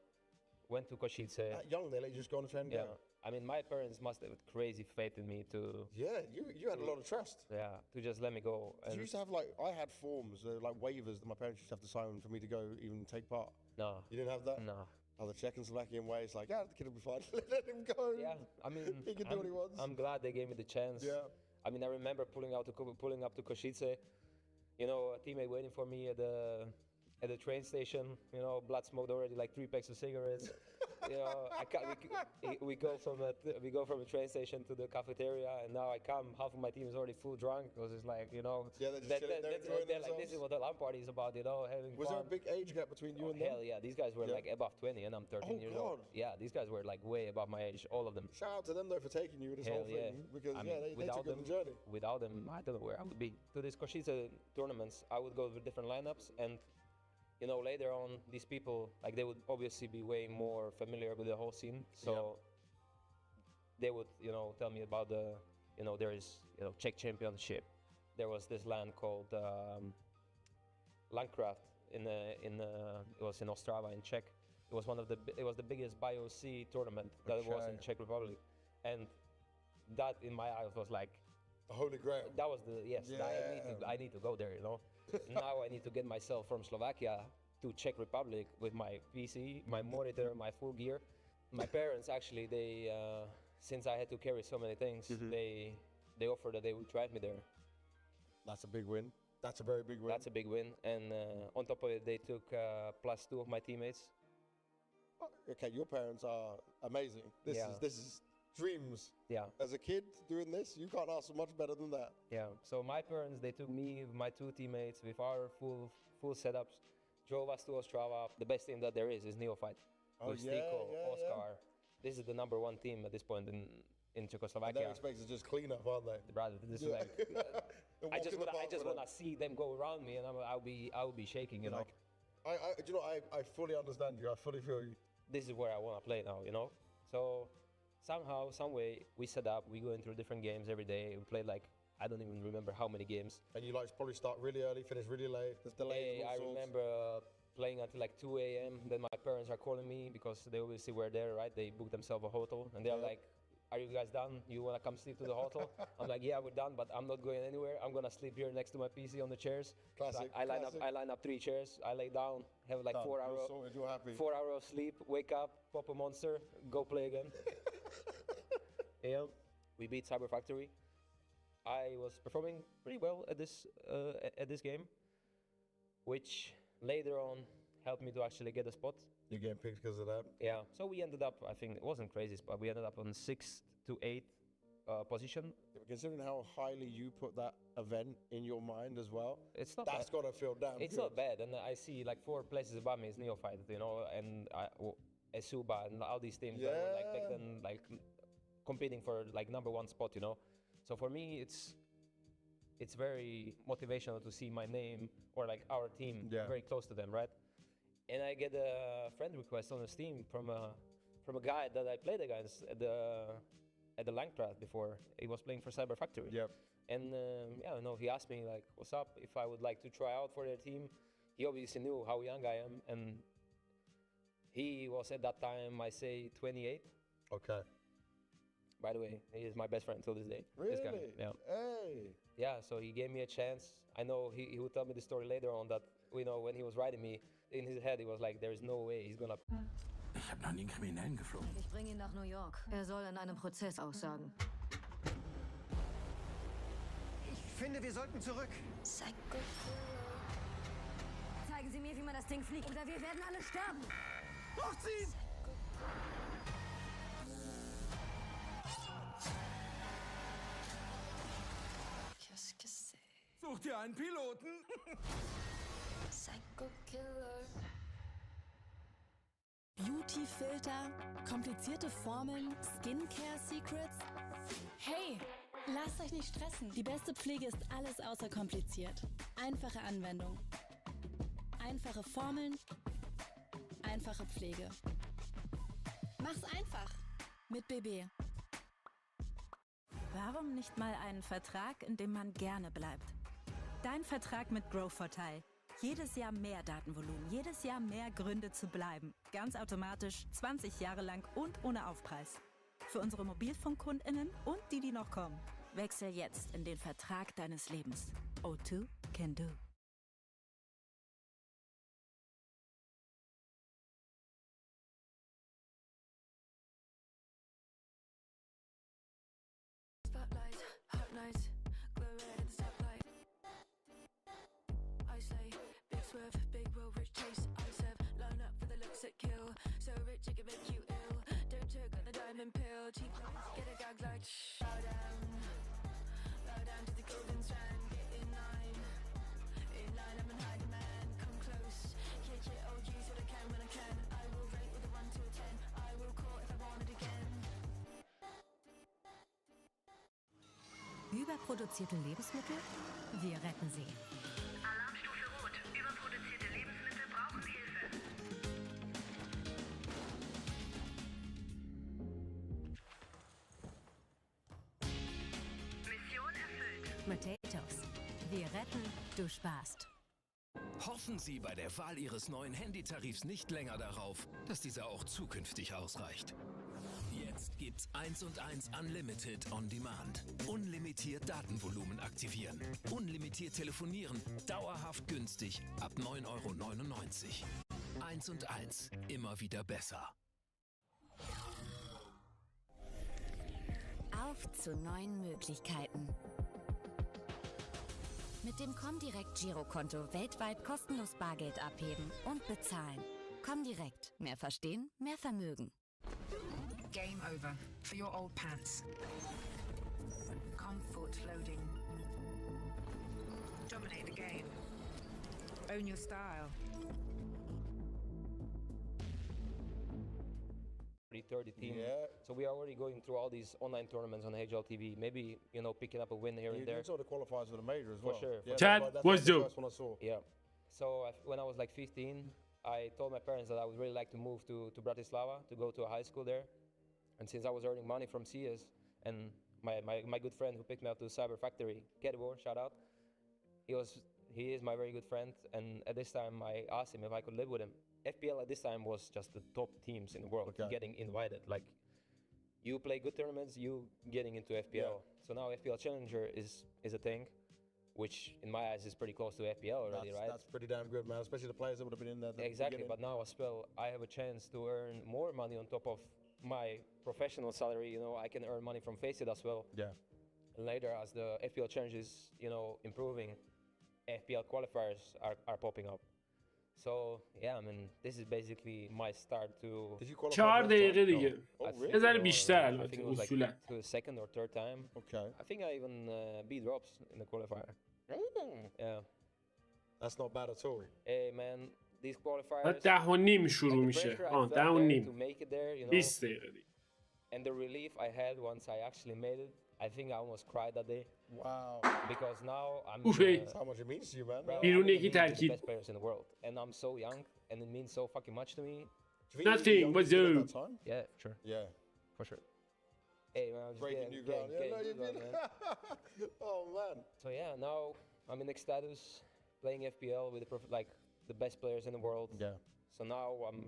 Went to Košice. That young, they let you just go on the train. Yeah, I mean, my parents must have crazy faith in me to. Yeah, you had a lot of trust. Yeah, to just let me go. And you used to have I had forms, like waivers that my parents used to have to sign for me to go even take part. No. You didn't have that? No. Oh, the Czech and Slovakian way, it's like, the kid will be fine. Let him go. Yeah, I mean, he can do what he wants. I'm glad they gave me the chance. Yeah. I mean, I remember pulling up to Košice. You know, a teammate waiting for me at the train station. You know, blood smoked already like 3 packs of cigarettes. You know, we go from a train station to the cafeteria, and now I come. Half of my team is already full drunk because it's like, you know, they're like, this is what the LAN party is about, you know, having Was fun. there a big age gap between you and them? Hell yeah, these guys were like above 20, and I'm 13 years old. Yeah, these guys were like way above my age, all of them. Shout out to them though for taking you this whole thing, because they took on the journey. Without them, I don't know where I would be. To this Košice tournaments, I would go with different lineups, and you know, later on, these people, like, they would obviously be way more familiar with the whole scene. So they would, you know, tell me about the, you know, there is, you know, Czech championship. There was this land called Landcraft it was in Ostrava in Czech. It was it was the biggest BioC tournament that was in Czech Republic, and that in my eyes was like a holy grail. That was I need to go there, you know. Now I need to get myself from Slovakia to Czech Republic with my PC, my monitor, my full gear. My parents actually, they since I had to carry so many things, they offered that they would drive me there. That's a big win. That's a very big win. That's a big win, and on top of it, they took plus 2 of my teammates. Okay, your parents are amazing. This is dreams. Yeah. As a kid doing this, you can't ask for much better than that. Yeah. So my parents, they took me, my 2 teammates, with our full setups, drove us to Ostrava. The best team that there is Neophyte. With Stiko, Oscar. This is the #1 team at this point in Czechoslovakia. And they're expected to just clean up, aren't they? Brother, this is like I just want to see them go around me, and I'll be shaking, you know. I fully understand you. I fully feel you. This is where I want to play now, you know. So somehow, some way, we set up. We go into different games every day. We played like, I don't even remember how many games. And you like probably start really early, finish really late. There's delays. I remember playing until like 2 a.m. Then my parents are calling me because they obviously were there, right? They booked themselves a hotel, and they're like, "Are you guys done? You wanna come sleep to the hotel?" I'm like, "Yeah, we're done, but I'm not going anywhere. I'm gonna sleep here next to my PC on the chairs." Classic. So I line up 3 chairs. I lay down, have like 4 hours. You're happy. 4 hours of sleep. Wake up, pop a monster, go play again. Yeah, we beat Cyber Factory. I was performing pretty well at this game, which later on helped me to actually get a spot. You getting picked because of that? Yeah. So we ended up, I think it wasn't crazy, but we ended up on 6th to 8th position. Considering how highly you put that event in your mind as well, it's not. That's got to feel damn It's good. not bad, and I see like 4 places above me is Neophyte, you know, and Esuba and all these teams that were like back then, like competing for like #1 spot, you know. So for me, it's very motivational to see my name or like our team very close to them, right? And I get a friend request on Steam from a guy that I played against at the Landcraft before. He was playing for Cyber Factory. Yep. And he asked me like, "What's up? If I would like to try out for their team." He obviously knew how young I am, and he was at that time, I say, 28. Okay. By the way, he is my best friend till this day. Really? This guy. Yeah. Hey. Yeah, so he gave me a chance. I know he would tell me the story later on that, you know, when he was writing me, in his head he was like, there's no way he's gonna... Ich habe noch nie einen Kriminellen geflogen. Ich bringe ihn nach New York. Er soll in einem Prozess aussagen. Ich finde, wir sollten zurück. Zeigen Sie mir, wie man das Ding fliegt, oder wir werden alle sterben. Hochziehen! Such dir einen Piloten. Psycho Killer. Beauty-Filter, komplizierte Formeln, Skincare-Secrets. Hey, lasst euch nicht stressen. Die beste Pflege ist alles außer kompliziert. Einfache Anwendung. Einfache Formeln. Einfache Pflege. Mach's einfach. Mit BB. Warum nicht mal einen Vertrag, in dem man gerne bleibt? Dein Vertrag mit Grow-Vorteil. Jedes Jahr mehr Datenvolumen, jedes Jahr mehr Gründe zu bleiben. Ganz automatisch, 20 Jahre lang und ohne Aufpreis. Für unsere MobilfunkkundInnen und die noch kommen. Wechsel jetzt in den Vertrag deines Lebens. O2 can do. Spotlight, hot nights, glow red in the stoplight. I say, big swerve, big will, rich taste. I serve, line up for the looks that kill. So rich it can make you ill. Morning pill, cheap get a gag like bow down to the golden strand, get in line, I'm in high demand, come close, yeah, OGs what I can when I can, I will rate with a 1 to a 10, I will call if I want it again. Überproduzierte Lebensmittel? Wir retten sie. Alarmstufe Rot. Überproduzierte Lebensmittel brauchen Hilfe. Mission erfüllt. Potatoes. Wir retten, du sparst. Hoffen Sie bei der Wahl Ihres neuen Handytarifs nicht länger darauf, dass dieser auch zukünftig ausreicht. Jetzt gibt's 1&1 Unlimited on Demand. Unlimitiert Datenvolumen aktivieren. Unlimitiert telefonieren. Dauerhaft günstig ab 9,99 €. 1&1. Immer wieder besser. Auf zu neuen Möglichkeiten. Mit dem Comdirect Girokonto weltweit kostenlos Bargeld abheben und bezahlen. Comdirect. Mehr verstehen, mehr Vermögen. Game over for your old pants. Comfort loading. Dominate the game. Own your style. 30 team. Yeah. So we are already going through all these online tournaments on HL TV. Maybe, picking up a win here and there. You saw the qualifiers for the major as well. For sure. Yeah, Chad, what's the first one I saw. Yeah. So when I was like 15, I told my parents that I would really like to move to Bratislava, to go to a high school there. And since I was earning money from CS, and my good friend who picked me up to Cyber Factory, Kedibor, shout out, he is my very good friend. And at this time, I asked him if I could live with him. FPL at this time was just the top teams in the world getting invited. Like, you play good tournaments, you getting into FPL. Yeah. So now FPL Challenger is a thing, which in my eyes is pretty close to FPL already, right? That's pretty damn good, man. Especially the players that would have been in there. Exactly, but now as well, I have a chance to earn more money on top of my professional salary. I can earn money from Faceit as well. Yeah. And later, as the FPL Challenge is, improving, FPL qualifiers are popping up. So yeah, I mean, this is basically my start to. Did you qualify? 4 دقیقه دیگه. really? یه ذره بیشتر I think البته it was like اصولا. to the second or third time. Okay. I think I even beat Robs in the qualifier. Yeah. That's not bad at all. Hey man, these qualifiers. بعد 10:30 شروع میشه. 10:30. To make it there, 20 دقیقه دیگه. And the relief I had once I actually made it, I think I almost cried that day. Wow. Because now I'm. That's how much it means to you, man. بیرون یکی the ترکیب. best players in the world, and I'm so young, and it means so fucking much to me. Nothing but you. Yeah, sure. Yeah, for sure. Hey man, I'm just breaking new ground. Oh man. So yeah, now I'm in next status, playing FPL with the best players in the world. Yeah. So now I'm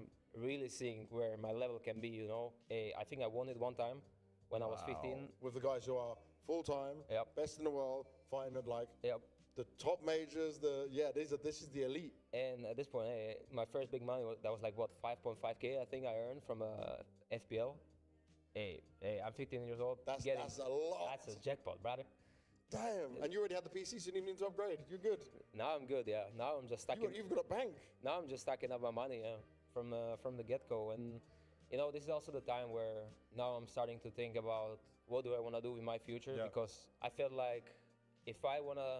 really seeing where my level can be. I think I won it one time when I was 15 with the guys who are full-time, best in the world, fighting at the top majors. This is the elite. And at this point, my first big money was like what 5.5k I think I earned from FPL. Hey, I'm 15 years old. That's a lot. That's a jackpot, brother. Damn, and you already had the PC, so you didn't even need to upgrade. You're good. Now I'm good, yeah. Now I'm just stacking. You've got a bank. Now I'm just stacking up my money, from the get-go. And this is also the time where now I'm starting to think about what do I want to do with my future, because I feel like if I want to,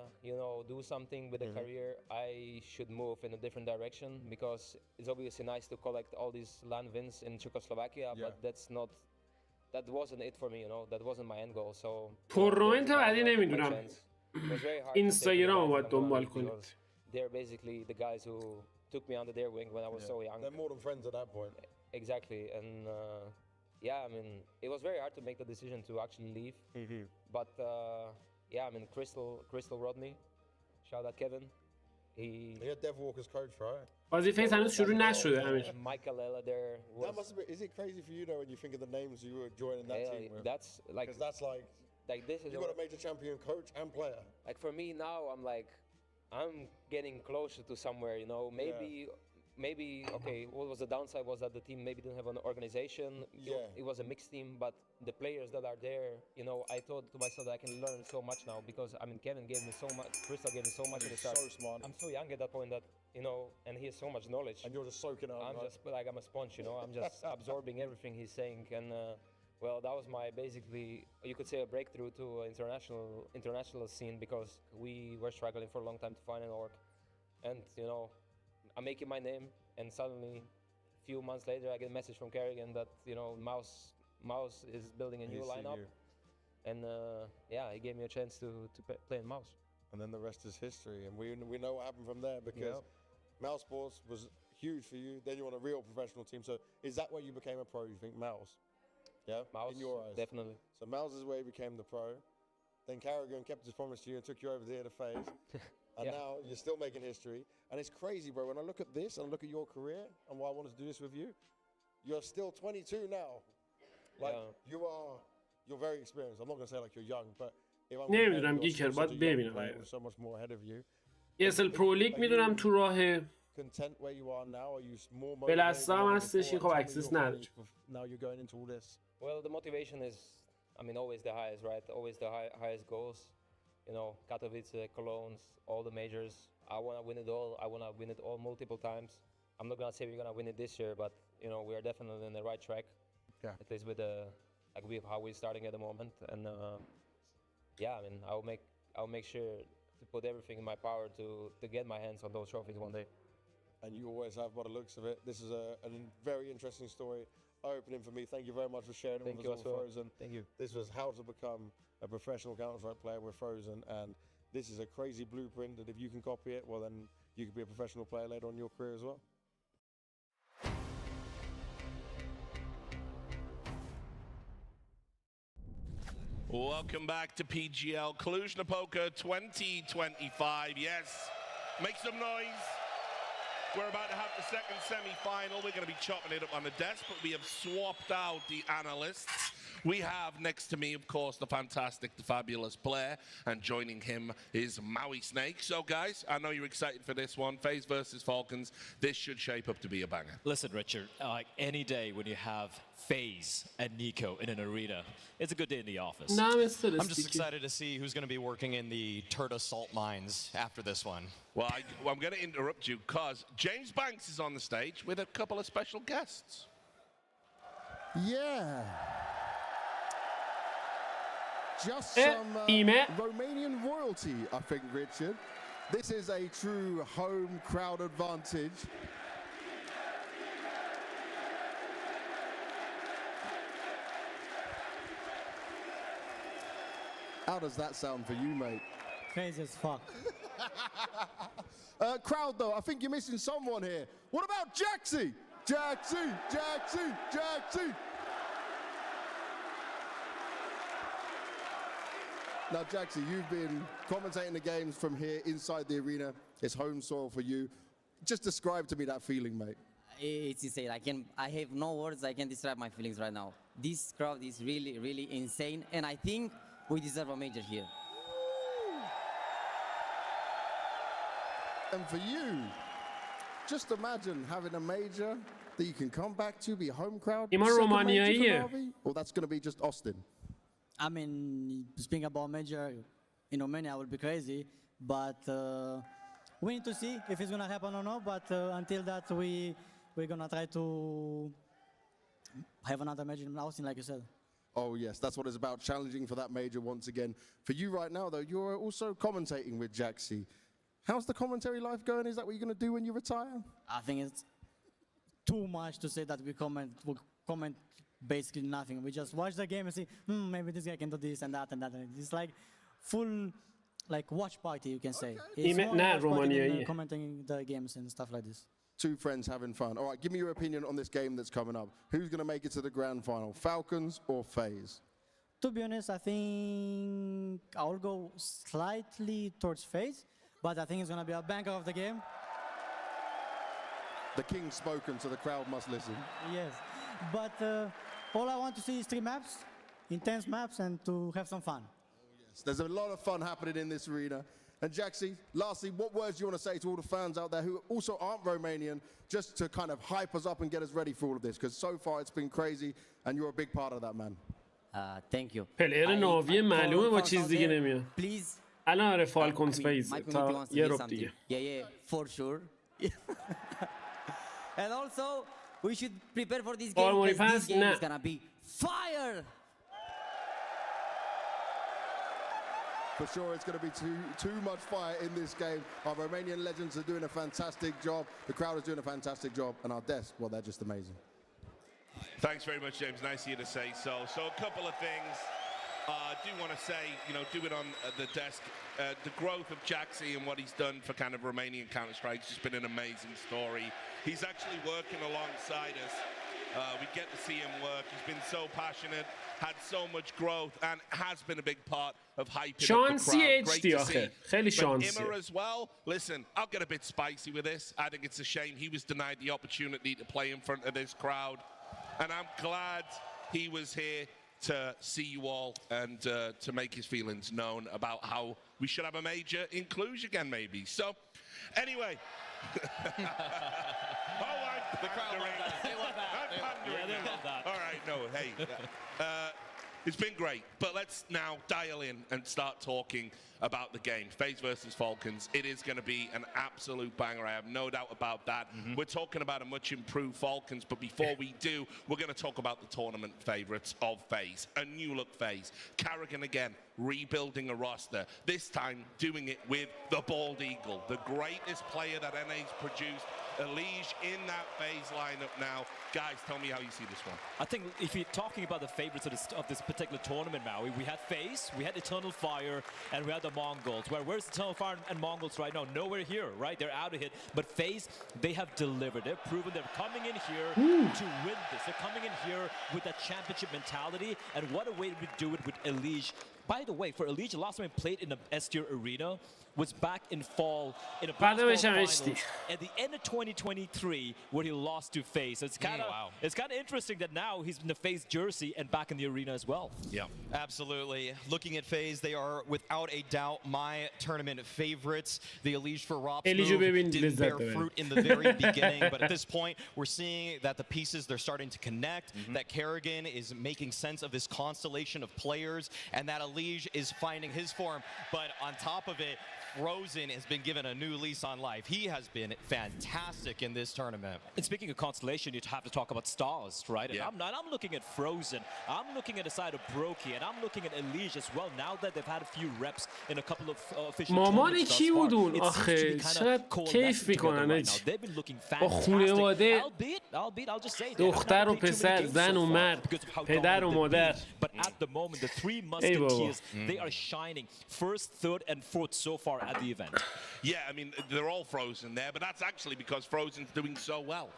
do something with a career, I should move in a different direction, because it's obviously nice to collect all these land wins in Czechoslovakia, but that wasn't it for me, that wasn't my end goal. So تورنمنت بعدی نمیدونم. اینستاگرام باید دنبال کنید. They're basically the guys who took me under their wing when I was so young. They're more than friends at that point. Exactly, and I mean, it was very hard to make the decision to actually leave. But I mean, Crystal Rodney, shout out Kevin. He had Dev Walker's coach, right? بازی فیس هنوز شروع نشده امیر. Michael Ella there. That must have been. Is it crazy for you though when you think of the names you were joining that team with? That's like. Because that's like this is. You got a major champion coach and player. Like for me now, I'm getting closer to somewhere. Maybe okay. What was the downside was that the team maybe didn't have an organization. It was a mixed team, but the players that are there, I thought to myself that I can learn so much now, because I mean Kevin gave me so much, Crystal gave me so much at the start. So smart. I'm so young at that point that and he has so much knowledge. And you're just soaking up. I'm just like I'm a sponge. I'm just absorbing everything he's saying. And Well, that was my basically, you could say, a breakthrough to international scene because we were struggling for a long time to find an org, and you know, I'm making my name, and suddenly, a few months later, I get a message from Kerrigan that you know Mouse is building a new lineup, and yeah, he gave me a chance to play in Mouse. And then the rest is history, and we know what happened from there because Mouse Sports was huge for you. Then you're on a real professional team. So is that where you became a pro? You think Mouse? Yeah, Mouse, in your eyes, definitely. So Mouse is where he became the pro. Then Kerrigan kept his promise to you and took you over there to FaZe. And now you're still making history. And it's crazy, bro. When I look at this and I look at your career and why I wanted to do this with you, you're still 22 now. Like you're very experienced. I'm not gonna say like you're young, but if I'm نمیدونم گیکر باید ببینم. so much more ahead of you. ESL Pro League میدونم تو راه Content where you are now? Are you more motivated? بلستا هم هستش خب اکسس نداره. Now you're going into all this. Well, the motivation is, I mean, always the highest, right? Always the highest goals. You know, Katowice, Cologne, all the majors. I want to win it all. I want to win it all multiple times. I'm not going to say we're going to win it this year, but, you know, we are definitely on the right track. Yeah. At least with how we're starting at the moment. And, yeah, I mean, I'll make sure to put everything in my power to get my hands on those trophies one day. And you always have, by the looks of it. This is a very interesting story. Opening for me. Thank you very much for sharing it with us all, Frozen. Thank you. This was how to become a professional Counter-Strike player with Frozen, and this is a crazy blueprint that if you can copy it, well then you could be a professional player later on in your career as well. Welcome back to PGL Cluj Napoca 2025. Yes, make some noise. We're about to have the second semi-final. We're going to be chopping it up on the desk, but we have swapped out the analysts. We have next to me, of course, the fantastic, the fabulous Blair, and joining him is Maui Snake. So, guys, I know you're excited for this one. FaZe versus Falcons. This should shape up to be a banger. Listen, Richard, any day when you have FaZe and Nico in an arena, it's a good day in the office. I'm just excited to see who's going to be working in the Turtle salt mines after this one. Well, I'm going to interrupt you because James Banks is on the stage with a couple of special guests. Yeah. Just some Romanian royalty, I think, Richard. This is a true home crowd advantage. How does that sound for you, mate? Crazy as fuck. Crowd, though, I think you're missing someone here. What about Jaxie? Jaxie! Now, Jaxie, you've been commentating the games from here inside the arena. It's home soil for you. Just describe to me that feeling, mate. It's insane. I have no words. I can describe my feelings right now. This crowd is really, really insane, and I think we deserve a major here. And for you, just imagine having a major that you can come back to, be home crowd. Or that's going to be just Austin. I mean, speaking about major in Romania, I will be crazy, but we need to see if it's gonna happen or not. But until that, we're gonna try to have another major in Austin, like you said. Oh yes, that's what it's about, challenging for that major once again. For you right now, though, you're also commentating with Jaxie. How's the commentary life going? Is that what you're gonna do when you retire? I think it's too much to say that we comment basically nothing. We just watch the game and see, maybe this guy can do this and that and that. It's like full, like watch party, you can say. It's more watch party than commenting the games and stuff like this. Two friends having fun. All right, give me your opinion on this game that's coming up. Who's going to make it to the grand final, Falcons or FaZe? To be honest, I think I'll go slightly towards FaZe, but I think it's going to be a banger of the game. The king's spoken, so the crowd must listen. Yes, but all I want to see is 3 maps, intense maps, and to have some fun. Yes, there's a lot of fun happening in this arena. And Jaxie, lastly, what words do you want to say to all the fans out there who also aren't Romanian, just to kind of hype us up and get us ready for all of this? Because so far it's been crazy, and you're a big part of that, man. Thank you. پلیر ناوی معلومه با چیز دیگه نمیاد. Please. الان آره فالکونز فیز تا یه رب دیگه. Yeah, for sure. And also, we should prepare for this game because this game is gonna be fire. For sure, it's going to be too much fire in this game. Our Romanian legends are doing a fantastic job. The crowd is doing a fantastic job. And our desk, well, they're just amazing. Thanks very much, James. Nice of you to say so. So a couple of things. I do want to say, do it on the desk. The growth of Jaxi and what he's done for kind of Romanian Counter-Strike has just been an amazing story. He's actually working alongside us. We get to see him work. He's been so passionate, had so much growth, and has been a big part of hyping up the crowd. Great to see. But Immer as well, listen, I'll get a bit spicy with this. I think it's a shame he was denied the opportunity to play in front of this crowd. And I'm glad he was here to see you all and to make his feelings known about how we should have a major in Cluj again, maybe. So, anyway. The crowd loved that. They love that. Yeah, they love that. All right, no, hey. It's been great, but let's now dial in and start talking about the game. FaZe versus Falcons. It is going to be an absolute banger. I have no doubt about that. We're talking about a much improved Falcons, but before we do, we're going to talk about the tournament favorites of FaZe. A new look FaZe. Karrigan again, rebuilding a roster. This time doing it with the Bald Eagle, the greatest player that NA's produced. Elige in that FaZe lineup now. Guys, tell me how you see this one. I think if you're talking about the favorites of this particular tournament, Maui, we had FaZe, we had Eternal Fire, and we had the Mongols. Where's Eternal Fire and Mongols right now? Nowhere here, right? They're out of it. But FaZe, they have delivered. They've proven they're coming in here to win this. They're coming in here with that championship mentality. And what a way to do it with Elige. By the way, for Elige, the last time he played in the S-tier arena was back in fall in a basketball finals at the end of 2023 where he lost to FaZe. So it's kind of interesting that now he's in the FaZe jersey and back in the arena as well. Yeah, absolutely. Looking at FaZe, they are without a doubt my tournament favorites. The Elige for Rops move didn't bear fruit in the very beginning, but at this point we're seeing that the pieces, they're starting to connect, that Karrigan is making sense of this constellation of players, and that Elige is finding his form. But on top of it, Frozen has been given a new lease on life. He has been fantastic in this tournament. And speaking of constellation, you'd have to talk about stars, right? And I'm looking at Frozen. I'm looking at the side of Brokey, and I'm looking at Elige as well. Now that they've had a few reps in a couple of official مامان کی بود اون آخه چقدر کیف میکنن با خانواده دختر و پسر زن و مرد پدر و مادر But at the moment the three musketeers they are shining first, third and fourth so far at the event. Yeah, I mean, they're all Frozen there, but that's actually because Frozen's doing so well.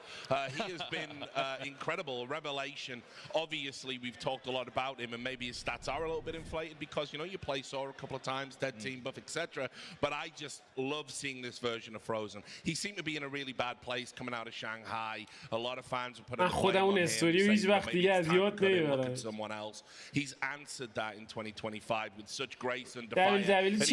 He has been incredible, a revelation. Obviously, we've talked a lot about him, and maybe his stats are a little bit inflated because, you play Sora a couple of times, dead team buff, etc. But I just love seeing this version of Frozen. He seemed to be in a really bad place coming out of Shanghai. A lot of fans were putting a blame on him, saying, maybe it's time to look at someone else. He's answered that in 2025 with such grace and defiance.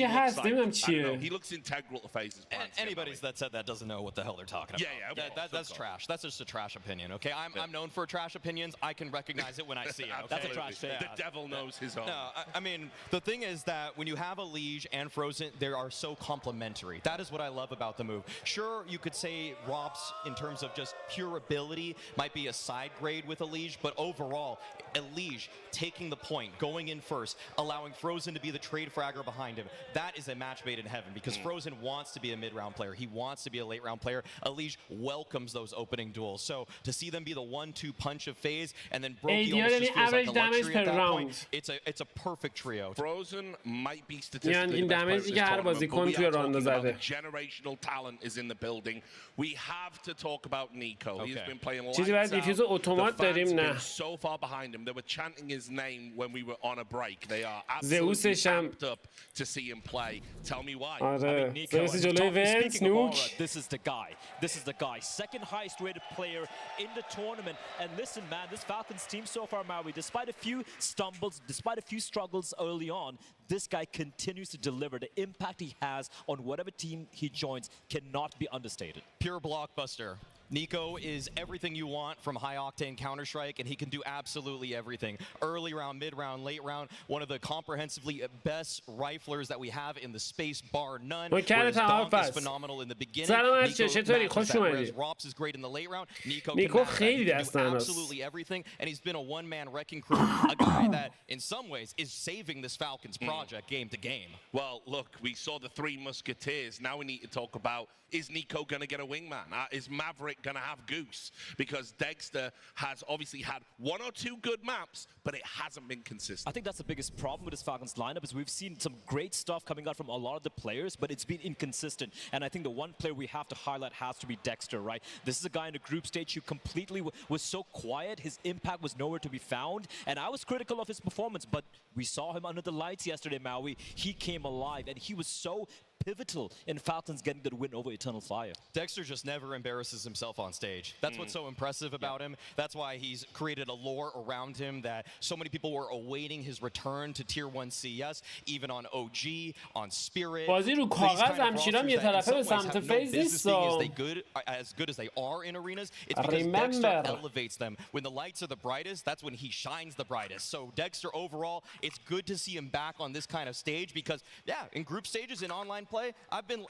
He looks integral to FaZe's plans. Anybody that said that doesn't know what the hell they're talking about. Yeah, that's trash. That's just a trash opinion, okay? I'm known for trash opinions. I can recognize it when I see it. Okay? That's a trash thing. The devil knows his own. No, I mean, the thing is that when you have Elige and Frozen, they are so complementary. That is what I love about the move. Sure, you could say Rops, in terms of just pure ability, might be a side grade with Elige, but overall, Elige taking the point, going in first, allowing Frozen to be the trade fragger behind him, that is a match made in heaven because Frozen wants to be a mid-round player. He wants to be a late-round player. Elige welcomes those opening duels. So to see them be the 1-2 punch of FaZe and then Brokey almost just feels like a luxury at that point, it's a perfect trio. Frozen might be statistically the best player in this tournament, but we are talking about the generational talent is in the building. We have to talk about Nico. He's been playing lights out. The fans have been so far behind him. They were chanting his name when we were on a break. They are absolutely amped up to see him play. Tell me why. Nico, speaking of aura, this is the guy. This is the guy. Second highest rated player in the tournament. And listen, man, this Falcons team so far, Maui, despite a few stumbles, despite a few struggles early on, this guy continues to deliver. The impact he has on whatever team he joins cannot be understated. Pure blockbuster. Nico is everything you want from high-octane Counter-Strike, and he can do absolutely everything. Early round, mid-round, late round, one of the comprehensively best riflers that we have in the space, bar none. Whereas Donk is phenomenal in the beginning. Whereas Rops is great in the late round. Nico can do absolutely everything, and he's been a one-man wrecking crew, a guy that, in some ways, is saving this Falcons project game to game. Well, look, we saw the three musketeers. Now we need to talk about, is Nico going to get a wingman? Is Maverick going to have Goose? Because Dexter has obviously had one or two good maps, but it hasn't been consistent. I think that's the biggest problem with this Falcons lineup is we've seen some great stuff coming out from a lot of the players, but it's been inconsistent. And I think the one player we have to highlight has to be Dexter, right? This is a guy in the group stage who completely was so quiet. His impact was nowhere to be found. And I was critical of his performance, but we saw him under the lights yesterday, Maui. He came alive, and he was so pivotal in Falcons getting the win over Eternal Fire. Dexter just never embarrasses himself on stage. That's what's so impressive about him. That's why he's created a lore around him that so many people were awaiting his return to Tier 1 CS, even on OG, on Spirit. بازی رو کاغذ همچنان یه طرفه به سمت فیز نیست. As good as they are in arenas, it's because Dexter elevates them. When the lights are the brightest, that's when he shines the brightest. So Dexter overall, it's good to see him back on this kind of stage because, yeah, in group stages, in online play, I've been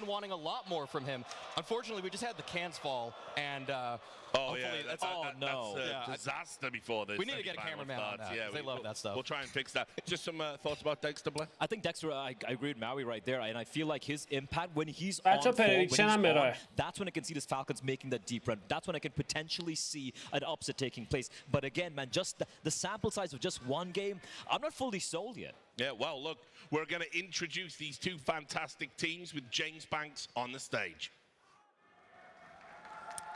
wanting a lot more from him. Unfortunately, we just had the cans fall, and that's a disaster before this. We need to get a cameraman on that. Yeah, they love that stuff. We'll try and fix that. Just some thoughts about Dexter, Blair? I think Dexter, I agree with Maui right there, and I feel like his impact when he's on, that's when I can see this Falcons making that deep run. That's when I can potentially see an upset taking place. But again, man, just the sample size of just one game, I'm not fully sold yet. Yeah, well, look, we're going to introduce these two fantastic teams with James Banks on the stage.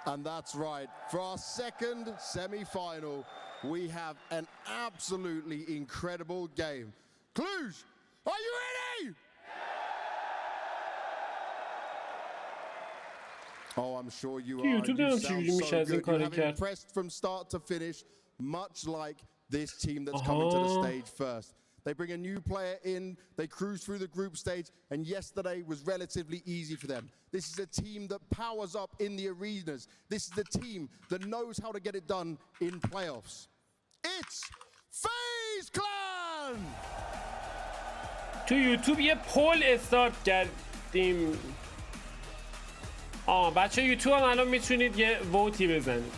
And that's right. For our second semi-final, we have an absolutely incredible game. Cluj, are you ready? Oh, I'm sure you are. You sound so good. You have impressed from start to finish, much like this team that's coming to the stage first. They bring a new player in, they cruise through the group stage, and yesterday was relatively easy for them. This is a team that powers up in the arenas. This is the team that knows how to get it done in playoffs. It's FaZe Clan! تو یوتیوب یه پول استارت کردیم. بچه یوتیوب هم الان میتونید یه ووتی بزنید.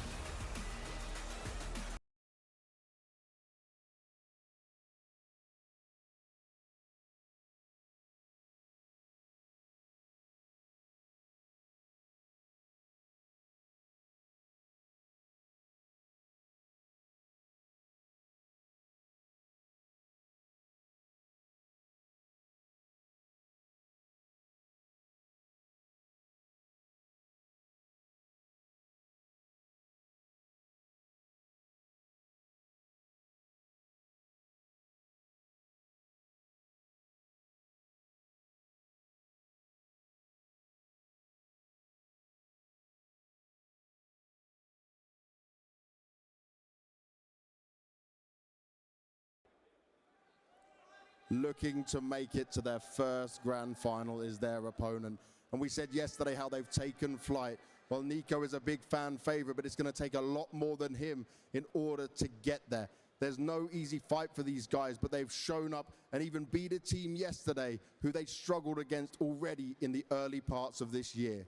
Looking to make it to their first grand final is their opponent. And we said yesterday how they've taken flight. Well, Nico is a big fan favorite, but it's going to take a lot more than him in order to get there. There's no easy fight for these guys, but they've shown up and even beat a team yesterday who they struggled against already in the early parts of this year.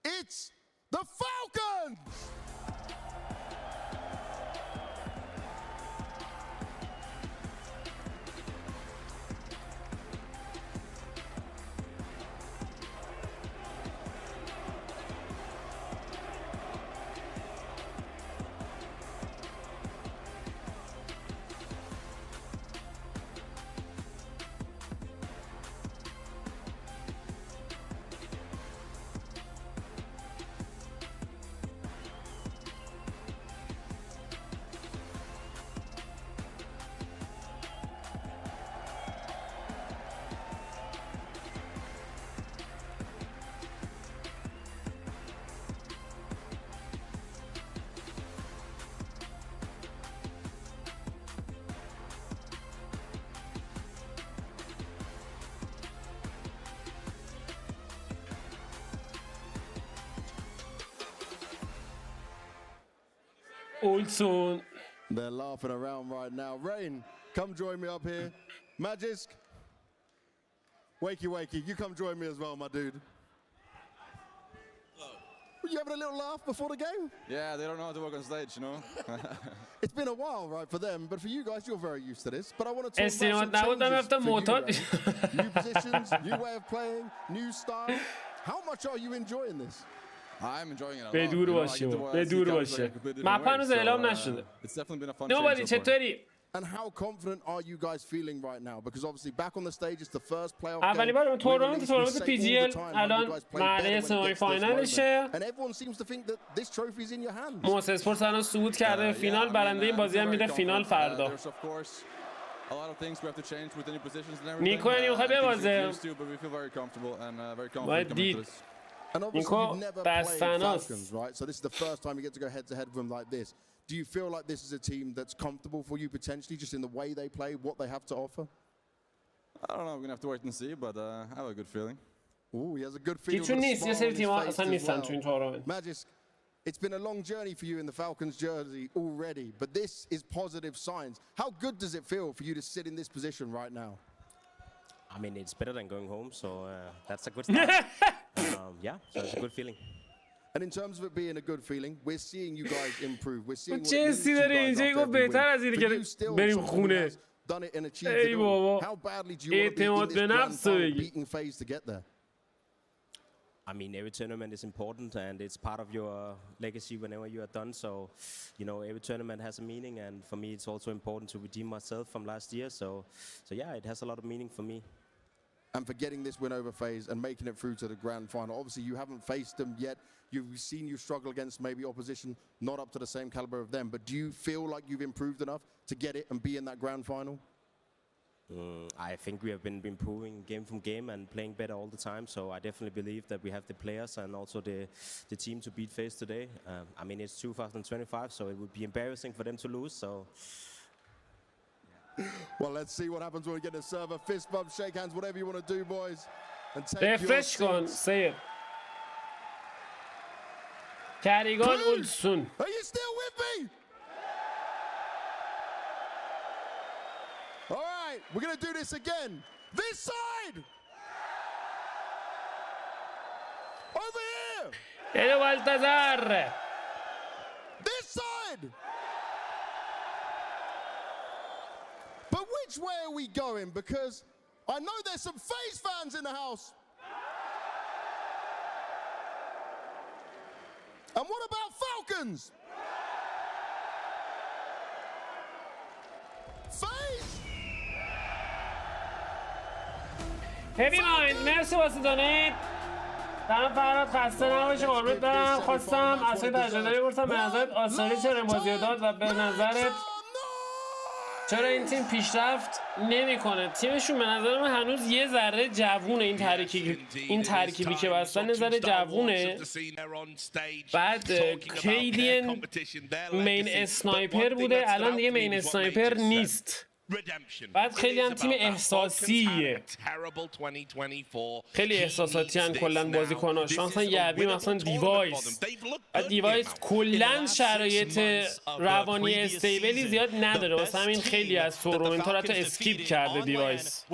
It's the Falcons! Olson. They're laughing around right now. Rain, come join me up here. Magisk. Wakey, you come join me as well, my dude. Were you having a little laugh before the game? Yeah, they don't know how to work on stage, you know. It's been a while, right, for them, but for you guys, you're very used to this. But I want to talk about some changes for you, Ray. New positions, new way of playing, new style. How much are you enjoying this? I'm enjoying it a lot. به دور باشه. مپ هنوز اعلام نشده. It's definitely been a fun نوبادی چطوری؟ And how confident are you guys feeling right now? Because obviously back on the stage, it's the first playoff اولی بار تورنمنت PGL الان مرحله سمی فاینالشه. And everyone seems to think that this trophy is in your hands. موسس اسپورتس الان صعود کرده به فینال. برنده این بازی هم میره فینال فردا. A lot of things we have to change with the new positions and everything. نیکو یعنی میخوای ببازه. But we feel very comfortable and very باید confident دید. coming to this. And obviously you've never played Falcons, right? So this is the first time you get to go head-to-head with them like this. Do you feel like this is a team that's comfortable for you potentially, just in the way they play, what they have to offer? I don't know. We're gonna have to wait and see, but I have a good feeling. Ooh, he has a good feeling. Magisk, it's been a long journey for you in the Falcons jersey already, but this is positive signs. How good does it feel for you to sit in this position right now? I mean, it's better than going home, so that's a good start. Yeah, so it's a good feeling. And in terms of it being a good feeling, we're seeing you guys improve. We're seeing what چه داره اینجا گفت بهتر از اینه که بریم خونه. ای بابا. How badly do you want to be in this grand final beating phase to get there? I mean, every tournament is important, and it's part of your legacy whenever you are done. So, you know, every tournament has a meaning, and for me, it's also important to redeem myself from last year. So yeah, it has a lot of meaning for me. And for getting this win over FaZe and making it through to the grand final. Obviously, you haven't faced them yet. You've seen you struggle against maybe opposition not up to the same caliber of them. But do you feel like you've improved enough to get it and be in that grand final? I think we have been improving game from game and playing better all the time. So I definitely believe that we have the players and also the team to beat FaZe today. I mean, it's 2025, so it would be embarrassing for them to lose. So. Well, let's see what happens when we get a server. Fist bump, shake hands, whatever you want to do, boys. And take your seats. Say it. Karigan Olsun. Are you still with me? All right, we're going to do this again. This side. Over here. Hello, Baltazar. This side. But which way are we going? Because I know there's some FaZe fans in the house. And what about Falcons? FaZe? Heavy Mind مرسی واسه دونیت. دارم فراد خسته نباشی قربونت برم. خواستم از توی تجربه بپرسم به نظرت آسترالی چرا این بازی داد و به نظرت چرا این تیم پیشرفت نمیکنه؟ تیمشون به نظر من هنوز یه ذره جوونه. این ترکیبی که بستن یه ذره جوونه. بعد کیدین مین اسنایپر بوده، الان دیگه مین اسنایپر نیست. بعد خیلی هم تیم احساسیه، خیلی احساساتی هن کلن بازیکناش. مثلا یعبی مثلا دیوایس، دیوایس کلن شرایط روانی استیبلی زیاد نداره، واسه همین خیلی از تورنمنت ها رو حتی اسکیپ کرده دیوایس.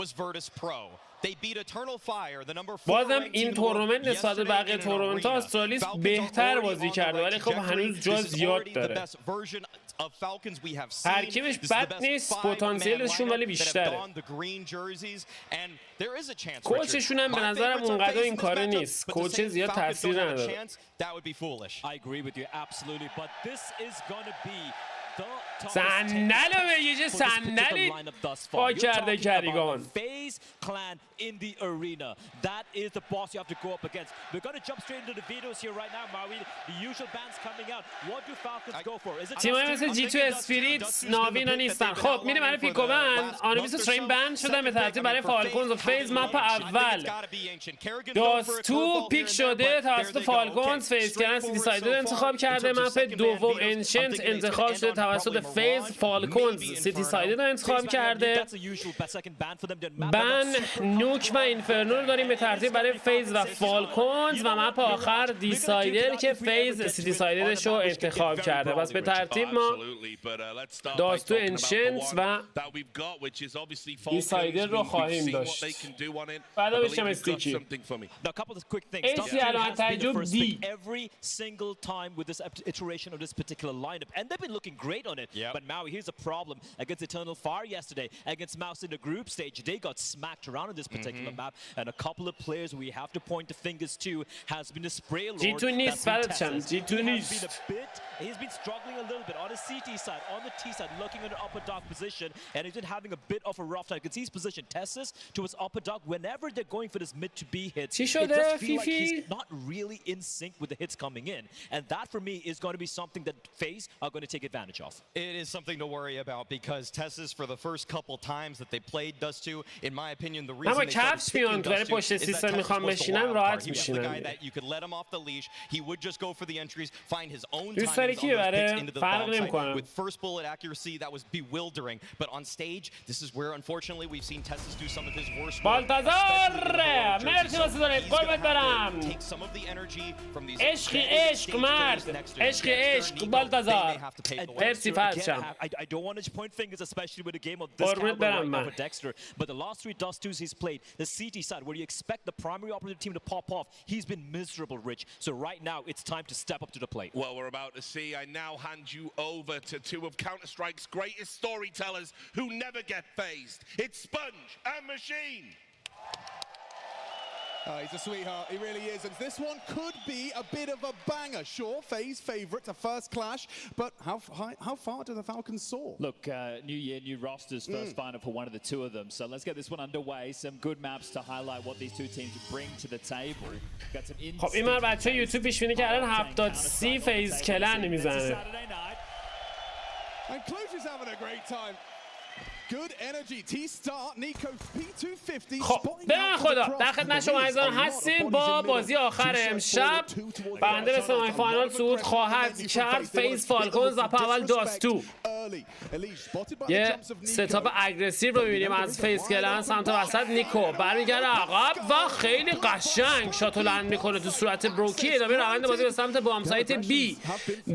بازم این تورنمنت نسبت به بقیه تورنمنت ها استرالیس بهتر بازی کرده، ولی خب هنوز جا زیاد داره. ترکیبش بد نیست، پتانسیلشون ولی بیشتره. کوچشون هم به نظرم اونقدر این کاره نیست، کوچ زیاد تاثیر نداره. صندل رو بگی چه صندلی پا کرده کریگان. In the arena. That is the boss you have to go up against. We're going to jump straight into the videos here right now, Maui. The usual bands coming out. What do Falcons go for? Is it تیمایی مثل جی تو اسپریت ناوینا نیستن. خب میریم برای پیکو بند. آنویس و ترین بند شدن به ترتیب برای فالکونز و فیز. مپ اول داستو پیک شده توسط فالکونز. فیز کردن سیتی سایدد انتخاب کرده. مپ دوم انشنت انتخاب شده توسط فیز فالکونز سیتی سایدر رو انتخاب کرده. بن، نوک و اینفرنو رو داریم به ترتیب برای فیز و فالکونز و مپ آخر دیسایدر که فیز سیتی سایدرش رو انتخاب کرده. پس به ترتیب ما داستو انشنس و دیسایدر رو خواهیم داشت. بعد بشم استیکی ایسی علامت تعجب دی. Every single time with this iteration of this particular lineup, and they've been looking great on it. But Maui, here's a problem against Eternal Fire yesterday, against Mouse in the group stage. They got smacked around in this particular map, and a couple of players we have to point the fingers to has been a spray lord. G2 نیست فرادشم. G2 نیست. He's been struggling a little bit on the CT side, on the T side, looking at the upper dock position, and he's been having a bit of a rough time. You can see his position, Tessus towards upper dock. Whenever they're going for this mid to B hits, it does feel like he's not really in sync with the hits coming in, and that for me is going to be something that FaZe are going to take advantage of. It is something to worry about because Tessus, for the first couple times that they played Dust2, in my opinion, the reason they started picking Dust2 is that Tessus was the wild card. He was the guy that you could let him off the leash. He would just go for the entries, find his own timings on those picks into the bomb site. With first bullet accuracy, that was bewildering. But on stage, this is where, unfortunately, we've seen Tessus do some of his worst work. Take some of the energy from these. عشق مرد، عشق بالتزار. مرسی فرشم. I don't want to point fingers, especially with a game of this caliber right now for Dexter. But the last 3 Dust2s he's played, the CT side, where you expect the primary operative team to pop off, he's been miserable, Rich. So right now, it's time to step up to the plate. Well, we're about to see. I now hand you over to 2 of Counter-Strike's greatest storytellers who never get phased. It's Sponge and Machine. He's a sweetheart, he really is, and this one could be a bit of a banger. Sure, FaZe favourite, a first clash, but how far do the Falcons soar? Look, new year, new rosters, first final for one of the 2 of them. So let's get this one underway. Some good maps to highlight what these 2 teams bring to the table. Got some خب این بچه یوتیوب پیش بینی کردن 70 فیز کلن میزنه. And Cluj is having a great time. Good energy. T-Star, Nico P250. خب به خدا در خدمت شما عزیزان هستیم با بازی آخر امشب. برنده به سمی فاینال صعود خواهد کرد فیز فالکونز و اول داستو. یه ستاپ اگریسیو رو می‌بینیم از فیز کلن سمت وسط. نیکو برمیگرده عقب و خیلی قشنگ شاتو لند میکنه تو صورت بروکی. ادامه روند بازی به سمت بام سایت بی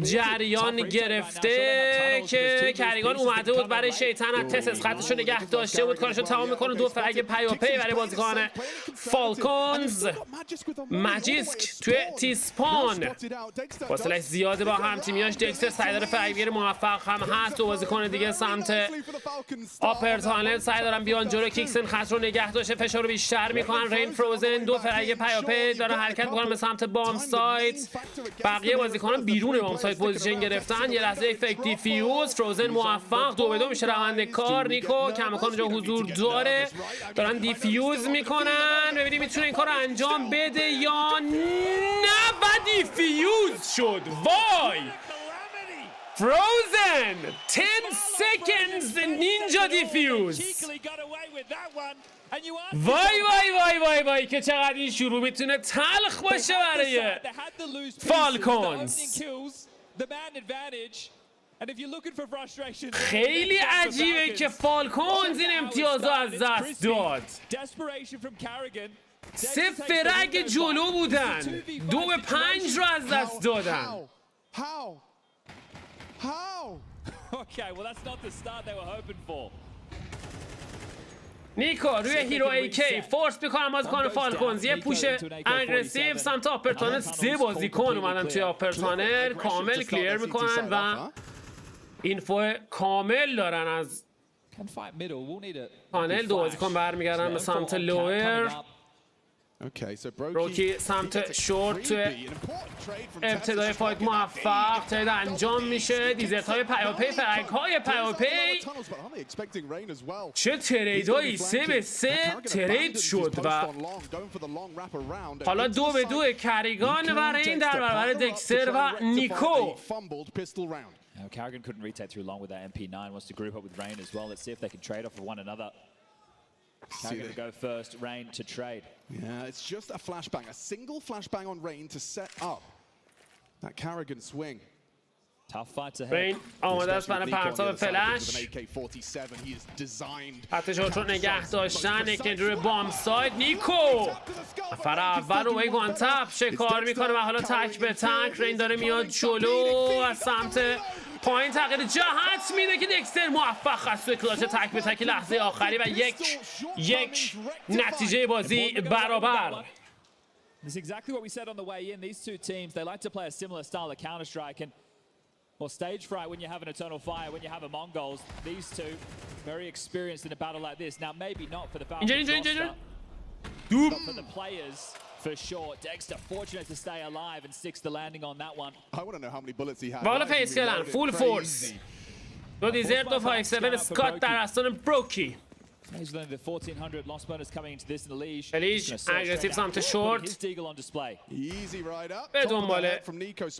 جریان گرفته که کریگان اومده بود برای شیطان از تسس خطش رو نگه داشته بود، کارش رو تمام میکنه. 2 فرگ پیاپی برای بازیکن فالکونز. ماجیسک توی تیسپان فاصلش زیاده با هم تیمیاش. دکستر سعی داره فرگیر موفق هم هست. 2 بازیکن دیگه سمت آپر تانل سعی دارن بیان جلو. کیکسن خط رو نگه داشته، فشار رو بیشتر میکنن. رین فروزن 2 فرگ پیاپی داره حرکت میکنن به سمت بام سایت. بقیه بازیکنان بیرون بام سایت پوزیشن گرفتن. یه لحظه فیک دیفیوز. فروزن موفق 2-2 میشه روند کار. نیکو کماکان اونجا حضور داره، دارن دیفیوز میکنن. ببینیم میتونه این کار رو انجام بده یا نه. و دیفیوز شد. وای فروزن 10 seconds نینجا دیفیوز. وای وای وای وای وای که چقدر این شروع میتونه تلخ باشه برای فالکونز. خیلی عجیبه که فالکونز این امتیاز رو از دست داد. 3 فرگ جلو بودن، 2-5 رو از دست دادن. نیکو روی هیرو ایکی فورس میکنن بازیکن فالکونز. یه پوش اگریسیو سمت آپرتانل. 3 بازیکن اومدن توی آپرتانل کامل کلیر میکنن و اینفو کامل دارن از پانل. 2 بازیکن برمیگردن به سمت لوئر. روکی سمت شورت توی ابتدای فایت موفق ترید انجام میشه. دیزرت های پیاپی، فرنگ های پیاپی. چه تریدهایی 3-3 ترید شد و حالا 2-2 کریگان و رین در برابر دکستر و نیکو. Karrigan couldn't retake through long with that MP9. Wants to group up with Rain as well. Let's see if they can trade off of one another. Karrigan to go first, Rain to trade. Yeah, it's just a flashbang, a single flashbang on Rain to set up that Karrigan swing. رین آماده است برای پرتاب فلش. حتی شورت رو نگه داشتن. یکی روی بام ساید. نیکو نفر اول رو با یک وان تپ شکار میکنه و حالا تک به تک. رین داره میاد جلو از سمت پایین تغییر جهت میده که دکستر موفق است توی کلاچ تک به تک لحظه آخری و یک نتیجه بازی برابر. This is exactly what we said on the way in. These two teams, they like to play a similar style of Counter-Strike and or stage fright when you have an Eternal Fire, when you have a Mongols. These two, very experienced in a battle like this. Now, maybe not for the Falcons roster, but for the players, for sure. Dexter fortunate to stay alive and sticks the landing on that one. I want to know how many bullets he had. والا فیس کردن فول فورس. دو دیزرت و 5-7 اسکات در استان بروکی. The 1400 loss bonus coming into this in the leash. الیش اگریسیو سمت شورت. به دنبال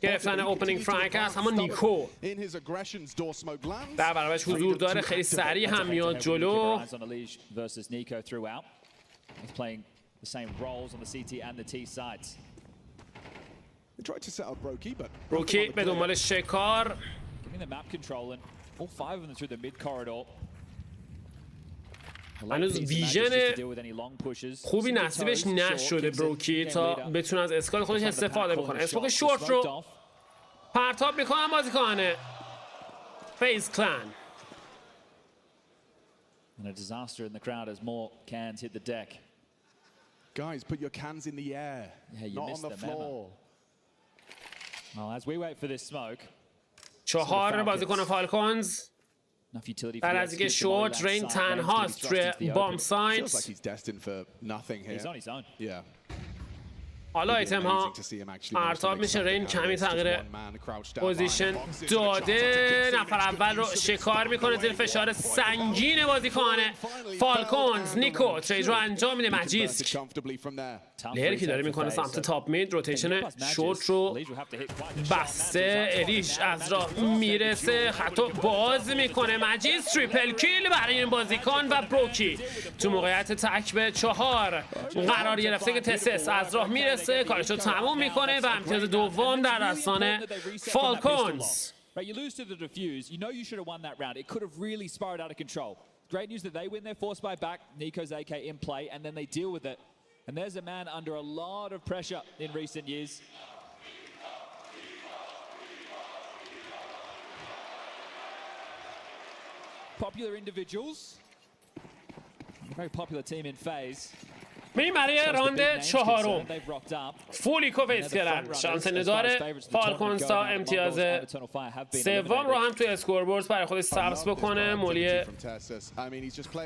گرفتن اوپنینگ فرانک است اما نیکو در برابرش حضور داره. خیلی سریع هم میاد جلو. بروکی به دنبال شکار. هنوز ویژن خوبی نصیبش نشده بروکی تا بتونه از اسکال خودش استفاده بکنه. اسموک شورت رو پرتاب میکنن بازیکن فیز کلان. And a disaster in the crowd as more cans hit the deck. Guys, put your cans in the air, not on the floor. Well, as we wait for this smoke. 4 بازیکن فالکونز در از اینکه شورت رین تنهاست روی بام سایت. حالا ایتم ها پرتاب میشه. رین کمی تغییر پوزیشن داده. نفر اول رو شکار میکنه زیر فشار سنگین بازیکن فالکونز. نیکو ترید رو انجام میده. مجیسک لیر که داره میکنه سمت تاپ مید. روتیشن شورت رو بسته. الیش از راه میرسه. خطو باز میکنه. مجیس تریپل کیل برای این بازیکن و بروکی تو موقعیت تک به 4 قرار گرفته که تسس از راه میرسه. کارش رو تموم میکنه و امتیاز دوم در دستان فالکونز. You lose to the defuse. You know you should have won that round. It could have really spiraled out of control. Great news that they win their force buy back. Nico's AK in play, and then they deal with it. And there's a man under a lot of pressure in recent years. Popular individuals. A very popular team in FaZe. میریم برای راند 4. فولیکو فیس کردن. شانس نداره فالکونز تا امتیاز 3 رو هم توی اسکوربورد برای خودش ثبت بکنه. مولی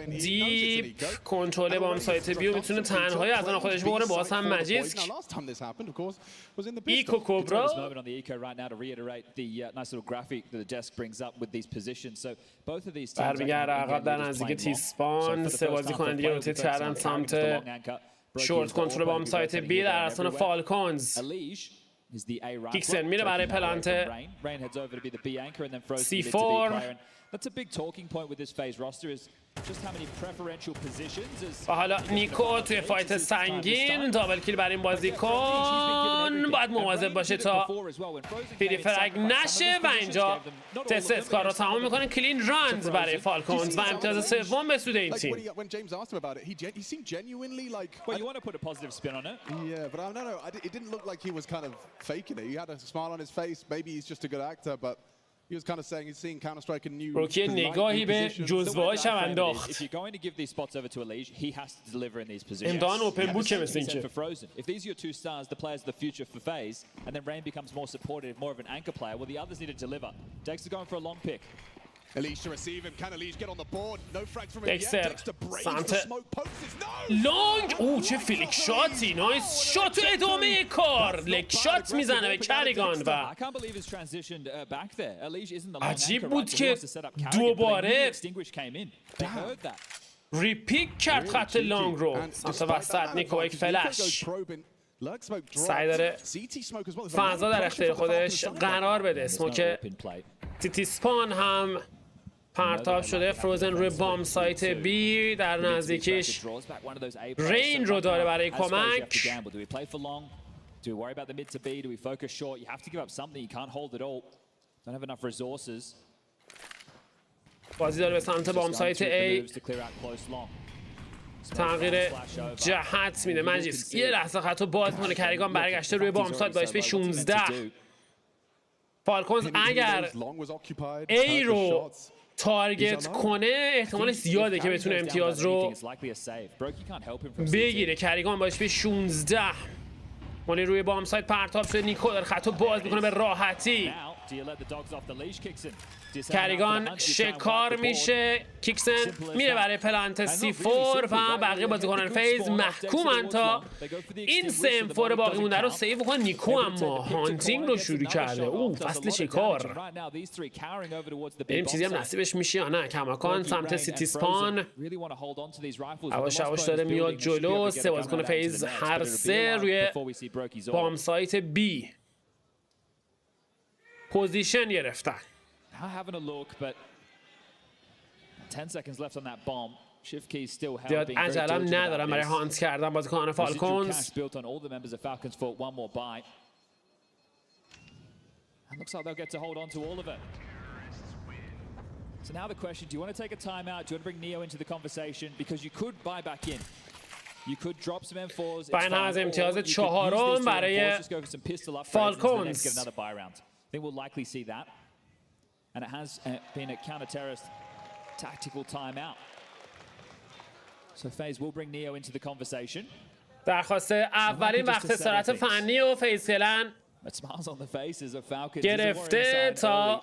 دیپ کنترل بام سایت بیو میتونه تنهایی از آن خودش بکنه. باز هم مجیسک ایکو کوبرا برمیگرده عقب در نزدیک تیسپان. 3 بازیکن دیگه روتیت کردن سمت شورت کنترل بام سایت بی در استان فالکونز. کیکسن میره برای پلانت C4. That's a big talking point with this FaZe roster is just how many preferential positions is. و حالا نیکو توی فایت سنگین دابل کیل برای این بازیکن. باید مواظب باشه تا فری فرگ نشه و اینجا تسس کار رو تمام میکنه. کلین راند برای فالکونز و امتیاز 3 به سود این تیم. When James asked him about it, he seemed genuinely like. Well, you want to put a positive spin on it. Yeah, but no, it didn't look like he was kind of faking it. He had a smile on his face. Maybe he's just a good actor, but. He was kind of saying he's seeing Counter-Strike in new روکی نگاهی به جزوه‌هاش هم انداخت. If you're going to give these spots over to Elige, he has to deliver in these positions. امتحان اوپن بوکه مثل اینکه. If these are your 2 stars, the players of the future for FaZe, and then Rain becomes more supportive, more of an anchor player, well the others need to deliver. Dexter going for a long pick. Elige to receive him. Can Elige get on the board? No frags from him yet. Dexter سمت لونگ. چه فلیک شاتی. نایس شات. ادامه کار. لک شات میزنه به کریگان و عجیب بود که دوباره ریپیک کرد خط لانگ رو سمت وسط. نیکو یک فلش سعی داره فضا در اختیار خودش قرار بده. اسموک سیتی سپان هم پرتاب شده. فروزن روی بام سایت بی در نزدیکیش رین رو داره برای کمک. Don't have enough resources. بازی داره به سمت بام سایت A. تغییر جهت میده. مجیس یه لحظه خطو باز میکنه. کریگان برگشته روی بام سایت باش به 16. فالکونز اگر A رو تارگت کنه احتمالش زیاده که بتونه امتیاز رو بگیره. کریگان باش به 16. مولی روی بام سایت پرتاب شده. نیکو داره خطو باز میکنه به راحتی. کریگان شکار میشه. کیکسن میره برای پلانت C4 و بقیه بازیکنان فیز محکومن تا این سه M4 باقی مونده رو سیو بکنه. نیکو اما هانتینگ رو شروع کرده. فصل شکار. بریم چیزی هم نصیبش میشه یا نه. کماکان سمت سیتی سپان هواش هواش داره میاد جلو. سه بازیکن فیز هر سه روی بام سایت B پوزیشن گرفتن. Having a look, but 10 seconds left on that bomb. Shift key still held. زیاد عجلم ندارم برای هانت کردن بازیکنان فالکونز. built on all the members of Falcons for one more buy. And looks like they'll get to hold on to all of it. So now the question, do you want to take a timeout? Do you want to bring Neo into the conversation? Because you could buy back in. You could drop some M4s. با این هم از امتیاز چهارم برای فالکونز. Get another buy round. I think we'll likely see that. And it has been a counter-terrorist tactical timeout. So FaZe will bring Neo into the conversation. درخواست اولین وقت استراحت فنی و فیز فعلا گرفته تا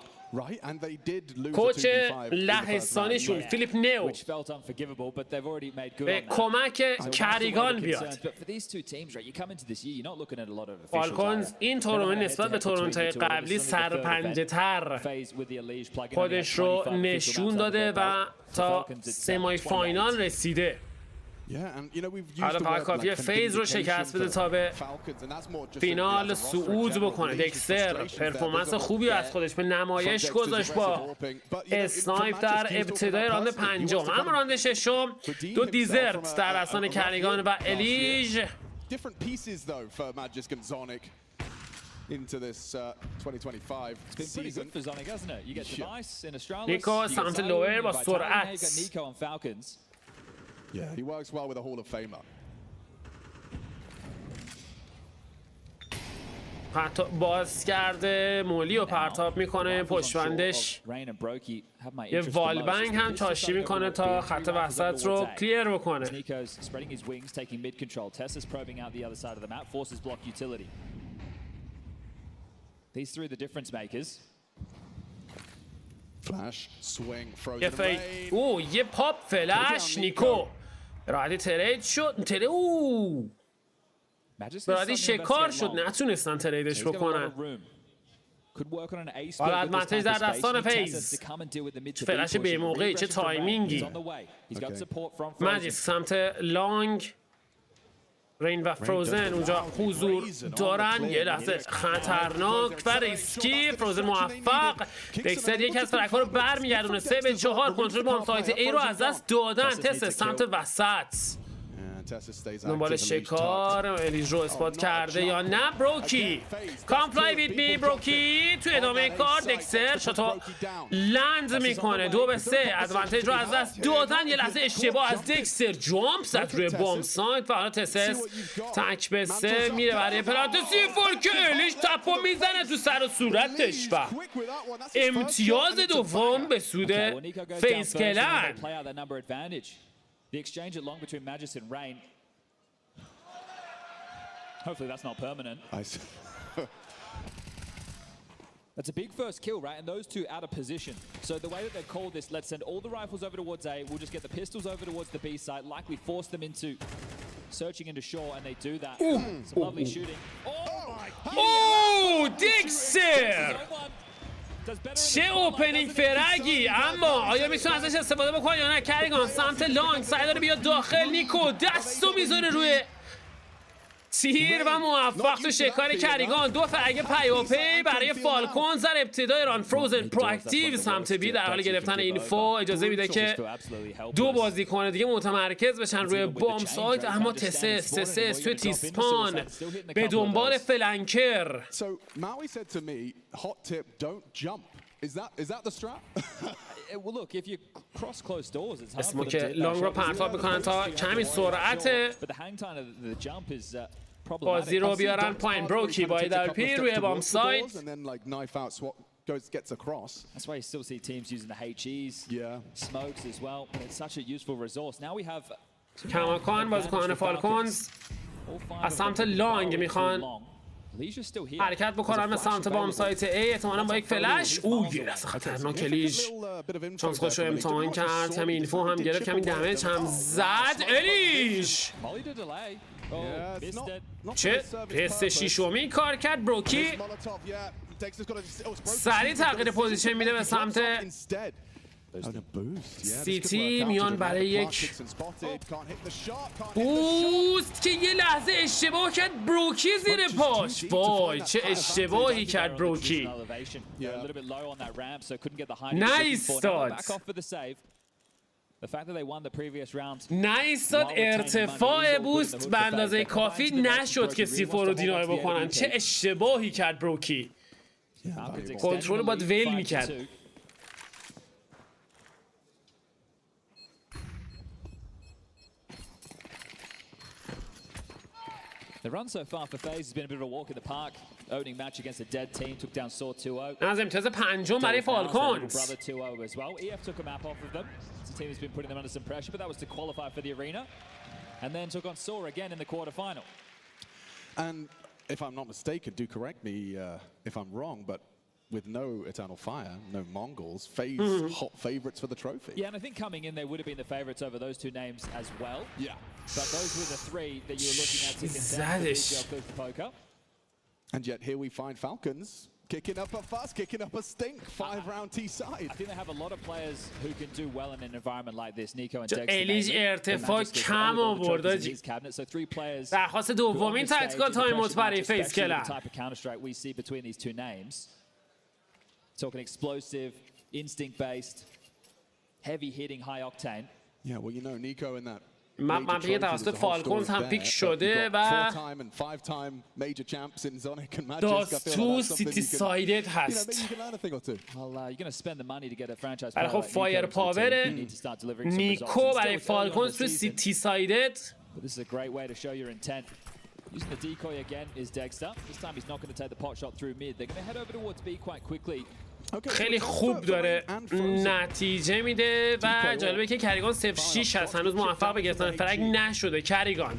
کوچ لهستانیشون فیلیپ نیو به کمک کریگان بیاد. فالکونز این تورنمنت نسبت به تورنمنت‌های قبلی سرپنجه تر خودش رو نشون داده و تا سمی فاینال رسیده. حالا فقط کافیه فیز رو شکست بده تا به فینال صعود بکنه. دکستر پرفورمنس خوبی از خودش به نمایش گذاشت با اسنایپ در ابتدای راند پنجم. اما راند ششم دو دیزرت در دستان کریگان و الیژ. Into this 2025 season. نیکو سمت لوئر با سرعت. Yeah, he works well with a Hall of Famer. باز کرده مولی و پرتاب میکنه. پشتبندش یه والبنگ هم چاشی میکنه تا خط وسط رو کلیر بکنه. These three are the difference makers. Flash, swing, frozen rain. یه پاپ فلش. نیکو رادی ترید شد. رادی شکار شد. نتونستن تریدش بکنن. حالا ادوانتیج در دستان فیز. فلش به موقعی. چه تایمینگی. مجیس سمت لانگ. رین و فروزن اونجا حضور دارن. یه لحظه خطرناک و ریسکی. فروزن موفق. دکستر یک از ترک ها رو برمیگردونه. 3-4 کنترل بام سایت ای رو از دست دادن. تست سمت وسط دنبال شکار. الیژ رو اثبات کرده یا نه. بروکی کامپلای وید می. بروکی تو ادامه کار دکستر شاتو لند میکنه. 2-3 ادوانتیج رو از دست دادن. یه لحظه اشتباه از دکستر. جامپ زد روی بام سایت و حالا تسس تک به 3 میره برای پلانت C4 که الیژ تپو میزنه تو سر و صورتش و امتیاز دوم به سود فیز کلن. The exchange along between Magis and Rain. Hopefully that's not permanent. That's a big first kill, right? And those two out of position. So the way that they call this, let's send all the rifles over towards A. We'll just get the pistols over towards the B side. Likely force them into searching into shore, and they do that. Some lovely shooting. Oh, Dixer! چه اوپنینگ فرگی. اما آیا میتونه ازش استفاده بکنه یا نه. کریگان سمت لانگ سعی داره بیاد داخل. نیکو دستو میذاره روی تیر و موفق تو شکار کریگان. دو فرگ پیاپی برای فالکونز در ابتدای ران. فروزن پرواکتیو سمت بی در حال گرفتن اینفو اجازه میده که دو بازیکن دیگه متمرکز بشن روی بام سایت، اما تسس توی تیسپان به دنبال فلنکر. So Maui said to me, hot tip, don't jump. Is that the strap? Well, look, if you cross closed doors, it's hard اسمو for که لانگ رو پرتاب میکنن تا کمی سرعت But the hang time of the jump is بازی رو بیارن پایین. بروکی با ایدرپی روی بام سایت. And then like knife out swap gets across. That's why you still see teams using the HEs, smokes as well. It's such a useful resource. Now we have کماکان بازیکنان فالکونز از سمت لانگ میخوان حرکت بکنن به سمت بام سایت A، احتمالاً با یک فلش. گرفت خطرناک لیژ. چانس خوش رو امتحان کرد، کمی اینفو هم گرفت، کمی دمیج هم زد. الیش چه حس شیشومی کار کرد. بروکی سریع تغییر پوزیشن میده به سمت سیتی. میان برای یک بوست که یه لحظه اشتباه کرد بروکی زیر پاش. وای چه اشتباهی کرد بروکی. نایستاد نایستاد. ارتفاع بوست به اندازه کافی نشد که سیفو رو دینای بکنن. چه اشتباهی کرد بروکی. کنترل باید ویل میکرد. The run so far for FaZe has been a bit of a walk in the park. Opening match against a dead team, took down Saw 2-0. از امتیاز پنجم برای فالکونز. Brother 2-0 as well. EF took a map off of them. The team has been putting them under some pressure, but that was to qualify for the arena. And then took on Saw again in the quarterfinal. And if I'm not mistaken, do correct me if I'm wrong, but with no Eternal Fire, no Mongols, FaZe hot favourites for the trophy. Yeah, and I think coming in they would have been the favourites over those two names as well. Yeah. But those were the three that you were looking at to contend for PGL Cluj Napoca. And yet here we find Falcons kicking up a fuss, kicking up a stink, 5-round T-side. I think they have a lot of players who can do well in an environment like this. Nico and Dexter. الیج ارتفاع کم آورد. So three players. درخواست دومین تاکتیکال تایم اوت برای فیس کلر. The type of counter-strike we see between these two names. Talking explosive, instinct-based, heavy-hitting, high-octane. Yeah, well, you know, Nico in that من پیه توسط فالکونز هم پیک شده و داستو سیتی سایدد هست. ولی خب فایر پاور نیکو برای فالکونز تو سیتی سایدد. Using the decoy again is Dexter. This time he's not going to take the pot shot through mid. They're going to head over towards B quite quickly. خیلی خوب داره نتیجه میده و جالبه که کریگان 0-6 هست. هنوز موفق به گرفتن فرگ نشده کریگان.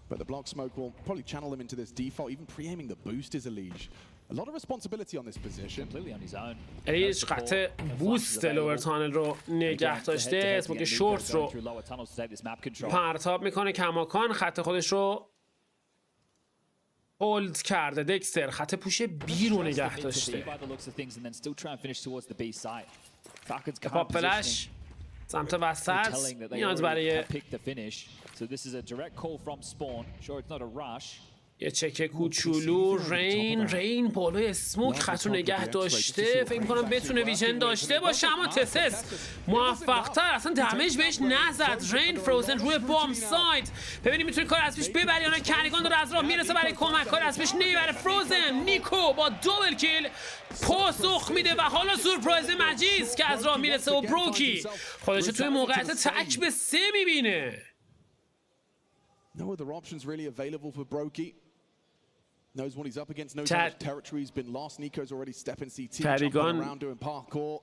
But the block smoke will probably channel them into this default. Even pre-aiming the boost is a leash. A lot of responsibility on this position. Completely on his own. ایش قطع بوست لور تانل رو نگه داشته. اسمو که شورت رو پرتاب میکنه. کماکان خط خودش رو هولد کرده. دکستر خط پوش بی رو نگه داشته. پاپ فلش سمت وسط نیاز برای یه چک کوچولو. رین بالای اسموک خط رو نگه داشته. فکر میکنم بتونه ویژن داشته باشه، اما تسس موفق تر. اصلا دمیج بهش نزد. رین فروزن روی بام سایت. ببینیم میتونه کار از پیش ببری یا نه. کریگان داره از راه میرسه برای کمک. کار از پیش نمیبره. فروزن نیکو با دوبل کیل پاسخ میده و حالا سورپرایز مجیز که از راه میرسه و بروکی خودش توی موقعیت تک به 3 میبینه. No other options really available for Brokey. Knows what he's up against. Knows how much territory's been lost. Nico's already stepping CT, jumping around doing parkour.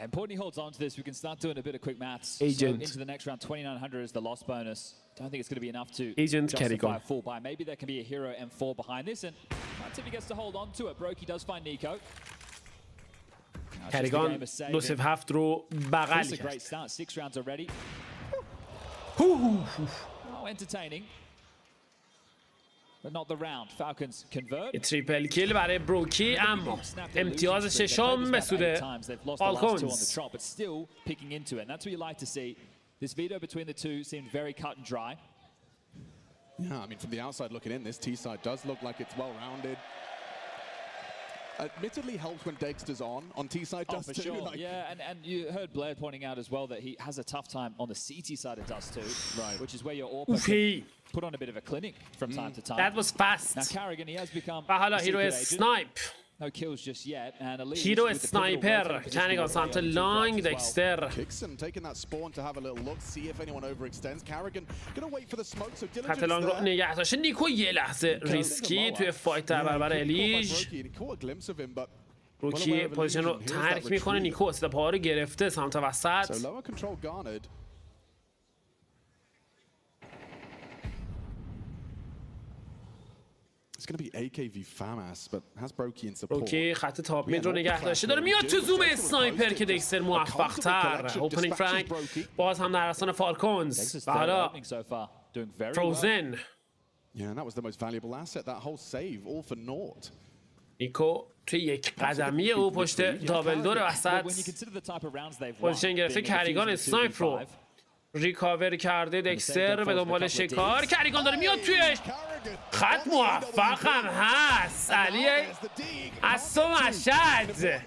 Important he holds on to this. We can start doing a bit of quick maths. Agent. So into the next round, 2,900 is the loss bonus. Don't think it's going to be enough to justify a full buy. Maybe there can be a hero M4 behind this, and that's if he gets to hold on to it. Brokey does find Nico. کریگان 2-7 رو بغل کرد. Great start. 6 rounds already. Entertaining. But not the round. Falcons convert. تریپل کیل برای بروکی، اما امتیاز ششم به سود فالکونز. But still picking into it. And that's what you like to see. This veto between the two seemed very cut and dry. Yeah, I mean, from the outside looking in, this T side does look like it's well-rounded. Admittedly helps when Dexter's on T side does for too. Sure. Like, yeah, and you heard Blair pointing out as well that he has a tough time on the CT side of Dust too, right? Which is where your AWP can put on a bit of a clinic from time to time. That was fast. Now Carrigan, he has become و حالا هیرو اسنایپ. No kills just yet, and هیرو اسنایپر کنیگان سمت لانگ دکستر. Kixon taking that spawn to have a little look, see if anyone overextends. Carrigan gonna wait for the smoke, so diligence خط لانگ رو نگه داشته. نیکو یه لحظه ریسکی توی فایت در برابر الیژ. روکی پوزیشن رو ترک میکنه. نیکو استپا رو گرفته سمت وسط. It's going to be AKV FAMAS, but has Brokey in support. روکی خط تاپ مید رو نگه داشته. داره میاد تو زوم اسنایپر که دکستر موفق تر. اوپنینگ فرانک باز هم در رسان فالکونز. و حالا فروزن. Yeah, and that was the most valuable asset. That whole save, all for naught. نیکو توی یک قدمی او پشت دابل دور وسط پوزیشن گرفته. کریگان اسنایپ رو ریکاور کرده. دکستر به دنبال شکار. کریگان داره میاد توی خط موفق هم هست. علی از تو مشهد.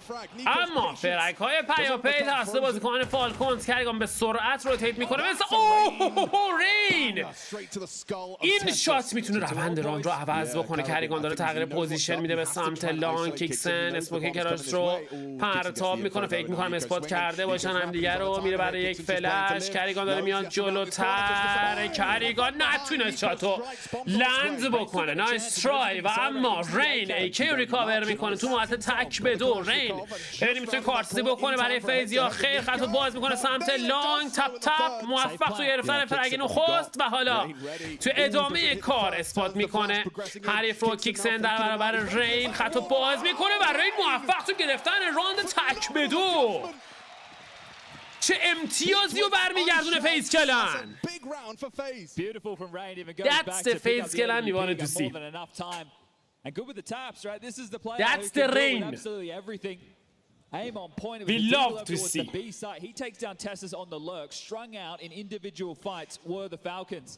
اما فرک های پیاپی توسط بازیکن فالکونز. کریگان به سرعت روتیت میکنه مثل رین. این شات میتونه روند راند رو عوض بکنه. کریگان داره تغییر پوزیشن میده به سمت لانگ. کیکسن اسموکی کراش رو پرتاب میکنه. فکر میکنم اسپات کرده باشن هم دیگر رو. میره برای یک فلش. کریگان داره میاد جلوتر. کریگان نتونه شاتو لند بکنه. نایس ترای. و اما رین ایکی ریکاور میکنه تو محوطه تک به 2. رین ببینیم میتونه کارتزی بکنه برای فیز یا خیر. خطو باز میکنه سمت لانگ. تپ تپ موفق تو گرفتن فرگ نخست. و حالا تو ادامه کار اثبات میکنه حریف رو. کیکسن در برابر رین خطو باز میکنه و رین موفق تو گرفتن راند تک به 2. چه امتیازی رو برمیگردونه فیز کلن. That's the FaZe Clan we wanted to see. And good with the taps, right? This is the player That's who the can do rain. absolutely everything. Aim on point. We love to see. The B side. He takes down Tessus on the lurk. Strung out in individual fights were the Falcons.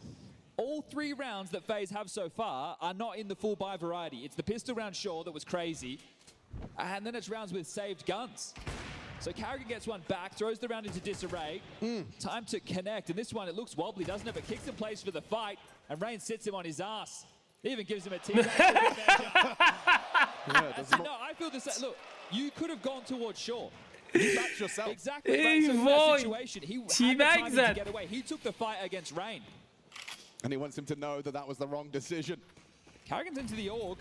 All 3 rounds that FaZe have so far are not in the full buy variety. It's the pistol round, sure, that was crazy. And then it's rounds with saved guns. So Carrigan gets one back, throws the round into disarray. Time to connect. And this one, it looks wobbly, doesn't it? But kicks in place for the fight. And Rain sits him on his ass. Even gives him a teammate. No, I feel the same. Look, you could have gone towards Shaw. You backed yourself. Exactly. Right. So in that situation, he had the time to get away. He took the fight against Rain. And he wants him to know that that was the wrong decision. Carrigan's into the org.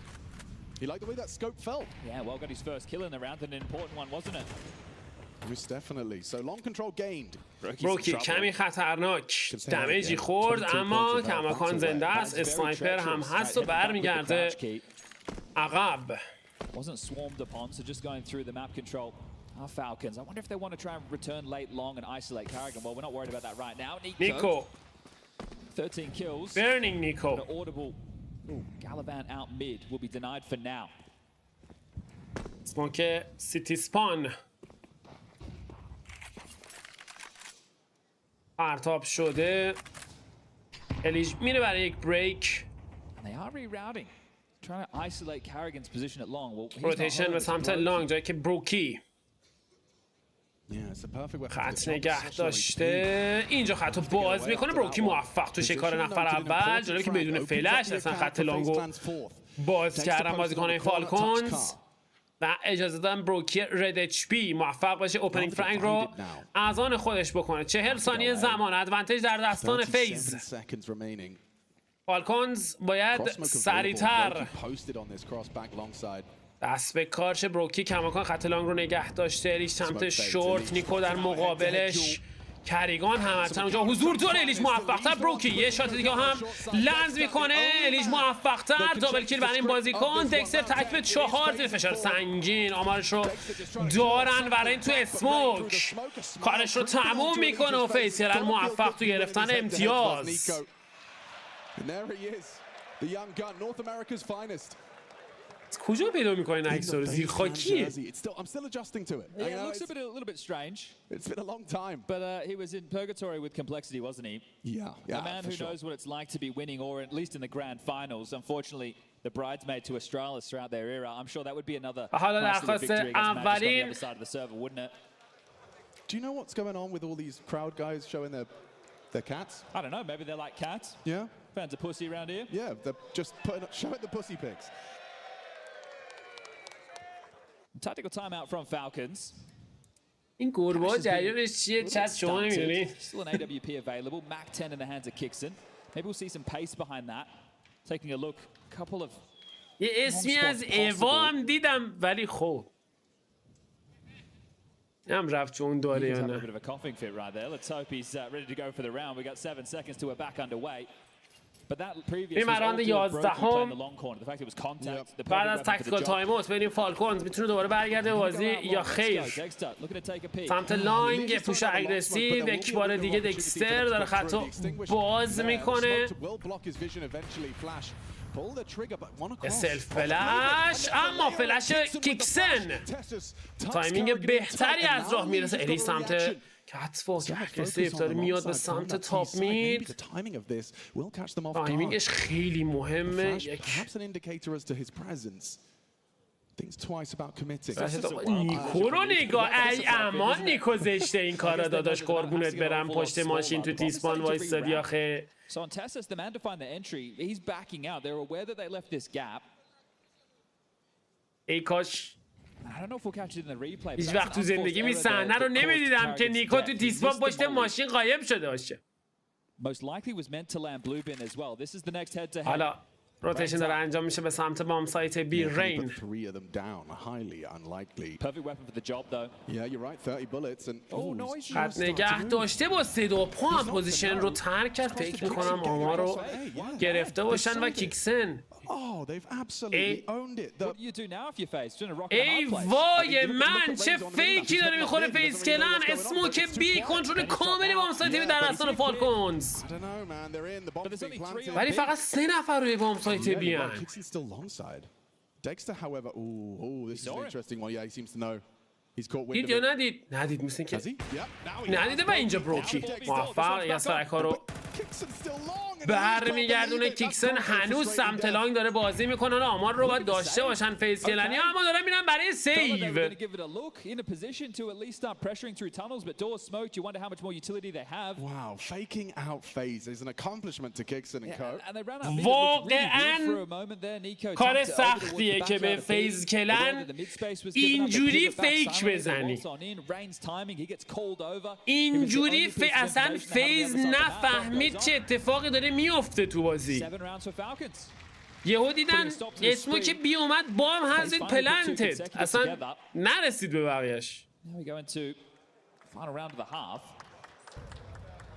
He liked the way that scope felt. Yeah, well, got his first kill in the round, an important one, wasn't it? Most definitely. So long control gained. روکی کمی خطرناک. دمیجی خورد اما کماکان زنده است. اسنایپر هم هست و برمیگرده عقب. Wasn't swarmed upon, so just going through the map control. Our Falcons. I wonder if they want to try and return late long and isolate Carrigan. Well, we're not worried about that right now. Nico. 13 kills. Burning Nico. An audible. Ooh, Galavan out mid will be denied for now. Smoke City Spawn. پرتاب شده. الیج میره برای یک بریک. They are rerouting. Trying to isolate Carrigan's position at long. Well, روتیشن به سمت لانگ جایی که بروکی خط نگه داشته. اینجا خط رو باز میکنه. بروکی موفق تو شکار نفر اول. جالبه که بدون فلش اصلا خط لانگو باز کردن بازیکنان فالکونز و اجازه دادن بروکی رد اچ پی موفق باشه اوپنینگ فرانک رو از آن خودش بکنه. 40 ثانیه زمان. ادوانتج در دستان فیز. فالکونز باید سریعتر دست به کارش. بروکی کماکان خط لانگ رو نگه داشته. الیش سمت شورت. نیکو در مقابلش. کریگان هم حتما اونجا حضور داره. الیش موفق‌تر. بروکی یه شات دیگه هم لنز میکنه. الیش موفق‌تر. دابل کیل برای این بازیکن. دکستر تک به 4 زیر فشار سنگین آمارش رو دارن. برای این تو اسموک کارش رو تموم میکنه و فیز کلن موفق تو گرفتن امتیاز. And there he is, the young gun, North America's finest. کجا پیدا می‌کنین عکس رو؟ زیر خاکیه. I'm still adjusting to it. Yeah, it looks a little bit strange. It's been a long time. But he was in purgatory with complexity, wasn't he? Yeah, a man who knows what it's like to be winning, or at least in the grand finals. Unfortunately, the bridesmaid to Astralis throughout their era. I'm sure that would be another nice little victory against Magic on the other side of the server, wouldn't it? Do you know what's going on with all these crowd guys showing their cats? I don't know. Maybe they're like cats. Yeah. Fans of pussy around here. Yeah, they're just showing the pussy pics. Tactical timeout from Falcons. این گربه جریانش چیه؟ چت شما نمی‌دونید. Still an AWP available. Mac 10 in the hands of Kixon. Maybe we'll see some pace behind that. Taking a look, couple of یه اسمی از ایوا هم دیدم ولی خب هم رفت چون داره یا نه. A bit of a coughing fit right there. Let's hope he's ready to go for the round. We got 7 seconds till we're back underway. But that previous was all the long corner. The fact it was contact. بعد از تکتیکال تایم اوت ببینیم فالکونز میتونه دوباره برگرده بازی یا خیر. سمت لانگ پوش اگریسیو یک بار دیگه دکستر داره خطو باز میکنه. سلف فلش اما فلش کیکسن تایمینگ بهتری از راه میرسه. الی سمت کتفاک اگریسیو داره میاد به سمت تاپ مید. تایمینگش خیلی مهمه. نیکو رو نگاه ای امان نیکو زشته این کارا داداش قربونت برم پشت ماشین تو تیسپان وایستادی آخه. So on Tessus, the man to find the entry, he's backing out. They're aware that they left this gap. ای کاش I don't know if we'll catch it in the replay. هیچ وقت تو زندگی صحنه رو نمیدیدم که نیکو تو تیسپان پشت ماشین قایم شده باشه. Most likely was meant to land blue bin as well. This is the next head to head. حالا روتیشن داره انجام میشه به سمت بام سایت بی رین. Perfect weapon for the job though. Yeah, you're right. 30 bullets and خط نگه داشته با 3-2 هم پوزیشن رو ترک کرد. فکر میکنم آمار رو گرفته باشن و کیکسن. Oh, they've absolutely owned it. What do you do now if you face? ای وای من چه فیکی داره میخوره فیس کلن. اسموک بی کنترل کاملی بام سایت بی در دستان فالکونز. ولی فقط 3 نفر روی بام سایت بی ان. Dexter, however, this is an interesting one. Yeah, he seems to know. He's caught wind دید یا ندید؟ ندید مثل که ندیده و اینجا بروکی موفق یا سرکا رو برمیگردونه. کیکسن هنوز سمت لانگ داره بازی میکنن. آمار رو باید داشته باشن فیس کلنی اما دارن میرن برای سیو. Wow, faking out phase is an accomplishment to Kixon and Co. واقعا کار سختیه که به فیز کلن اینجوری فیک بزنی. اینجوری اصلا فیز نفهمید چه اتفاقی داره میفته تو بازی. یهو دیدن اسمو که بی اومد بام هزید پلنتد اصلا نرسید به بقیهش.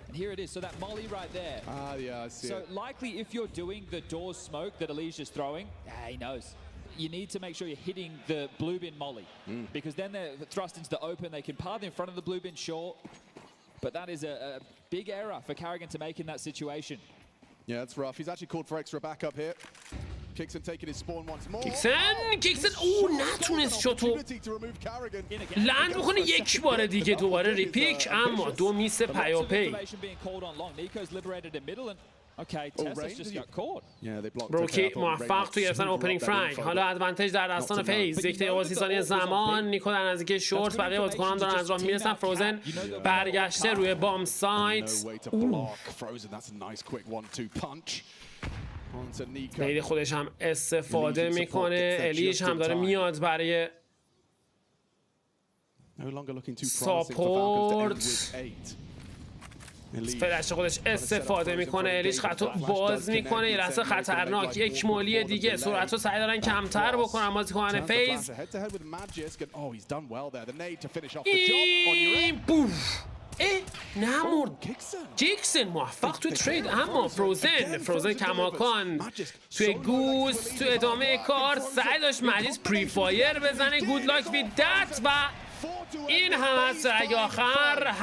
And here it is, so that molly right there. Yeah, I see so it. likely if you're doing the door smoke that Alicia's throwing, he knows. You need to make sure you're hitting the blue bin molly. Because then they're thrust into the open, they can path in front of the blue bin short. But that is a big error for Carrigan to make in that situation. Yeah, that's rough. He's actually called for extra backup here. Kixon taking his spawn once more. کیکسن نتونست شوتو لند بکنه یک بار دیگه دوباره ریپیک اما 2 میس پیاپی. بروکی موفق توی گرفتن اوپنینگ فرانک. حالا ادوانتج در دستان فیز. 1 دقیقه و 30 ثانیه زمان. نیکو در نزدیکی شورت بقیه بازیکنان دارن از راه میرسن. فروزن برگشته روی بام سایت. نیدی خودش هم استفاده میکنه. الیش هم داره میاد برای ساپورت. فلش خودش استفاده میکنه. الیش خطو باز میکنه. یه لحظه خطرناک. یک مولی دیگه سرعت رو سعی دارن کمتر بکنن بازیکنان فیز. این بوف نمورد. کیکسن موفق تو ترید اما فروزن کماکان توی گوس تو ادامه کار سعی داشت مریض پری فایر بزنه. گود لاک وید دت و این هم از رگ آخر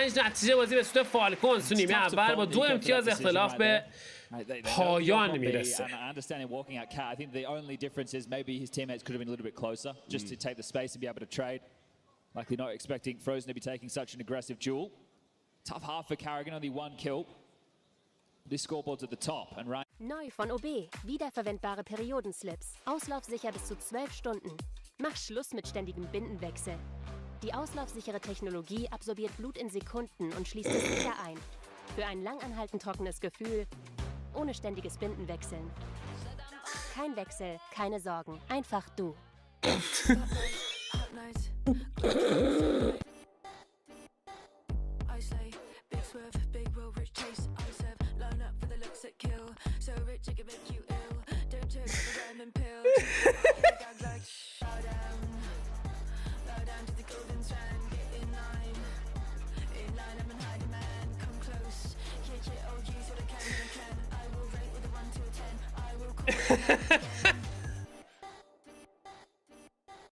7-5 نتیجه بازی به سود فالکونز تو نیمه اول با 2 امتیاز اختلاف به پایان میرسه. And I understand him walking out cat. I think the only difference is maybe his teammates could have been a little bit closer just to take the space and be able to trade. Likely not expecting Frozen to be taking such an aggressive duel. Tough half for Carrigan, only one kill. This scoreboard's at the top and right. Neu von OB. Wiederverwendbare Periodenslips. Auslaufsicher bis zu 12 Stunden. Mach Schluss mit ständigem Bindenwechsel. Die auslaufsichere Technologie absorbiert Blut in Sekunden und schließt es sicher ein. Für ein langanhaltend trockenes Gefühl, ohne ständiges Bindenwechseln. Kein Wechsel, keine Sorgen. Einfach du.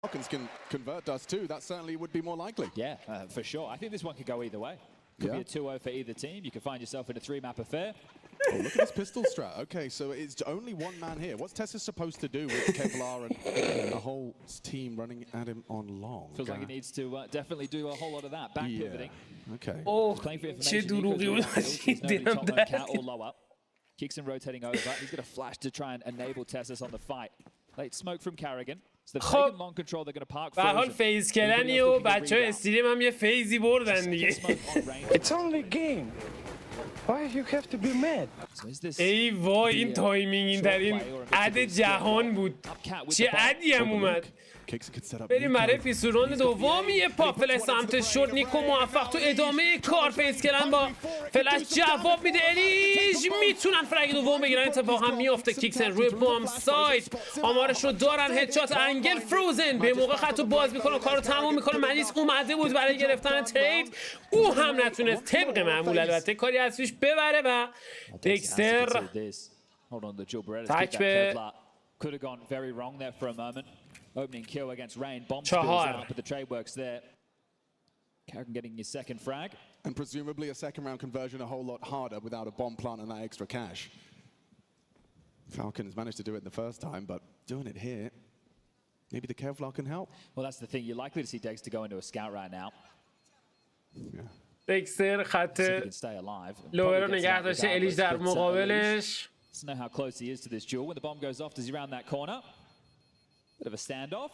Falcons can convert Dust too. That certainly would be more likely. Yeah, for sure. I think this one could go either way. Could be a 2-0 for either team. You could find yourself in a 3-map affair. Oh, look at this pistol strat. Okay, so it's only one man here. What's Tessa supposed to do with Kevlar and the whole team running at him on long? Feels like he needs to definitely do a whole lot of that. Back pivoting. Okay. Oh, چه دروغی بود. دیدم cat or low up. Kicks and rotating over. He's going to flash to try and enable Tessus on the fight. Late smoke from Carrigan. So they've taken long control. They're going to park به حال فیز کلنی و بچه های استریم هم یه فیزی بردن دیگه. It's only a game. Why you have to be mad? ای وای این تایمینگ این ترین عد جهان بود. چه عدی هم اومد. بریم برای پیسوران دوم. یه پاپل سمت شد. نیکو موفق تو ادامه کار فیس کردن با فلش جواب میده. الیج میتونن فرگ دوم بگیرن. اتفاقا میافته کیکسن روی بام سایت آمارش رو دارن. هدشات انگل فروزن به موقع خط رو باز میکنه کارو تموم میکنه. مجیس اومده بود برای گرفتن ترید. او هم نتونست طبق معمول البته کاری از پیش ببره و دکستر تک به could have gone very wrong there for a moment. Opening kill against Rain. Bomb spills out, but the trade works there. Carrigan getting his second frag. And presumably a second round conversion a whole lot harder without a bomb plant and that extra cash. Falcons managed to do it the first time, but doing it here, maybe the Kevlar can help. Well, that's the thing. You're likely to see Degs to go into a scout right now. Yeah. دکستر خط لوور رو نگه داشته. الیج در مقابلش. Let's know how close he is to this duel. When the bomb goes off, does he round that corner? Bit of a standoff.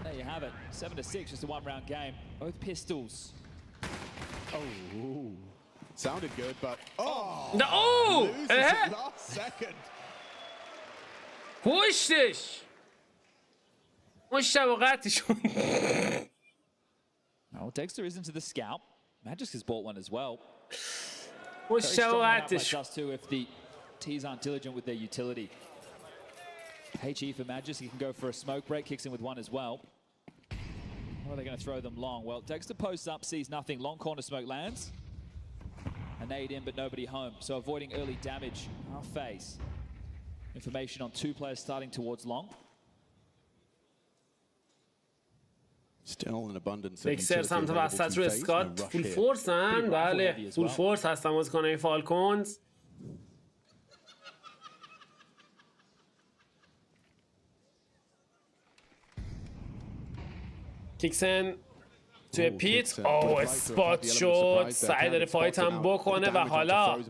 There you have it. 7-6, just a one-round game. Both pistols. Oh, sounded good, but no! Oh! Last second. پشتش. مشتبه قطعی شد. Well, Dexter is into the scout. Magisk has bought one as well. مشتبه قطعی شد. Just too if the T's aren't diligent with their utility. HE for Magis, he can go for a smoke break, kicks in with one as well. Or are they going to throw them long? Well, Dexter posts up, sees nothing. Long corner smoke lands. A nade in, but nobody home. So avoiding early damage. Our face. Information on two players starting towards long. Still an abundance of دکستر سمت وسط رو اسکات فول فورس هم. بله فول فورس هستن بازیکن‌های فالکونز. کیکسن توی پیت اسپات شد. سعی داره فایت هم بکنه و حالا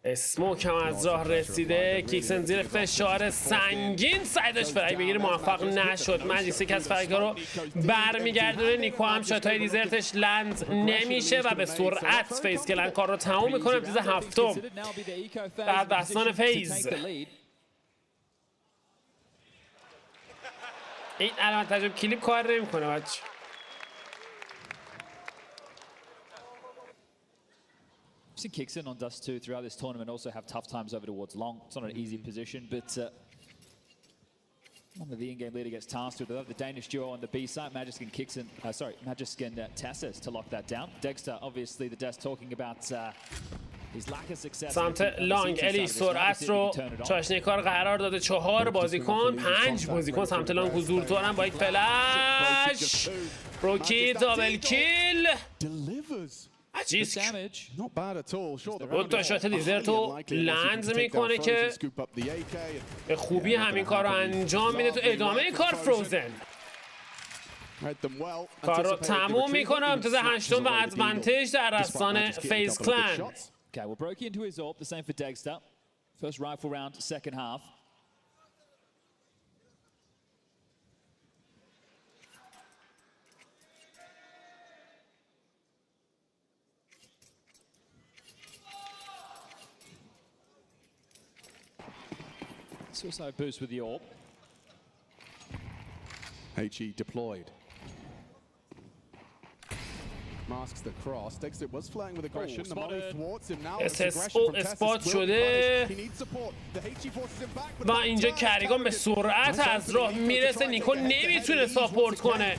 اسموک هم از راه رسیده. کیکسن زیر فشار سنگین سعی داشت فرگ بگیره موفق نشد. مجیس یک از فرگ‌ها رو برمیگردونه. نیکو هم شاتای دیزرتش لند نمیشه و به سرعت فیز کلن کار رو تموم میکنه. تیز هفتم در دستان فیز. این علامت تجربه کلیپ کار نمیکنه بچه. I've seen kicks in on Dust 2 throughout this tournament also have tough times over towards long. It's not an easy position, but one of the in-game leader gets tasked with. They have the Danish duo on the B side. Magisk and Kixen, Magisk and Tassis to lock that down. Dexter, obviously the desk talking about سمت لانگ الی سرعت رو چاشنیکار قرار داده. 4 بازیکن 5 بازیکن سمت لانگ حضور دارن با یک فلش. روکی دابل کیل. عجیسک دو تا شات دیزرت رو لند میکنه که به خوبی همین کار رو انجام میده. تو ادامه کار فروزن کار رو تموم میکنه. امتیاز 8 و ادوانتیج در رستان فیز کلان. Okay, well, broke into his AWP, the same for Dexter. First rifle round, second half. Suicide boost with the AWP. HE deployed. Masks the cross. Dexter was flying with aggression. The molly thwarts him now. SSO اثبات شده و اینجا کریگان به سرعت از راه میرسه. نیکو نمیتونه ساپورت کنه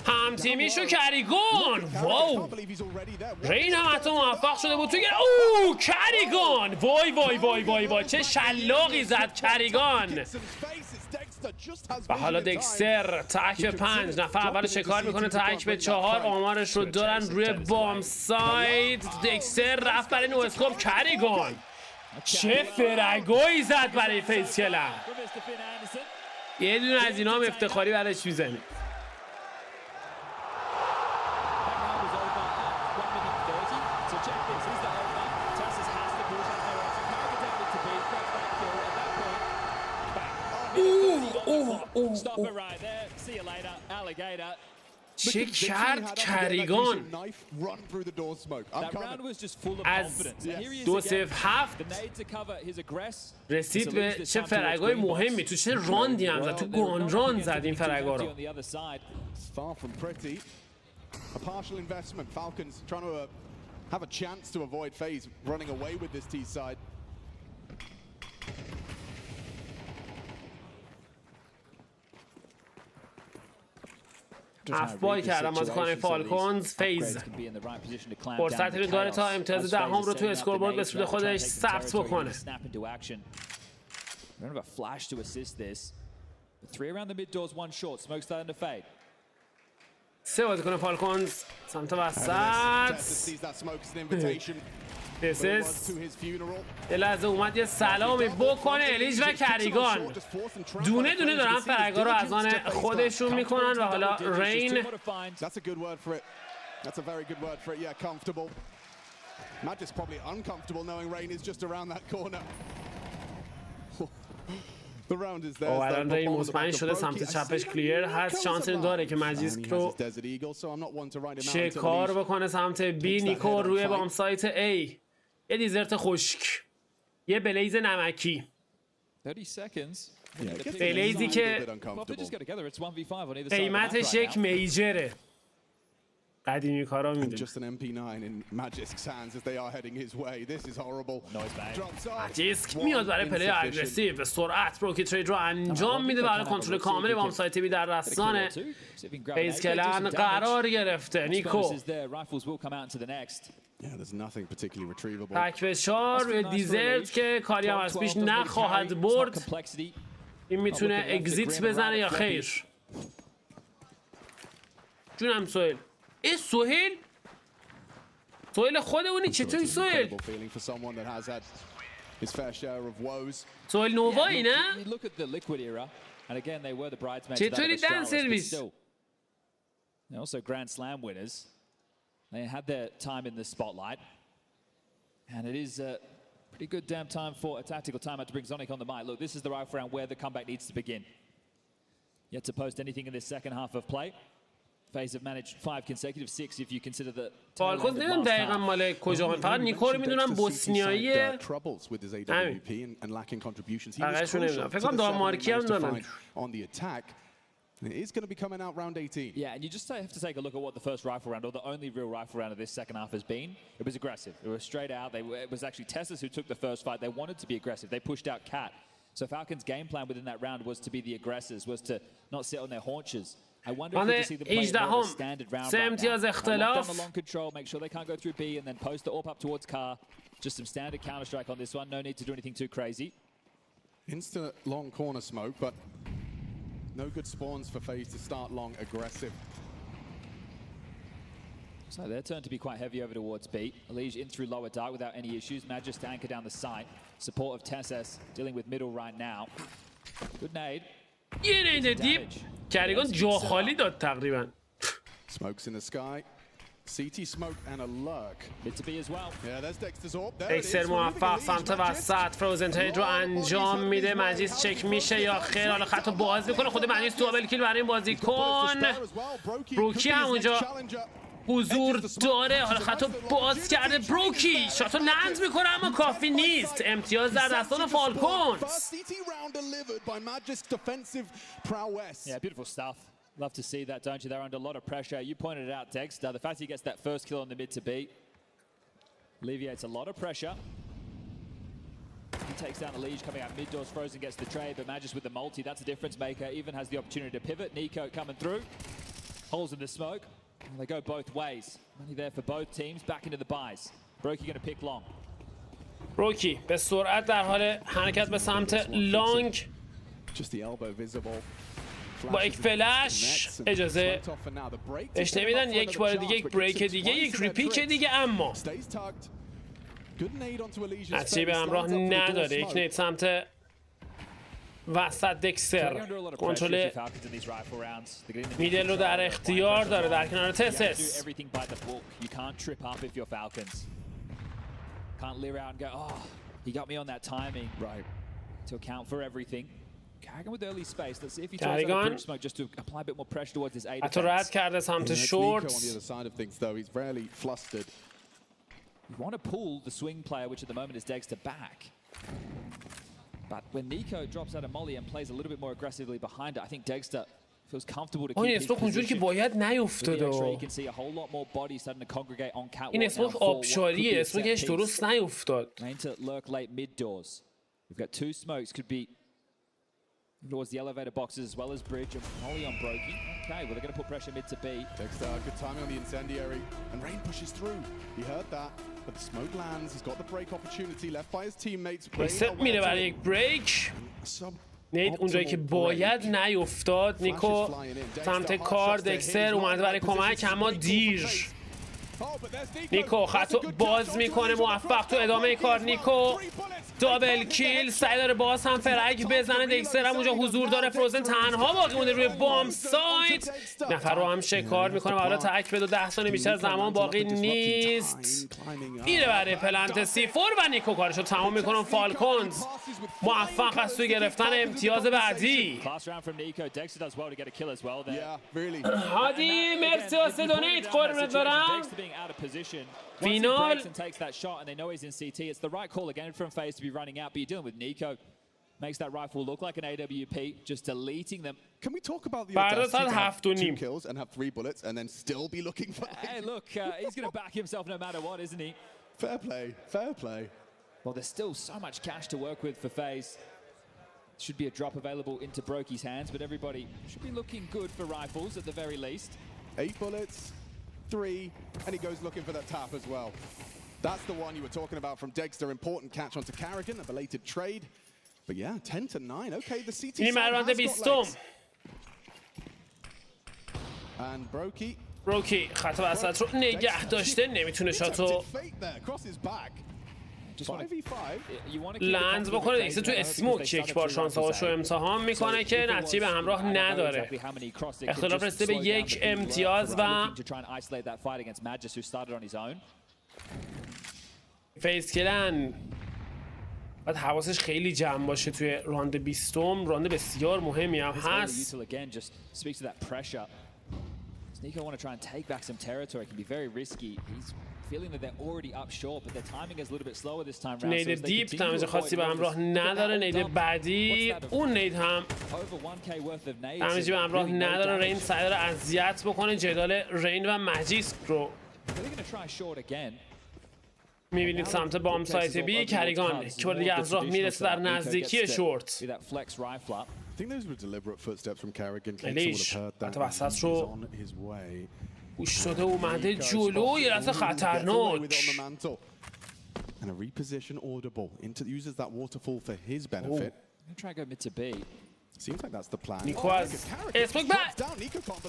هم تیمیشو. کریگان واو، رین هم حتی موفق شده بود توی اوه کریگان. وای وای وای وای وای چه شلاقی زد کریگان. و حالا دکستر تک به 5 نفر اول شکار میکنه. تک به 4 آمارش رو دارن روی بام ساید. دکستر رفت برای نو اسکوپ. کریگان چه فرگویی زد برای فیس کلن. یه دونه از اینا هم افتخاری برایش میزنه. چه کرد کریگان. از 2-0-7 رسید به چه فرگای مهمی. تو چه راندی هم زد. تو گانران زد این فرگا رو. افبای کردم از خانه فالکونز. فیز فرصتی رو داره تا امتیاز دهم رو توی اسکوربورد به سود خودش ثبت بکنه. سه بازیکن فالکونز سمت وسط. یه لحظه اومد یه سلامی بکنه. الیج و کریگان دونه دونه دارن فرگا رو از آن خودشون میکنن. و حالا رین الان رین مطمئن شده سمت چپش کلیر هست. شانس داره که مجیسک رو شکار بکنه سمت بی. نیکو روی بام سایت ای. یه دیزرت خشک، یه بلیز نمکی. بلیزی که قیمتش یک میجره. قدیمی کارا میدونه. مجیسک میاد برای پلی اگریسیو به سرعت بروکی ترید رو انجام میده. برای کنترل کامل بام سایت بی در رستان فیز کلن قرار گرفته. نیکو تک به 4 روی دیزرت که کاری هم از پیش نخواهد برد. این میتونه اگزیت بزنه یا خیر. جونم سوهل. ای سوهل سوهل خودمونی. چطوری سوهل؟ سوهل نوایی نه؟ چطوری دن سرویس؟ Also Grand Slam winners. They had their time in the spotlight. And it is a pretty good damn time for a tactical timeout to bring Zonic on the mic. Look, this is the rifle round where the comeback needs to begin. Yet to post anything in this second half of play. FaZe have managed 5 consecutive 6 if you consider the فالکونز نمیدونم دقیقا مال کجا. فقط نیکو رو میدونم بوسنیاییه. همین بقیه‌شو نمیدونم. فکر کنم دانمارکی هم دارن. It is going to be coming out round 18. Yeah, and you just have to take a look at what the first rifle round, or the only real rifle round of this second half has been. It was aggressive. It was straight out. It was actually Tessus who took the first fight. They wanted to be aggressive. They pushed out Cat. So Falcon's game plan within that round was to be the aggressors, was to not sit on their haunches wonder if we see them play more of a standard round سه right امتیاز now. اختلاف. Lock down the long control, make sure they can't go through B, and then post the AWP up towards Car. Just some standard counter strike on this one. No need to do anything too crazy. Instant long corner smoke, but no good spawns for FaZe to start long aggressive. So their turn to be quite heavy over towards B. Elige in through lower dark without any issues. Magis to anchor down the site. Support of Tesses dealing with middle right now. Good nade. یه نید دیپ کریگان جا خالی داد تقریبا. Smokes in the sky. CT smoke and a lurk. Mid to B as well. Yeah, there's Dexter's AWP. There it is. اکسر موفق سمت وسط فروزن ترید رو انجام میده. مجیس چک میشه یا خیر. حالا خط رو باز میکنه. خود مجیس دوبل کیل برای این بازیکن. بروکی همونجا حضور داره. حالا خط رو باز کرده. بروکی شات رو لند میکنه اما کافی نیست. امتیاز در دستان فالکونز. Yeah, beautiful stuff. Love to see that, don't you? They're under a lot of pressure. You pointed it out, Dexter. The fact he gets that first kill on the mid to B alleviates a lot of pressure. He takes down Elige coming out mid doors. Frozen gets the trade, but Magis with the multi, that's a difference maker. Even has the opportunity to pivot. Nico coming through. Holes in the smoke. And they go both ways. Money there for both teams. Back into the buys. Brokey going to pick long. بروکی به سرعت در حال حرکت به سمت لانگ. Just the elbow visible. با یک فلش اجازه بهش نمیدن. یک بار دیگه یک بریک دیگه یک ریپیک دیگه اما نتیجه به همراه نداره. یک نید سمت وسط دکستر کنترل میدل رو در اختیار داره در کنار تسس. Carrigan with early space. Let's see if he tries to bridge smoke just to apply a bit more pressure towards his A defense. حتی رد کرده سمت شورت. On the other side of things though, he's rarely flustered. You want to pull the swing player, which at the moment is Dexter, back. But when Nico drops out of Molly and plays a little bit more aggressively behind it, I think Dexter feels comfortable to keep his position. You can see a whole lot more bodies starting to congregate on catwalk. این اسمش آبشاریه. اسمش درست نیفتاد. Main to lurk late mid doors. We've got two smokes. Could be towards the elevator boxes as well as bridge and Molly on Brokey. Okay, well they're going to put pressure mid to B. Dexter, good timing on the incendiary, and Rain pushes through. He heard that, but the smoke lands. He's got the break opportunity left by his teammates. ست میره برای یک بریک. نید اونجایی که باید نیفتاد. نیکو سمت کار. دکستر اومده برای کمک اما دیر. نیکو خطو باز میکنه. موفق تو ادامه کار. نیکو دابل کیل. سعی داره باز هم فرگ بزنه. دکستر هم اونجا حضور داره. فروزن تنها باقی مونده روی بام سایت. نفر رو هم شکار میکنه و حالا تک به 10 ثانیه بیشتر زمان باقی نیست. میره برای پلنت C4 و نیکو کارشو تمام میکنه. فالکونز موفق است تو گرفتن امتیاز بعدی. هادی مرسی واسه دونیت. قربونت برم. فینال. Takes that shot and they know he's in CT. It's the right call again from FaZe to be running out, but you're dealing with Nico. Makes that rifle look like an AWP, just deleting them. Can we talk about the audacity to have 2 kills and have 3 bullets and then still be looking for... Hey, look, he's going to back himself no matter what, isn't he? Fair play, fair play. Well, there's still so much cash to work with for FaZe. Should be a drop available into Brokey's hands, but everybody should be looking good for rifles at the very least. 8 bullets. 3, and he goes looking for that tap as well. That's the one you were talking about from Dexter. Important catch onto Carrigan, a belated trade. But yeah, 10-9. Okay, the CT side has got legs. And Brokey. بروکی خط وسط رو نگه داشته. نمیتونه شاتو لنز بکنه. دکستر تو اسموک یک بار شانس هاشو امتحان میکنه که نتیجه به همراه نداره. اختلاف رسیده به 1 امتیاز و فیس کلن باید حواسش خیلی جمع باشه توی راند 20. راند بسیار مهمی هم هست. Nico want to try and take back some territory. It can be very risky. He's feeling that they're already up short, but their timing is a little bit slower this time round. نید دیپ دمیج خاصی به همراه نداره. نید بعدی اون نید هم دمیجی به همراه نداره. رین سعی داره اذیت بکنه جدال رین و مجیس رو. میبینید سمت بام سایت بی. کریگان که بار دیگه از راه میرسه در نزدیکی شورت. I think those were deliberate footsteps from Carrigan. الیش حتی وسط رو گوش شده اومده جلو یه لحظه خطرناک. And a reposition audible uses that waterfall for his benefit. Try to go mid to B. Seems like that's the plan. نیکو از اسموک بعد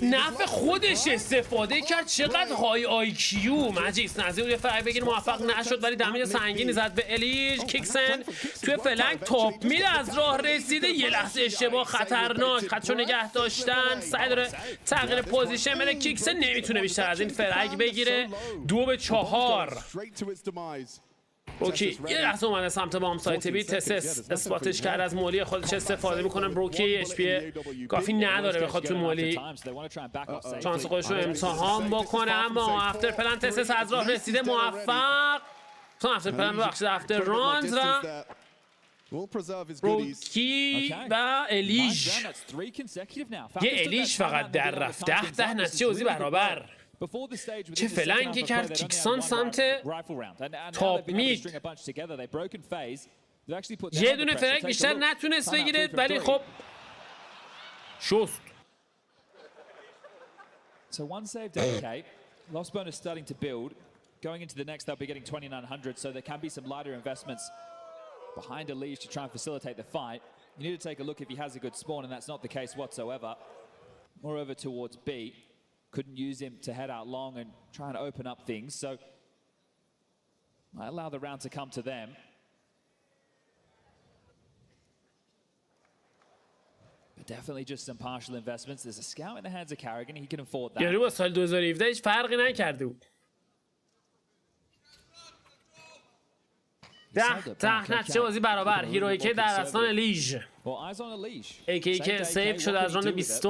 نفع خودش استفاده کرد. چقدر های آی کیو مجیس نزدیک یه فرق بگیر موفق نشد ولی دمیج سنگینی زد به الیش. کیکسن توی فلنگ تاپ میره از راه رسیده یه لحظه اشتباه خطرناک خطشو نگه داشتن سعی داره تغییر پوزیشن بده. کیکسن نمیتونه بیشتر از این فرق بگیره. 2-4 بروکی یه لحظه اومده سمت بام سایت بی. تسس اسپاتش کرد از مولی خودش استفاده میکنه. بروکی اچ پی کافی نداره بخواد تو مولی شانس خودش رو امتحان بکنه اما افتر پلن تسس از راه رسیده موفق. افتر پلن بخشید افتر رانز و بروکی و الیش. یه الیش فقط در رفت 10 نتیجه اوزی برابر. چه فلنگی کرد کیکسان سمت تاپ مید. یه دونه فلنگ بیشتر نتونست بگیره ولی خب شست. So one saved AK. Lost bonus starting to build. Going into the next, they'll be getting 2,900, so there can be some lighter investments behind Elish to try and facilitate the fight. You need to take a look if he has a good spawn, and that's not the case whatsoever. Moreover, towards B. Couldn't use him to head out long and try and open up things, so I allow the round to come to them. But definitely just some partial investments. There's a scout in the hands of Carrigan. He can afford that. یعنی با سال 2017 هیچ فرقی نکرده بود. 10 نتیجه بازی برابر. هیرویکی در دستان لیژ. ایکی که سیو شده از راند 20.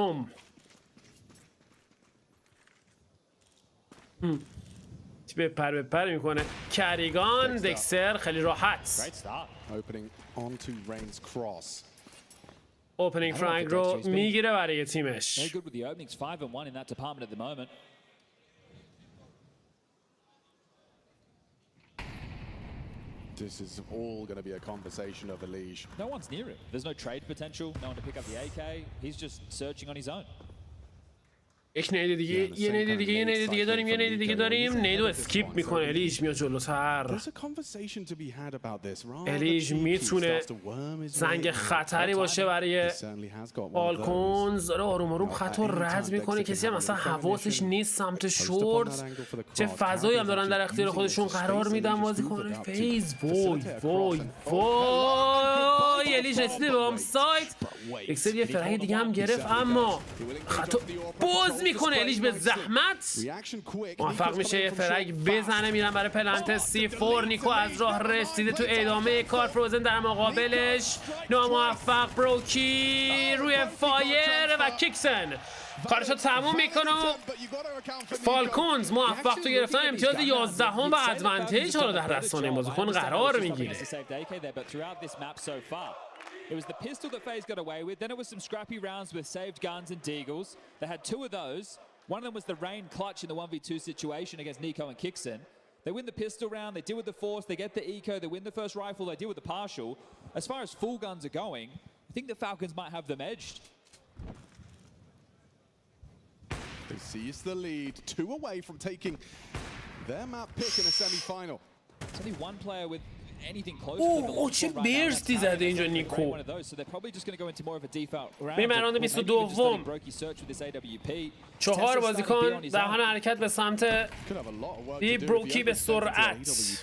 بپر میکنه کریگان. دکستر خیلی راحت اوپنینگ فرانک رو میگیره برای تیمش. This is all going to be a conversation of Elish. No one's near him. There's no trade potential. No one to pick up the AK. He's just searching on his own. یک نیده دیگه یه نیده دیگه داریم نیدو اسکیپ میکنه. الیش میاد جلوتر. الیش میتونه زنگ خطری باشه برای بالکونز. داره آروم آروم خط رو رد میکنه. کسی هم اصلا حواسش نیست سمت شورت. چه فضایی هم دارن در اختیار خودشون قرار میدن بازیکن فیز. وای الیش رسیده به هم سایت. اکسل یه فرنگ دیگه هم گرفت اما خطا باز میکنه. الیش به زحمت موفق میشه یه فرگ بزنه. میرن برای پلنت C4. نیکو از راه رسیده تو ادامه کار. فروزن در مقابلش ناموفق. بروکی روی فایر و کیکسن کارشو تموم میکنه و فالکونز موفق تو گرفتن امتیاز 11 و ادوانتیج حالا در دستان این بازیکن قرار میگیره. It was the pistol that FaZe got away with. Then it was some scrappy rounds with saved guns and deagles. They had 2 of those. One of them was the rain clutch in the 1v2 situation against Nico and Kixon. They win the pistol round, they deal with the force, they get the eco, they win the first rifle, they deal with the partial. As far as full guns are going, I think the Falcons might have them edged. They seize the lead, 2 away from taking their map pick in a semi-final. It's only one player with anything close to the چه برستی زده اینجا نیکو. میریم راند 22. 4 بازیکن در حال حرکت به سمت بی. بروکی به سرعت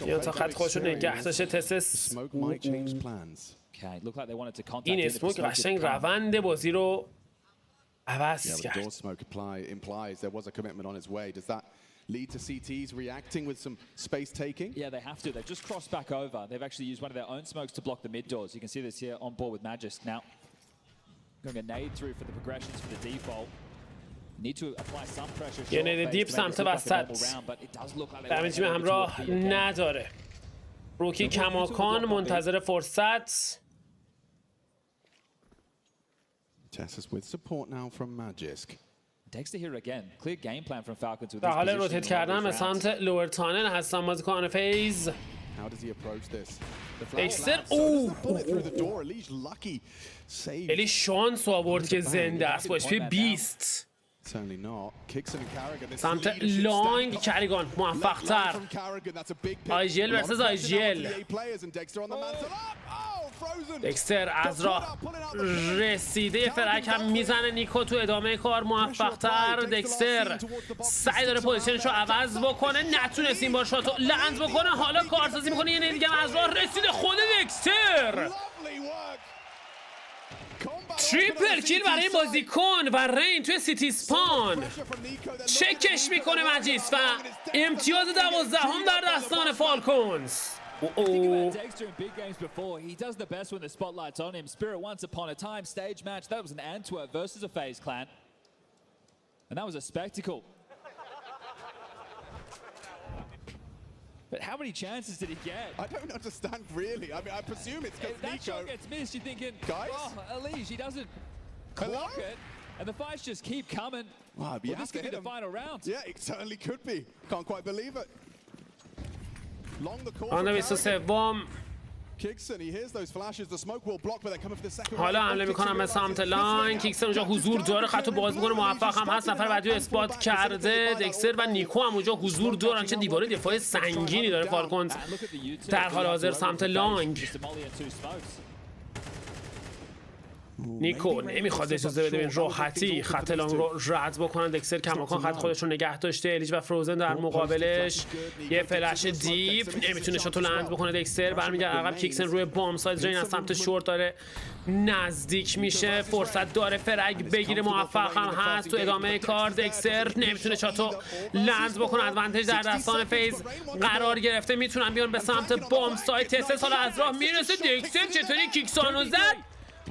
یا تا خط خودش رو نگه داشته. تسس این اسموک قشنگ روند بازی رو عوض کرد. Lead to CTs reacting with some space taking. Yeah, they have to. They've just crossed back over. They've actually used one of their own smokes to block the mid doors. You can see this here on board with Magist. Now, going a nade through for the progressions for the default. Need to apply some pressure. یه نید دیپ سمت وسط. دمیج همراه نداره. روکی کماکان منتظر فرصت. Tessus with support now from Magisk. Dexter here again. Clear game plan from Falcons with در حال روتیت کردن به سمت لور تانل هستن بازیکن فیز. How does he approach this? دکستر خیلی شانس آورد که زنده است با HP 20. سمت لانگ کریگان موفق تر. آیجیل ورسز آیجیل. دکستر از راه رسیده فرک هم میزنه. نیکو تو ادامه کار موفق تر. دکستر سعی داره پوزیشنش رو عوض بکنه، نتونست این بار شاتو لند بکنه. حالا کارسازی میکنه، یه دیگه از راه رسیده خود دکستر. تریپل کیل برای بازیکن و رین توی سیتی اسپان. چکش میکنه مجیس و امتیاز 12 در دستان فالکونز. Dexter in big games before. He does the best when the spotlight's on him. Spirit once upon a time stage match. That was an Antwerp versus a FaZe clan. And that was a spectacle. But how many chances did he get? I don't understand really. I mean, I presume it's because that shot gets missed. You're thinking, guys? Oh, Elige, he doesn't clock it. And the fights just keep coming. Wow, well, this could be the final round. Yeah, it certainly could be. Can't quite believe it. حالا حمله میکنم به سمت لاین. کیکسن اونجا حضور داره، خطو باز میکنه، موفق هم هست. نفر بعدی رو اثبات کرده. دکستر و نیکو هم اونجا حضور دارن. چه دیواره دفاعی سنگینی داره فالکونز در حال حاضر سمت لانگ. نیکو نمیخواد اجازه بده به این راحتی خط لانگ رو رد بکنن. دکستر کماکان خط خودش رو نگه داشته. الیج و فروزن در مقابلش. یه فلش دیپ نمیتونه شاتو لند بکنه. دکستر برمیگرده عقب. کیکسن روی بام ساید رین از سمت شورت داره نزدیک میشه. فرصت داره فرگ بگیره، موفق هم هست تو ادامه کار. دکستر نمیتونه شاتو لند بکنه. ادوانتج در دستان فیز قرار گرفته. میتونن بیان به سمت بام ساید. تست سال از راه میرسه. دکستر چطوری کیکسانو زد؟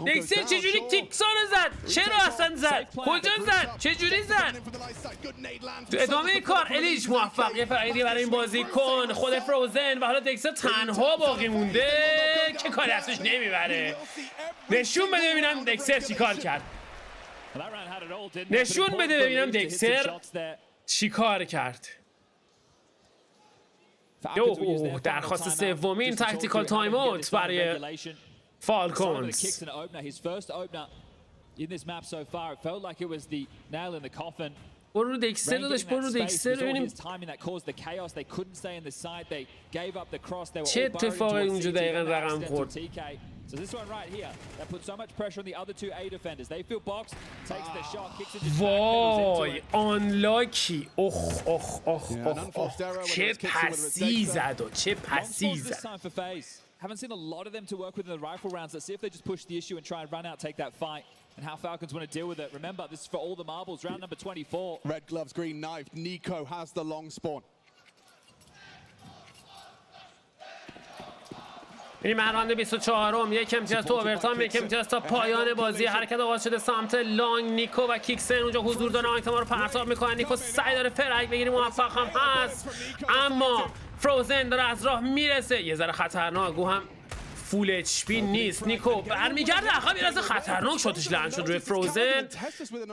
دکستر چجوری کیکسانو زد؟ چرا اصلا زد؟ کجا زد؟ چجوری زد؟ تو ادامه کار الیج موفق یه فرقی برای این بازی کن. خود فروزن و حالا دکستر تنها باقی مونده که کاری ازش نمیبره. نشون بده ببینم دکستر چی کار کرد. نشون بده ببینم دکستر چی کار کرد. درخواست سومین تاکتیکال تایم اوت برای Falcons. His first opener in this map so far. It felt like it was the nail in the coffin. برو دکستر داداش، برو دکستر ببینیم چه اتفاقی اونجا دقیقا رقم خورد. So this one right here, that put so much pressure on the other two A defenders. They feel boxed, takes the shot, kicks it. وای آنلاکی. اخ اخ اخ اخ چه پسی زد و چه پسی زد. Haven't seen a lot of them to work with in the rifle rounds. Let's see if they just push the issue and try and run out, take that fight, and how Falcons want to deal with it. Remember, this is for all the marbles. Round number 24. Red gloves, green knife. Nico has the long spawn. این راند 24م. یک امتیاز تو اوورتایم، یک امتیاز تا پایان بازی. حرکت آغاز شده سمت لانگ. نیکو و کیکسن اونجا حضور دارن. آیتما رو پرتاب میکنن. نیکو سعی داره فرگ بگیره، موفق هم هست، اما فروزن داره از راه میرسه. یه ذره خطرناک. گو هم فول اچ پی نیست. نیکو برمیگرده عقب. یه لحظه خطرناک شاتش لند شد روی فروزن.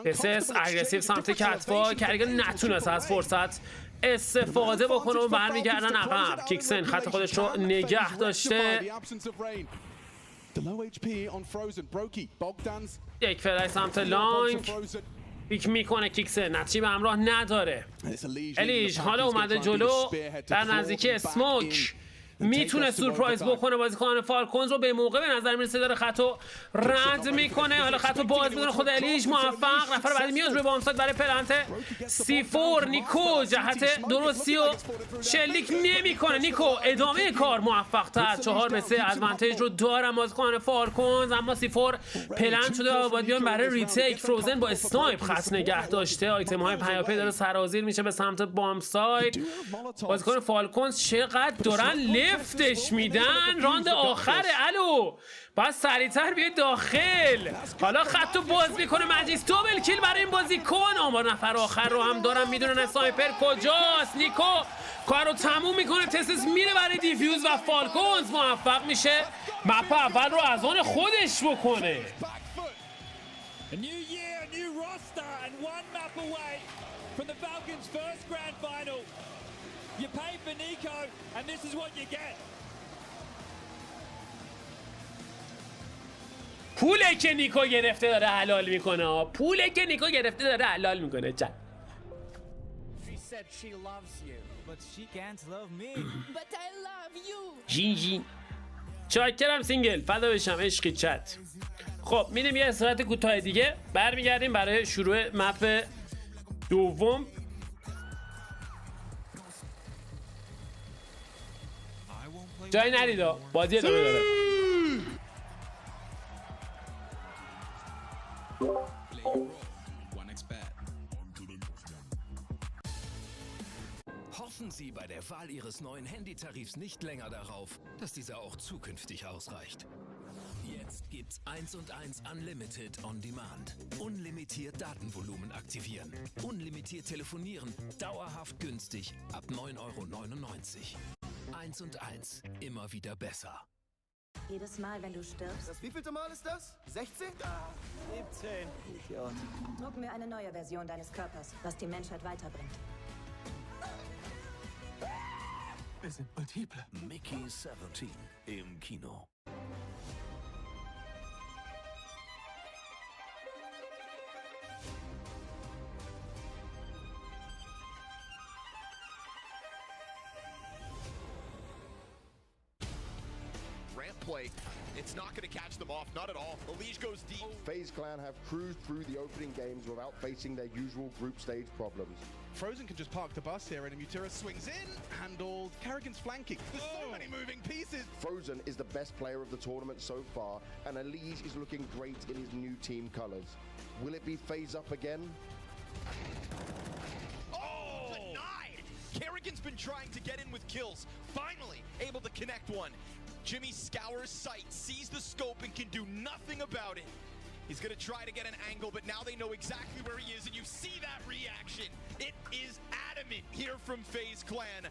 پسس اگریسیو سمت کتفا. کریگان نتونست از فرصت استفاده بکنه و برمیگردن عقب. کیکسن خط خودش رو نگه داشته. یک فرای سمت لانگ. پیک میکنه کیکسن. نتیجه به همراه نداره. الیج حالا اومده جلو در نزدیکی اسموک. میتونه سورپرایز بکنه بازیکن فالکونز رو. به موقع به نظر میرسه داره خطو رد میکنه. حالا خطو باز میکنه خود الیج. موفق. نفر بعدی میاد روی بامساد برای پلنت C4. نیکو جهت درستی و شلیک نمیکنه. نیکو ادامه کار موفق تر. 4-3 ادوانتج رو دارن بازیکن فالکونز، اما C4 پلنت شده و باید بیان برای ریتیک. فروزن با اسنایپ خط نگه داشته. آیتم های پیاپی داره سرازیر میشه به سمت بام ساید. بازیکن فالکونز چقدر دارن لفتش میدن. راند آخره. الو باید سریعتر بیاید داخل. حالا خطو باز میکنه مجیس. دوبل کیل برای این بازیکن. آمار نفر آخر رو هم دارن میدونن اسنایپر کجاست. نیکو کار رو تموم میکنه. تسس میره برای دیفیوز و فالکونز موفق میشه مپ اول رو از آن خودش بکنه. You pay for Nico, and this is what you get. پوله که نیکو گرفته داره حلال میکنه پوله که نیکو گرفته داره حلال میکنه چند جین چاکرم سینگل فدا بشم عشقی چت. خب میریم یه استراحت کوتاه دیگه برمیگردیم برای شروع مپ دوم. جای نرید بازی ادامه داره. Hoffen Sie bei der Wahl Ihres neuen Handytarifs nicht länger darauf, dass dieser auch zukünftig ausreicht. Jetzt gibt's 1&1 Unlimited on Demand. Unlimitiert Datenvolumen aktivieren. Unlimitiert telefonieren. Dauerhaft günstig ab 9,99 €. 1&1. Immer wieder besser. Jedes Mal, wenn du stirbst. Das wievielte Mal ist das? 16? 17. Idiot. Druck mir eine neue Version deines Körpers, was die Menschheit weiterbringt. Wir sind multiple. Mickey 17 im Kino. Ramp play. It's not going to catch them off, not at all. The leash goes deep. FaZe Clan have cruised through the opening games without facing their usual group stage problems. Frozen can just park the bus here, and Mutira swings in, handled. Karrigan's flanking. There's so many moving pieces. Frozen is the best player of the tournament so far, and Elise is looking great in his new team colors. Will it be FaZe up again? Oh! Denied! Karrigan's been trying to get in with kills. Finally, able to connect one. Jimmy scours sight, sees the scope, and can do nothing about it. He's going to try to get an angle, but now they know exactly where he is, and you see that reaction. It is adamant here from FaZe Clan.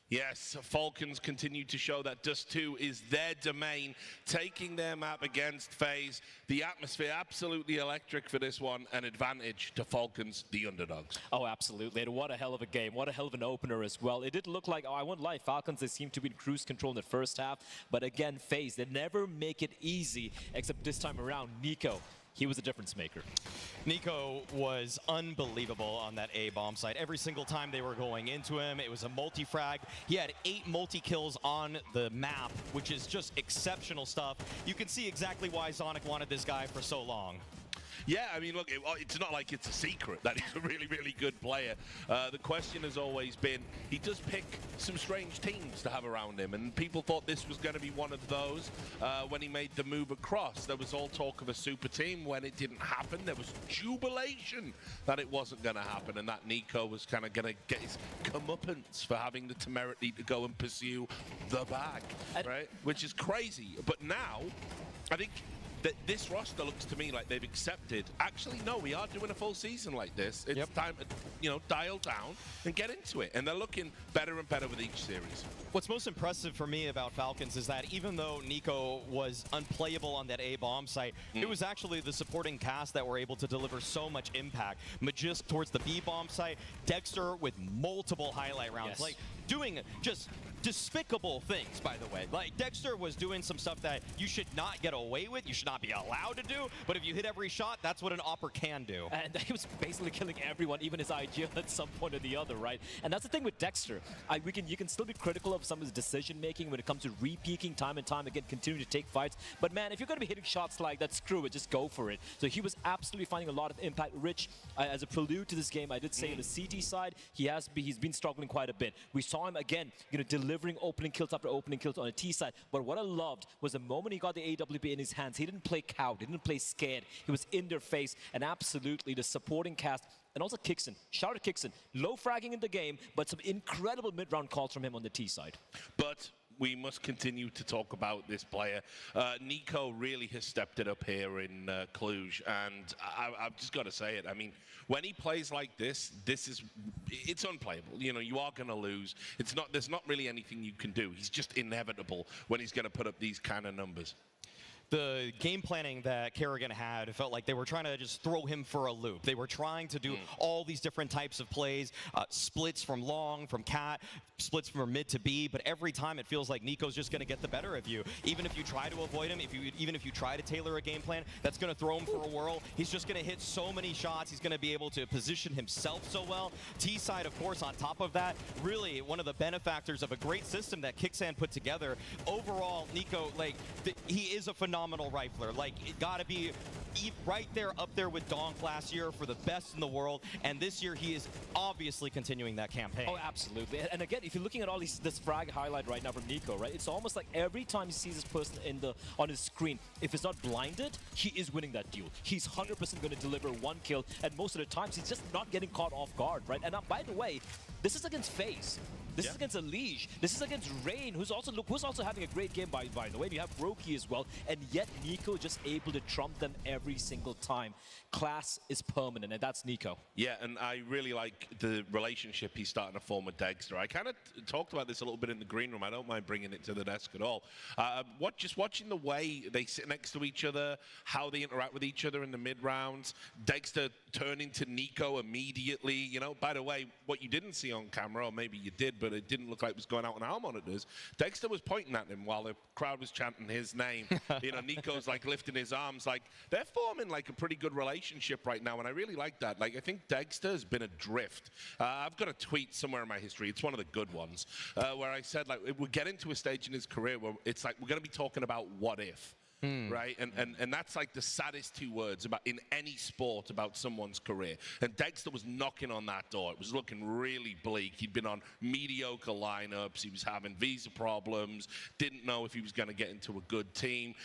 Yes, Falcons continue to show that Dust 2 is their domain, taking their map against FaZe. The atmosphere absolutely electric for this one, an advantage to Falcons, the underdogs. Oh, absolutely. And what a hell of a game. What a hell of an opener as well. It did look like, I won't lie, Falcons, they seemed to be in cruise control in the first half. But again, FaZe, they never make it easy, except this time around, Nico. He was a difference maker. Nico was unbelievable on that A bomb site. Every single time they were going into him, it was a multi-frag. He had 8 multi-kills on the map, which is just exceptional stuff. You can see exactly why Zonic wanted this guy for so long. Yeah, I mean, look, it's not like it's a secret that he's a really, really good player. The question has always been, he does pick some strange teams to have around him, and people thought this was going to be one of those when he made the move across. There was all talk of a super team. When it didn't happen, there was jubilation that it wasn't going to happen, and that Nico was kind of going to get his comeuppance for having the temerity to go and pursue the bag, right? Which is crazy. But now, I think that this roster looks to me like they've accepted, actually, no, we are doing a full season like this. It's time to, you know, dial down and get into it. And they're looking better and better with each series. What's most impressive for me about Falcons is that even though Nico was unplayable on that A bomb site, it was actually the supporting cast that were able to deliver so much impact. Magisk towards the B bomb site, Dexter with multiple highlight rounds, like doing just despicable things, by the way. Like, Dexter was doing some stuff that you should not get away with, you should not be allowed to do, but if you hit every shot, that's what an Opper can do. And he was basically killing everyone, even his IG at some point or the other, right? And that's the thing with Dexter. You can still be critical of some of his decision-making when it comes to re-peaking time and time again, continuing to take fights. But man, if you're going to be hitting shots like that, screw it, just go for it. So he was absolutely finding a lot of impact. Rich, as a prelude to this game, I did say on the CT side, he's been struggling quite a bit. We saw him again, you know, deliver delivering opening kills after opening kills on the T side. But what I loved was the moment he got the AWP in his hands, he didn't play cowed, he didn't play scared. He was in their face, and absolutely the supporting cast. And also Kixon. Shout out to Kixon. Low fragging in the game, but some incredible mid-round calls from him on the T side. But we must continue to talk about this player. Nico really has stepped it up here in Cluj, and I've just got to say it. I mean, when he plays like this, it's unplayable. You know, you are going to lose. There's not really anything you can do. He's just inevitable when he's going to put up these kind of numbers. The game planning that Kerrigan had, it felt like they were trying to just throw him for a loop. They were trying to do all these different types of plays, splits from long, from cat, splits from mid to B, but every time it feels like Nico's just going to get the better of you. Even if you try to avoid him, even if you try to tailor a game plan, that's going to throw him for a whirl. He's just going to hit so many shots. He's going to be able to position himself so well. T-side, of course, on top of that, really one of the benefactors of a great system that Kixan put together. Overall, Nico, like, he is a phenomenal rifler. Like, it got to be right there up there with Donk last year for the best in the world, and this year he is obviously continuing that campaign. Oh, absolutely. And again, if you're looking at all this frag highlight right now from Nico, right, it's almost like every time he sees this person on his screen, if it's not blinded, he is winning that duel. He's 100% going to deliver one kill, and most of the times he's just not getting caught off guard, right? And by the way, this is against FaZe. This is against Elige. This is against Rain, who's also having a great game, by the way. And you have Roki as well, and yet Nico just able to trump them every single time. Class is permanent, and that's Nico. Yeah, and I really like the relationship he's starting to form with Dexter. I kind of talked about this a little bit in the green room. I don't mind bringing it to the desk at all. Just watching the way they sit next to each other, how they interact with each other in the mid-rounds, Dexter turning to Nico immediately. You know, by the way, what you didn't see on camera, or maybe you did, but it didn't look like it was going out on our monitors. Dexter was pointing at him while the crowd was chanting his name. You know, Nico's like lifting his arms. Like, they're forming like a pretty good relationship right now, and I really like that. Like, I think Dexter has been adrift. I've got a tweet somewhere in my history. It's one of the good ones, where I said, like, we're getting to a stage in his career where it's like we're going to be talking about what if. Right, and that's like the saddest two words about in any sport about someone's career. And Dexter was knocking on that door. It was looking really bleak. He'd been on mediocre lineups. He was having visa problems. Didn't know if he was going to get into a good team.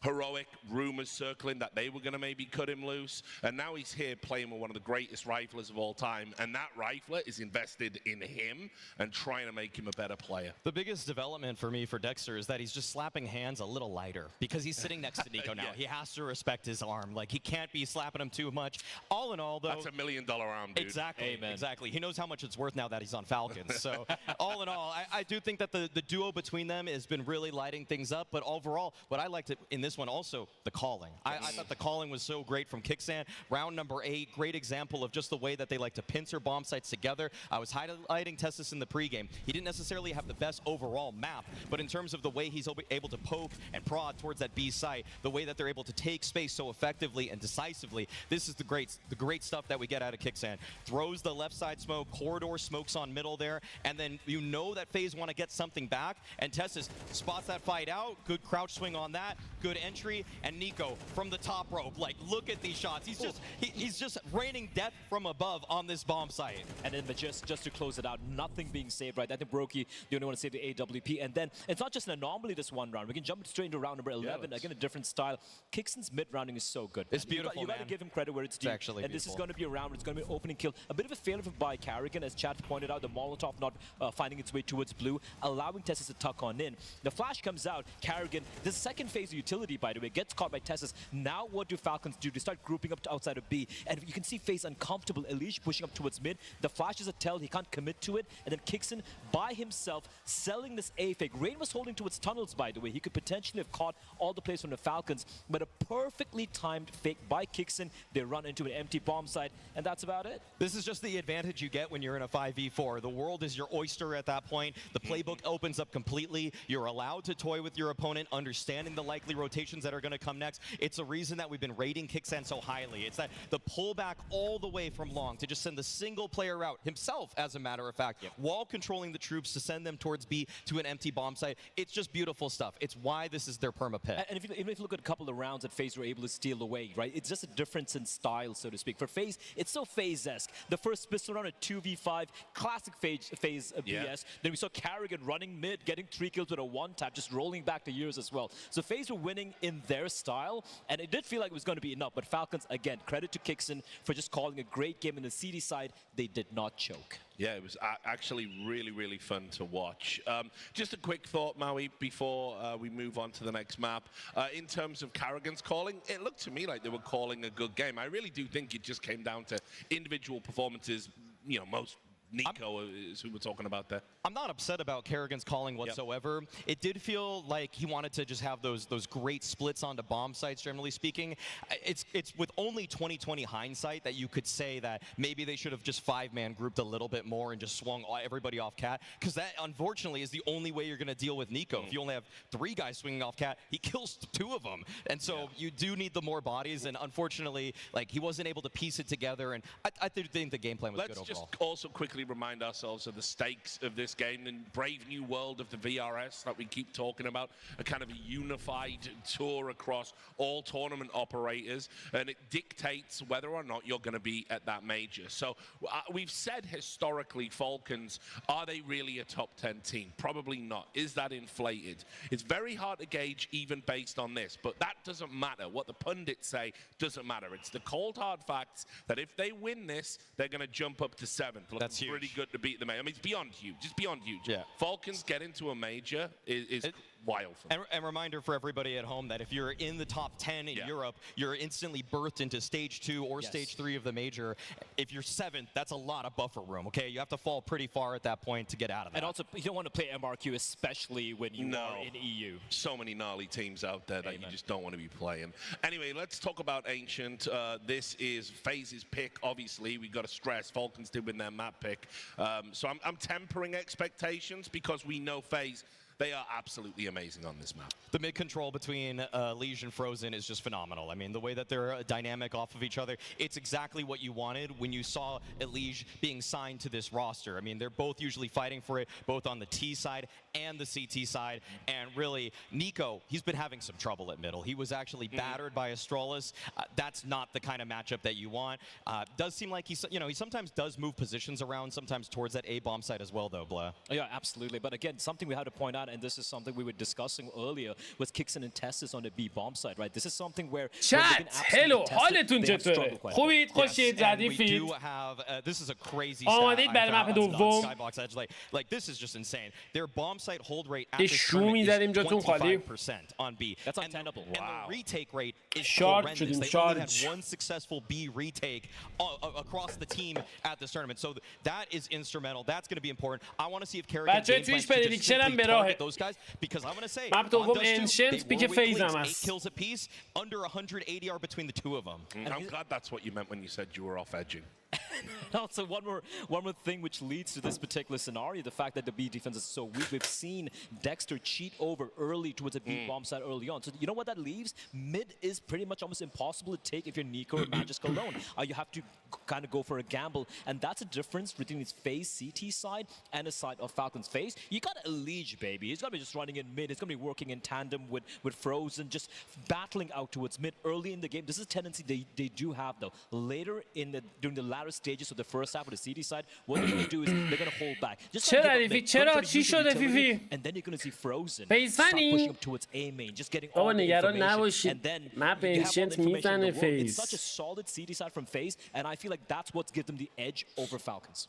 Heroic rumors circling that they were going to maybe cut him loose, and now he's here playing with one of the greatest riflers of all time, and that rifler is invested in him and trying to make him a better player. The biggest development for me for Dexter is that he's just slapping hands a little lighter because he's sitting next to Nico now. Yeah. He has to respect his arm. Like, he can't be slapping him too much. All in all, though, that's $1 million arm, dude. Exactly. Amen. Exactly. He knows how much it's worth now that he's on Falcons. So all in all, I do think that the duo between them has been really lighting things up. But overall, what I liked in this one also, the calling. I thought the calling was so great from Kixan. Round number 8, great example of just the way that they like to pincer bomb sites together. I was highlighting Tessus in the pregame. He didn't necessarily have the best overall map, but in terms of the way he's able to poke and prod towards that B site, the way that they're able to take space so effectively and decisively, this is the great stuff that we get out of Kixan. Throws the left side smoke, corridor smokes on middle there, and then you know that FaZe want to get something back, and Tessus spots that fight out. Good crouch swing on that, good entry, and Nico from the top rope. Like, look at these shots. He's just raining death from above on this bomb site. And then just to close it out, nothing being saved, right? I think Roki, the only one to save the AWP. And then it's not just an anomaly this one round. We can jump straight into round number 11. Again, a different style. Kixon's mid-rounding is so good. It's beautiful, You got to give him credit where it's due. Actually and this is going to be a round where it's going to be an opening kill. A bit of a failure by Kerrigan, as Chad pointed out, the Molotov not finding its way towards blue, allowing Tessus to tuck on in. The flash comes out. Kerrigan, the second phase of utility, by the way, gets caught by Tessus. Now what do Falcons do? They start grouping up to outside of B, and you can see FaZe uncomfortable. Elige pushing up towards mid. The flash is a tell. He can't commit to it, and then Kixon by himself selling this A fake. Rain was holding towards tunnels, by the way. He could potentially have caught all the plays from the Falcons, but a perfectly timed fake by Kixon. They run into an empty bomb site, and that's about it. This is just the advantage you get when you're in a 5v4. The world is your oyster at that point. The playbook opens up completely. You're allowed to toy with your opponent, understanding the likely rotation rotations that are going to come next. It's a reason that we've been rating Kixan so highly. It's that the pullback all the way from long to just send the single player out himself, as a matter of fact, while controlling the troops to send them towards B to an empty bomb site. It's just beautiful stuff. It's why this is their perma pick. And even if you look at a couple of rounds that FaZe were able to steal away, right? It's just a difference in style, so to speak. For FaZe, it's so FaZe-esque. The first pistol round at 2v5, classic FaZe BS. Then we saw Carrigan running mid, getting 3 kills with a one-tap, just rolling back the years as well. So FaZe were winning in their style, and it did feel like it was going to be enough. But Falcons, again, credit to Kixan for just calling a great game. In the CD side, they did not choke. Yeah, it was actually really, really fun to watch. Just a quick thought, Maui, before we move on to the next map. In terms of Carrigan's calling, it looked to me like they were calling a good game. I really do think it just came down to individual performances, you know, most Nico is who we're talking about there. I'm not upset about Carrigan's calling whatsoever. Yep. It did feel like he wanted to just have those great splits onto bomb sites, generally speaking. It's with only 2020 hindsight that you could say that maybe they should have just 5-man grouped a little bit more and just swung everybody off Cat, because that, unfortunately, is the only way you're going to deal with Nico. If you only have 3 guys swinging off Cat, he kills 2 of them. And so you do need the more bodies, and unfortunately, like, he wasn't able to piece it together, and I think the game plan was good overall. Let's just also quickly remind ourselves of the stakes of this game, the brave new world of the VRS that we keep talking about, a kind of a unified tour across all tournament operators, and it dictates whether or not you're going to be at that major. So we've said historically, Falcons, are they really a top 10 team? Probably not. Is that inflated? It's very hard to gauge even based on this, but that doesn't matter. What the pundits say doesn't matter. It's the cold hard facts that if they win this, they're going to jump up to 7th. That's huge. Pretty good to beat the major. I mean, it's beyond huge. It's beyond huge. Yeah. Falcons get into a major is wild for them. And reminder for everybody at home that if you're in the top 10 in Europe, you're instantly birthed into stage 2 or stage 3 of the major. If you're 7th, that's a lot of buffer room, okay? You have to fall pretty far at that point to get out of that. And also, you don't want to play MRQ, especially when you are in EU. So many gnarly teams out there that you just don't want to be playing. Anyway, let's talk about Ancient. This is FaZe's pick, obviously. We've got to stress Falcons did win their map pick. So I'm tempering expectations because we know FaZe, they are absolutely amazing on this map. The mid-control between Liege and Frozen is just phenomenal. I mean, the way that they're dynamic off of each other, it's exactly what you wanted when you saw Liege being signed to this roster. I mean, they're both usually fighting for it, both on the T side and the CT side. And really, Nico, he's been having some trouble at middle. He was actually battered by Astralis. That's not the kind of matchup that you want. Does seem like he sometimes does move positions around, sometimes towards that A bomb site as well, though, Blah. Yeah, absolutely. But again, something we had to point out, and this is something we were discussing earlier with Kixan and Testis on the B bomb side, right? This is something where chat hello حالتون چطوره خوبید خوشید ردیفید This is a crazy آمادید برای مپ دوم Skybox Edge. Like this is just insane. Their bomb site hold rate یه شو می‌زدیم جاتون خالی 25% on B. That's untenable. And the retake rate is Short horrendous. They short. only had 1 successful B retake across the team at this tournament. So that is instrumental. That's going to be important. I want to see if Carrigan target those guys, because I'm going to say مپ دوم Ancient پیک FaZe هم 8 است. kills apiece, under 100 ADR between the 2 of them. And I'm glad that's what you meant when you said you were off edging. Also, one more thing which leads to this particular scenario, the fact that the B defense is so weak. We've seen Dexter cheat over early towards a B bomb side early on. So you know what that leaves? Mid is pretty much almost impossible to take if you're Nico or Magisk alone. You have to kind of go for a gamble, and that's a difference between his FaZe CT side and the side of Falcons FaZe. You got a Liege, baby. He's going to be just running in mid. He's going to be working in tandem with Frozen, just battling out towards mid early in the game. This is a tendency they do have, though. Later during the latter stages of the first half of the CD side, what they're going to do is they're going to hold back. چرا چی شده فیفی؟ And then you're going to see Frozen start pushing up towards A main, just getting all بابا the نگران information. نباشید And then مپ you have all the Ancient information in میزنه the world. It's FaZe such a solid CD side from FaZe, and I feel like that's what's given them the edge over Falcons.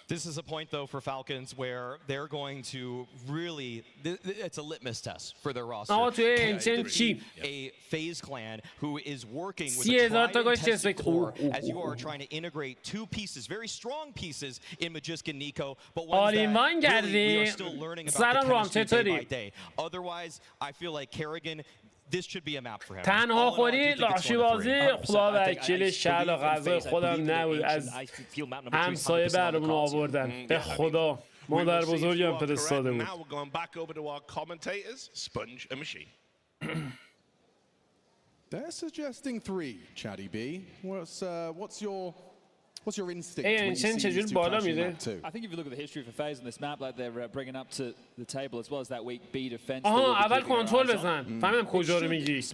This is a point, though, for Falcons where they're going to really, it's a litmus test for their roster. A FaZe clan who is working with a tried and tested core as you are trying to integrate 2 pieces, very strong pieces in Magisk and Nico, but ones that really we are still learning about the chemistry day by day. Otherwise, I feel like Carrigan, this should be a map for him. تنها خوری لاشی بازی خدا وکیل شهر و غذای خودم نبود از همسایه برامون آوردن به خدا مادر بزرگم فرستاده بود. Now we're going back over to our commentators, Sponge and Machine. They're suggesting 3, Chatty B. What's your instinct Ey when you Enchen see چجور these two بالا clashing میره؟ that too? I think if you look at the history of FaZe on this map, like they're bringing up to the table as well as that weak B defense. آها اول کنترل بزن. فهمیدم کجا رو میگی.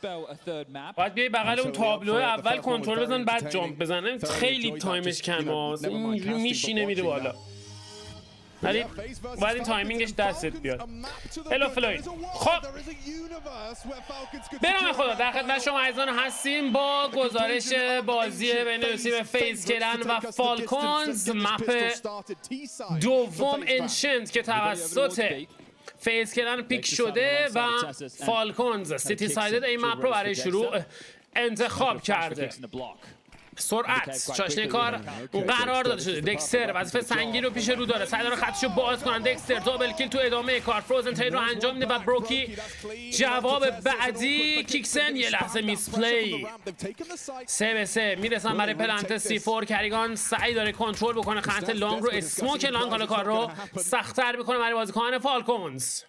باید بیای بغل اون تابلو اول کنترل بزن بعد جامپ بزن. خیلی تایمش کمه. اینجوری میشینه میره بالا. ولی باید این تایمینگش دستت بیاد. هلو فلوید. خب برام خدا در خدمت شما عزیزان هستیم با گزارش بازی بین تیم فیز کلن و فالکونز، مپ دوم انشنت که توسط فیز کلن پیک شده و فالکونز سیتی سایدد این مپ رو برای شروع انتخاب کرده. سرعت چاشنی کار اون قرار داده شده. دکستر وظیفه سنگین رو پیش رو داره، سعی داره خطشو باز کنن. دکستر دابل کیل تو ادامه کار. فروزن ترید رو انجام میده و بروکی جواب بعدی. کیکسن یه لحظه میس پلی. 3-3 میرسن برای پلنت C4. کریگان سعی داره کنترل بکنه خط لانگ رو. اسموک لانگ حالا کار رو سخت‌تر میکنه برای بازیکنان فالکونز.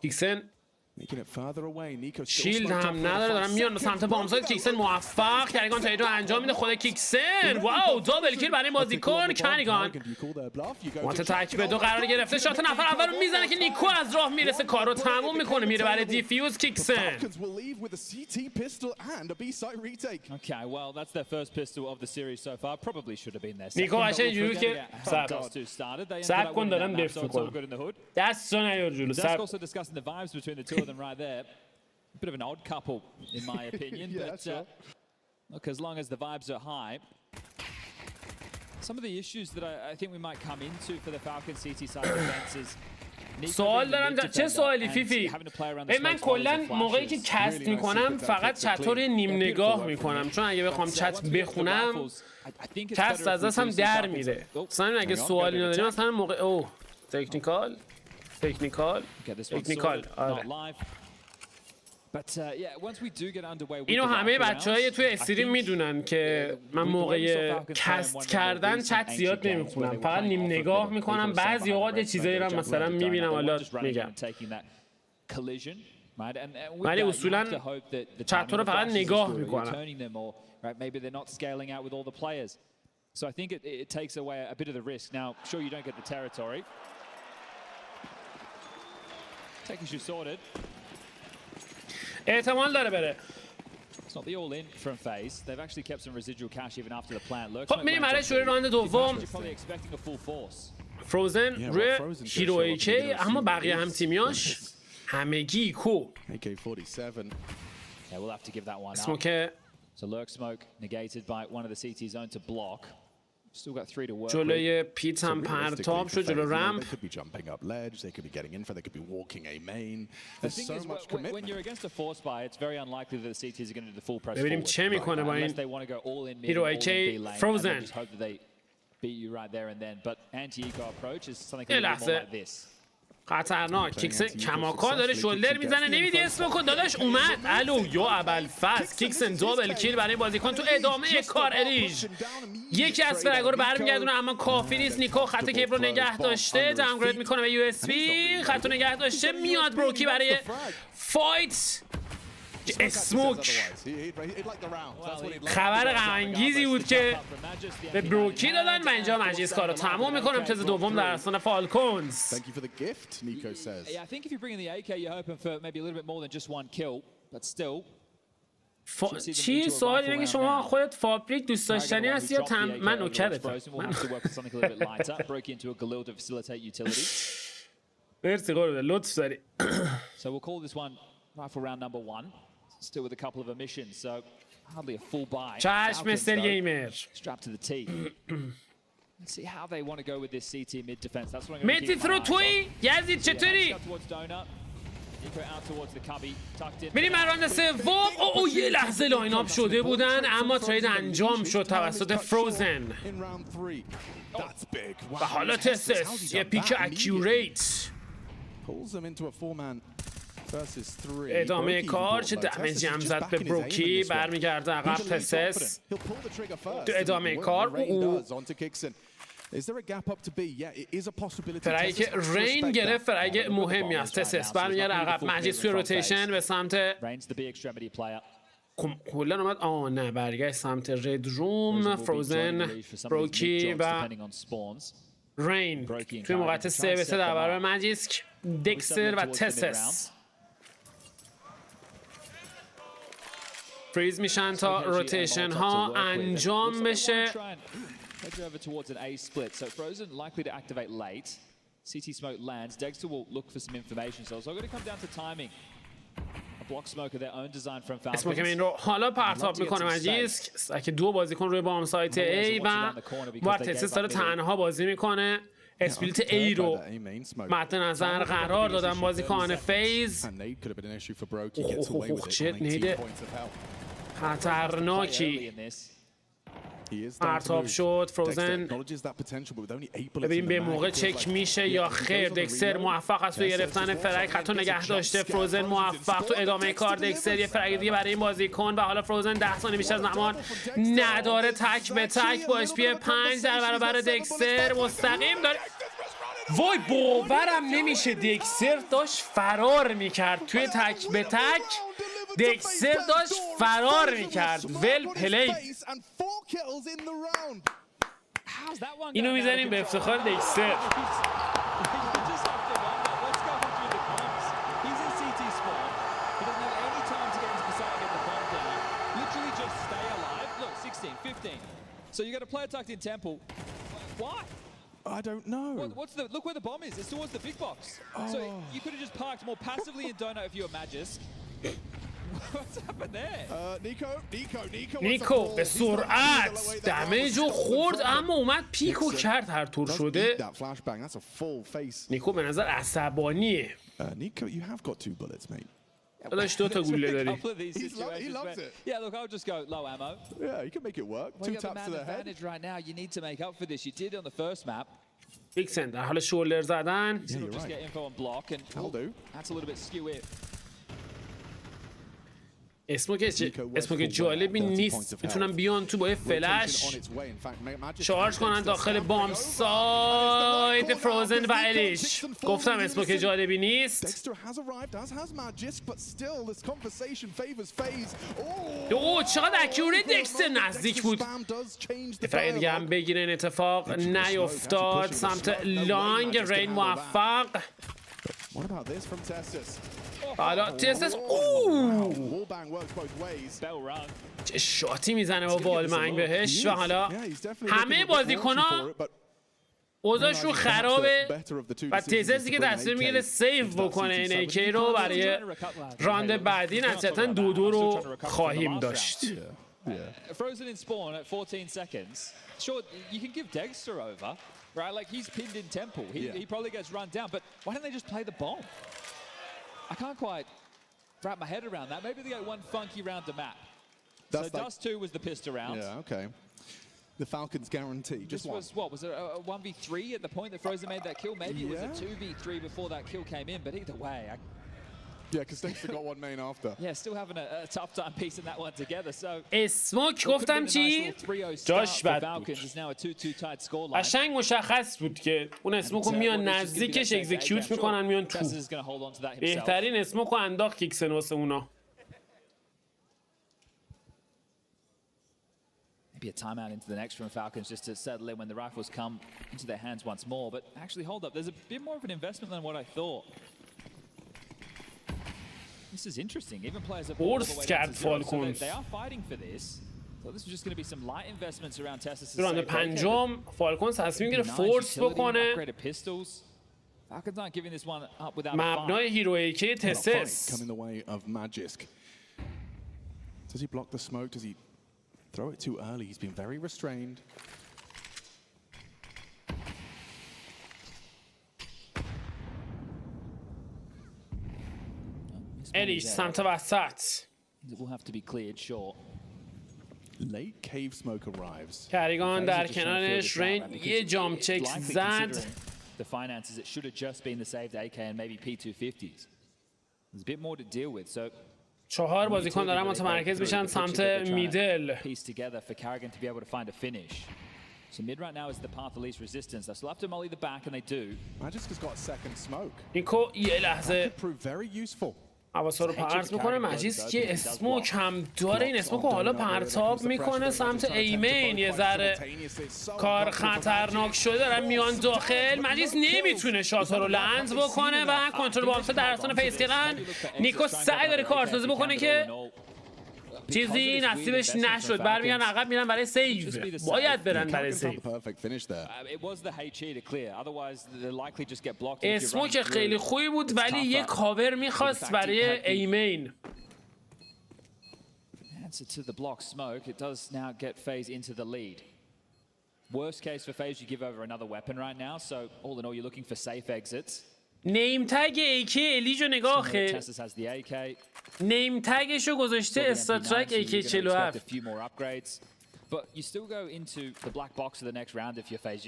کیکسن شیلد هم نداره، دارن میان به سمت بامزاد. کیکسن موفق. کریگان تایید رو انجام میده. خود کیکسن واو دابل کیل برای بازیکن. کریگان مات تک به 2 قرار گرفته. شات نفر اول رو میزنه که نیکو از راه میرسه، کار رو تموم میکنه، میره برای دیفیوز. کیکسن Okay, well, that's their first pistol of the series so far. Probably should have been there. نیکو باشه اینجوری که سب کن دارم دفت میکنم. دست رو نیار جلو. Also discussing the vibes between the two of them right there. A bit of an odd couple, in my opinion. But look, as long as the vibes are high, some of the issues that I think we might come into for the Falcon CT side defense is سوال دارم. چه سوالی فیفی؟ من کلا موقعی که کست میکنم فقط چت رو نیم نگاه میکنم، چون اگه بخوام چت بخونم کست از دستم در میره. مثلا اگه سوالی نداریم مثلا موقع تکنیکال آره. اینو همه بچه‌های توی استریم میدونن که من موقع کست کردن چت زیاد نمیخونم، فقط نیم نگاه میکنم. بعضی اوقات یه چیزایی رو مثلا میبینم حالا میگم، ولی اصولا چت رو فقط نگاه میکنم. So I think it takes away a bit of the risk. Now, sure, you don't get the territory. Take issue sorted. احتمال داره بره. It's not the all-in from FaZe. They've actually kept some residual cash even after the plant. خب میریم برای شروع راند دوم. فروزن روی هیرو ایکی، اما بقیه هم تیمیاش همگی کو. اسموک So lurk smoke negated by one of the CT zone to block. Still got 3 to work. جلوی پیت هم پرتاب شد جلو رمپ. They could be jumping up ledge, they could be getting in for, they could be walking a main. The thing is, when you're against a force buy, it's very unlikely that the CTs are going to do the full press ببینیم چه میکنه با این هیرو ایکی. فروزن hope that they beat you right there and then. But anti-eco approach is something a little more like this. خطرناک. کیکسن کماکا داره شولدر میزنه. نمیدی اسمو داداش اومد. الو یا ابوالفضل. کیکسن دابل کیل برای بازیکن تو ادامه کار. اریج یکی از فرگا رو برمیگردونه اما کافی نیست. نیکو خط کیپ رو نگه داشته، داونگرید میکنه به یو اس بی. خط رو نگه داشته. میاد بروکی برای فایت. اسموک خبر غم‌انگیزی بود که به بروکی دادن و اینجا مجلس کارو تمام میکنه. امتیاز دوم در آستان فالکونز. چی سوال اینه که شما خودت فابریک دوست داشتنی هستی یا من نوکرتم؟ مرسی قربونت، لطف داری. Still with a couple of emissions, so hardly a full buy. چشم مستر گیمر. Strapped to the T. Let's see how they want to go with this CT mid defense. That's what I'm going to متی ثرو توی یزید چطوری؟ میریم راند سوم. او یه لحظه لاین اپ شده بودن اما ترید انجام شد توسط فروزن و حالا تستس یه پیک اکیوریت. ادامه کار. چه دمیجی هم زد به بروکی. برمیگرده عقب. تسس تو ادامه کار. Is there a gap up to B? Yeah, it is a possibility. فرایی که رین گرفت فرایی مهمی است. تسس برمیگرده عقب. مجید توی روتیشن به سمت کلا اومد. نه برگشت سمت رد روم. فروزن، بروکی و رین توی موقعیت 3-3 در برابر مجیسک، دکستر و تسس. فریز میشن تا روتیشن ها انجام بشه. Heads over towards an A split, so Frozen likely to activate late. CT smoke lands. Dexter will look for some information, so it's all going to come down to timing. A block smoke of their own design from Falcons. اسمو که این رو حالا پرتاب میکنه مجیسک که دو بازیکن روی بام سایت A و وارتسس داره تنها بازی میکنه. اسپلیت A رو مد نظر قرار دادن بازیکن فیز. چه نید خطرناکی پرتاب شد. فروزن ببینیم به موقع چک میشه یا خیر. دکستر موفق است تو گرفتن فرگ، خطا نگه داشته. فروزن موفق تو ادامه کار. دکستر یه فرگ دیگه برای این بازیکن و حالا فروزن 10 ثانیه بیشتر از زمان نداره. تک به تک با HP 5 در برابر دکستر مستقیم داره. وای باورم نمیشه دکستر داشت فرار میکرد توی تک به تک. دکستر داشت فرار میکرد. ول پلی. اینو میزنیم به افتخار دکستر. So you got a player tucked in temple. Why? I don't know. What's the look where the bomb is? It's towards the big box. So you could have just parked more passively in donut if you were Magis. What's happened there? نیکو به سرعت دمیجو خورد اما اومد پیکو کرد. هر طور شده نیکو به نظر عصبانیه. Nico, you have got 2 bullets, mate. داشت 2 تا گوله داری. He loves it. Yeah, look, I'll just go low ammo. Yeah, you can make it work. 2 taps to the head. Right now, you need to make up for this. You did on the first map. Vixen در حال شولر زدن. Just get info on block and that's a little bit skew. اسمو که جالبی نیست. میتونن بیان تو با فلش شارژ کنن داخل بام سایت فروزن و الیش. گفتم اسمو که جالبی نیست. اوه چقدر اکیوره دکستر نزدیک بود. دفعه دیگه هم بگیره. این اتفاق نیفتاد. سمت لانگ رین موفق. حالا تسس چه شاتی میزنه با والمنگ بهش. و حالا همه بازیکن‌ها اوضاعشون خرابه و تسس دیگه تصمیم میگیره سیو بکنه این ایکی رو برای راند بعدی. نتیجتاً 2-2 رو خواهیم داشت. Frozen in spawn at 14 seconds. Sure, you can give Dexter over, right? Like he's pinned in temple. He probably gets run down, but why don't they just play the bomb? I can't quite wrap my head around that. Maybe they got one funky round to map. So Dust 2 was the pistol round. Yeah, okay. The Falcons guarantee. Just this was what? Was it a 1v3 at the point that Frozen made that kill? Maybe it was a 2v3 before that kill came in. But either way, yeah, because Dexter got one main after. Yeah, still having a tough time piecing that one together. So اسموک گفتم چی؟ جاش بد بود. قشنگ مشخص بود که اون اسموکو میان نزدیکش اکزیکیوت میکنن میان تو. بهترین اسموکو انداخت کیکسن واسه اونا. Maybe a timeout into the next from Falcons just to settle in when the rifles come into their hands once more. But actually, hold up. There's a bit more of an investment than what I thought. This is interesting. Even players are all the way down to zero, so they are fighting for this. So this is just going to be some light investments around Tessus. راند پنجم فالکونز تصمیم گرفت فورس بکنه. Falcons aren't giving this one up without مبنای هیرویکی تسس. Come in the way of Magisk. Does he block the smoke? Does he throw it too early? He's been very restrained. الیش سمت وسط. It will have to be cleared short. Late cave smoke arrives. کریگان در کنارش رین یه جام چک زد. The finances, it should have just been the saved AK and maybe P250s. There's a bit more to deal with. So 4 بازیکن دارن متمرکز میشن سمت میدل. Piece together for Carrigan to be able to find a finish. So mid right now is the path of least resistance. They still have to molly the back, and they do. Magisk has got a second smoke. نیکو یه لحظه Could prove very useful. حواسا رو پرت میکنه. مجیس که اسموک هم داره، این اسموک حالا پرتاب میکنه سمت ایمین. یه ذره کار خطرناک شده، دارن میان داخل. مجیس نمیتونه شاتا رو لنز بکنه و کنترل بامسا در استان فیس کردن. نیکو سعی داره کارسازی بکنه که چیزی نصیبش نشد. برمیگردن عقب میرن برای سیو. باید برن برای سیو. اسموک خیلی خوبی بود ولی یه کاور میخواست برای ایمین. Answer to the block smoke. It does now get FaZe into the lead. Worst case for FaZe, you give over another weapon right now. So all in all, you're looking for safe exits. نیم تگ AK الیجو نگاه خیلی. نیم تگشو گذاشته استاترک AK47. But you still go into the black box of the next round if you're FaZe.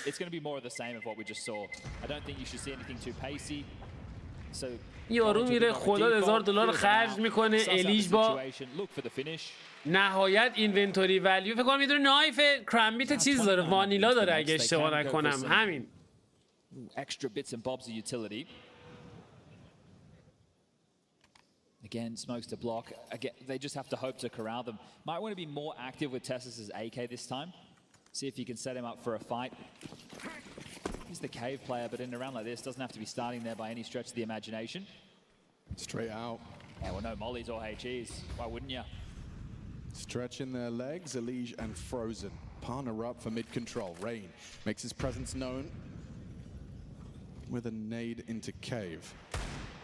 It's going to be more of the same of what we just saw. I don't think you should see anything too pacey. So یارو میره خدا $1000 خرج میکنه. الیج با نهایت اینونتوری ولیو فکر کنم میدونه نایف کرامبیت چیز داره، وانیلا داره اگه اشتباه نکنم. همین extra bits and bobs of utility. Again, smokes to block. Again, they just have to hope to corral them. Might want to be more active with Tessus' AK this time. See if you can set him up for a fight. He's the cave player, but in a round like this, doesn't have to be starting there by any stretch of the imagination. Straight out. Yeah, well, no mollies or HEs. Why wouldn't you? Stretching their legs, Elige and Frozen. Partner up for mid-control. Rain makes his presence known with a nade into cave.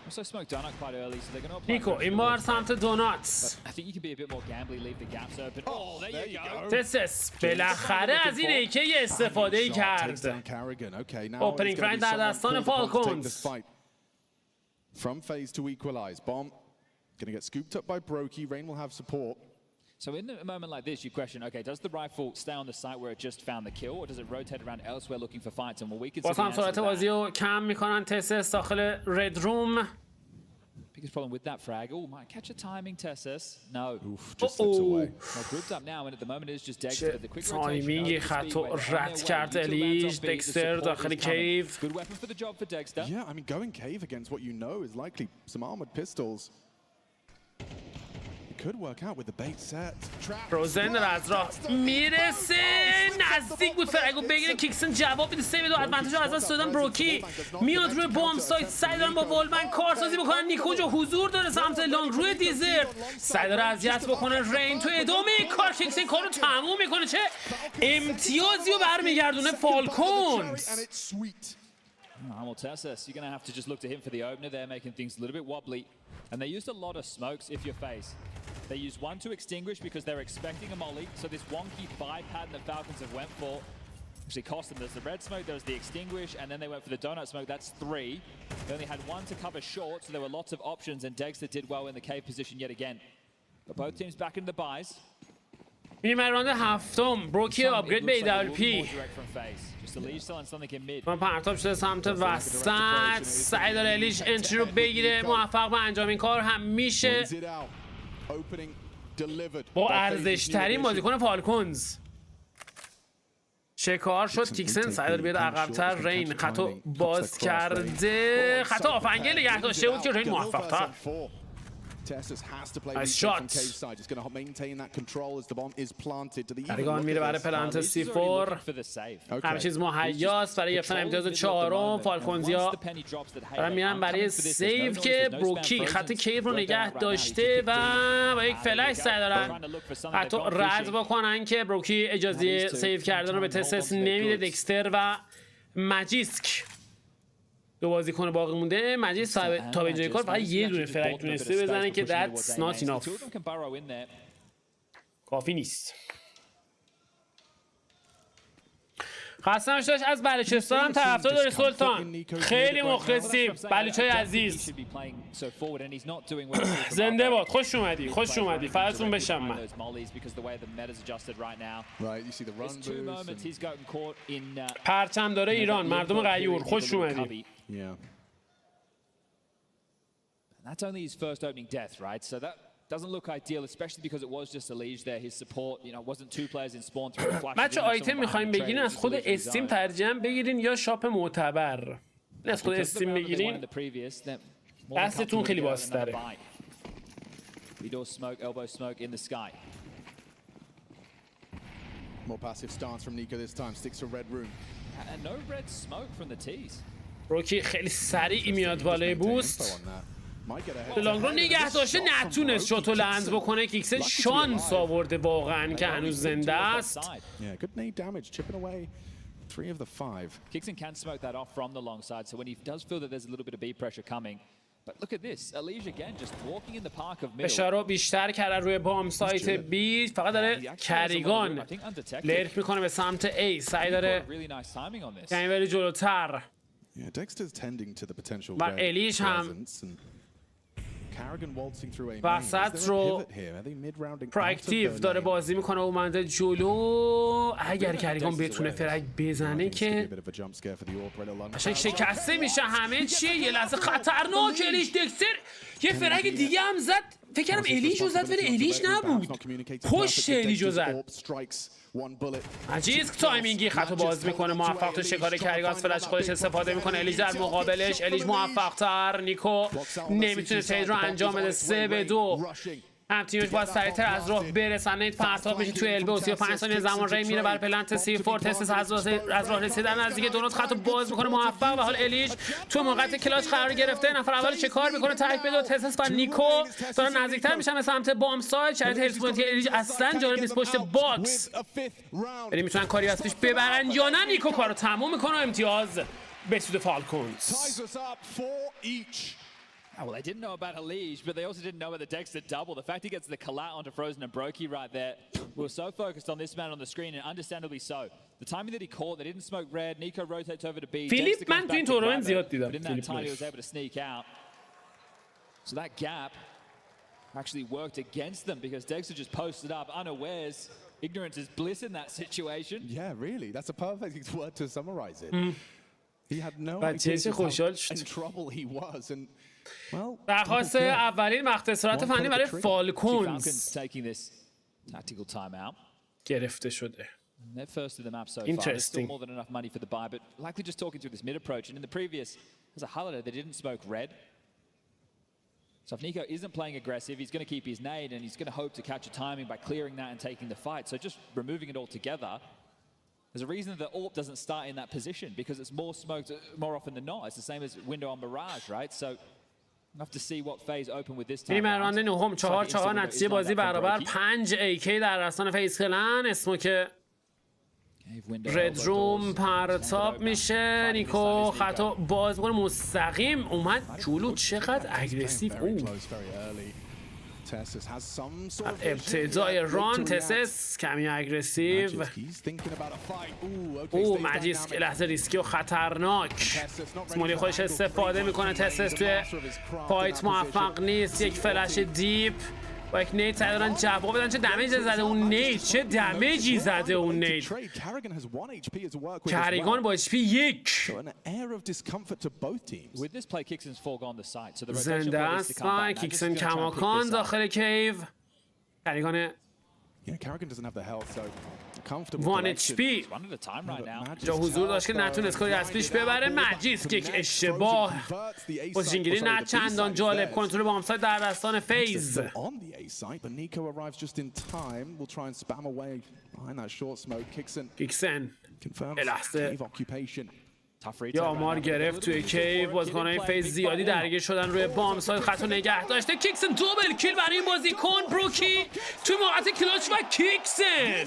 Also smoked donut quite early, so they're going to apply. نیکو این بار سمت دوناتس. I think you can be a bit more gambly, leave the gaps open. Oh, there you go. تسس بالاخره از این AK استفاده کرد. اوپنینگ فرند در دستان فالکونز. From FaZe to equalize. Bomb going to get scooped up by Brokey. Rain will have support. So in a moment like this, you question, okay, does the rifle stay on the site where it just found the kill, or does it rotate around elsewhere looking for fights? And we can see the answer سرعت بازی رو کم میکنن. تسس داخل رد روم. Biggest problem with that frag. Oh, might catch a timing, Tessus. No. Oof, just slips away. Well, grouped up now, and at the moment it's just Dexter. The quick rotation. تایمینگ خطا رد کرد الیج. دکستر داخل کیو. Good weapon for the job for Dexter. Yeah, I mean, going cave against what you know is likely some armored pistols. Could work out with the bait set. روزن از راه میرسه. نزدیک بود فرگو بگیره. کیکسن جواب میده. 3 2 ادوانتیج از دست دادن. بروکی میاد روی بمب سایت. سعی دارن با ولمن کارسازی بکنن. نیکو جو حضور داره سمت لانگ روی دیزرت. سعی داره اذیت بکنه. رین تو ادامه کار کیکسن کارو تموم میکنه. چه امتیازی رو برمیگردونه فالکونز. Well, Tessus, you're going to have to just look to him for the opener there, making things a little bit wobbly. And they used a lot of smokes if you're FaZe. They used one to extinguish because they're expecting a molly. So this wonky buy pattern that Falcons have went for actually cost them. There's the red smoke, there's the extinguish, and then they went for the donut smoke. That's 3. They only had one to cover short, so there were lots of options, and Dexter did well in the cave position yet again. But both teams back into the buys. میریم راند هفتم. بروکی آپگرید به AWP. من پرتاب شده سمت وسط. سعی داره الیش انتری رو بگیره. موفق به انجام این کار هم میشه. با ارزش‌ترین بازیکن فالکونز شکار شد. کیکسن سعی داره بیاد عقب‌تر. رین خطا باز کرده. خطا آفنگه نگه داشته بود که رین موفق‌تر. Tessus has to play the cave side. It's going to maintain that control as the bomb is planted to the برگان میره برای پلنت C4. همه چیز مهیاست برای گرفتن امتیاز 4م. فالکونزیا دارن میرن برای سیو که بروکی خط کیو رو نگه داشته و با یک فلش سعی دارن حتی رد بکنن که بروکی اجازه سیو کردن رو به تسس نمیده. دکستر و مجیسک دو بازیکن باقی مونده. مجید تا به اینجای کار فقط یه دونه فرک تونسته بزنه که that's not enough. کافی نیست. خسته نباشید. از بلوچستان هم طرفدار داره سلطان. خیلی مخلصیم بلوچای عزیز. زنده باد. خوش اومدی. خوش اومدی. فقطتون بشم من. پرچم داره ایران. مردم غیور. خوش اومدی. That's only his first opening death, right? So doesn't look ideal, especially because it was just a liege there. His support, you know, wasn't two players in spawn through flash. بچه آیتم میخوایم بگیرین از خود استیم ترجیحاً بگیرین یا شاپ معتبر. نه از خود استیم بگیرین دستتون خیلی بازتره. Door smoke, elbow smoke in the sky. More passive stance from Nico this time. Sticks to red room. And no red smoke from the tees. روکی خیلی سریع میاد بالای بوست. لانگرو نگه داشته نتونست شاتو لنز بکنه. کیکسن شانس آورده واقعا که هنوز زنده است. Yeah, good nade damage, chipping away 3 of the 5. Kixen can smoke that off from the long side, so when he does feel that there's a little bit of B pressure coming. But look at this, Elige again just walking in the park of middle. فشار رو بیشتر کرده روی بام سایت بی. فقط داره کریگان لرک میکنه به سمت A. سعی داره یعنی بری جلوتر. و الیش هم وسط رو پراکتیو داره بازی میکنه و اومده جلو. اگر کریگان بتونه فرگ بزنه که قشنگ شکسته میشه همه چیه. یه لحظه خطرناک الیش. دکستر یه فرگ دیگه هم زد. فکر کردم الیشو زد ولی الیش نبود. پشت الیشو زد. عجیز تایمینگی خطو باز میکنه. موفق تو شکار کریگان فلش خودش استفاده میکنه. الیش در مقابلش. الیش موفق تر. نیکو نمیتونه ترید رو انجام بده. 3-2. هم تیمش باید سریعتر از راه برسن. نیت پرتاب میشه توی البه و 35 ثانیه زمان. ری میره بر پلنت C4. تست از راه رسیدن نزدیک. دونات خطو باز میکنه. موفق. و حال الیش تو موقعیت کلاچ قرار گرفته. نفر اول چه کار میکنه؟ تایپ بده. تست و نیکو دارن نزدیکتر میشن به سمت بام سایت. شرایط هلت پوینتی الیش اصلا جالب نیست پشت باکس. ولی میتونن کاری از پیش ببرن یا نه. نیکو کارو تموم میکنه و امتیاز به سود فالکونز. Oh, well, they didn't know about Elige, but they also didn't know about the Dexter double. The fact he gets the collat onto Frozen and Brokey right there. We were so focused on this man on the screen, and understandably so. The timing that he caught, they didn't smoke red. Nico rotates over to B. Philip man to in tournament ziyad didam. But in that time, he was able to sneak out. So that gap actually worked against them because Dexter just posted up unawares. Ignorance is bliss in that situation. Yeah, really. That's a perfect word to summarize it. He had no idea how in trouble he was, and well. درخواست اولین مختصرات فنی برای فالکونز گرفته شده. They're first of the map so far. There's still more than enough money for the buy, but likely just talking through this mid approach. And in the previous, as a holiday, they didn't smoke red. So if Nico isn't playing aggressive, he's going to keep his nade, and he's going to hope to catch a timing by clearing that and taking the fight. So just removing it all together. There's a reason that AWP doesn't start in that position, because it's more smoked more often than not. It's the same as window on Mirage, right? So we'll have to see what phase open with this time. راند نهم 4-4 نتیجه بازی برابر. 5 AK در رسان فیس کلن. اسموک رد روم پرتاب میشه. نیکو خطا باز میکنه. مستقیم اومد جلو. چقدر اگریسیو. ابتدای ران تسس کمی اگریسیو. مجیسک لحظه ریسکی و خطرناک. سمولی خودش استفاده میکنه. تسس توی فایت موفق نیست. یک فلش دیپ با یک نیت سعی دارن جواب بدن. چه دمیج زده اون نیت. چه دمیجی زده اون نیت. کریگان با HP 1. زنده است و کیکسن کماکان داخل کیو. کریگان 1 HP جا حضور داشت که نتونست کاری از پیش ببره. مجیز که یک اشتباه. پوزیشنگیری نه چندان جالب. کنترل بامسایت در دستان فیز. کیکسن لحظه یا آمار گرفت توی کیو. بازیکن‌های فیز زیادی درگیر شدن روی بام سایت. خطو نگه داشته. کیکسن دوبل کیل برای این بازیکن. بروکی توی موقعیت کلاچ و کیکسن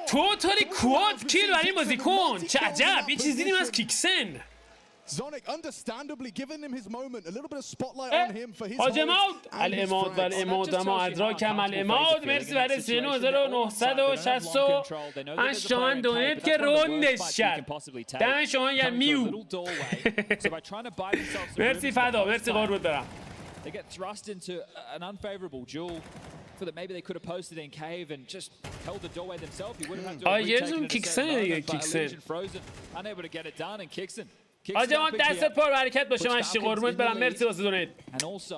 توتالی کواد کیل برای این بازیکن. چه عجب. یه چیزی دیدیم از کیکسن. Zonic understandably giving him his moment, a little bit of spotlight on him for his الاماد و الاماد و ما ادراکم الاماد. مرسی برای 39,968 تومن دونیت که روندش کرد. دم شما گرم میو. مرسی فدا. مرسی قربونت برم. They get thrust into an unfavorable duel. That maybe they could have posted in cave and just held the doorway themselves. He would have had to have retaken it. Frozen, unable to get it done, and Kixen آجا من دستت پر برکت باشه مشتی قربونت برم مرسی واسه دونیت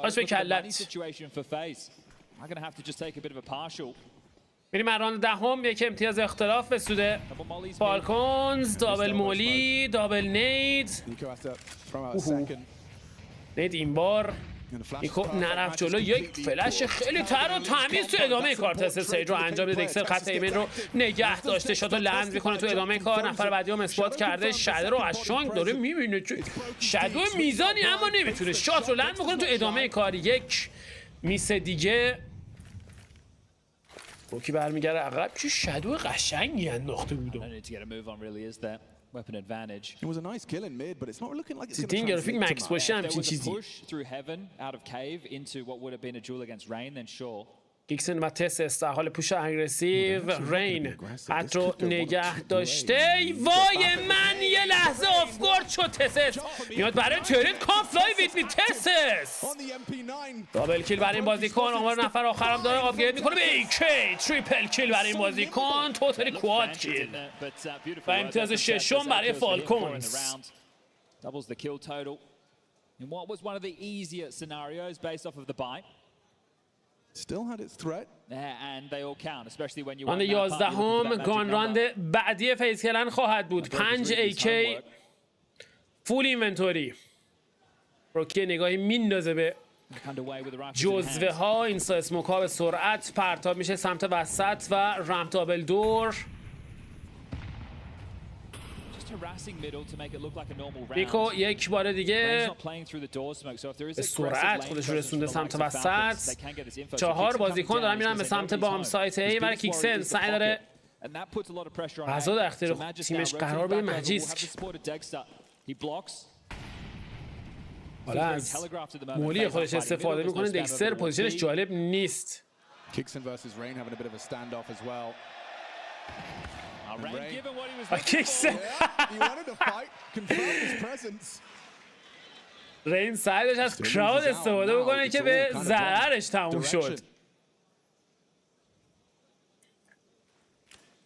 باش به کلت میریم راند دهم یک امتیاز اختلاف به سود فالکونز دابل مولی دابل نید نید این بار نیکو نرفت جلو یک فلش خیلی تر و تمیز تو ادامه کار تست سیج رو انجام میده دکستر خط ایمن رو نگه داشته شاتو لند میکنه تو ادامه کار نفر بعدی هم اثبات کرده شادو رو از شانک داره میبینه شادو میزانی اما نمیتونه شات رو لند میکنه تو ادامه کار یک میس دیگه روکی برمیگره عقب چه شادو قشنگی انداخته بود Weapon advantage. It was a nice kill in mid, but it's not looking like it's going to تینگر فکر translate مکس tonight. باشه If همچین there was a چیزی push through heaven out of cave into what would have been a duel against Rain, then sure. گیکسن و تس در حال پوش اگریسیو رین حد رو نگه داشته وای من یه لحظه آفگارد شد تسس میاد برای ترید کانفلای ویت می تسس دابل کیل برای این بازیکن آمار نفر آخرم داره آپگرید میکنه به ایکی تریپل کیل برای این بازیکن توتالی کواد کیل و امتیاز ششم برای فالکونز Doubles the kill total in what was one of the easier scenarios based off of the buy. Still had its threat. And they all count, especially when you راند 11 گان راند بعدی فیز کلن خواهد بود 5 AK فول اینونتوری روکی نگاهی میندازه به جزوه ها اینستا اسموک ها به سرعت پرتاب میشه سمت وسط و رمپ دابل دور نیکو یک بار دیگه به سرعت خودش رو رسونده سمت وسط 4 بازیکن دارن میرن به سمت بام سایت ای برای کیکسن سعی داره غذا در اختیار تیمش قرار بده مجیز حالا از مولی خودش استفاده میکنه دکستر پوزیشنش جالب نیست Kixen versus Rain having a bit of a standoff as well. کیکسن رین سعی داشت از کراود استفاده بکنه که به ضررش تموم شد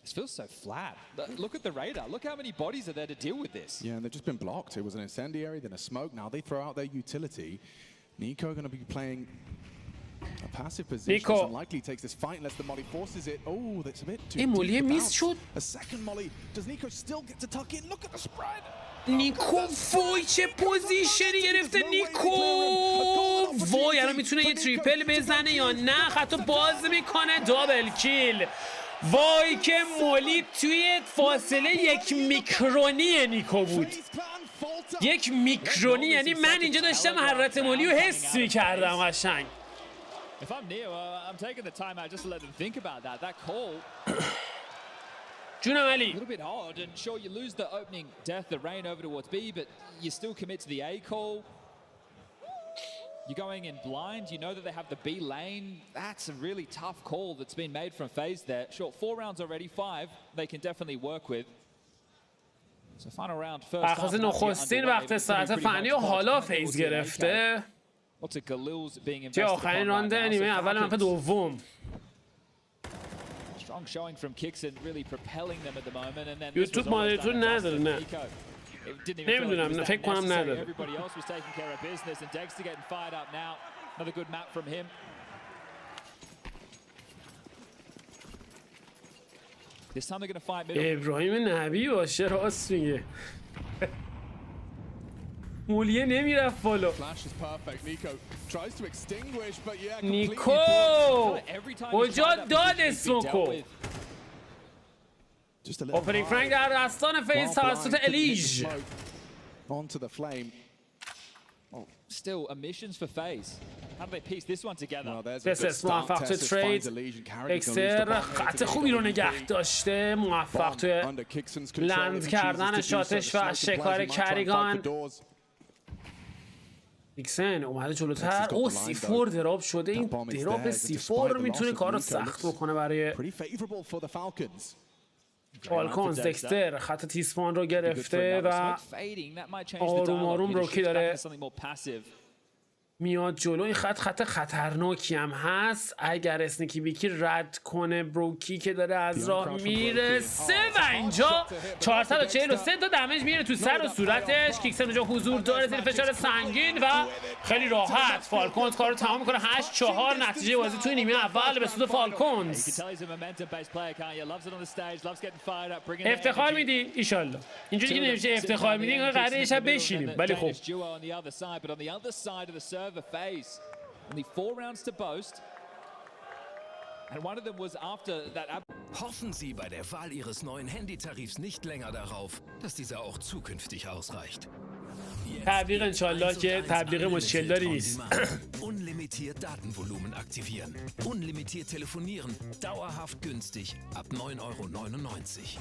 This feels so flat. Look at the radar. Look how many bodies are there to deal with this. Yeah, and they've just been blocked. It was an incendiary, then a smoke. Now they throw out their utility. Nico going to be playing a passive position. Unlikely takes this fight unless the molly forces it. Oh, that's a bit too deep. A second molly. Does Nico still get to tuck in? Look at the spread. نیکو وای چه پوزیشنی گرفته نیکو وای الان میتونه یه تریپل بزنه یا نه خطو باز میکنه دابل کیل وای که مولی توی فاصله 1 میکرونی نیکو بود 1 میکرونی یعنی من اینجا داشتم حرارت مولی رو حس میکردم قشنگ If I'm Neo, I'm taking the time out just to let them think about that. That call. جونم علی. A little bit odd, and sure you lose the opening death, the Rain over towards B, but you still commit to the A call. You're going in blind. You know that they have the B lane. That's a really tough call that's been made from FaZe there. Sure, 4 rounds already, 5 they can definitely work with. So final round first. برخواست نخستین وقت ساعت فنی و حالا فیز گرفته. توی آخرین راند نیمه اول مپ دوم. Strong showing from Kixen, really propelling them at the moment, and then یوتیوب مادریتور نداره نه. نمیدونم فکر کنم نداره. Everybody else was taking care of business, and Dexter getting fired up now. Another good map from him. This time they're going to fight middle. ابراهیم نبی باشه راست میگه. مولیه نمیرفت فالو نیکو کجا داد اسموکو اوپنینگ فرانک در دستان فیز توسط الیژ Still emissions for FaZe. How do they piece this one together? تسس موفق تو ترید اکسر خط خوبی رو نگه داشته موفق تو لند کردن شاتش و شکار کریگان ایکسن اومده جلوتر او C4 دراب شده این دراب C4 میتونه کار رو سخت بکنه برای فالکونز دکستر خط تیسپان رو گرفته و آروم آروم روکی داره میاد جلو. این خط خطرناکی هم هست. اگر اسنیکی بیکی رد کنه بروکی که داره از راه میرسه و اینجا 443 تا دمیج میره تو سر و صورتش. کیکسن اونجا حضور داره زیر فشار سنگین و خیلی راحت فالکونز کارو تمام میکنه. 8-4 نتیجه بازی توی نیمه اول به سود فالکونز. افتخار میدی ایشالله. اینجوری که نمیشه افتخار میدی اینقدر قراره یه شب بشینیم. ولی خب face. Only 4 rounds to boast. And one of them was after that. Hoffen Sie bei der Wahl Ihres neuen Handytarifs nicht länger darauf, dass dieser auch zukünftig ausreicht. تبلیغ انشالله که تبلیغ مشکل داری نیست. Unlimitiert Datenvolumen aktivieren. Unlimitiert telefonieren. Dauerhaft günstig ab 9,99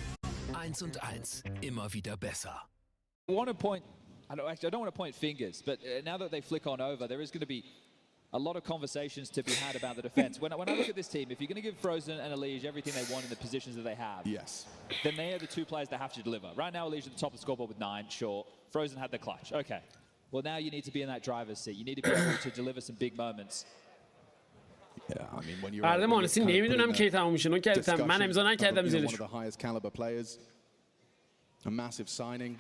€. 1&1. Immer wieder besser. I want to point. I don't want to point fingers, but now that they flick on over, there is going to be a lot of conversations to be had about the defense. When I look at this team, if you're going to give Frozen and Elige everything they want in the positions that they have, yes, then they are the two players that have to deliver. Right now, Elige at the top of the scoreboard with 9, sure. Frozen had the clutch. Okay. Well, now you need to be in that driver's seat. You need to be able to deliver some big moments. Yeah, I mean, when بعد مانسی نمیدونم کی تموم میشه. اون کردم من امضا نکردم زیرش. One of the highest caliber players. A massive signing.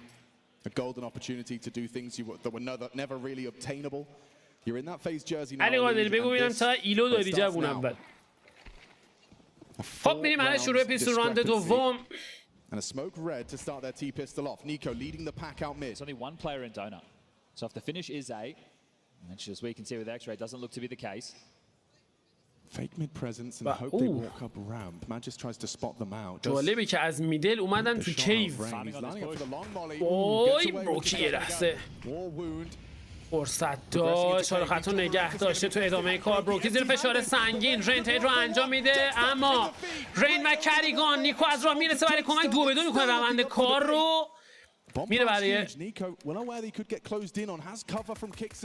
A golden opportunity to do things that were never really obtainable. You're in that phase jersey now. علی قادری بگو ببینم تا ایلو داری جوون اول. خب میریم برای شروع پیستول راند دوم. And a smoke red to start their T-pistol off. Nico leading the pack out mid. There's only one player in donut. So if the finish is A, which as we can see with X-ray doesn't look to be the case. Fake mid presence and hope they walk up ramp. Man just tries to spot them out. جالبه که از میدل اومدن تو کیو. اوی بروکی یه لحظه فرصت داشت. حالا خطو نگه داشته تو ادامه کار. بروکی زیر فشار سنگین رین تید رو انجام میده، اما رین و کریگان. نیکو از راه میرسه برای کمک 2-2 میکنه روند کار رو. میره برای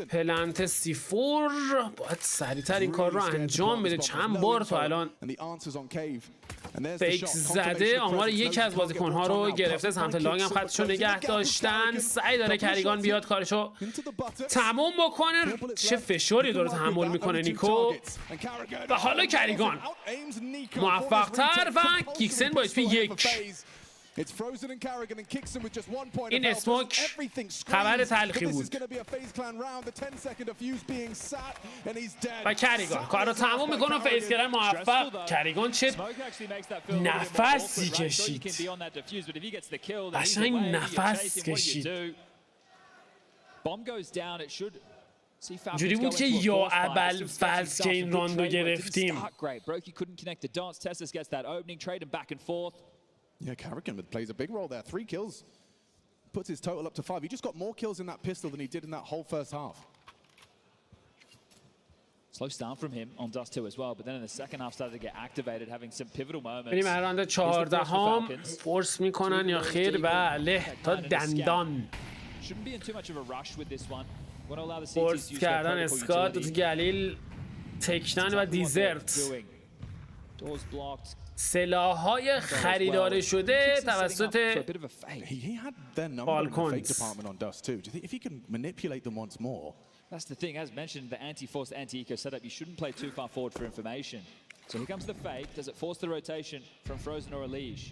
پلنت سیفور. باید سریعتر این کار رو انجام بده. چند بار تو الان فیک زده. آمار یکی از بازیکن‌ها رو گرفته. سمت لانگ هم خطش رو نگه داشتن. سعی داره کریگان بیاد کارشو تموم بکنه. چه فشاری داره تحمل میکنه نیکو. و حالا کریگان موفق‌تر و کیکسن با HP 1. این اسموک خبر تلخی بود. و کریگان کار رو تموم میکنه و فیس کردن موفق. کریگان چه نفسی کشید. قشنگ نفس کشید. جوری بود که یا ابل فلس که این راندو گرفتیم. Yeah, Carrigan plays a big role there. 3 kills. Puts his total up to 5. He just got more kills in that pistol than he did in that whole first half. Slow start from him on Dust 2 as well, but then in the second half started to get activated, having some pivotal moments. بریم راند 14 فورس میکنن یا خیر؟ بله تا دندان. Shouldn't be in too much of a rush with this one. Want to allow the CTs فورس to use کردن their اسکات، دوتا گلیل، تکنن و دیزرت. Doors blocked. سلاح‌های خریدار شده توسط فالکونز. That's the thing, as mentioned, the anti-force, anti-eco setup, you shouldn't play too far forward for information. So here comes the fake. Does it force the rotation from Frozen or Elige?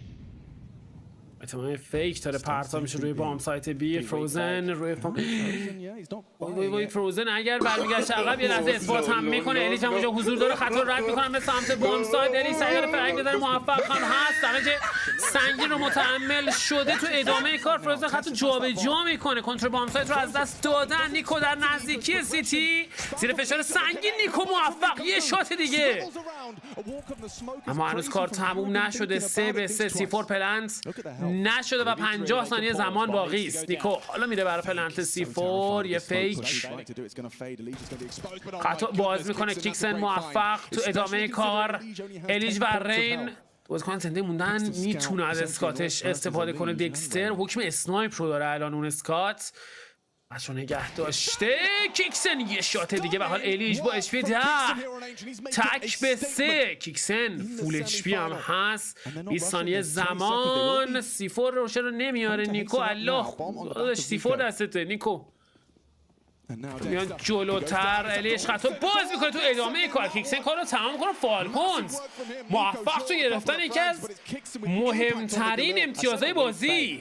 احتمال فیک داره پرتا میشه روی بام سایت بی. فروزن روی فروزن اگر برمیگشت عقب یه لحظه اثبات هم میکنه. الیج هم اونجا حضور داره. خط رو رد میکنن به سمت بام سایت. الیج سعی داره فرنگ داره، موفق هم هست. دمیج سنگین رو متحمل شده. تو ادامه کار فروزن خط رو جابجا میکنه. کنترل بام سایت رو از دست دادن. نیکو در نزدیکی سیتی زیر فشار سنگین. نیکو موفق یه شات دیگه، اما هنوز کار تموم نشده. 3-3 C4 پلنت نشده و 50 ثانیه زمان باقی است. نیکو حالا میره برای پلنت C4. یه فیک خطا باز میکنه. کیکسن موفق تو ادامه کار. الیج و رین بازیکن زنده موندن. میتونه از اسکاتش استفاده کنه. دکستر حکم اسنایپ رو داره الان اون اسکات. بچه نگه داشته. کیکسن یه شات دیگه و حال الیج با HP 10 تک به 3. کیکسن فول HP هم هست. 20 ثانیه زمان. C4 رو چرا نمیاره نیکو؟ الله داداش C4 دستته نیکو. میان جلوتر. الیش خطا باز میکنه تو ادامه کار. کیکسن کار رو تمام کنه. فالکونز موفق تو گرفتن یکی از مهمترین امتیازهای بازی.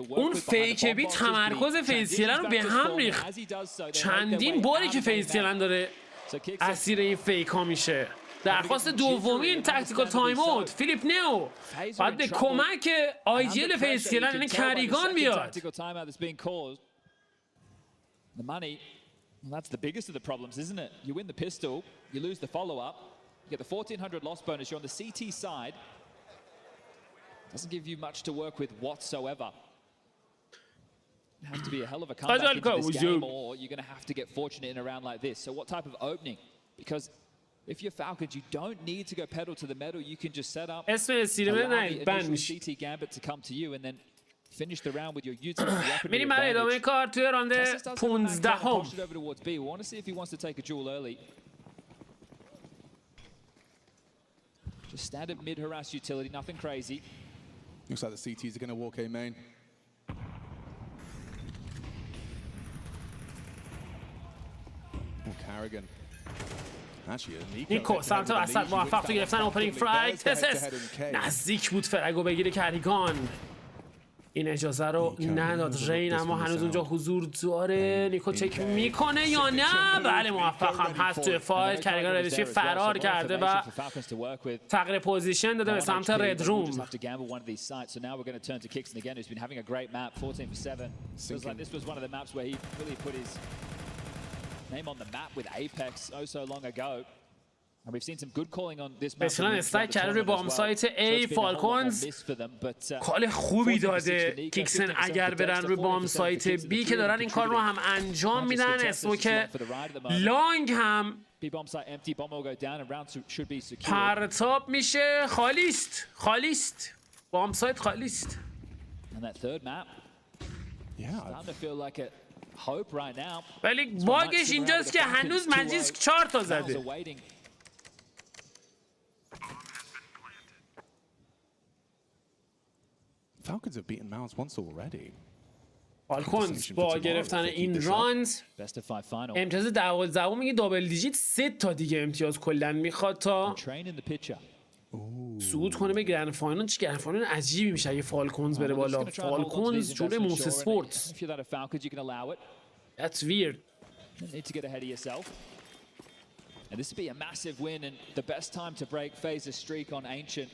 اون فیک بی تمرکز فیزکلن رو به هم ریخت. چندین باری که فیزکلن داره اسیر این فیک ها میشه. درخواست دومین تاکتیکال تایم اوت فیلیپ نیو باید به کمک آیجیل فیزکلن یعنی کریگان بیاد. The money, well, that's the biggest of the problems, isn't it? You win the pistol, you lose the follow-up, you get the 1,400 loss bonus, you're on the CT side. Doesn't give you much to work with whatsoever. It has to be a hell of a comeback into this game, or you're going to have to get fortunate in a round like this. So what type of opening? Because if you're Falcons, you don't need to go pedal to the metal. You can just set up, allow the initial CT gambit to come to you, and then finish the round with your utility. میریم برای ادامه کار توی راند 15 هم. We want to see if he wants to take a duel early. Just standard mid-harass utility, nothing crazy. Looks like the CTs are going to walk A main. Oh, Carrigan. نیکو سمت وسط موفق تو گرفتن اوپنینگ فرگ. تسس نزدیک بود فرگو بگیره کریگان. این اجازه رو نداد رین، اما هنوز اونجا حضور داره. نیکو چک میکنه یا نه؟ بله موفق هم هست توی فایت. کریگان ردیشی فرار کرده و تغییر پوزیشن داده به سمت رد روم. Name on the map with Apex so long ago. And we've seen some good calling on this map. مثلا استک کرده روی بام سایت A. فالکونز کال خوبی داده کیکسن اگر برن روی بام سایت B که دارن این کار رو هم انجام میدن. اسموک لانگ هم پرتاب میشه. خالیست خالیست بام سایت خالیست. And that third map. Starting to feel like a hope right now. ولی باگش اینجاست که هنوز مجیز 4 تا زده. Falcons have beaten Mouse once already. فالکونز با گرفتن این راند امتیاز 12 میگه دابل دیجیت 3 تا دیگه امتیاز کلا میخواد تا صعود کنه به گرند فاینال. چه گرند فاینال عجیبی میشه اگه فالکونز بره بالا. فالکونز جلوی موس اسپورتس. That's weird. Need to get ahead of yourself. And this would be a massive win and the best time to break FaZe's streak on Ancient.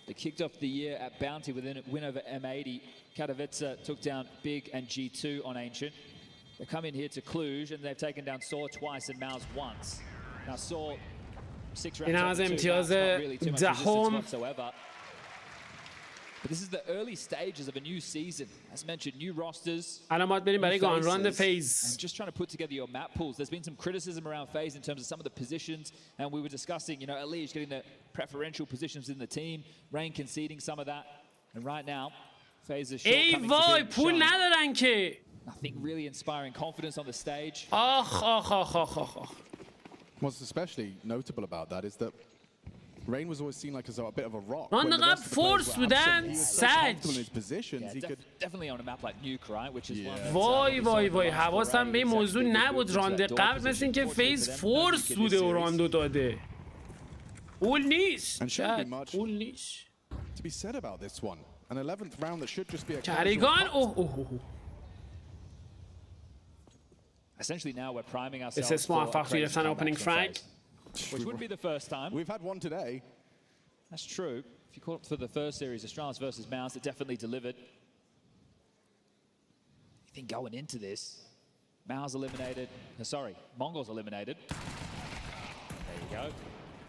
They kicked off the year at Bounty with a win over M80. Katowice took down Big and G2 on Ancient. They come in here to Cluj and they've taken down Saw twice and Mouse once. Now Saw 6 rounds این از امتیاز دهم. But this is the early stages of a new season. As mentioned, new rosters. الان باید بریم برای گان راند فیز. And just trying to put together your map pools. There's been some criticism around FaZe in terms of some of the positions, and we were discussing, you know, Elige getting the preferential positions in the team, Rain conceding some of that, and right now, FaZe is ای وای پول ندارن که. Nothing really inspiring confidence on the stage. آخ آخ آخ آخ آخ. What's especially notable about that is that Rain was always seen like as a bit of a rock. راند قبل فورس بودن سج. Definitely on a map like Nuke, right? Which is one. وای وای وای حواسم به این موضوع نبود. راند قبل مثل اینکه فیز فورس بوده و راندو داده. پول نیست. پول نیست. To be said about this one, an 11th round that should just be a کریگان اوه. Essentially now we're priming ourselves. This is موفق توی گرفتن اوپنینگ فرگ. Which wouldn't be the first time. We've had one today. That's true. If you caught up for the first series, Astralis versus Mouse, it definitely delivered. I think going into this, Mouse eliminated. Sorry, Mongols eliminated. There you go.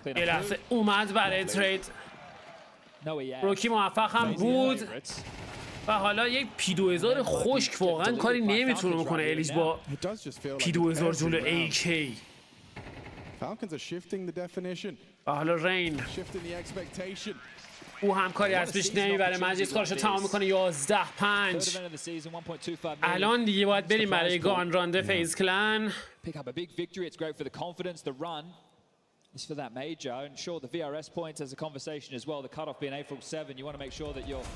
یه لحظه اومد برای ترید. روکی موفق هم بود. و حالا یک P2000 خشک واقعا کاری نمیتونه بکنه الیج با P2000 جلو AK. Falcons are shifting the definition. و حالا رین Shifting the expectation. او هم کاری از پیش نمیبره. مجلس کارشو تمام میکنه 11-5. الان دیگه باید بریم برای گان راند فیز کلن. Pick up a big victory. It's great for the confidence, the run. is for that major. And sure, the VRS points as a conversation as well. The cutoff being April 7, you want to make sure that you're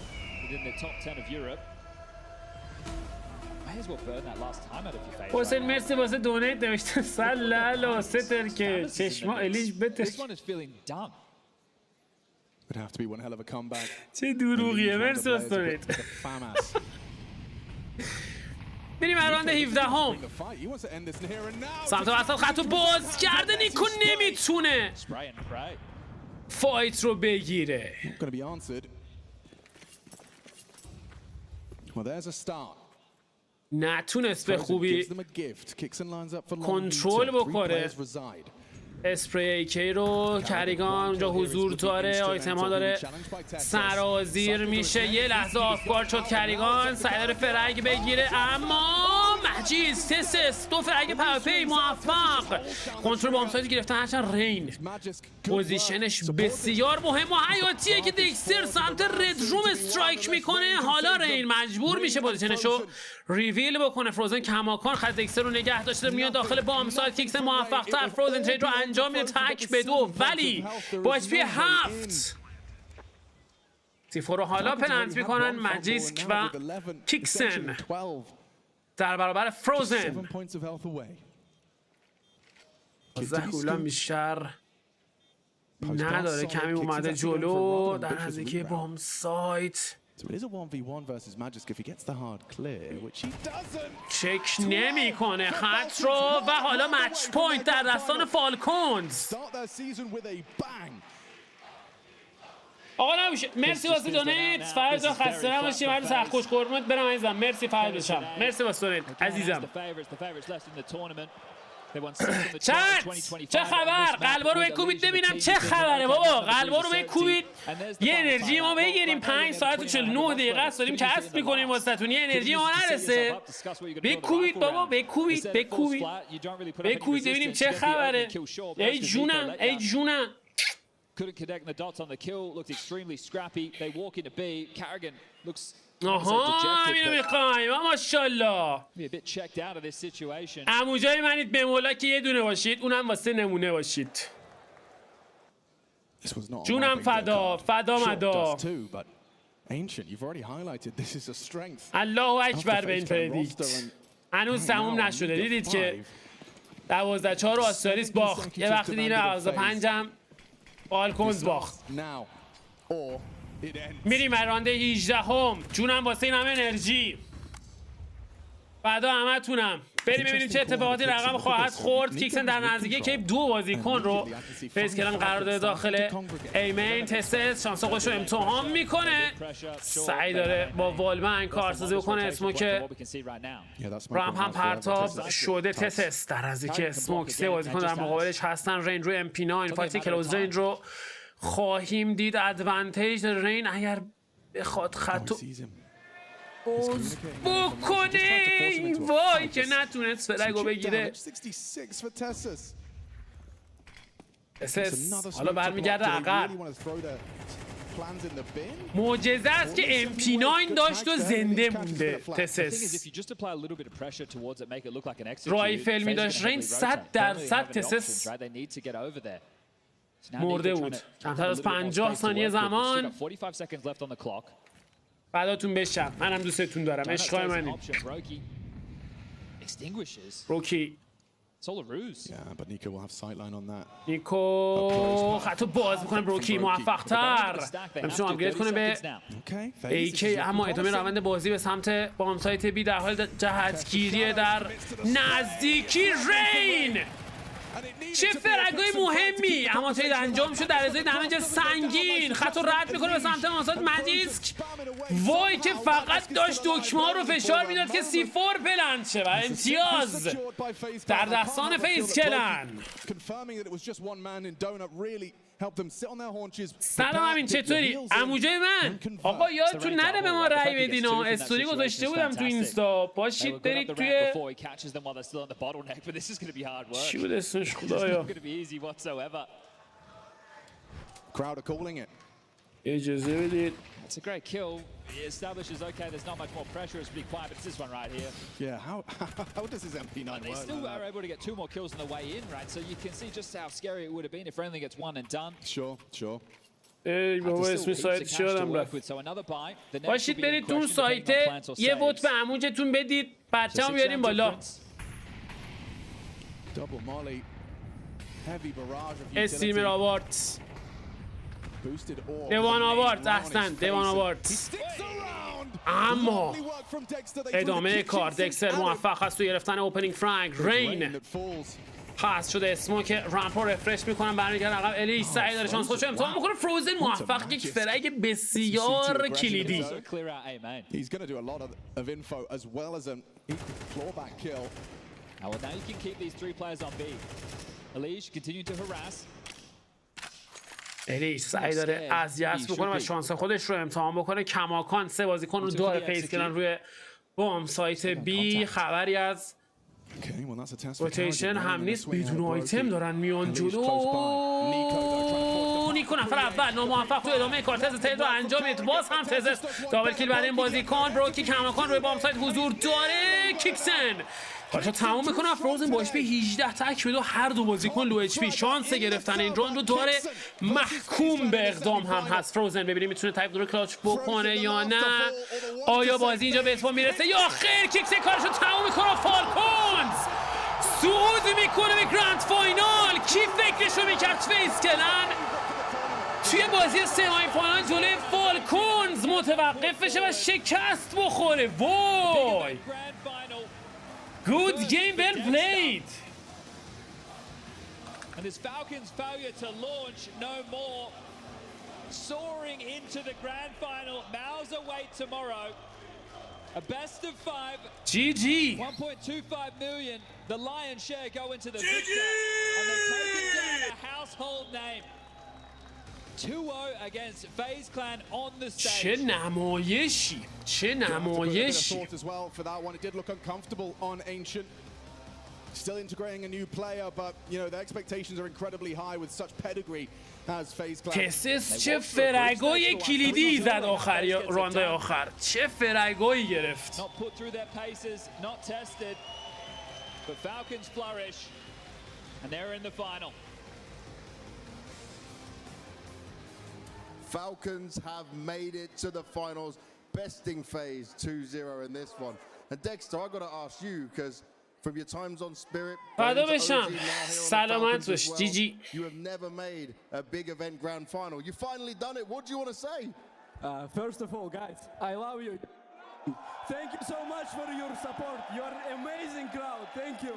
within the top 10 of Europe. May as well burn that last time out of your face. حسین مرسی واسه دونیت نوشته سلام ستر که چشما الیش بتر. This one is feeling done. Would have to be one hell of a comeback. چه دروغیه مرسی واسه دونیت. بریم راند 17 هم. سمت وسط خطو باز کرده نیکو نمیتونه فایت رو بگیره. نتونست به خوبی کنترل بکنه اسپری کی رو. کریگان اونجا حضور داره، آیتم ها داره، سرازیر میشه. یه لحظه آفگارد شد کریگان، سعی داره فرگ بگیره اما مجیز تسس دو فرگ پاپی موفق کنترل با همسایت گرفتن. هرچند رین پوزیشنش بسیار مهم و حیاتیه که دکستر سمت رد روم استرایک میکنه. حالا رین مجبور میشه پوزیشنشو ریویل بکنه. فروزن کماکان خط دکستر رو نگه داشته، میاد داخل بام سایت. کیکس موفق تر فروزن ترید رو انجام میده تک به 2 ولی با اچ پی 7 تیفو رو حالا پلنت میکنن مجیسک و کیکسن در برابر فروزن. 12 گولان بیشتر نداره، کمی اومده جلو در نزدیکی بام سایت. So it is a 1v1 versus Magisk if he gets the hard clear, which he doesn't. چک نمیکنه خط رو و حالا مچ پوینت در دستان فالکونز. آقا نمیشه. مرسی واسه دونیت. فرد را خسته نباشی. مرد سخت قربونت برم عزیزم. مرسی فرد بشم. مرسی واسه دونیت عزیزم. چه خبر؟ قلبا رو بکوبید ببینم چه خبره بابا. قلبا رو بکوبید یه انرژی ما بگیریم. 5 ساعت و 49 دقیقه است داریم کسب میکنیم واسهتون. یه انرژی ما نرسه. بکوبید بابا، بکوبید بکوبید بکوبید ببینیم چه خبره. ای جونم ای جونم. Couldn't connect the dots on the kill. Looked extremely scrappy. They walk into B. Carrigan looks آها همینو میخوایم. ماشاءالله. عموجای منید به مولا که یه دونه باشید، اونم واسه نمونه باشید. جونم فدا فدا مدا. الله اکبر به این پردیکت. هنوز تموم نشده. دیدید که 12-4 رو آستاریس باخت. یه وقتی دیگه 12-5 هم فالکونز باخت. میریم رانده 18 هم. جونم واسه این همه انرژی. بعدا همه تونم. بریم ببینیم چه اتفاقاتی رقم خواهد خورد. کیکسن در نزدیکی کیپ 2 بازیکن رو فیس کردن قرار داده داخل ایمین. تستس شانس خودش رو امتحان میکنه. سعی داره با والمن کارسازی بکنه. اسموک رام هم پرتاب شده. تستس در نزدیکی اسموک. 3 بازیکن در مقابلش هستن. رین روی MP9 فایت کلوز رینج رو خواهیم دید. ادوانتیج رین اگر بخواد خطو باز بکنه. وای که نتونست فرگو بگیره. اساس حالا برمیگرده عقب. معجزه است که MP9 داشت و زنده مونده. تسس رایفل می داشت. رین 100% تسس مرده بود. کمتر از 50 ثانیه زمان. بعداتون بشم. منم دوستتون دارم. عشقای منی. روکی نیکو خطو باز میکنه. بروکی موفق تر نمیتونه آپگرید کنه به ایکی اما ادامه روند بازی به سمت بام سایت بی در حال جهتگیری در نزدیکی رین. چه فرگای مهمی اما ترید انجام شد در ازای دمج سنگین. خط رو رد میکنه به سمت ماساد مجیسک. وای که فقط داشت دکمه رو فشار میداد که C4 پلند شه و امتیاز در دستان فیس کلن. سلام همین چطوری؟ عموجای من آقا یادتون نره به ما رأی بدین ها. استوری گذاشته بودم تو اینستا. پاشید برید توی چی بود اسمش خدایا؟ اجازه بدید It's a great kill. It establishes, okay, there's not much more pressure. It's pretty quiet, but it's this one right here. Yeah, how does his MP9 work? They still are able to get 2 more kills on the way in, right? So you can see just how scary it would have been if Friendly gets 1 and done. Sure. ای بابا اسم سایت یادم رفت. باشید برید تو اون سایت یه ووت به عموجتون بدید پرچم بیاریم بالا. استریمر آواردز دوان آواردز احسن دوان آواردز. اما ادامه کار دکستر موفق است تو گرفتن اوپنینگ فرانک. رین پاس شده اسموک رامپ رو رفرش میکنن برمیگردن عقب. الی سعی داره شانس خودش امتحان میکنه. فروزن موفق یک فرگ بسیار کلیدی. He's going to do a lot of info as well as an clawback kill. Well, now you can keep these 3 players on B. Elish continue to harass. الی سعی داره اذیت بکنه و شانس خودش رو امتحان بکنه. کماکان 3 بازیکن رو داره فیس کردن روی بام سایت بی. خبری از روتیشن هم نیست. بدون آیتم دارن میان جلو. نیکو نفر اول ناموفق تو ادامه کار تز تید رو انجام میده. باز هم تزس دابل کیل برای این بازیکن. بروکی کماکان روی بام سایت حضور داره. کیکسن کارشو تموم میکنه. فروزن با HP 18 تک به 2 هر دو بازیکن لو HP شانس گرفتن این راند رو داره. محکوم به اقدام هم هست فروزن. ببینیم میتونه تایپ رو کلاچ بکنه یا نه. آیا بازی اینجا به اتمام میرسه یا خیر؟ کیکسن کارشو تموم میکنه. فالکونز صعود میکنه به گراند فاینال. کی فکرشو میکرد فیس کلن توی بازی سمی فاینال جلوی فالکونز متوقف بشه و شکست بخوره؟ وای Good game, well played. And this Falcons failure to launch no more. Soaring into the grand final. Mao's away tomorrow. A best of 5. GG. 1.25 million. The lion's share go into the victor. And they've taken down a household name. 2-0 against FaZe Clan on the stage. چه نمایشی. As well for that one. It did look uncomfortable on Ancient. Still integrating a new player, but you know the expectations are incredibly high with such pedigree as FaZe Clan. تسس چه فرگای کلیدی زد آخر راندای آخر. چه فرگایی گرفت. Not put through their paces, not tested. But Falcons flourish and they're in the final. Falcons have made it to the finals, besting FaZe 2-0 in this one. And Dexter, I got to ask you, because from your times on Spirit, you have never made a big event grand final. You finally done it. What do you want to say? First of all, guys, I love you. Thank you so much for your support. You are an amazing crowd. Thank you.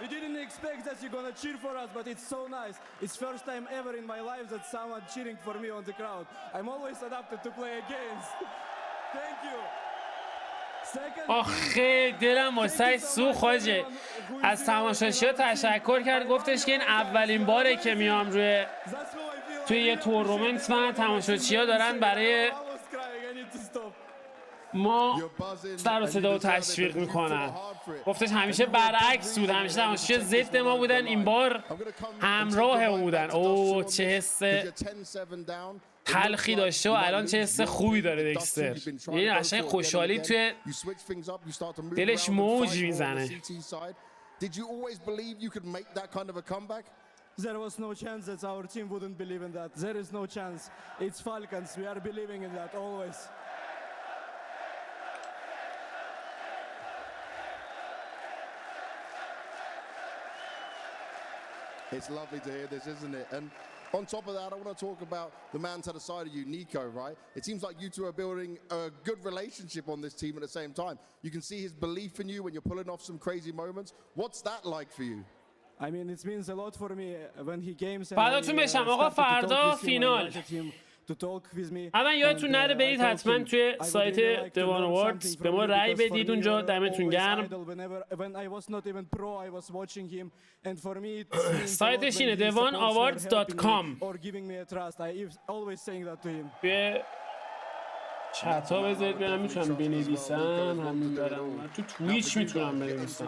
We didn't expect that you're gonna cheer for us, but it's so nice. It's first time ever in my life that someone cheering for me on the crowd. I'm always adapted to play against. Thank you. آخه دلم واسه سوخت حاجه. از تماشاچی‌ها تشکر کرد. گفتش که این اولین باره که میام توی یه تورنمنت و تماشاچی‌ها دارن برای ما سر و صدا و تشویق میکنن. گفتش همیشه برعکس بود. همیشه تماشاچی ضد ما بودن. این بار همراه ما بودن. اوه چه حس تلخی داشته و الان چه حس خوبی داره دکستر. یعنی قشنگ خوشحالی توی دلش موج میزنه. Did you always believe you could make that kind of a comeback? There was no chance that our team wouldn't believe in that. There is no chance. It's Falcons. We are believing in that always. It's lovely to hear this, isn't it? And on top of that, I want to talk about the man to the side of you, Nico, right? It seems like you two are building a good relationship on this team at the same time. You can see his belief in you when you're pulling off some crazy moments. What's that like for you? I mean, it means a lot for me when he games. بعدتون بشم آقا فردا فینال. حتما یادتون نره برید حتما توی سایت دوان آواردز به ما رأی بدید اونجا. دمتون گرم. سایتش اینه devanawards.com. توی چت ها بذارید ببینم میتونم بنویسم. همین دارم تو تویچ میتونم بنویسم.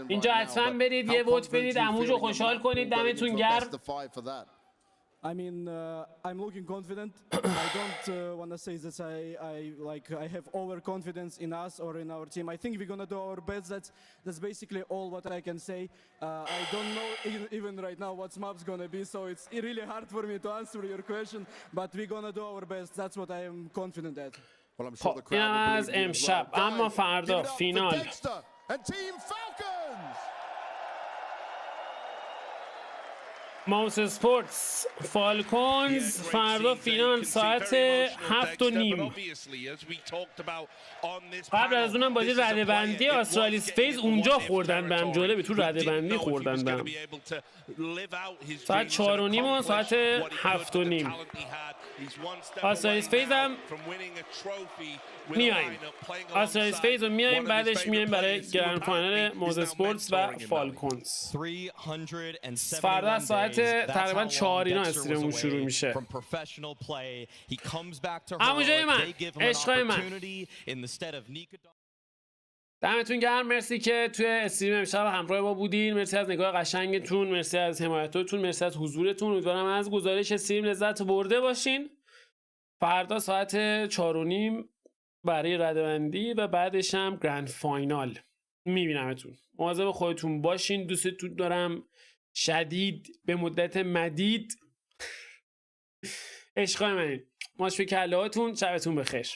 اینجا حتما برید یه ووت بدید عموجو خوشحال کنید. دمتون گرم. I mean, I'm looking confident. I don't want to say that I have overconfidence in us or in our team. I think we're gonna do our best. That's basically all what I can say. I don't know even right now what map's gonna be, so it's really hard for me to answer your question. But we're gonna do our best. That's what I am confident at. Well, I'm sure the crowd اینم will از believe you as امشب. well. اما Guys, فردا give it up for فینال. Dexter and Team Falcons. ماوس اسپورتس فالکونز فردا فینال ساعت 7:30. قبل از اونم بازی رده‌بندی استرالیس فیز اونجا خوردن به هم. جالبه تو رده‌بندی خوردن به هم. ساعت 4:30 و ساعت 7:30. استرالیس فیز هم میایم. استرالیس فیز رو میایم، بعدش میایم برای گرند فاینال ماوس اسپورتس و فالکونز. فردا ساعت تقریبا 4 اینا استریممون شروع میشه. همونجای من، عشقای من، دمتون گرم. مرسی که توی استریم امشب همراه ما بودین. مرسی از نگاه قشنگتون، مرسی از حمایتاتون، مرسی از حضورتون. امیدوارم از گزارش استریم لذت برده باشین. فردا ساعت 4:30 برای رده‌بندی و بعدش هم گرند فاینال میبینمتون. مواظب خودتون باشین. دوستتون دارم شدید به مدت مدید. عشقای منین. ماش به کله هاتون. شبتون بخیر.